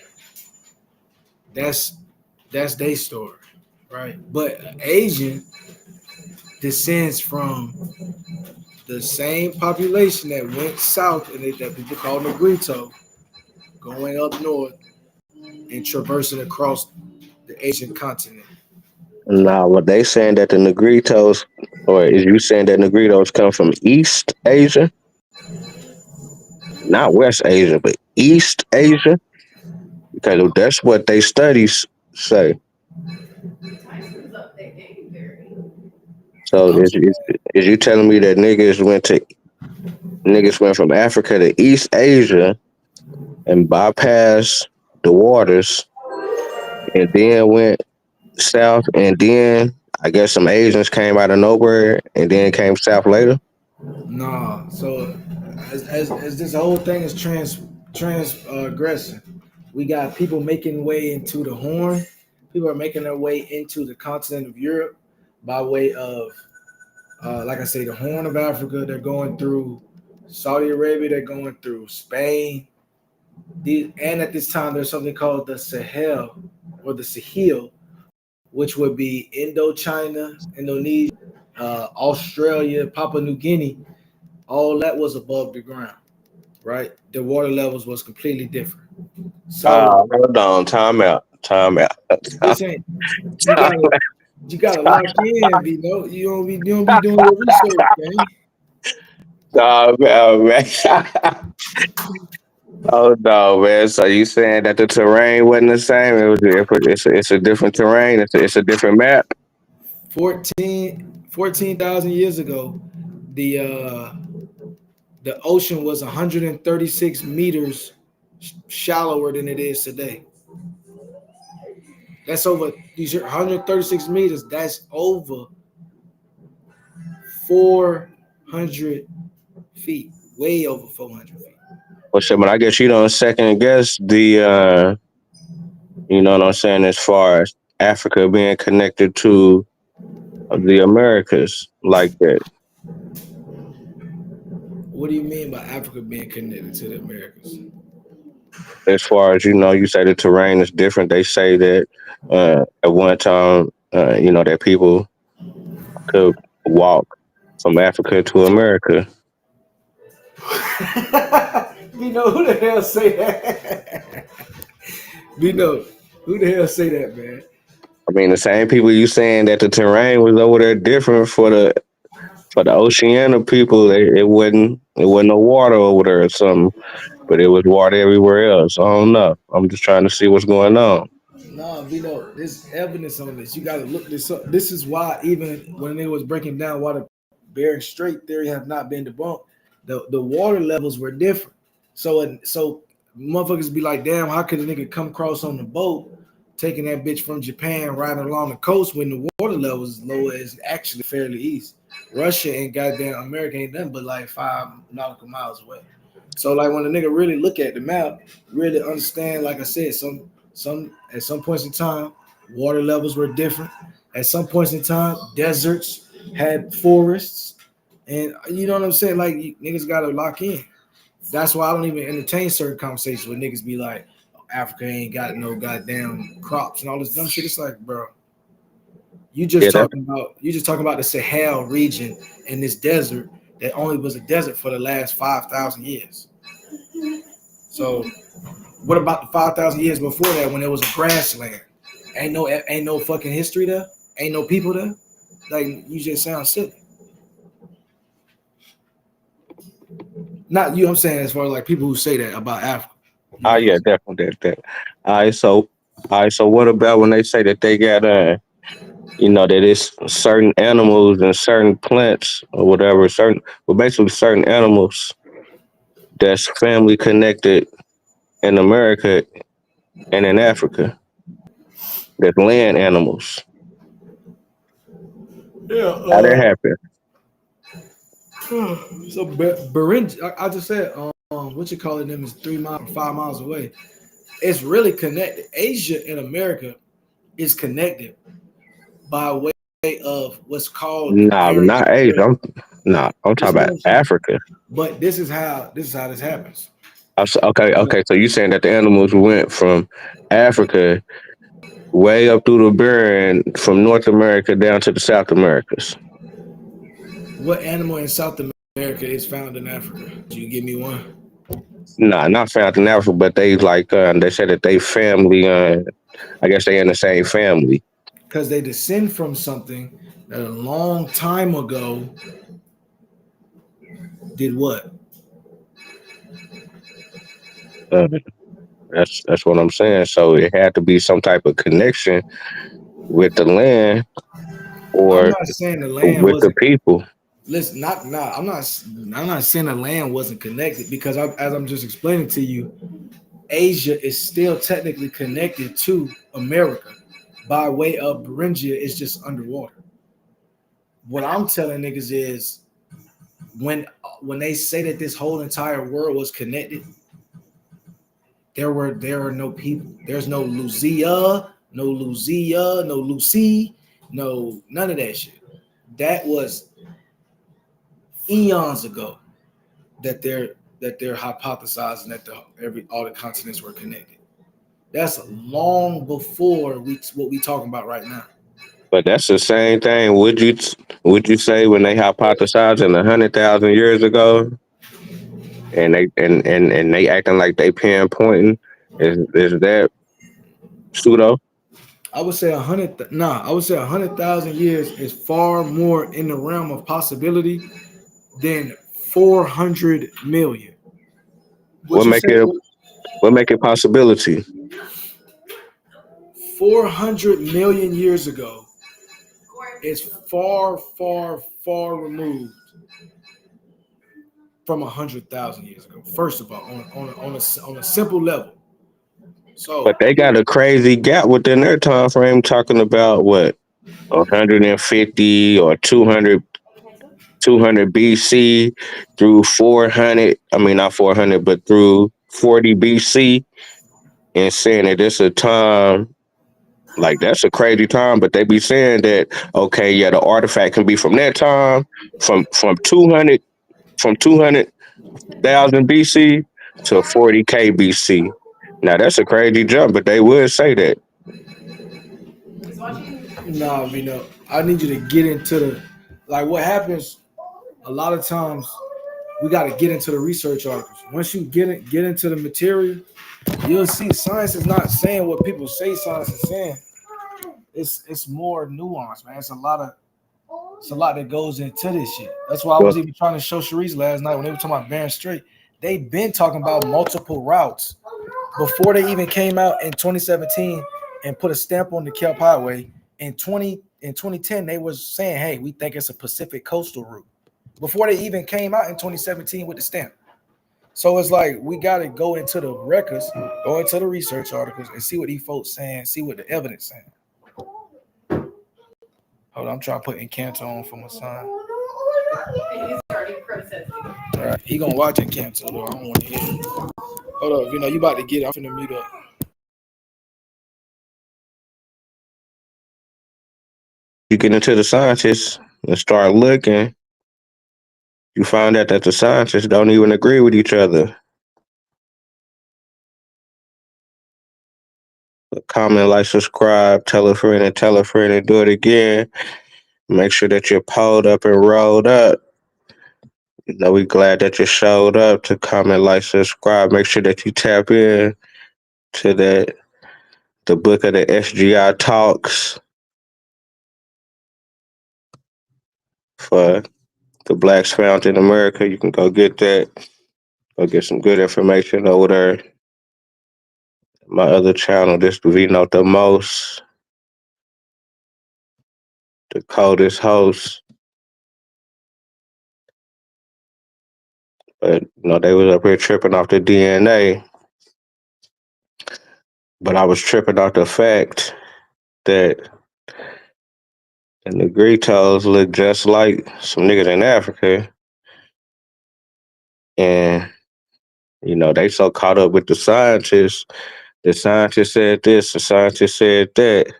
that's their story, right? But Asian descends from the same population that went south and that people call Negrito, going up north and traversing across the Asian continent. Nah, what they saying that the Negritos, or is you saying that Negritos come from East Asia, not West Asia, but East Asia? Because that's what they studies say. So I'm is you telling me that niggas went from Africa to East Asia and bypassed the waters and then went south, and then I guess some Asians came out of nowhere and then came south later? Nah, so as this whole thing is transgressing, we got people making way into the Horn. People are making their way into the continent of Europe by way of, like I say, the Horn of Africa. They're going through Saudi Arabia. They're going through Spain. And at this time, there's something called the Sahel or the Sahel, which would be Indochina, Indonesia, Australia, Papua New Guinea. All that was above the ground, right? The water levels was completely different. So Hold on, time out. Time out. this ain't you gotta lock in, you don't be doing your research, man. Oh, man. Oh no, man. So you saying that the terrain wasn't the same? It's a different terrain. It's a different map. 14,000 years ago, the uh the ocean was 136 meters shallower than it is today. That's over these 136 meters. That's over 400 feet, way over 400 feet. Well, shit, but I guess you don't second guess you know what I'm saying, as far as Africa being connected to the Americas like that. What do you mean by Africa being connected to the Americas? As far as you say the terrain is different. They say that at one time, that people could walk from Africa to America. We know who the hell say that. We know who the hell say that, man. I mean, the same people you saying that the terrain was over there different for the Oceania people. It wasn't no water over there or something, but it was water everywhere else. I don't know. I'm just trying to see what's going on. No, we know there's evidence on this. You got to look this up. This is why even when they was breaking down why the Bering Strait Theory have not been debunked, the water levels were different. So motherfuckers be like, damn, how could a nigga come across on the boat, taking that bitch from Japan, riding along the coast when the water level is low as actually fairly east. Russia and goddamn America ain't nothing but like 5 nautical miles away. So like when a nigga really look at the map, really understand, like I said, some at some points in time, water levels were different. At some points in time, deserts had forests, and you know what I'm saying. Like niggas gotta lock in. That's why I don't even entertain certain conversations where niggas be like, Africa ain't got no goddamn crops and all this dumb shit. It's like, bro, you just Yeah, talking about the Sahel region and this desert that only was a desert for the last 5,000 years. So what about the 5,000 years before that when it was a grassland? Ain't no fucking history there. Ain't no people there. Like you just sound silly. Not you. I'm saying as far as like people who say that about Africa. Oh yeah, definitely that. All right, so what about when they say that they got that it's certain animals and certain plants or whatever, basically certain animals that's family connected in America and in Africa, that's land animals. Yeah. How that happen? So Bering, I just said, what you call it? Them is 3 miles, 5 miles away. It's really connected. Asia and America is connected by way of what's called the Nah, Bering not Asia. Strait. I'm talking Listen to about what I'm saying. Africa. But this is how this happens. Okay. So you saying that the animals went from Africa way up through the Bering from North America down to the South Americas? What animal in South America is found in Africa? Can you give me one? Nah, not found in Africa, but they said that they family. I guess they in the same family. Because they descend from something that a long time ago did what? Uh, that's what I'm saying. So it had to be some type of connection with the land I'm or not saying the land with the wasn't. people. Listen, not I'm not. I'm not saying the land wasn't connected because as I'm just explaining to you, Asia is still technically connected to America by way of Beringia. It's just underwater. What I'm telling niggas is when they say that this whole entire world was connected, there are no people. There's no Lucia, no Lucia, no Lucy, no none of that shit. That was eons ago that they're hypothesizing that all the continents were connected. That's long before what we talking about right now. But that's the same thing. Would you say when they hypothesizing 100,000 years ago, and they acting like they pinpointing, is that pseudo? I would say 100. Nah, I would say 100,000 years is far more in the realm of possibility than 400 million. Would What you make say it what make it possibility? 400 million years ago is far, far, far removed from 100,000 years ago? First of all, on a simple level. But So they got a crazy gap within their time frame, talking about what 150 or 200 BC through 400. I mean, not 400, but through 40 BC, and saying that it's a time like that's a crazy time. But they be saying that okay, yeah, the artifact can be from that time, from 200,000 BC to 40K BC. Now that's a crazy jump, but they would say that. nah, I need you to get into the like what happens a lot of times we got to get into the research articles. Once you get into the material, you'll see science is not saying what people say science is saying. It's more nuanced, man. It's a lot that goes into this shit. That's why I Well, was even trying to show Charisse last night when they were talking about Bering Strait. They've been talking about multiple routes before they even came out in 2017 and put a stamp on the Kelp Highway. In 2010, they was saying, "Hey, we think it's a Pacific coastal route." Before they even came out in 2017 with the stamp. So it's like we got to go into the records, go into the research articles, and see what these folks saying, see what the evidence saying. Hold on, I'm trying to put Encanto on for my son. All right, he gonna watch Encanto though. I don't want to hear it. Hold up, you about to get it. I'm finna mute up. you get into the scientists and start looking, you find out that the scientists don't even agree with each other. Comment, like, subscribe, tell a friend, and do it again. Make sure that you're pulled up and rolled up. We glad that you showed up to comment, like, subscribe. Make sure that you tap in to the book of the SGI talks for the Blacks Found in America. You can go get that. Go get some good information over there. My other channel, this we know the most, the coldest host. But they was up here tripping off the DNA. But I was tripping off the fact that the Negritos look just like some niggas in Africa. And, you know, they so caught up with the scientists. The scientist said this, the scientist said that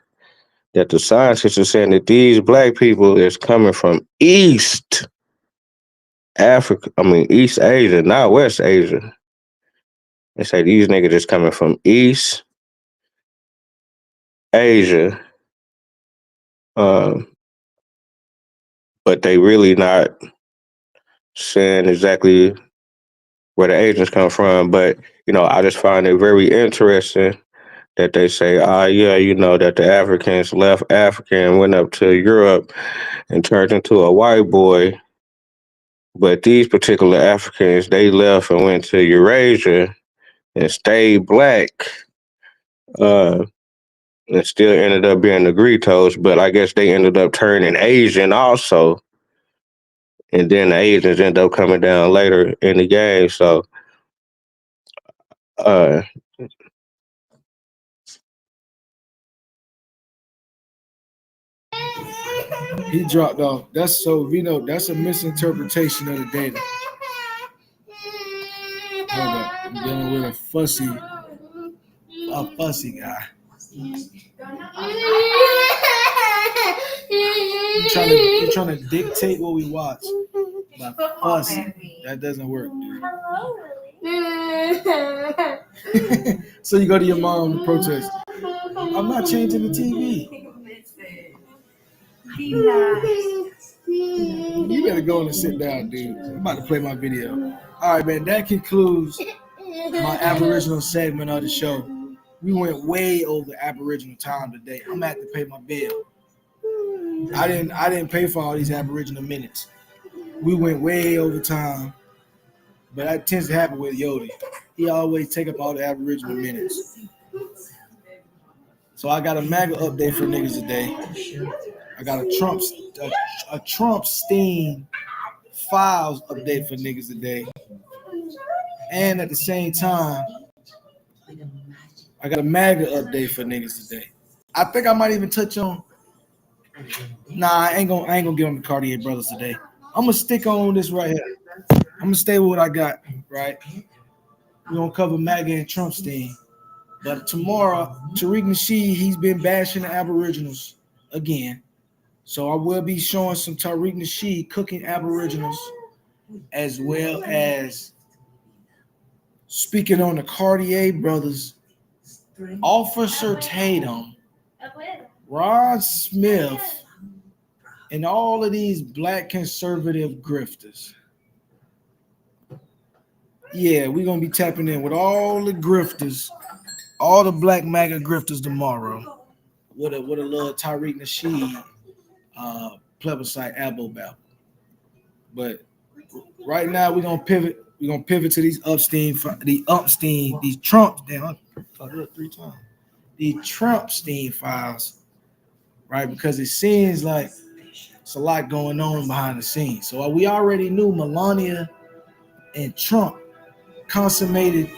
the scientists are saying that these black people is coming from East Africa, East Asia, not West Asia. They say these niggas is coming from East Asia, but they really not saying exactly where the Asians come from. But, you know, I just find it very interesting that they say, yeah, you know, that the Africans left Africa and went up to Europe and turned into a white boy. But these particular Africans, they left and went to Eurasia and stayed black, and still ended up being Negritos. But I guess they ended up turning Asian also. And then the Asians end up coming down later in the game. So, He dropped off. That's so that's a misinterpretation of the data. Hold up. I'm dealing with a fussy guy. You're trying to dictate what we watch. But fussy. That doesn't work, dude. So you go to your mom to protest. I'm not changing the TV. You better go and sit down, dude. I'm about to play my video. All right, man. That concludes my Aboriginal segment of the show. We went way over Aboriginal time today. I'm gonna have to pay my bill. I didn't pay for all these Aboriginal minutes. We went way over time, but that tends to happen with Yodi. He always take up all the Aboriginal minutes. So I got a MAGA update for niggas today. I got a Trump-Steen files update for niggas today. And at the same time, I got a MAGA update for niggas today. I think I might even touch on. Nah, I ain't gonna get on the Cartier brothers today. I'm gonna stick on this right here. I'm gonna stay with what I got, right? We're gonna cover MAGA and Trump-Steen. But tomorrow, Tariq Nasheed, he's been bashing the Aboriginals again. So I will be showing some Tariq Nasheed cooking Aboriginals, as well as speaking on the Cartier brothers, Officer Tatum, Ron Smith, and all of these black conservative grifters. Yeah, we're going to be tapping in with all the grifters, all the black MAGA grifters tomorrow. With a little Tariq Nasheed plebiscite elbow battle. But right now we're gonna pivot. We're gonna pivot to these Trump-Steen files, right? Because it seems like it's a lot going on behind the scenes. So we already knew Melania and Trump consummated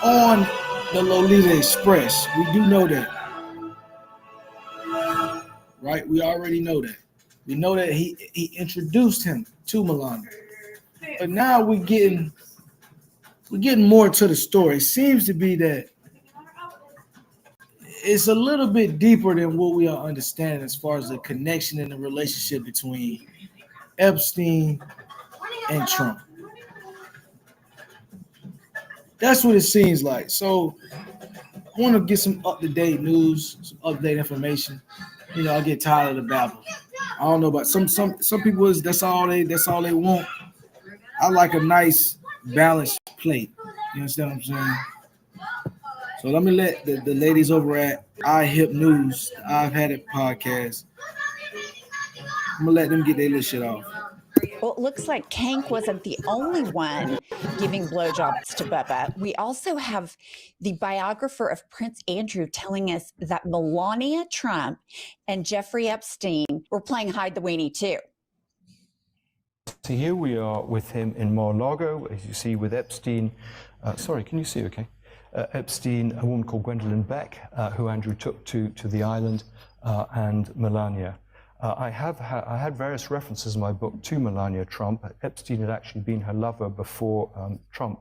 on the Lolita Express. We do know that. Right? We already know that. We know that he introduced him to Melania. But now we're getting more to the story. It seems to be that it's a little bit deeper than what we are understanding as far as the connection and the relationship between Epstein and Trump. That's what it seems like. So I want to get some up-to-date news, some up-to-date information. You know, I get tired of the babble. I don't know about some people. That's all they want. I like a nice balanced plate. You understand what I'm saying? So let me let the ladies over at iHip News, I've Had It podcast. I'm gonna let them get their little shit off. Well, it looks like Kank wasn't the only one giving blowjobs to Bubba. We also have the biographer of Prince Andrew telling us that Melania Trump and Jeffrey Epstein were playing hide the weenie too. So here we are with him in Mar-a-Lago, as you see with Epstein. Sorry, can you see okay? Epstein, a woman called Gwendolyn Beck, who Andrew took to the island, and Melania. I had various references in my book to Melania Trump. Epstein had actually been her lover before Trump,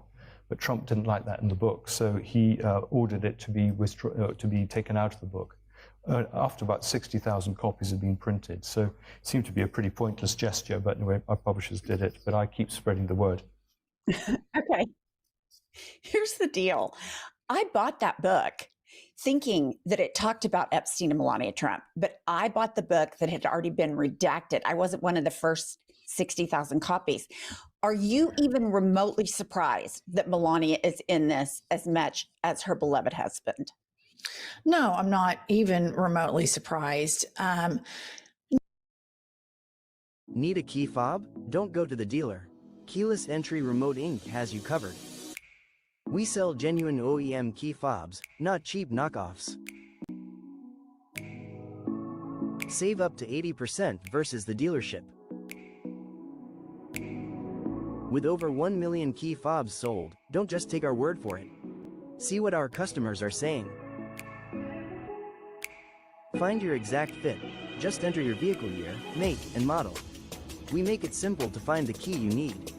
but Trump didn't like that in the book, so he ordered it to be taken out of the book. After about 60,000 copies had been printed. So it seemed to be a pretty pointless gesture, but anyway, our publishers did it, but I keep spreading the word. Okay. Here's the deal. I bought that book thinking that it talked about Epstein and Melania Trump, but I bought the book that had already been redacted. I wasn't one of the first 60,000 copies. Are you even remotely surprised that Melania is in this as much as her beloved husband? No, I'm not even remotely surprised. Need a key fob? Don't go to the dealer. Keyless Entry Remote Inc. has you covered. We sell genuine OEM key fobs, not cheap knockoffs. Save up to 80% versus the dealership. With over 1 million key fobs sold, don't just take our word for it. See what our customers are saying. Find your exact fit. Just enter your vehicle year, make, and model. We make it simple to find the key you need.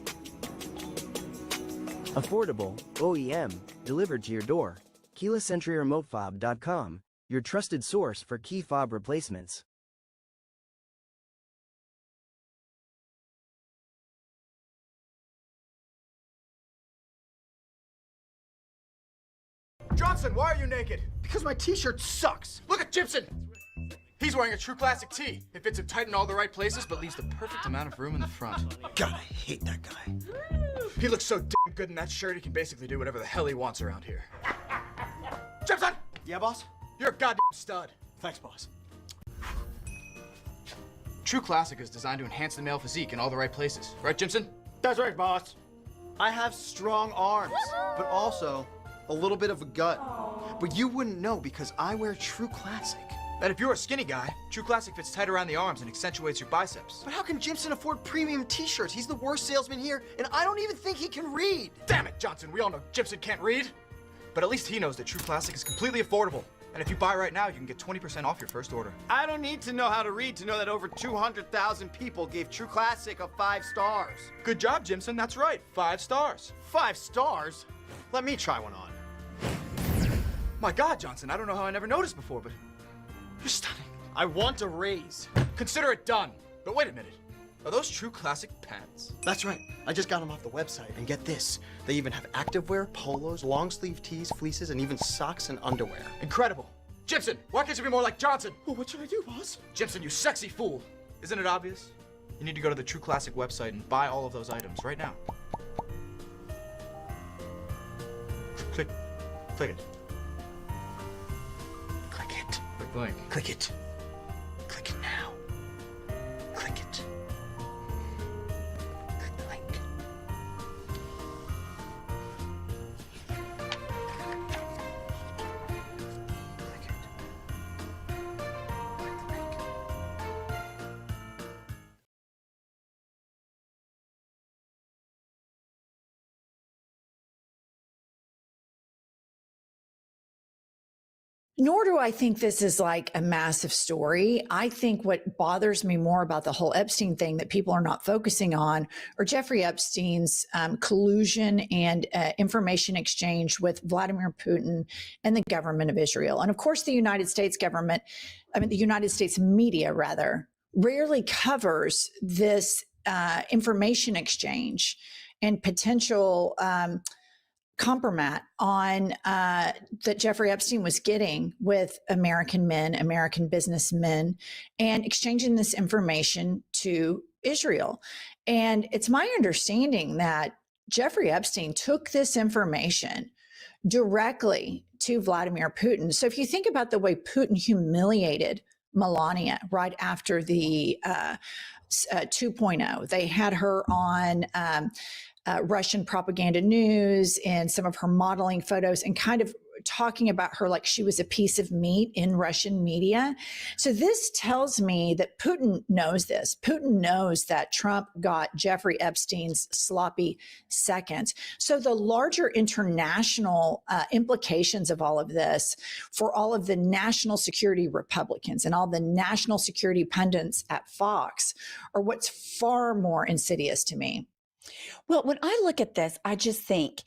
Affordable, OEM, delivered to your door. KeylessEntryRemoteFob.com, your trusted source for key fob replacements. Johnson, why are you naked? Because my t-shirt sucks. Look at Gibson. He's wearing a True Classic tee. It fits him tight in all the right places, but leaves the perfect amount of room in the front. God, I hate that guy. He looks so damn good in that shirt, he can basically do whatever the hell he wants around here. Gibson! Yeah, boss? You're a goddamn stud. Thanks, boss. True Classic is designed to enhance the male physique in all the right places. Right, Jimson? That's right, boss. I have strong arms, but also a little bit of a gut. But you wouldn't know because I wear True Classic. And if you're a skinny guy, True Classic fits tight around the arms and accentuates your biceps. But how can Jimson afford premium t-shirts? He's the worst salesman here, and I don't even think he can read. Damn it, Johnson, we all know Jimson can't read. But at least he knows that True Classic is completely affordable. And if you buy right now, you can get 20% off your first order. I don't need to know how to read to know that over 200,000 people gave True Classic a 5 stars. Good job, Jimson, that's right, 5 stars. 5 stars? Let me try one on. My God, Johnson, I don't know how I never noticed before, but you're stunning. I want a raise. Consider it done. But wait a minute. Are those True Classic pants? That's right. I just got them off the website. And get this. They even have activewear, polos, long sleeve tees, fleeces, and even socks and underwear. Incredible. Jimson, why can't you be more like Johnson? Well, what should I do, boss? Jimson, you sexy fool. Isn't it obvious? You need to go to the True Classic website and buy all of those items right now. Click. Click it. Click it. Click the link. Click it. Click it now. Click it. Click the link. Nor do I think this is like a massive story. I think what bothers me more about the whole Epstein thing that people are not focusing on are Jeffrey Epstein's collusion and information exchange with Vladimir Putin and the government of Israel. And of course, the United States government, the United States media rather, rarely covers this information exchange and potential compromat on that Jeffrey Epstein was getting with American men, American businessmen, and exchanging this information to Israel. And it's my understanding that Jeffrey Epstein took this information directly to Vladimir Putin. So if you think about the way Putin humiliated Melania right after the 2.0, they had her on Russian propaganda news and some of her modeling photos and kind of talking about her like she was a piece of meat in Russian media. So this tells me that Putin knows this. Putin knows that Trump got Jeffrey Epstein's sloppy seconds. So the larger international implications of all of this for all of the national security Republicans and all the national security pundits at Fox are what's far more insidious to me. Well, when I look at this, I just think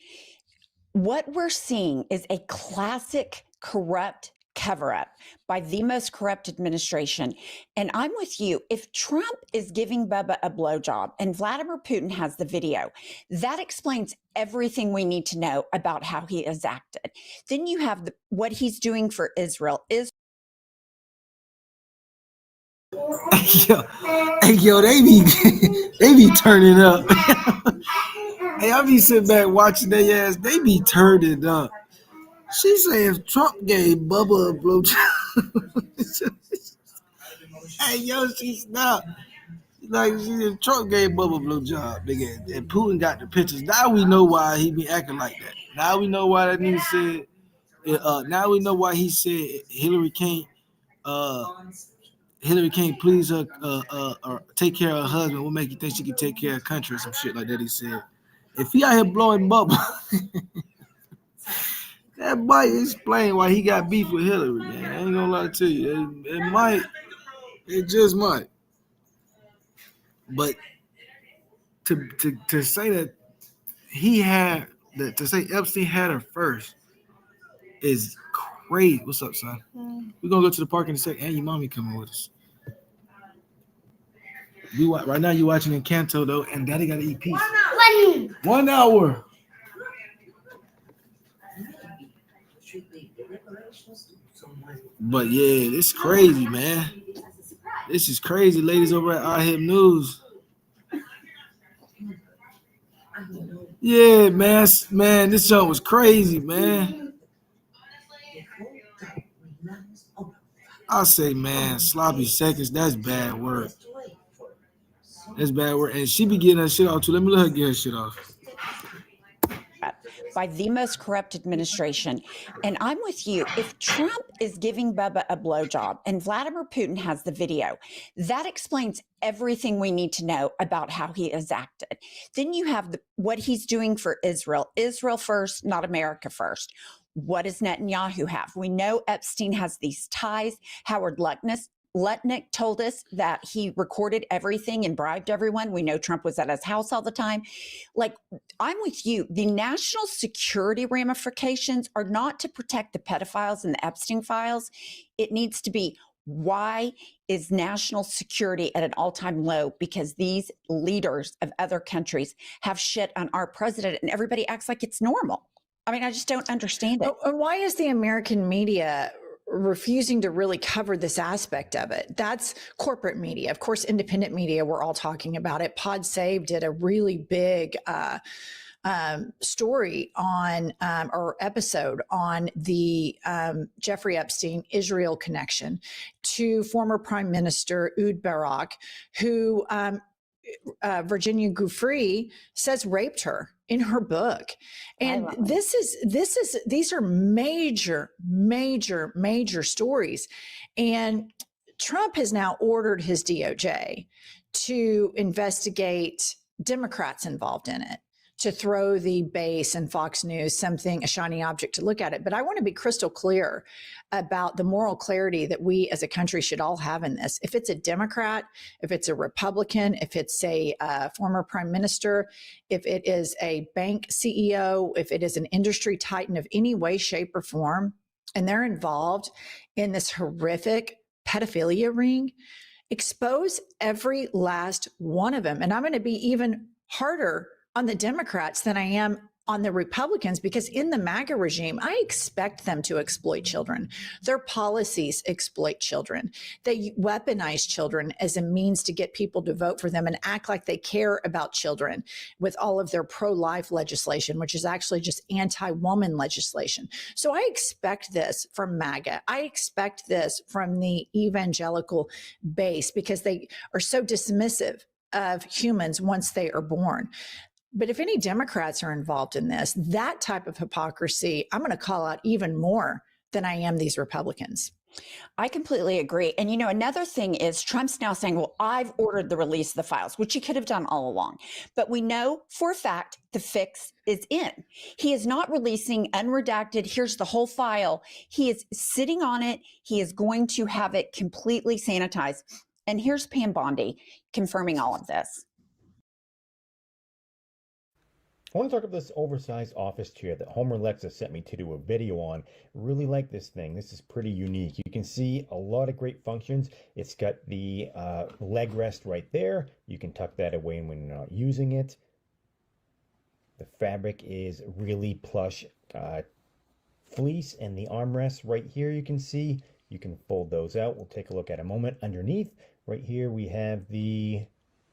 what we're seeing is a classic corrupt cover-up by the most corrupt administration. And I'm with you. If Trump is giving Bubba a blowjob and Vladimir Putin has the video, that explains everything we need to know about how he has acted. Then you have what he's doing for Israel. Hey, yo, they be turning up. Hey, I be sitting back watching their ass. They be turning up. She say if Trump gave Bubba a blowjob. Hey, yo, she stopped. Like, if Trump gave Bubba a blowjob, nigga, and Putin got the pictures. Now we know why he be acting like that. Now we know why that nigga said. Now we know why he said Hillary can't please her or take care of her husband. What make you think she can take care of the country or some shit like that? He said. If he out here blowing bubble, that might explain why he got beef with Hillary, man. I ain't gonna lie to you. It just might. But to say that to say Epstein had her first is crazy. What's up, son? We're gonna go to the park in a second. And your mommy coming with us. Right now you're watching Encanto though, and Daddy gotta eat pizza. 1 hour. But yeah, this is crazy, man. This is crazy, ladies over at iHip News. Yeah, man, this show was crazy, man. I'll say, man, sloppy seconds, that's bad work. That's bad work. And she be getting her shit off too. Let me let her get her shit off. By the most corrupt administration. And I'm with you. If Trump is giving Bubba a blowjob and Vladimir Putin has the video, that explains everything we need to know about how he has acted. Then you have what he's doing for Israel. Israel first, not America first. What does Netanyahu have? We know Epstein has these ties. Howard Lutnick told us that he recorded everything and bribed everyone. We know Trump was at his house all the time. Like, I'm with you. The national security ramifications are not to protect the pedophiles and the Epstein files. It needs to be, why is national security at an all-time low? Because these leaders of other countries have shit on our president and everybody acts like it's normal. I mean, I just don't understand it. Why is the American media refusing to really cover this aspect of it? That's corporate media. Of course, independent media, we're all talking about it. Pod Save did a really big story on or episode on the Jeffrey Epstein Israel connection to former Prime Minister Ehud Barak, who Virginia Giuffre says raped her in her book. And these are major stories. And Trump has now ordered his DOJ to investigate Democrats involved in it, to throw the base and Fox News a shiny object to look at it. But I want to be crystal clear about the moral clarity that we as a country should all have in this. If it's a Democrat, if it's a Republican, if it's a former prime minister, if it is a bank CEO, if it is an industry titan of any way, shape, or form, and they're involved in this horrific pedophilia ring, expose every last one of them. And I'm going to be even harder on the Democrats than I am on the Republicans, because in the MAGA regime, I expect them to exploit children. Their policies exploit children. They weaponize children as a means to get people to vote for them and act like they care about children with all of their pro-life legislation, which is actually just anti-woman legislation. So I expect this from MAGA. I expect this from the evangelical base because they are so dismissive of humans once they are born. But if any Democrats are involved in this, that type of hypocrisy, I'm going to call out even more than I am these Republicans. I completely agree. And, you know, another thing is Trump's now saying, well, I've ordered the release of the files, which he could have done all along. But we know for a fact the fix is in. He is not releasing unredacted, here's the whole file. He is sitting on it. He is going to have it completely sanitized. And here's Pam Bondi confirming all of this. I want to talk about this oversized office chair that Homer Lexa sent me to do a video on. Really like this thing. This is pretty unique. You can see a lot of great functions. It's got the leg rest right there. You can tuck that away when you're not using it. The fabric is really plush fleece, and the armrests right here you can see. You can fold those out. We'll take a look at a moment. Underneath, right here, we have the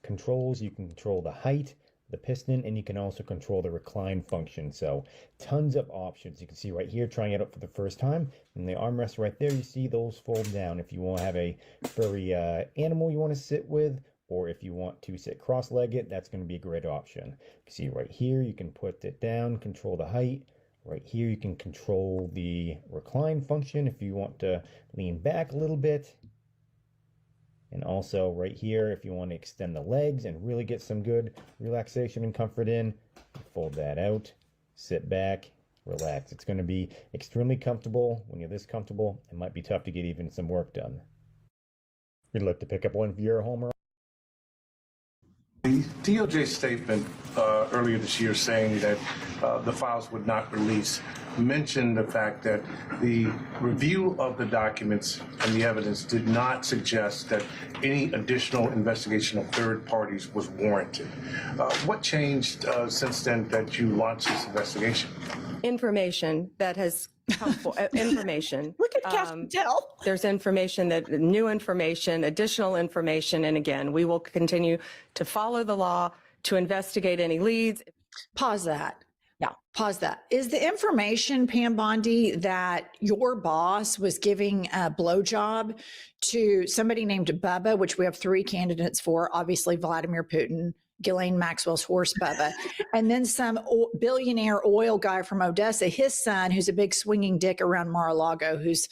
controls. You can control the height, the piston, and you can also control the recline function. So tons of options. You can see right here, trying it out for the first time, and the armrest right there, you see those fold down if you want to have a furry animal you want to sit with, or if you want to sit cross-legged, that's going to be a great option. You can see right here, you can put it down, control the height. Right here, you can control the recline function if you want to lean back a little bit. And also right here, if you want to extend the legs and really get some good relaxation and comfort in, fold that out, sit back, relax. It's going to be extremely comfortable. When you're this comfortable, it might be tough to get even some work done. You'd like to pick up one for your Homer? The DOJ statement earlier this year saying that the files would not release mentioned the fact that the review of the documents and the evidence did not suggest that any additional investigation of third parties was warranted. What changed since then that you launched this investigation? Information that has come information. Look at Captain Dell. There's information, that new information, additional information, and again, we will continue to follow the law, to investigate any leads. Pause that. Yeah. Pause that. Is the information, Pam Bondi, that your boss was giving a blowjob to somebody named Bubba, which we have 3 candidates for, obviously Vladimir Putin, Ghislaine Maxwell's horse Bubba, and then some billionaire oil guy from Odessa, his son, who's a big swinging dick around Mar-a-Lago, who's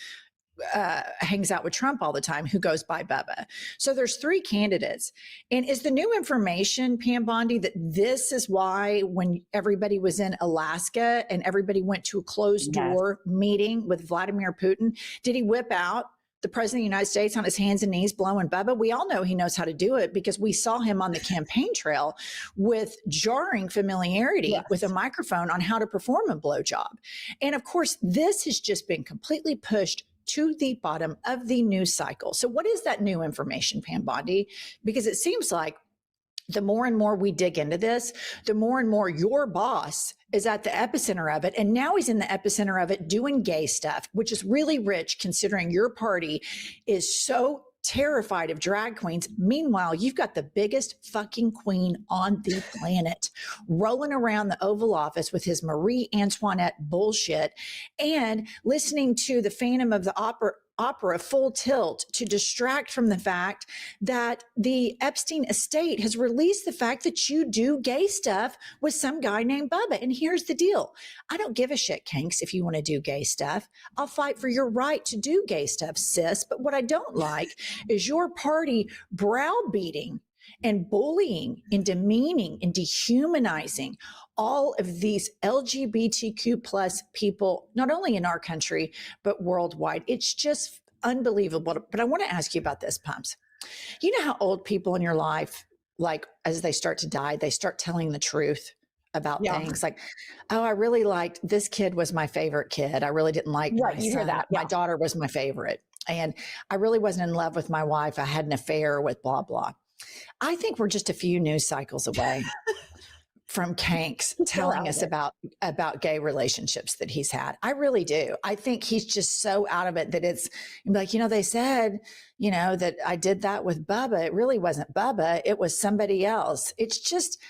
hangs out with Trump all the time, who goes by Bubba. So there's 3 candidates. And is the new information, Pam Bondi, that this is why when everybody was in Alaska and everybody went to a closed door meeting with Vladimir Putin, did he whip out the president of the United States on his hands and knees blowing Bubba? We all know he knows how to do it because we saw him on the campaign trail with jarring familiarity with a microphone on how to perform a blowjob. And of course, this has just been completely pushed to the bottom of the news cycle. So what is that new information, Pam Bondi? Because it seems like the more and more we dig into this, the more and more your boss is at the epicenter of it. And now he's in the epicenter of it doing gay stuff, which is really rich considering your party is so terrified of drag queens. Meanwhile, you've got the biggest fucking queen on the planet rolling around the Oval Office with his Marie Antoinette bullshit and listening to the Phantom of the Opera full tilt to distract from the fact that the Epstein estate has released the fact that you do gay stuff with some guy named Bubba. And here's the deal. I don't give a shit, Kanks, if you want to do gay stuff. I'll fight for your right to do gay stuff, sis. But what I don't like is your party browbeating and bullying and demeaning and dehumanizing all of these LGBTQ plus people, not only in our country, but worldwide. It's just unbelievable. But I want to ask you about this, Pumps. You know how old people in your life, like as they start to die, they start telling the truth about things like, oh, I really liked this kid was my favorite kid. I really didn't like my you son. hear that. My daughter was my favorite. And I really wasn't in love with my wife. I had an affair with blah, blah. I think we're just a few news cycles away from Kanks telling us about gay relationships that he's had. I really do. I think he's just so out of it that it's like, you know, they said, you know, that I did that with Bubba. It really wasn't Bubba. It was somebody else. It's just,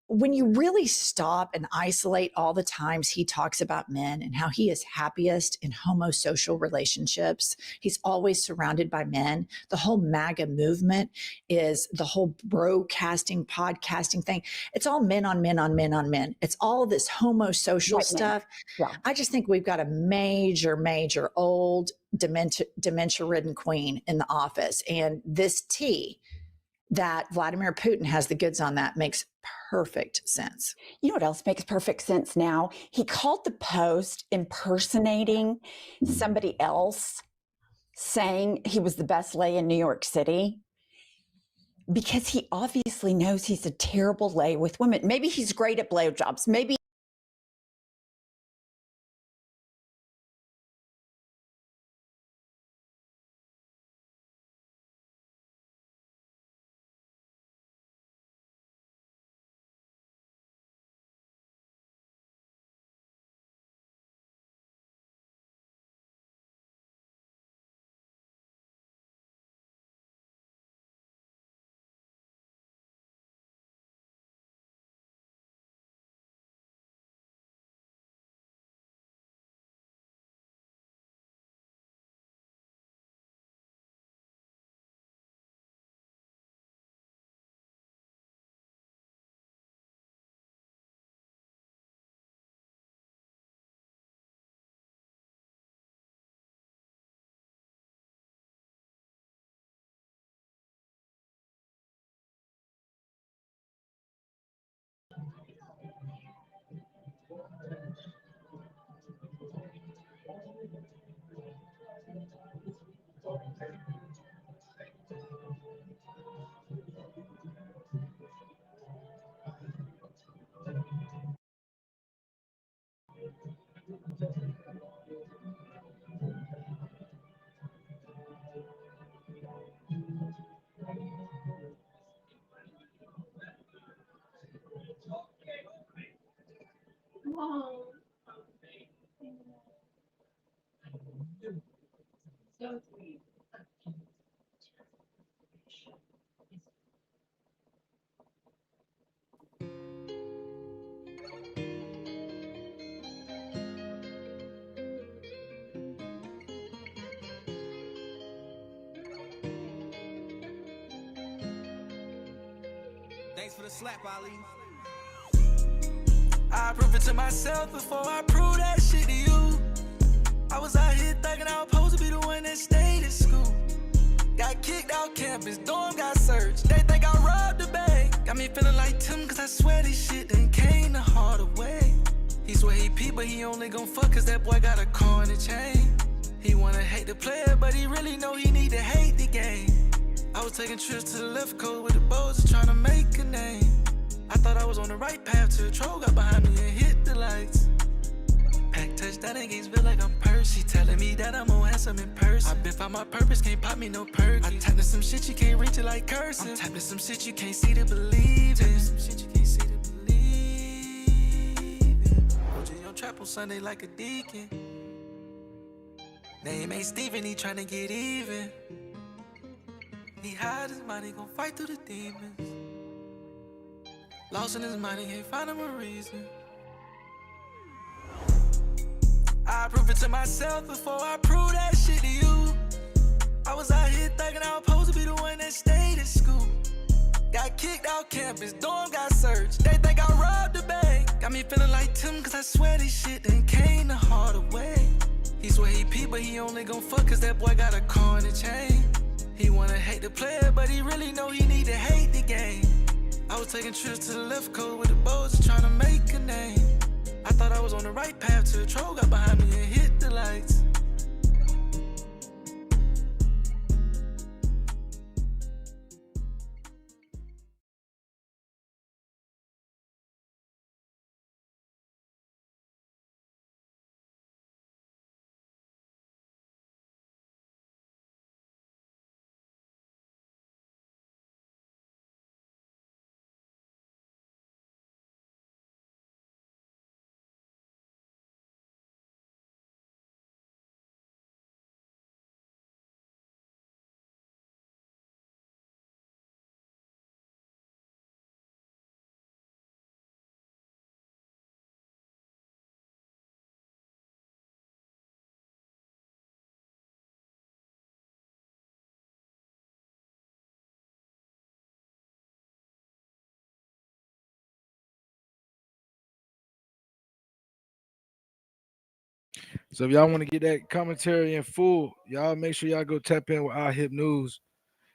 when you really stop and isolate all the times he talks about men and how he is happiest in homosocial relationships, he's always surrounded by men. The whole MAGA movement is the whole broadcasting, podcasting thing. It's all men on men on men on men. It's all this homosocial stuff. Yeah. I just think we've got a major old dementia ridden queen in the office. And this tea that Vladimir Putin has the goods on that makes perfect sense. You know what else makes perfect sense now? He called the Post impersonating somebody else, saying he was the best lay in New York City, because he obviously knows he's a terrible lay with women. Maybe he's great at blowjobs. Maybe. Thanks for the slap, Ali. I prove it to myself before I prove that shit to you. I was out here thinking I was supposed to be the one that stayed at school. Got kicked out campus, dorm got searched. They think I robbed the bank. Got me feeling like Tim, cause I swear this shit done came the harder way. He swear he pee, but he only gon' fuck cause that boy got a car and a chain. He wanna hate the player, but he really know he need to hate the game. I was taking trips to the left coast with the bows, just trying to make a name. I thought I was on the right path till a troll got behind me and hit the lights. Pack touchdown in Gainesville like I'm Percy, telling me that I'm more handsome in person. I been found my purpose, can't pop me no perky. I tapped to some shit you can't reach it like cursing. I'm tapped to some shit you can't see to believe in. Some shit you can't see to believe in. OG on trap on Sunday like a deacon. Name ain't Steven, he tryna get even. He hide his mind, he gon' fight through the demons. Lost in his mind, he can't find him a reason. I prove it to myself before I prove that shit to you. I was out here thinking I was supposed to be the one that stayed at school. Got kicked out campus, dorm got searched. They think I robbed the bank. Got me feeling like Tim, cause I swear this shit done came the harder way. He swear he pee, but he only gon' fuck cause that boy got a car and a chain. He wanna hate the player, but he really know he need to hate the game. I was taking trips to the left coast with the bows, just trying to make a name. I thought I was on the right path till a troll got behind me and hit the lights. So if y'all want to get that commentary in full, y'all make sure y'all go tap in with our Hip News.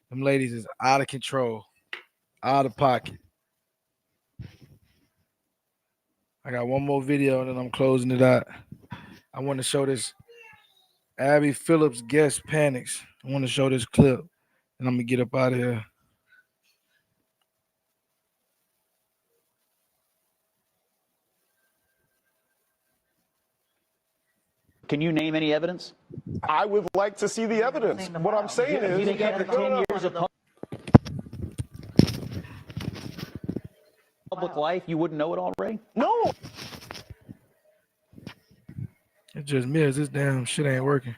Them ladies is out of control, out of pocket. I got one more video and then I'm closing it out. I want to show this Abby Phillips guest panics. I want to show this clip and I'm gonna get up out of here. Can you name any evidence? I would like to see the evidence. What I'm saying is, you think after 10 years of public life, you wouldn't know it already? No. It's just me as this damn shit ain't working.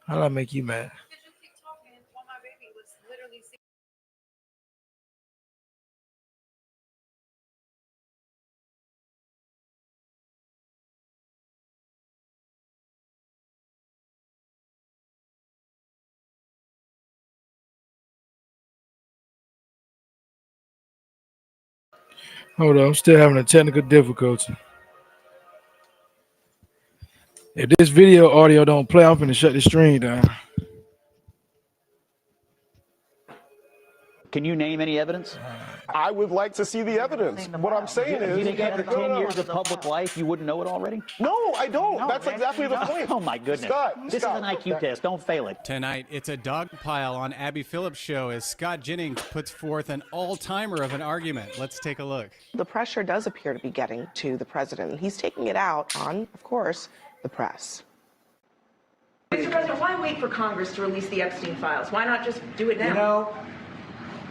How did I make you mad? Hold on, I'm still having a technical difficulty. If this video audio don't play, I'm finna shut the stream down. Can you name any evidence? I would like to see the evidence. What I'm saying is, you think after 10 years of public life, you wouldn't know it already? No, I don't. That's exactly the point. Oh my goodness. This is an IQ test. Don't fail it. Tonight, it's a dog pile on Abby Phillips' show as Scott Jennings puts forth an all-timer of an argument. Let's take a look. The pressure does appear to be getting to the president, and he's taking it out on, of course, the press. Mr. President, why wait for Congress to release the Epstein files? Why not just do it now? You know,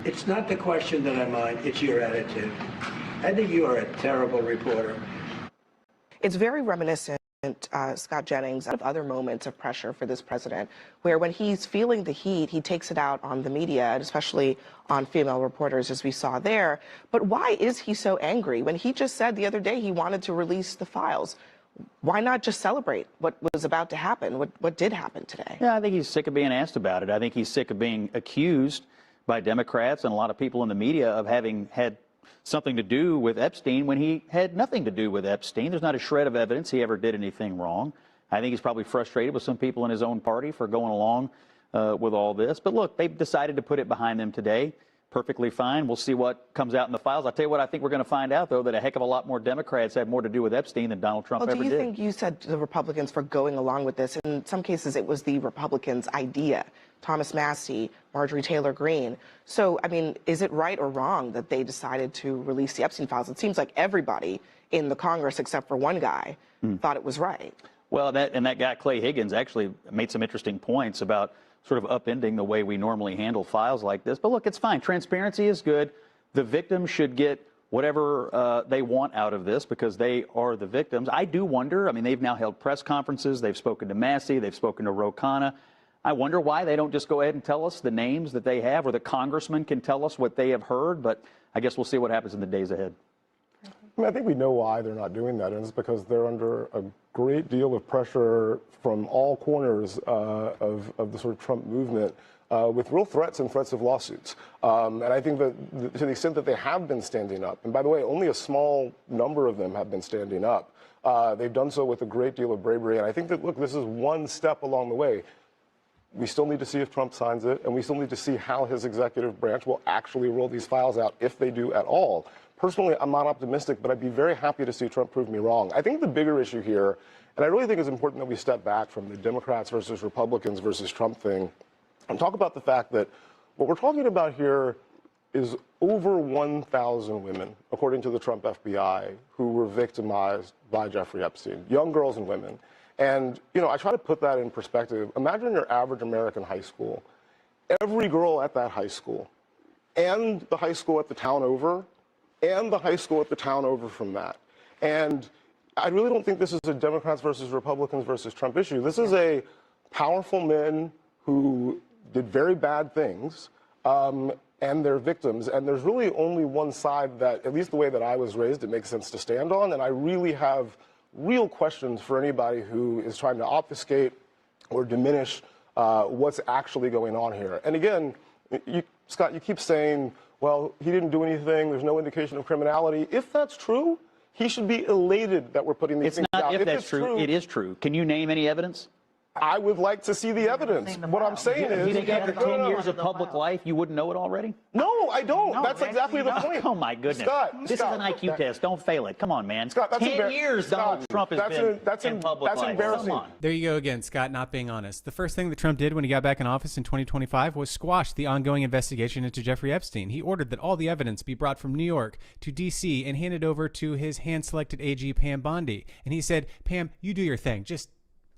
it's not the question that I mind, it's your attitude. I think you are a terrible reporter. It's very reminiscent, Scott Jennings, of other moments of pressure for this president, where when he's feeling the heat, he takes it out on the media, and especially on female reporters, as we saw there. But why is he so angry when he just said the other day he wanted to release the files? Why not just celebrate what was about to happen, what did happen today? Yeah, I think he's sick of being asked about it. I think he's sick of being accused by Democrats and a lot of people in the media of having had something to do with Epstein when he had nothing to do with Epstein. There's not a shred of evidence he ever did anything wrong. I think he's probably frustrated with some people in his own party for going along with all this. But look, they've decided to put it behind them today. Perfectly fine. We'll see what comes out in the files. I'll tell you what, I think we're going to find out, though, that a heck of a lot more Democrats had more to do with Epstein than Donald Trump ever did. Do you think you said to the Republicans for going along with this? In some cases, it was the Republicans' idea. Thomas Massie, Marjorie Taylor Greene. So, I mean, is it right or wrong that they decided to release the Epstein files? It seems like everybody in the Congress, except for one guy, thought it was right. Well, that guy, Clay Higgins, actually made some interesting points about sort of upending the way we normally handle files like this. But look, it's fine. Transparency is good. The victims should get whatever they want out of this because they are the victims. I do wonder, I mean, they've now held press conferences. They've spoken to Massie. They've spoken to Ro Khanna. I wonder why they don't just go ahead and tell us the names that they have, or the congressman can tell us what they have heard. But I guess we'll see what happens in the days ahead. I mean, I think we know why they're not doing that, and it's because they're under a great deal of pressure from all corners of the sort of Trump movement with real threats and threats of lawsuits. And I think that to the extent that they have been standing up, and by the way, only a small number of them have been standing up, they've done so with a great deal of bravery. And I think that, look, this is one step along the way. We still need to see if Trump signs it, and we still need to see how his executive branch will actually roll these files out, if they do at all. Personally, I'm not optimistic, but I'd be very happy to see Trump prove me wrong. I think the bigger issue here, and I really think it's important that we step back from the Democrats versus Republicans versus Trump thing and talk about the fact that what we're talking about here is over 1,000 women, according to the Trump FBI, who were victimized by Jeffrey Epstein, young girls and women. And, you know, I try to put that in perspective. Imagine your average American high school. Every girl at that high school, and the high school at the town over, and the high school at the town over from that. And I really don't think this is a Democrats versus Republicans versus Trump issue. This is a powerful men who did very bad things, and they're victims. And there's really only one side that, at least the way that I was raised, it makes sense to stand on. And I really have real questions for anybody who is trying to obfuscate or diminish what's actually going on here. And again, Scott, you keep saying, well, he didn't do anything, there's no indication of criminality. If that's true, he should be elated that we're putting these things out. It's not if that's true, it is true. Can you name any evidence? I would like to see the evidence. What I'm saying is... You think after 10 years of public life, you wouldn't know it already? No, I don't. No, that's exactly the point. Oh, my goodness. Scott, this is an IQ test. Don't fail it. Come on, man. Scott, 10 years Donald Trump has been in public life. Embarrassing. Come on. There you go again, Scott, not being honest. The first thing that Trump did when he got back in office in 2025 was squash the ongoing investigation into Jeffrey Epstein. He ordered that all the evidence be brought from New York to D.C. and handed over to his hand-selected AG, Pam Bondi. And he said, Pam, you do your thing. Just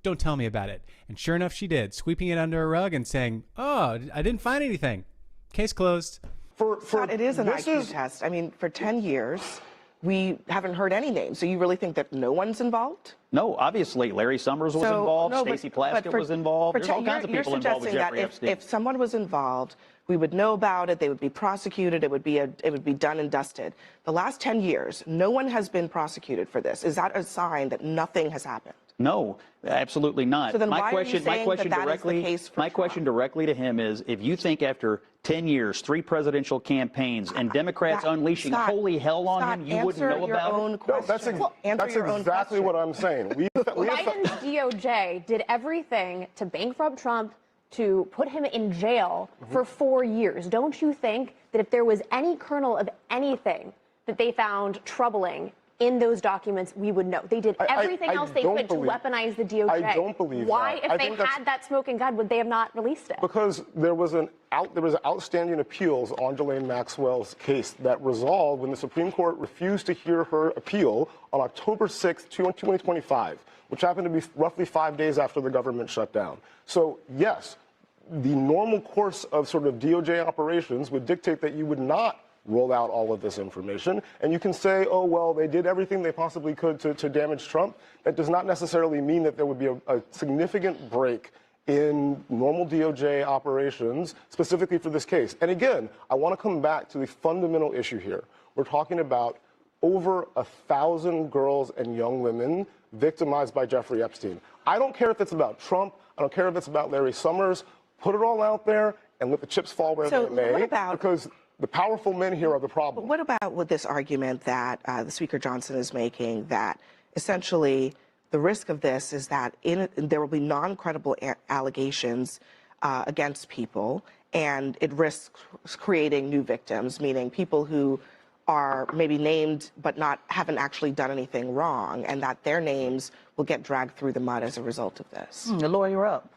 don't tell me about it. And sure enough, she did, sweeping it under a rug and saying, oh, I didn't find anything. Case closed. Scott, it is an IQ test. I mean, for 10 years, we haven't heard any names. So you really think that no one's involved? No, obviously. Larry Summers was involved. Stacey Plaskett was involved. There's all kinds of people involved with Jeffrey Epstein. If someone was involved, we would know about it. They would be prosecuted. It would be done and dusted. The last 10 years, no one has been prosecuted for this. Is that a sign that nothing has happened? No, absolutely not. So then my why question, are you saying my question that is directly, the case for my question directly to him is: if you think after 10 years, 3 presidential campaigns, and Democrats unleashing holy hell on him, you wouldn't know about it? No, that's exactly what I'm saying. Biden's DOJ did everything to bankrupt Trump, to put him in jail for 4 years. Don't you think that if there was any kernel of anything that they found troubling in those documents, we would know? They did everything else they could to weaponize the DOJ. I don't believe Why, that. if they had that smoking gun, would they have not released it? Because there was outstanding appeals on Ghislaine Maxwell's case that resolved when the Supreme Court refused to hear her appeal on October 6th, 2025, which happened to be roughly 5 days after the government shut down. So, yes, the normal course of sort of DOJ operations would dictate that you would not roll out all of this information. And you can say, oh, well, they did everything they possibly could to damage Trump. That does not necessarily mean that there would be a significant break in normal DOJ operations, specifically for this case. And again, I want to come back to the fundamental issue here. We're talking about over 1,000 girls and young women victimized by Jeffrey Epstein. I don't care if it's about Trump. I don't care if it's about Larry Summers. Put it all out there and let the chips fall where they may. Because the powerful men here are the problem. But what about with this argument that the Speaker Johnson is making, that essentially the risk of this is that there will be non-credible allegations against people, and it risks creating new victims, meaning people who are maybe named but haven't actually done anything wrong, and that their names will get dragged through the mud as a result of this? Lawyer up.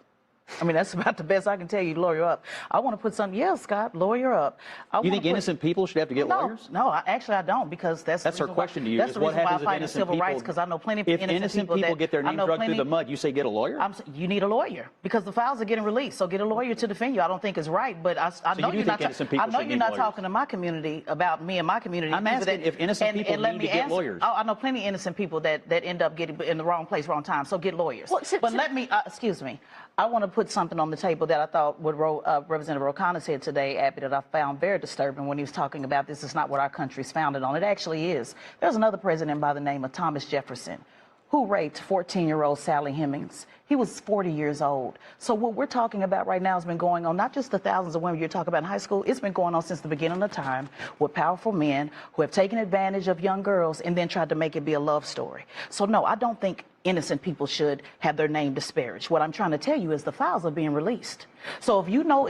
I mean, that's about the best I can tell you, lawyer up. I want to put something, Scott, lawyer up. You think innocent people should have to get lawyers? No, actually I don't, because that's our question to you. That's the reason why I fight for civil rights, because I know plenty of innocent people get their name dragged through the mud, you say get a lawyer? You need a lawyer, because the files are getting released, so get a lawyer to defend you. I don't think it's right, but I know you're not talking to my community about me and my community. I'm asking if innocent people need to get lawyers. Oh, I know plenty of innocent people that end up getting in the wrong place, wrong time, so get lawyers. But let me, excuse me, I want to put something on the table that I thought what Representative O'Connor said today, Abby, that I found very disturbing when he was talking about this is not what our country's founded on. It actually is. There's another president by the name of Thomas Jefferson who raped 14-year-old Sally Hemings. He was 40 years old. So what we're talking about right now has been going on, not just the thousands of women you're talking about in high school, it's been going on since the beginning of time with powerful men who have taken advantage of young girls and then tried to make it be a love story. So no, I don't think innocent people should have their name disparaged. What I'm trying to tell you is the files are being released. So if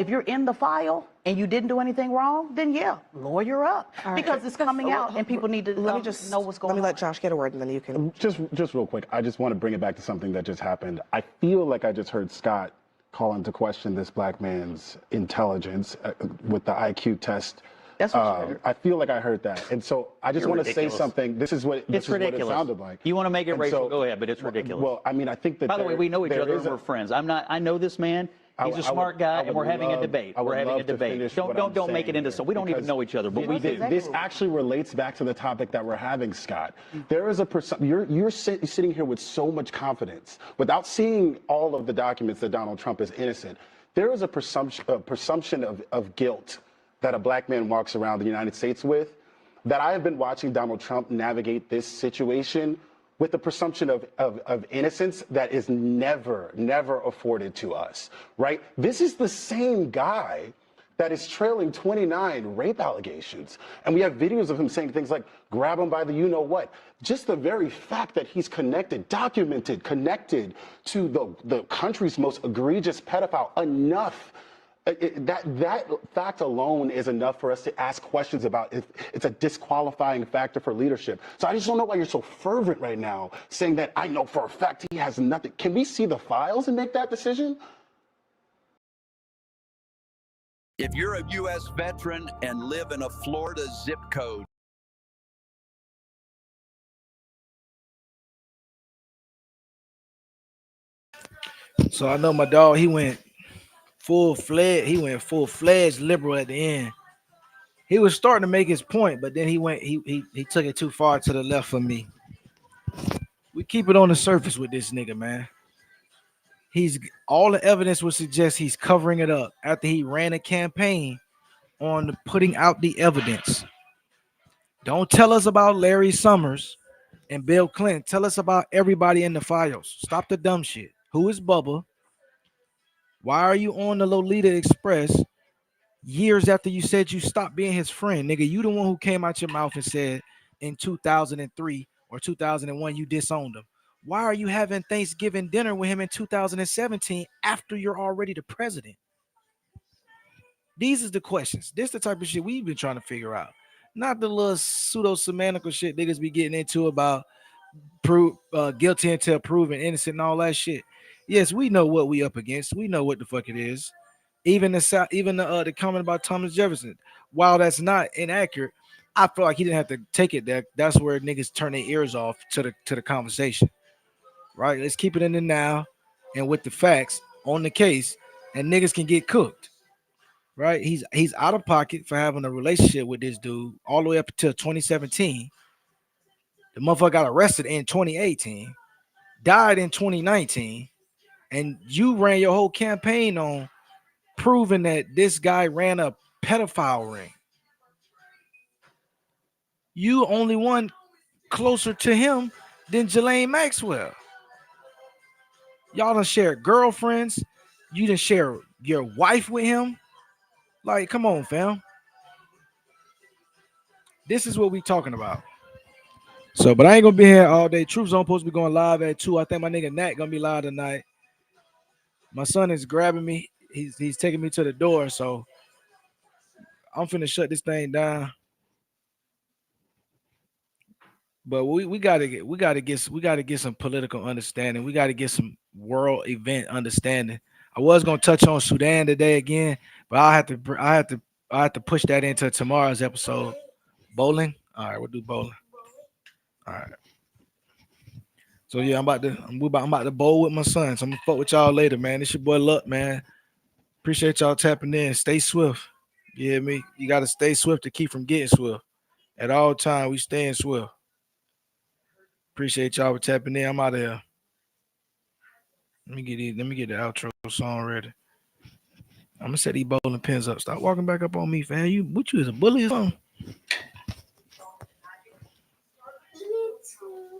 you're in the file and you didn't do anything wrong, then lawyer up. Right. Because it's coming out and people need to know what's going on. Let me let Josh get a word and then you can. Just real quick, I just want to bring it back to something that just happened. I feel like I just heard Scott call into question this black man's intelligence with the IQ test. That's what you heard. I feel like I heard that. And so I just want to say something. This is what it sounded like. You want to make it racial, go ahead, but it's ridiculous. Well, I mean, I think that by the way, we know each other and we're friends. I know this man. He's a smart guy, and we're having a debate. We're having a debate. Don't make it into so we don't even know each other, but we do. This actually relates back to the topic that we're having, Scott. There is you're sitting here with so much confidence without seeing all of the documents that Donald Trump is innocent. There is a presumption of guilt that a black man walks around the United States with, that I have been watching Donald Trump navigate this situation with the presumption of innocence that is never afforded to us, right? This is the same guy that is trailing 29 rape allegations. And we have videos of him saying things like, grab him by the you-know-what. Just the very fact that he's connected, documented, connected to the country's most egregious pedophile, enough. That fact alone is enough for us to ask questions about if it's a disqualifying factor for leadership. So I just don't know why you're so fervent right now, saying that I know for a fact he has nothing. Can we see the files and make that decision? If you're a U.S. veteran and live in a Florida zip code, So I know my dog, he went full-fledged liberal at the end. He was starting to make his point, but then he took it too far to the left for me. We keep it on the surface with this nigga, man. All the evidence would suggest he's covering it up after he ran a campaign on putting out the evidence. Don't tell us about Larry Summers and Bill Clinton. Tell us about everybody in the files. Stop the dumb shit. Who is Bubba? Why are you on the Lolita Express years after you said you stopped being his friend? Nigga, you the one who came out your mouth and said in 2003 or 2001 you disowned him. Why are you having Thanksgiving dinner with him in 2017 after you're already the president? These are the questions. This is the type of shit we've been trying to figure out. Not the little pseudo-semantical shit niggas be getting into about guilty until proven innocent and all that shit. Yes, we know what we up against. We know what the fuck it is. Even the comment about Thomas Jefferson, while that's not inaccurate, I feel like he didn't have to take it there. That's where niggas turn their ears off to the conversation. Right? Let's keep it in the now and with the facts on the case, and niggas can get cooked. Right? He's out of pocket for having a relationship with this dude all the way up until 2017. The motherfucker got arrested in 2018, died in 2019, and you ran your whole campaign on proving that this guy ran a pedophile ring. You only one closer to him than Ghislaine Maxwell. Y'all done share girlfriends. You done share your wife with him. Like, come on, fam. This is what we talking about. So, but I ain't gonna be here all day. Truth Zone supposed to be going live at 2. I think my nigga Nat gonna be live tonight. My son is grabbing me. He's taking me to the door, so I'm finna shut this thing down. But we gotta get some political understanding. We gotta get some world event understanding. I was gonna touch on Sudan today again, but I have to push that into tomorrow's episode. Bowling. All right, we'll do bowling. All right. So yeah, I'm about to bowl with my son. So I'm gonna fuck with y'all later, man. It's your boy Luck, man. Appreciate y'all tapping in. Stay swift. You hear me? You gotta stay swift to keep from getting swift. At all times, we staying swift. Appreciate y'all for tapping in. I'm out of here. Let me get the outro song ready. I'm gonna set these bowling pins up. Stop walking back up on me, fam. You is a bully or something?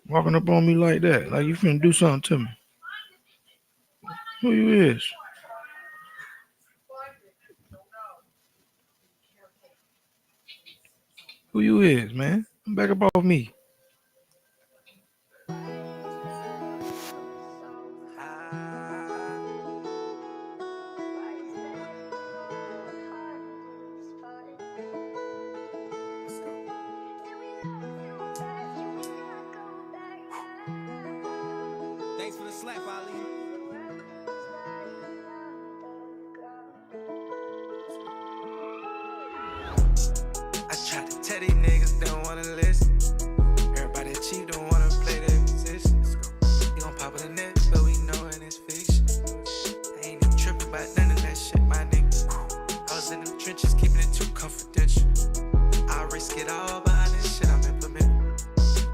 Walking up on me like that, like you finna do something to me. Who you is? Who you is, man? I'm back up off me. Thanks for the slap, Ali. I tried to tell these niggas they don't wanna listen. Everybody cheap don't wanna play their position. You gon' pop in the net, but we know it is fiction. I ain't even tripping about none of that shit, my nigga. I was in them trenches, keeping it too confidential. I risk it all behind this shit I'm implementing.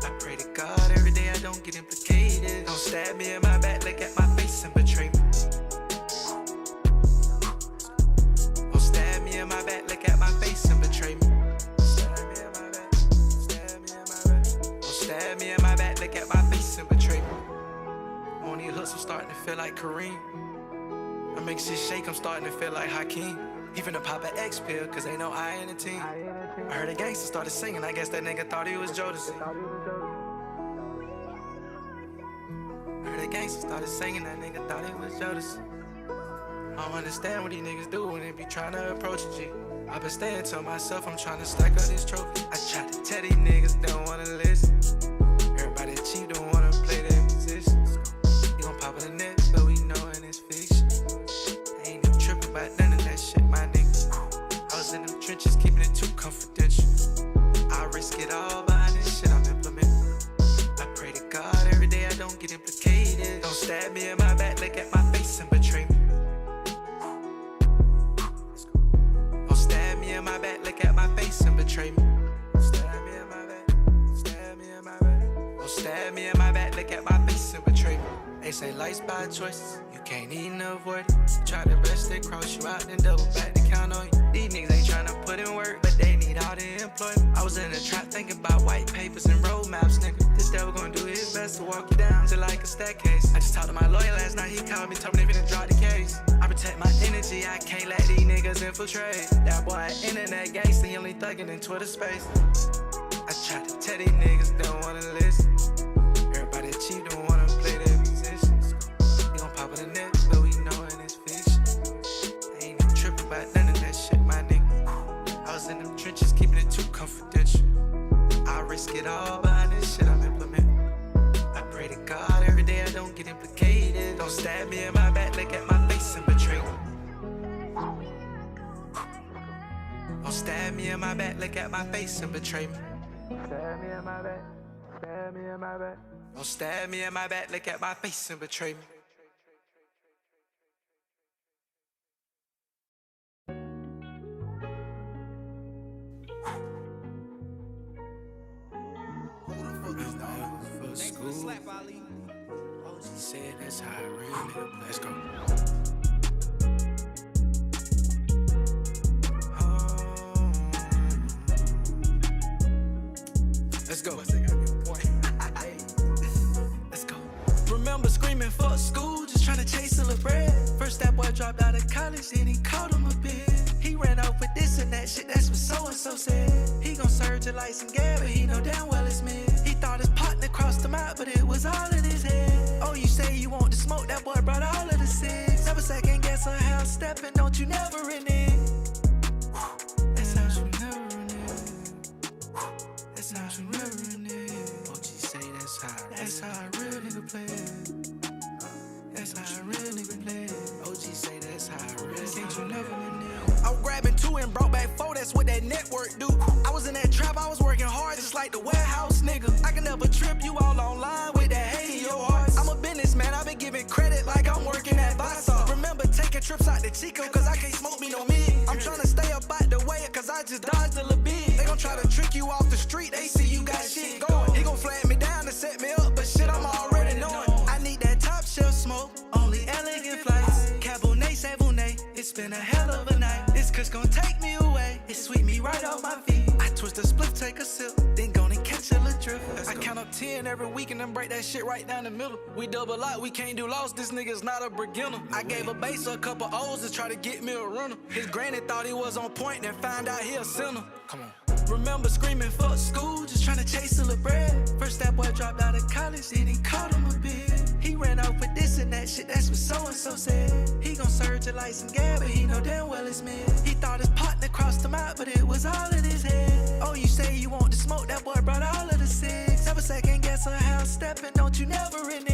I pray to God every day I don't get implicated. Don't stab me in my back, look at my face and betray me. Don't stab me in my back, look at my face and betray me. Stab me in my back, stab me in my back. Don't stab me in my back, look at my face and betray me. I'm on these hooks, I'm starting to feel like Kareem. I make shit shake, I'm starting to feel like Hakeem. He finna pop an X pill, cause ain't no I in the team. I heard a gangster started singing, I guess that nigga thought he was Jodeci. I heard a gangster started singing, that nigga thought he was Jodeci. I don't understand what these niggas do when they be trying to approach a G. I been staying to myself, I'm trying to stack up this trophy. I tried to tell these niggas, they don't wanna listen. Everybody cheap, don't wanna play their position. You gon' pop in the net, but we knowin' it's fiction. I ain't even tripping about none of that shit, my nigga. I was in them trenches, keeping it too confidential. I risk it all behind this shit I'm implementing. I pray to God every day I don't get implicated. Don't stab me in my back, look at my face and betray me. Don't stab me in my back, look at my face and betray me. Stab me in my back, stab me in my back. Don't stab me in my back, look at my face and betray me. They say life's by choices, you can't even avoid it. Try the best, they cross you out, then double back to count on you. These niggas ain't tryna put in work, but they need all the employment. I was in the trap thinking about white papers and road maps, nigga. This devil gonna do his best to walk you down to like a staircase. I just talked to my lawyer last night, he called me, told me they finna drop the case. I protect my energy, I can't let these niggas infiltrate. That boy internet gangster, he only thuggin' in Twitter space. I tried to tell these niggas, they don't wanna listen. Everybody cheap, don't wanna play their positions. You gon' pop in the net, but we knowin' it's fiction. I ain't even trippin' about none of that shit, my nigga. I was in them trenches, keeping it too confidential. I risk it all behind this shit I'm implementing. I pray to God every day I don't get implicated. Don't stab me in my back, look at my face and betray me. Don't stab me in my back, look at my face and betray me. Stab me in my back, stab me in my back. Don't stab me in my back, look at my face and betray me. OG said that's how I really live. Let's go. Let's go. Let's go. Remember screaming fuck school, just trying to chase a little bread. First that boy dropped out of college, then he caught him a bit. He ran off with this and that shit, that's what so-and-so said. He gon' surge it like some gas, but he know damn well it's mid. He thought his partner crossed him out, but it was all in his head. Oh, you say you want to smoke, that boy brought all of the six. Never second guess on how stepping, don't you never renege. That's how you never renege. That's how you never renege. OG say that's how a real nigga play. That's how a real nigga play. OG say that's how a real nigga you never renege. I was grabbing 2 and brought back 4, that's what that network do. I was in that trap, I was working hard just like the warehouse nigga. I can never trip you all online with that hate in your heart. I'm a businessman, I've been giving credit like I'm working at Vasa. Remember taking trips out to Chico, cause I can't smoke me no mid. I'm trying to stay up out the way, cause I just dodged a little bit. They gon' try to trick you off the street, they see you got shit going. He gon' flag me down to set me up, but shit I'm already knowing. I need that top shelf smoke, only elegant flights. Cabernet Sauvignon, it's been a hell of a night. This kush gon' take me away, it sweep me right off my feet. I twist a split, take a sip, then gonna catch a little drip. I count up 10 every week and then break that shit right down the middle. We double lock, we can't do loss, this nigga's not a beginner. I gave a base a couple O's to try to get me a runner. His granny thought he was on point and found out he a sinner. Come on. Remember screaming fuck school, just trying to chase a little bread. First that boy dropped out of college, then he caught him a bit. He ran off with this and that shit, that's what so-and-so said. He gon' surge it like some gas, but he know damn well it's mid. He thought his partner crossed him out, but it was all in his head. Oh, you say you want to smoke, that boy brought all of the six. Never second guess on how stepping, don't you never renege.